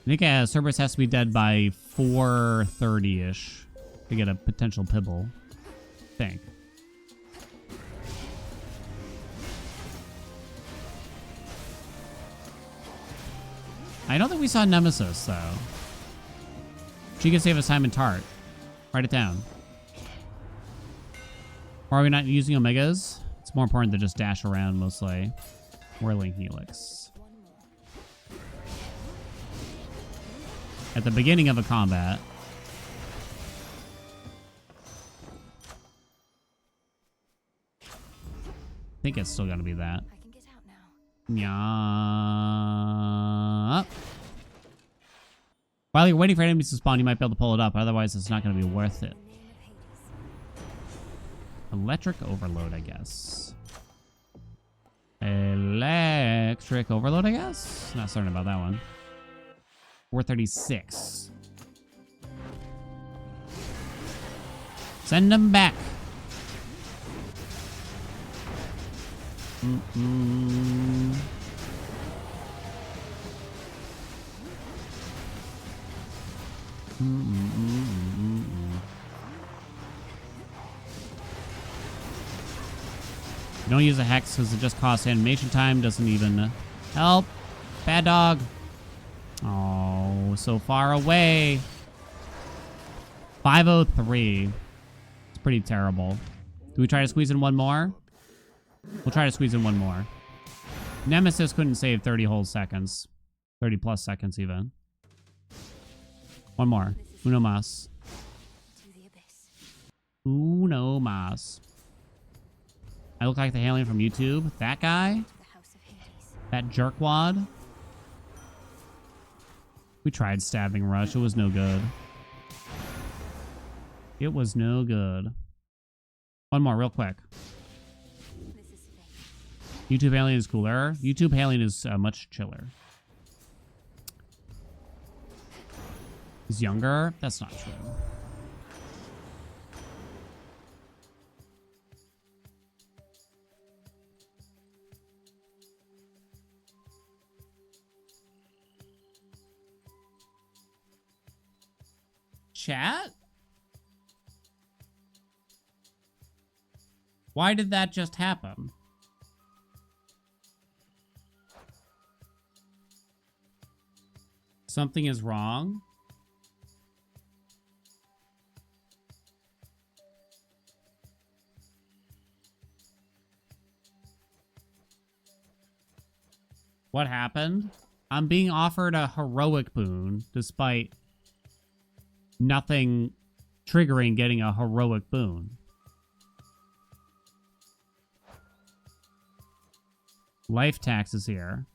I think Cerberus has to be dead by 4:30-ish to get a potential pibble. I think. I don't think we saw Nemesis, though. She can save us time and Tart. Write it down. Or are we not using Omegas? It's more important to just dash around, mostly. Whirling Helix. At the beginning of a combat. I think it's still gonna be that. I can get out now. Yeah. While you're waiting for enemies to spawn, you might be able to pull it up. Otherwise, it's not gonna be worth it. Electric overload, I guess. Electric overload, I guess? Not certain about that one. 436. Send them back. Don't use a hex because it just costs animation time. Doesn't even help. Bad dog. Oh, so far away. 503. It's pretty terrible. Do we try to squeeze in one more? We'll try to squeeze in one more. Nemesis couldn't save 30 whole seconds. 30 plus seconds even. One more. Uno mas. Uno mas. I look like the Haelian from YouTube. That guy? That jerkwad? We tried stabbing rush. It was no good. It was no good. One more real quick. YouTube Haelian is cooler. YouTube Haelian is much chiller. He's younger? That's not true. Chat? Why did that just happen? Something is wrong. What happened? I'm being offered a heroic boon despite nothing triggering getting a heroic boon. Life tax is here.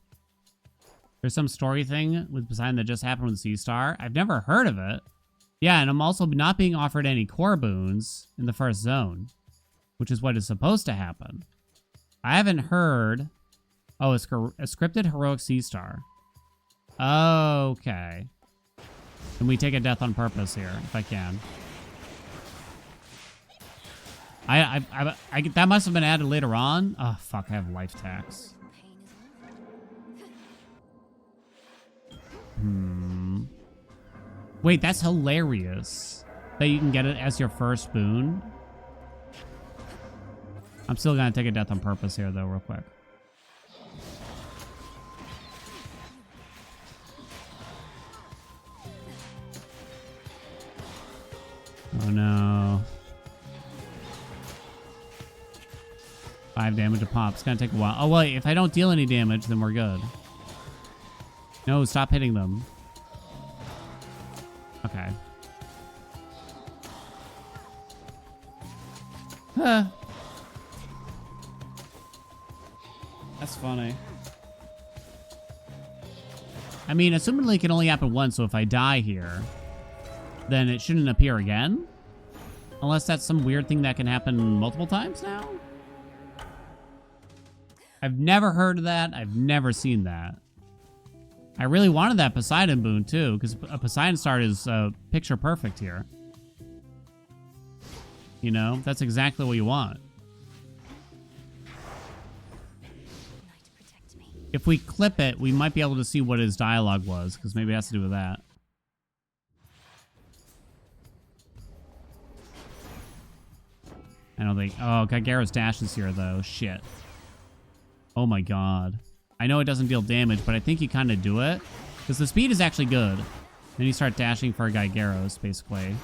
There's some story thing with Poseidon that just happened with Seastar. I've never heard of it. Yeah, and I'm also not being offered any core boons in the first zone, which is what is supposed to happen. I haven't heard... Oh, it's a scripted heroic Seastar. Okay. Can we take a death on purpose here, if I can? That must have been added later on. Oh, fuck, I have life tax. Wait, that's hilarious. That you can get it as your first boon. I'm still gonna take a death on purpose here, though, real quick. Oh no. 5 damage a pop. It's gonna take a while. Oh wait, if I don't deal any damage, then we're good. No, stop hitting them. Okay. Huh. That's funny. I mean, assumingly it can only happen once, so if I die here, then it shouldn't appear again? Unless that's some weird thing that can happen multiple times now? I've never heard of that. I've never seen that. I really wanted that Poseidon boon, too, because a Poseidon star is picture perfect here. You know, that's exactly what you want. If we clip it, we might be able to see what his dialogue was, because maybe it has to do with that. I don't think... Oh, Kagera's dash is here, though. Shit. Oh my god. I know it doesn't deal damage, but I think you kind of do it. Because the speed is actually good. Then you start dashing for Gygeros, basically.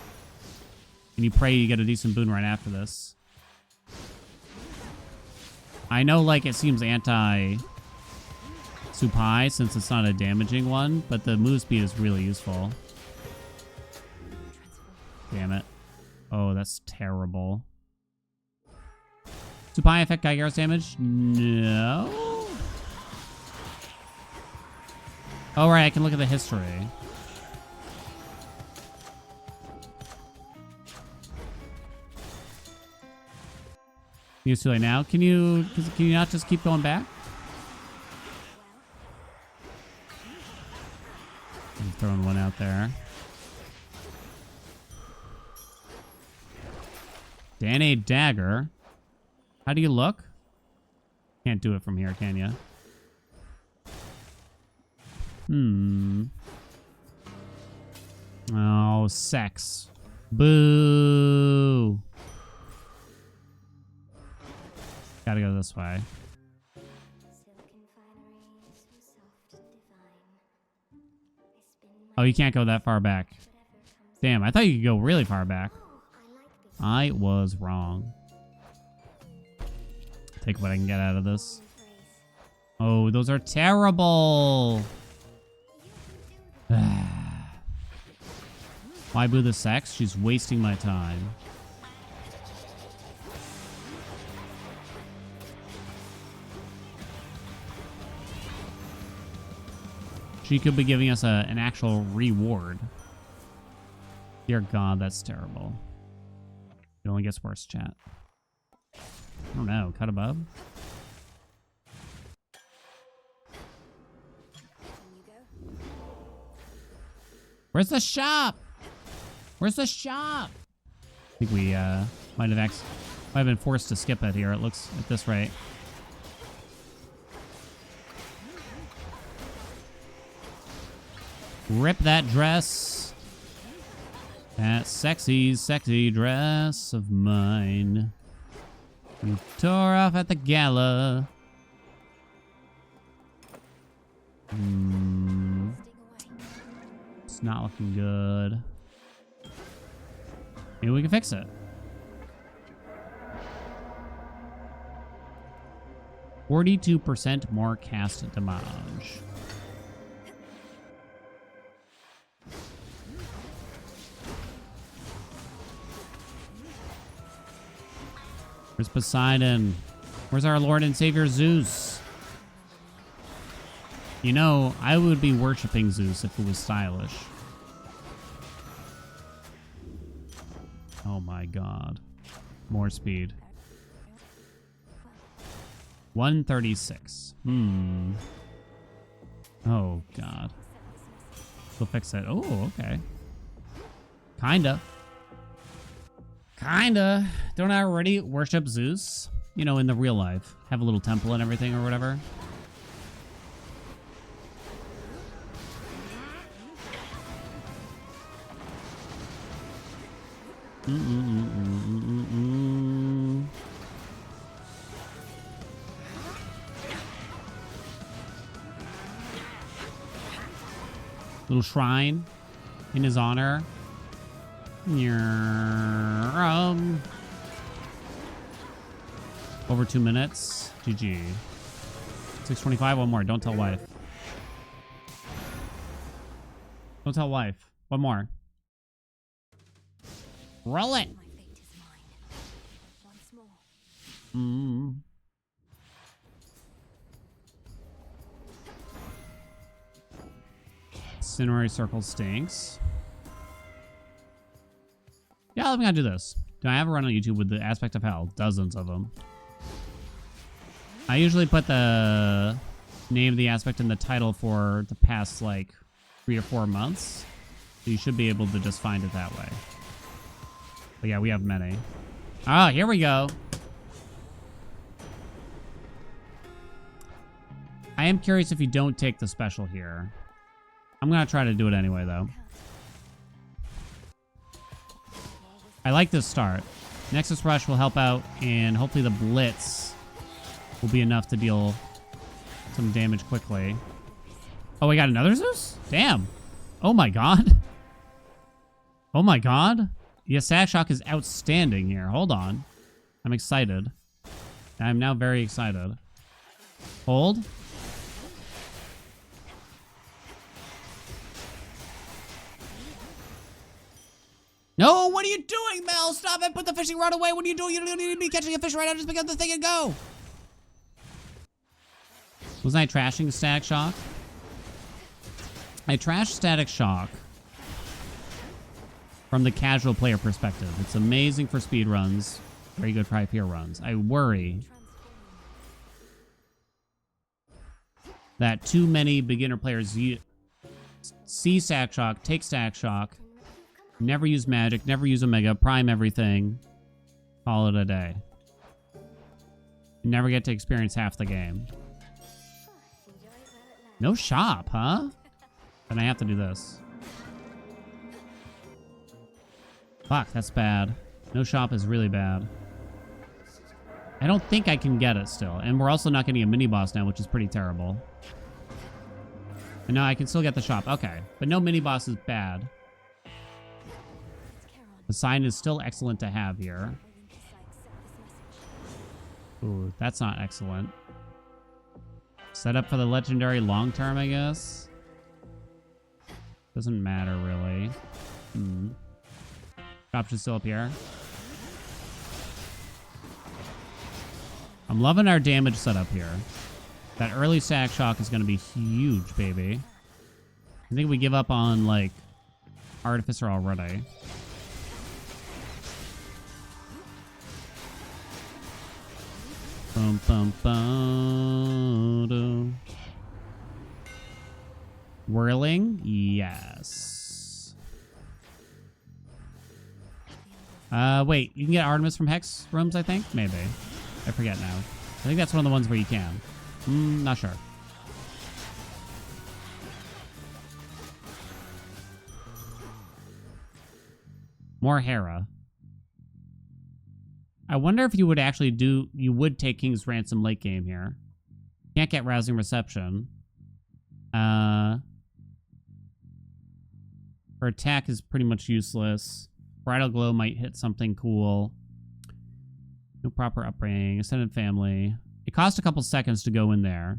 And you pray you get a decent boon right after this. I know, like, it seems anti-Supai since it's not a damaging one, but the move speed is really useful. Damn it. Oh, that's terrible. Supai affect Gygeros damage? No. Oh, right, I can look at the history. It's too late now. Can you not just keep going back? I'm throwing one out there. Danny Dagger. How do you look? Can't do it from here, can you? Oh, sex. Boo. Gotta go this way. Oh, you can't go that far back. Damn, I thought you could go really far back. I was wrong. Take what I can get out of this. Oh, those are terrible. Why boo the sex? She's wasting my time. She could be giving us an actual reward. Dear God, that's terrible. It only gets worse, chat. Oh no, cut above? Where's the shop? Where's the shop? I think we might have been forced to skip it here. It looks at this rate. Rip that dress. That sexy, sexy dress of mine. You tore off at the gala. It's not looking good. Maybe we can fix it. 42% more cast damage. Where's Poseidon? Where's our Lord and Savior Zeus? You know, I would be worshipping Zeus if it was stylish. Oh my god. More speed. 136. Oh god. We'll fix it. Oh, okay. Kinda. Don't I already worship Zeus? You know, in the real life. Have a little temple and everything or whatever. Little shrine in his honor. Over 2 minutes. GG. 625, one more. Don't tell wife. Don't tell wife. One more. Roll it. My fate is mine. Once more. Incinerary circle stinks. Yeah, let me do this. Do I have a run on YouTube with the aspect of hell? Dozens of them. I usually put the name of the aspect in the title for the past like 3 or 4 months. So you should be able to just find it that way. But yeah, we have many. Ah, here we go. I am curious if you don't take the special here. I'm gonna try to do it anyway, though. I like this start. Nexus Rush will help out, and hopefully the Blitz will be enough to deal some damage quickly. Oh, we got another Zeus? Damn. Oh my god. Oh my god. Yeah, Static Shock is outstanding here. Hold on. I'm excited. I'm now very excited. Hold. No, what are you doing, Mel? Stop it. Put the fishing rod away. What are you doing? You don't need to be catching a fish right now. Just pick up the thing and go. Wasn't I trashing Static Shock? I trashed Static Shock from the casual player perspective. It's amazing for speed runs. Very good for IPR runs. I worry that too many beginner players see Static Shock, take Static Shock, never use magic, never use Omega, prime everything, call it a day. Never get to experience half the game. No shop, huh? Then I have to do this. Fuck, that's bad. No shop is really bad. I don't think I can get it still. And we're also not getting a mini-boss now, which is pretty terrible. And no, I can still get the shop. Okay. But no mini-boss is bad. The sign is still excellent to have here. Ooh, that's not excellent. Set up for the legendary long term, I guess. Doesn't matter, really. Option still up here. I'm loving our damage setup here. That early Static Shock is going to be huge, baby. I think we give up on, like, Artificer already. Bum, bum, bum, Whirling? Yes. Wait, you can get Artemis from Hex rooms, I think? Maybe. I forget now. I think that's one of the ones where you can. Not sure. More Hera. I wonder if you would actually you would take King's Ransom late game here. Can't get Rousing Reception. Her attack is pretty much useless. Bridal Glow might hit something cool. No proper upbringing. Ascended Family. It costs a couple seconds to go in there.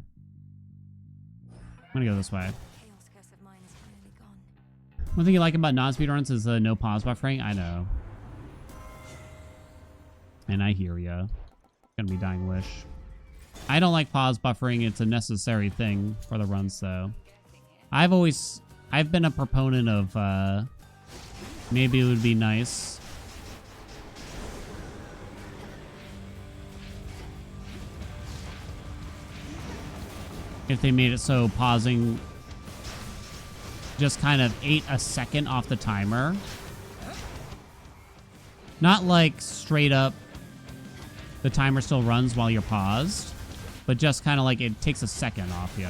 I'm gonna go this way. One thing you like about non-speedruns is no pause buffering. I know. And I hear ya. Gonna be Dying Wish. I don't like pause buffering. It's a necessary thing for the runs, though. I've been a proponent of maybe it would be nice if they made it so pausing just kind of ate a second off the timer. Not like straight up the timer still runs while you're paused, but just kind of like it takes a second off you.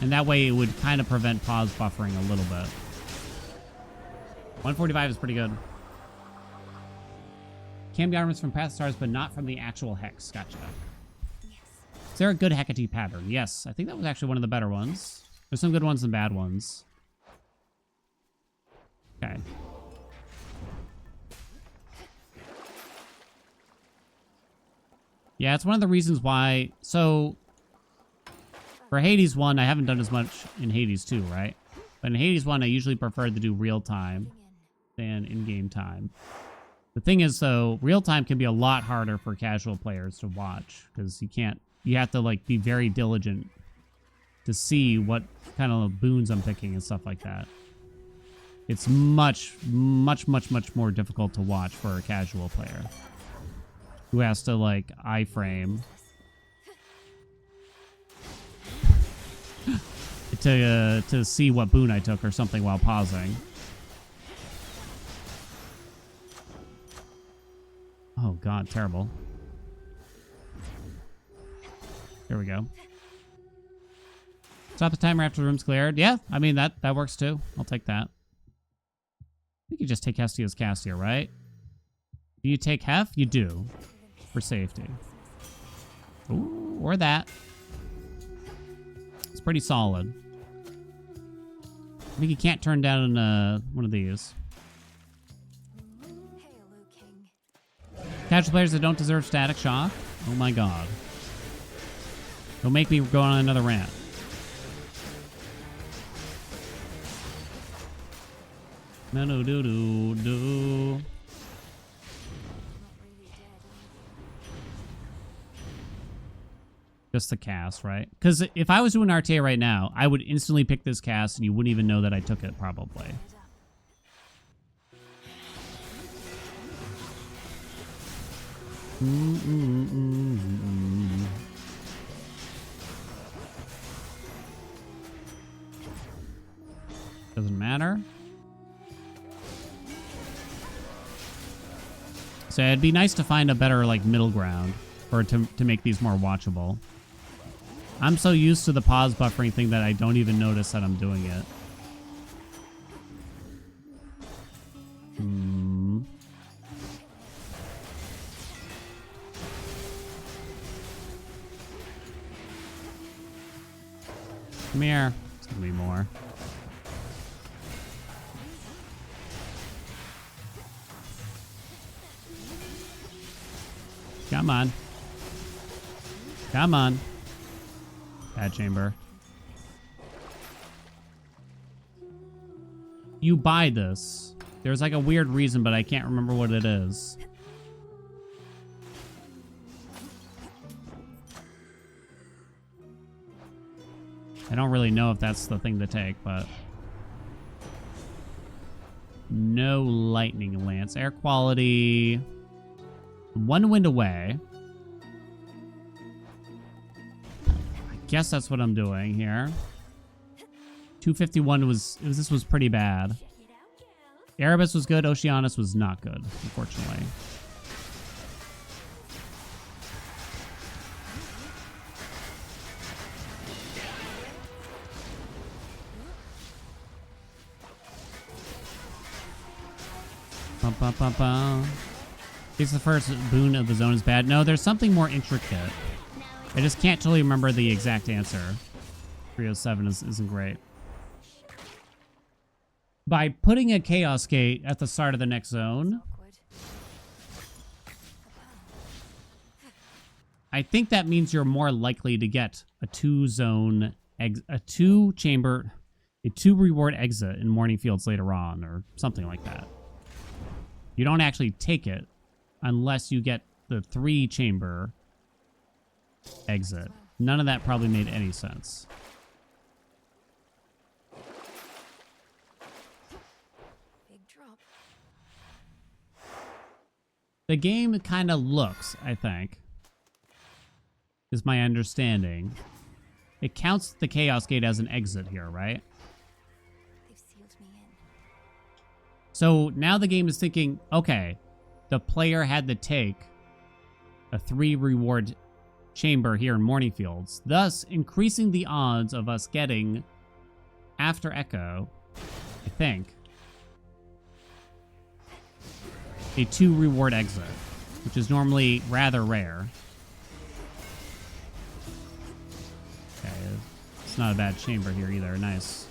And that way it would kind of prevent pause buffering a little bit. 145 is pretty good. Can be armors from past stars, but not from the actual Hex. Gotcha. Is there a good Hecate pattern? Yes, I think that was actually one of the better ones. There's some good ones and bad ones. Okay. Yeah, it's one of the reasons why... So, for Hades 1, I haven't done as much in Hades 2, right? But in Hades 1, I usually prefer to do real time than in-game time. The thing is, though, real time can be a lot harder for casual players to watch because you have to like be very diligent to see what kind of boons I'm picking and stuff like that. It's much more difficult to watch for a casual player who has to like iframe to see what boon I took or something while pausing. Oh god, terrible. There we go. Stop the timer after the room's cleared. Yeah, I mean, that works too. I'll take that. I think you just take Hestia's Castia, right? Do you take Hef? You do. For safety. Ooh, or that. It's pretty solid. I think you can't turn down one of these. Casual players that don't deserve Static Shock? Oh my god. Don't make me go on another rant. No, do. Just the cast, right? Because if I was doing RTA right now, I would instantly pick this cast and you wouldn't even know that I took it, probably. Doesn't matter. So it'd be nice to find a better like middle ground or to make these more watchable. I'm so used to the pause buffering thing that I don't even notice that I'm doing it. Come here. It's gonna be more. Come on. Come on. Bad chamber. You buy this. There's like a weird reason, but I can't remember what it is. I don't really know if that's the thing to take, but... No lightning lance. Air quality... One wind away. I guess that's what I'm doing here. 251 this was pretty bad. Erebus was good, Oceanus was not good, unfortunately. Bum, bum, bum, bum. It's the first boon of the zone is bad. No, there's something more intricate. I just can't totally remember the exact answer. 307 isn't great. By putting a Chaos Gate at the start of the next zone, I think that means you're more likely to get a two reward exit in Morning Fields later on, or something like that. You don't actually take it unless you get the 3 chamber exit. None of that probably made any sense. Big drop. The game kind of looks, I think, is my understanding. It counts the Chaos Gate as an exit here, right? They've sealed me in. So now the game is thinking, okay, the player had to take a 3 reward chamber here in Morning Fields, thus increasing the odds of us getting, after Echo, I think, a 2 reward exit, which is normally rather rare. Okay, it's not a bad chamber here either. Nice.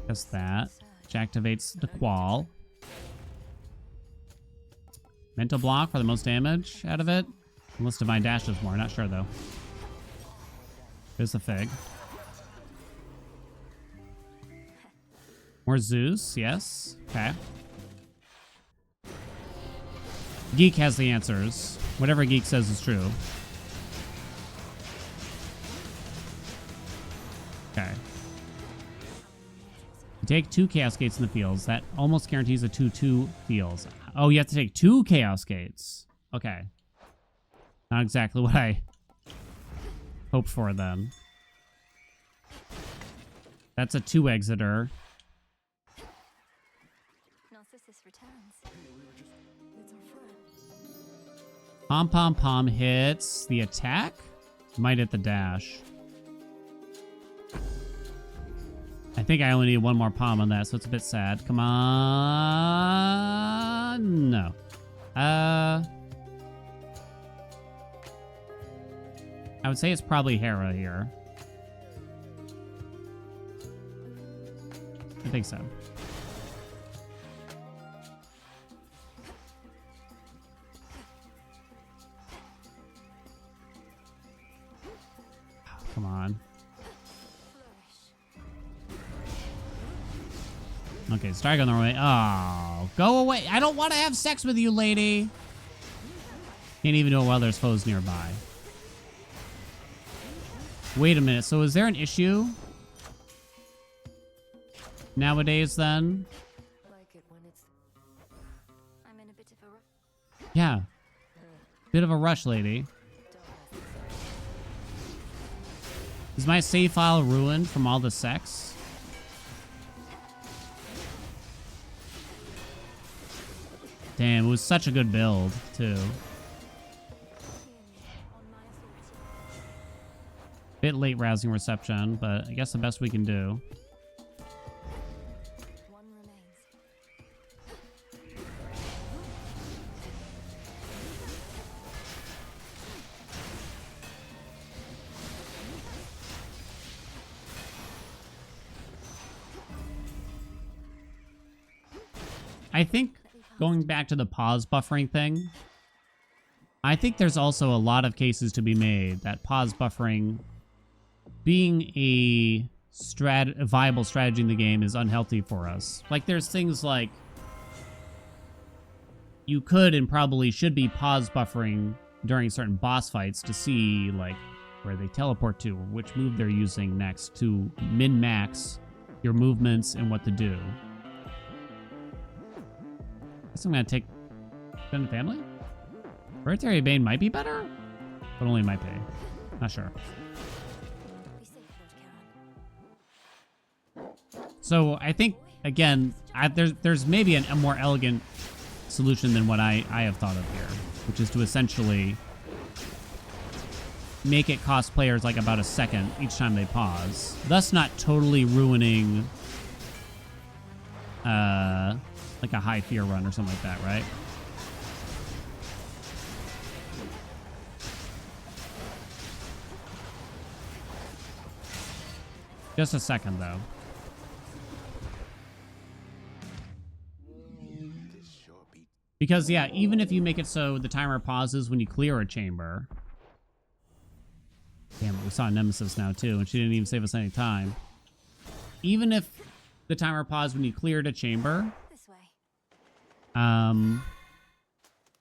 Just that. Which activates the Qual. Mental block for the most damage out of it. Unless Divine Dash does more. Not sure, though. There's the Fig. More Zeus. Yes. Okay. Geek has the answers. Whatever Geek says is true. Okay. You take 2 Chaos Gates in the fields. That almost guarantees a 2-2 fields. Oh, you have to take 2 Chaos Gates. Okay. Not exactly what I hoped for then. That's a 2 Exeter. Narcissus returns. It's our friend. Pom Pom Pom hits the attack. Might hit the dash. I think I only need 1 more Pom on that, so it's a bit sad. Come on. No. I would say it's probably Hera here. I think so. Oh, come on. Okay, strike on the way. Oh, go away. I don't want to have sex with you, lady. Can't even do it while there's foes nearby. Wait a minute. So is there an issue nowadays then? Like it when it's... I'm in a bit of a rush. Yeah. Bit of a rush, lady. Is my save file ruined from all the sex? Damn, it was such a good build, too. Bit late rousing reception, but I guess the best we can do. One remains. I think going back to the pause buffering thing, I think there's also a lot of cases to be made that pause buffering being a viable strategy in the game is unhealthy for us. Like, there's things like you could and probably should be pause buffering during certain boss fights to see, like, where they teleport to or which move they're using next to min-max your movements and what to do. I guess I'm going to take Extended Family? Hereditary Bane might be better, but only might be. Not sure. Be safe, Lord Charon. So I think, again, there's maybe a more elegant solution than what I have thought of here, which is to essentially make it cost players like about a second each time they pause, thus not totally ruining like a high fear run or something like that, right? Just a second, though. Because, yeah, even if you make it so the timer pauses when you clear a chamber. Damn it, we saw Nemesis now, too, and she didn't even save us any time. Even if the timer paused when you cleared a chamber, This way.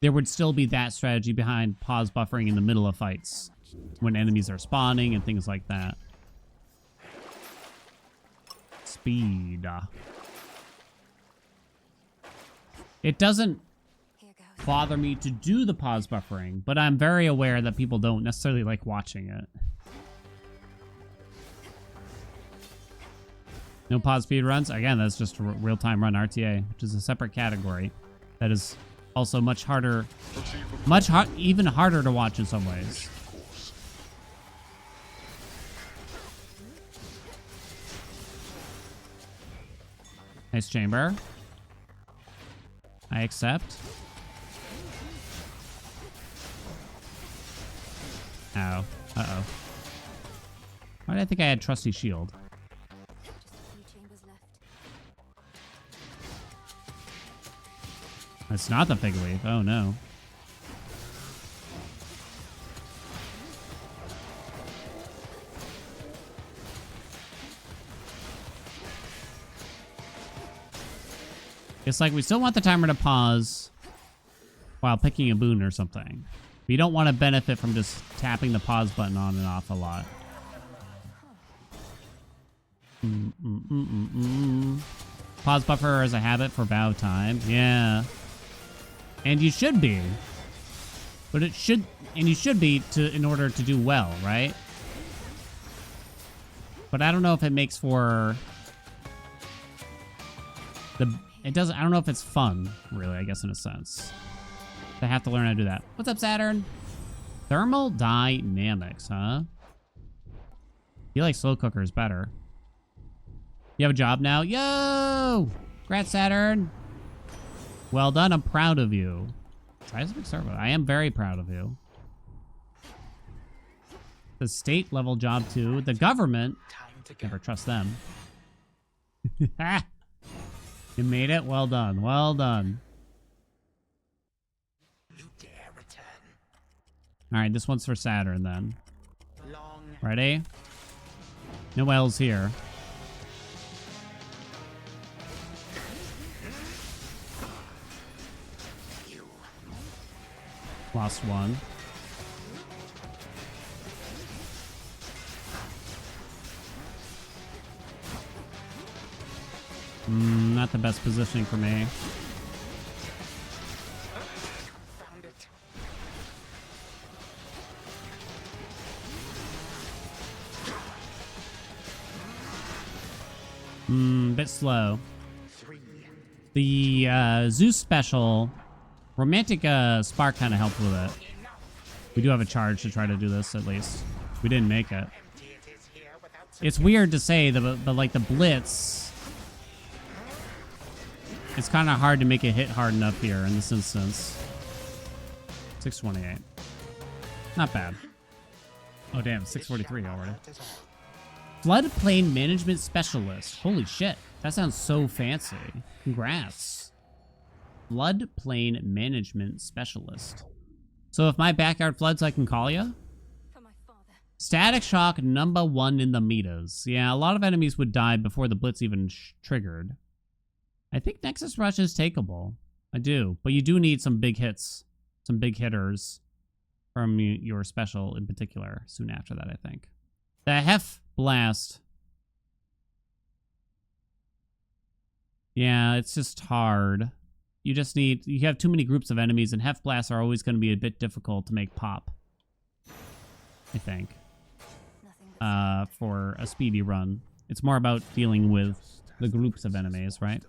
there would still be that strategy behind pause buffering in the middle of fights when enemies are spawning and things like that. Speed. It doesn't Here goes. bother me to do the pause buffering, but I'm very aware that people don't necessarily like watching it. No pause speed runs? Again, that's just a real-time run RTA, which is a separate category that is also much harder, even harder to watch in some ways. Nice chamber. I accept. Ow. Uh-oh. Why did I think I had trusty shield? Just a few chambers left. It's not the fig leaf. Oh, no. It's like we still want the timer to pause while picking a boon or something. We don't want to benefit from just tapping the pause button on and off a lot. Pause buffer as a habit for bow time. Yeah. And you should be. But it should, and you should be in order to do well, right? But I don't know if it makes for it doesn't, I don't know if it's fun, really, I guess in a sense. I have to learn how to do that. What's up, Saturn? Thermal dynamics, huh? I feel like slow cooker is better. You have a job now? Yo! Congrats, Saturn. Well done. I'm proud of you. Seismic servo. I am very proud of you. The state level job too. The government. Never trust them. Ha! You made it. Well done. Well done. All right, this one's for Saturn then. Ready? No L's here. Lost one. Not the best positioning for me. Bit slow. The Zeus special, Romantic Spark kind of helped with it. We do have a charge to try to do this at least. We didn't make it. It's weird to say, but like the Blitz, it's kind of hard to make it hit hard enough here in this instance. 628. Not bad. Oh damn, 643 already. Floodplain Management Specialist. Holy shit. That sounds so fancy. Congrats. Floodplain Management Specialist. So if my backyard floods, I can call you? Static Shock #1 in the metas. Yeah, a lot of enemies would die before the Blitz even triggered. I think Nexus Rush is takeable. I do. But you do need some big hits. Some big hitters from your special in particular soon after that, I think. The Hef Blast. Yeah, it's just hard. You just need... You have too many groups of enemies, and Hef Blasts are always going to be a bit difficult to make pop. I think. For a speedy run. It's more about dealing with the groups of enemies, right?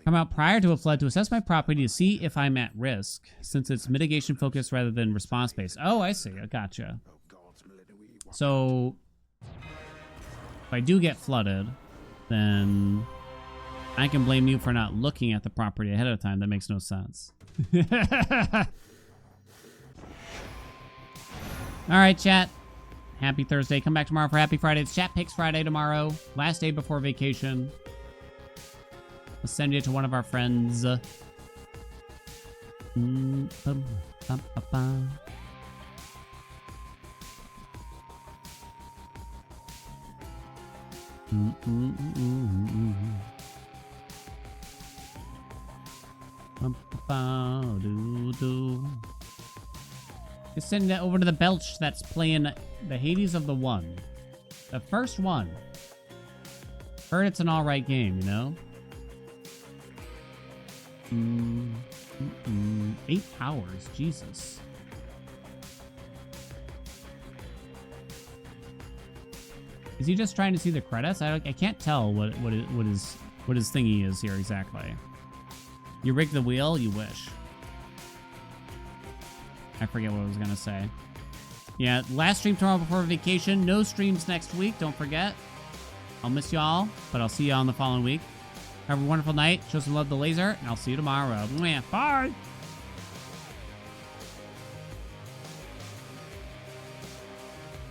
Come out prior to a flood to assess my property to see if I'm at risk, since it's mitigation focused rather than response based. Oh, I see. I gotcha. So, if I do get flooded, then I can blame you for not looking at the property ahead of time. That makes no sense. All right, chat. Happy Thursday. Come back tomorrow for Happy Friday. It's Chat Picks Friday tomorrow. Last day before vacation. I'll send you to one of our friends. Just sending that over to the Belch that's playing the Hades of the One. The first one. Heard it's an alright game, you know? 8 hours, Jesus. Is he just trying to see the credits? I can't tell what his thingy is here exactly. You rigged the wheel? You wish. I forget what I was gonna say. Yeah, last stream tomorrow before vacation. No streams next week. Don't forget. I'll miss y'all, but I'll see y'all on the following week. Have a wonderful night. Show some love to Laser, and I'll see you tomorrow. Mwah. Bye.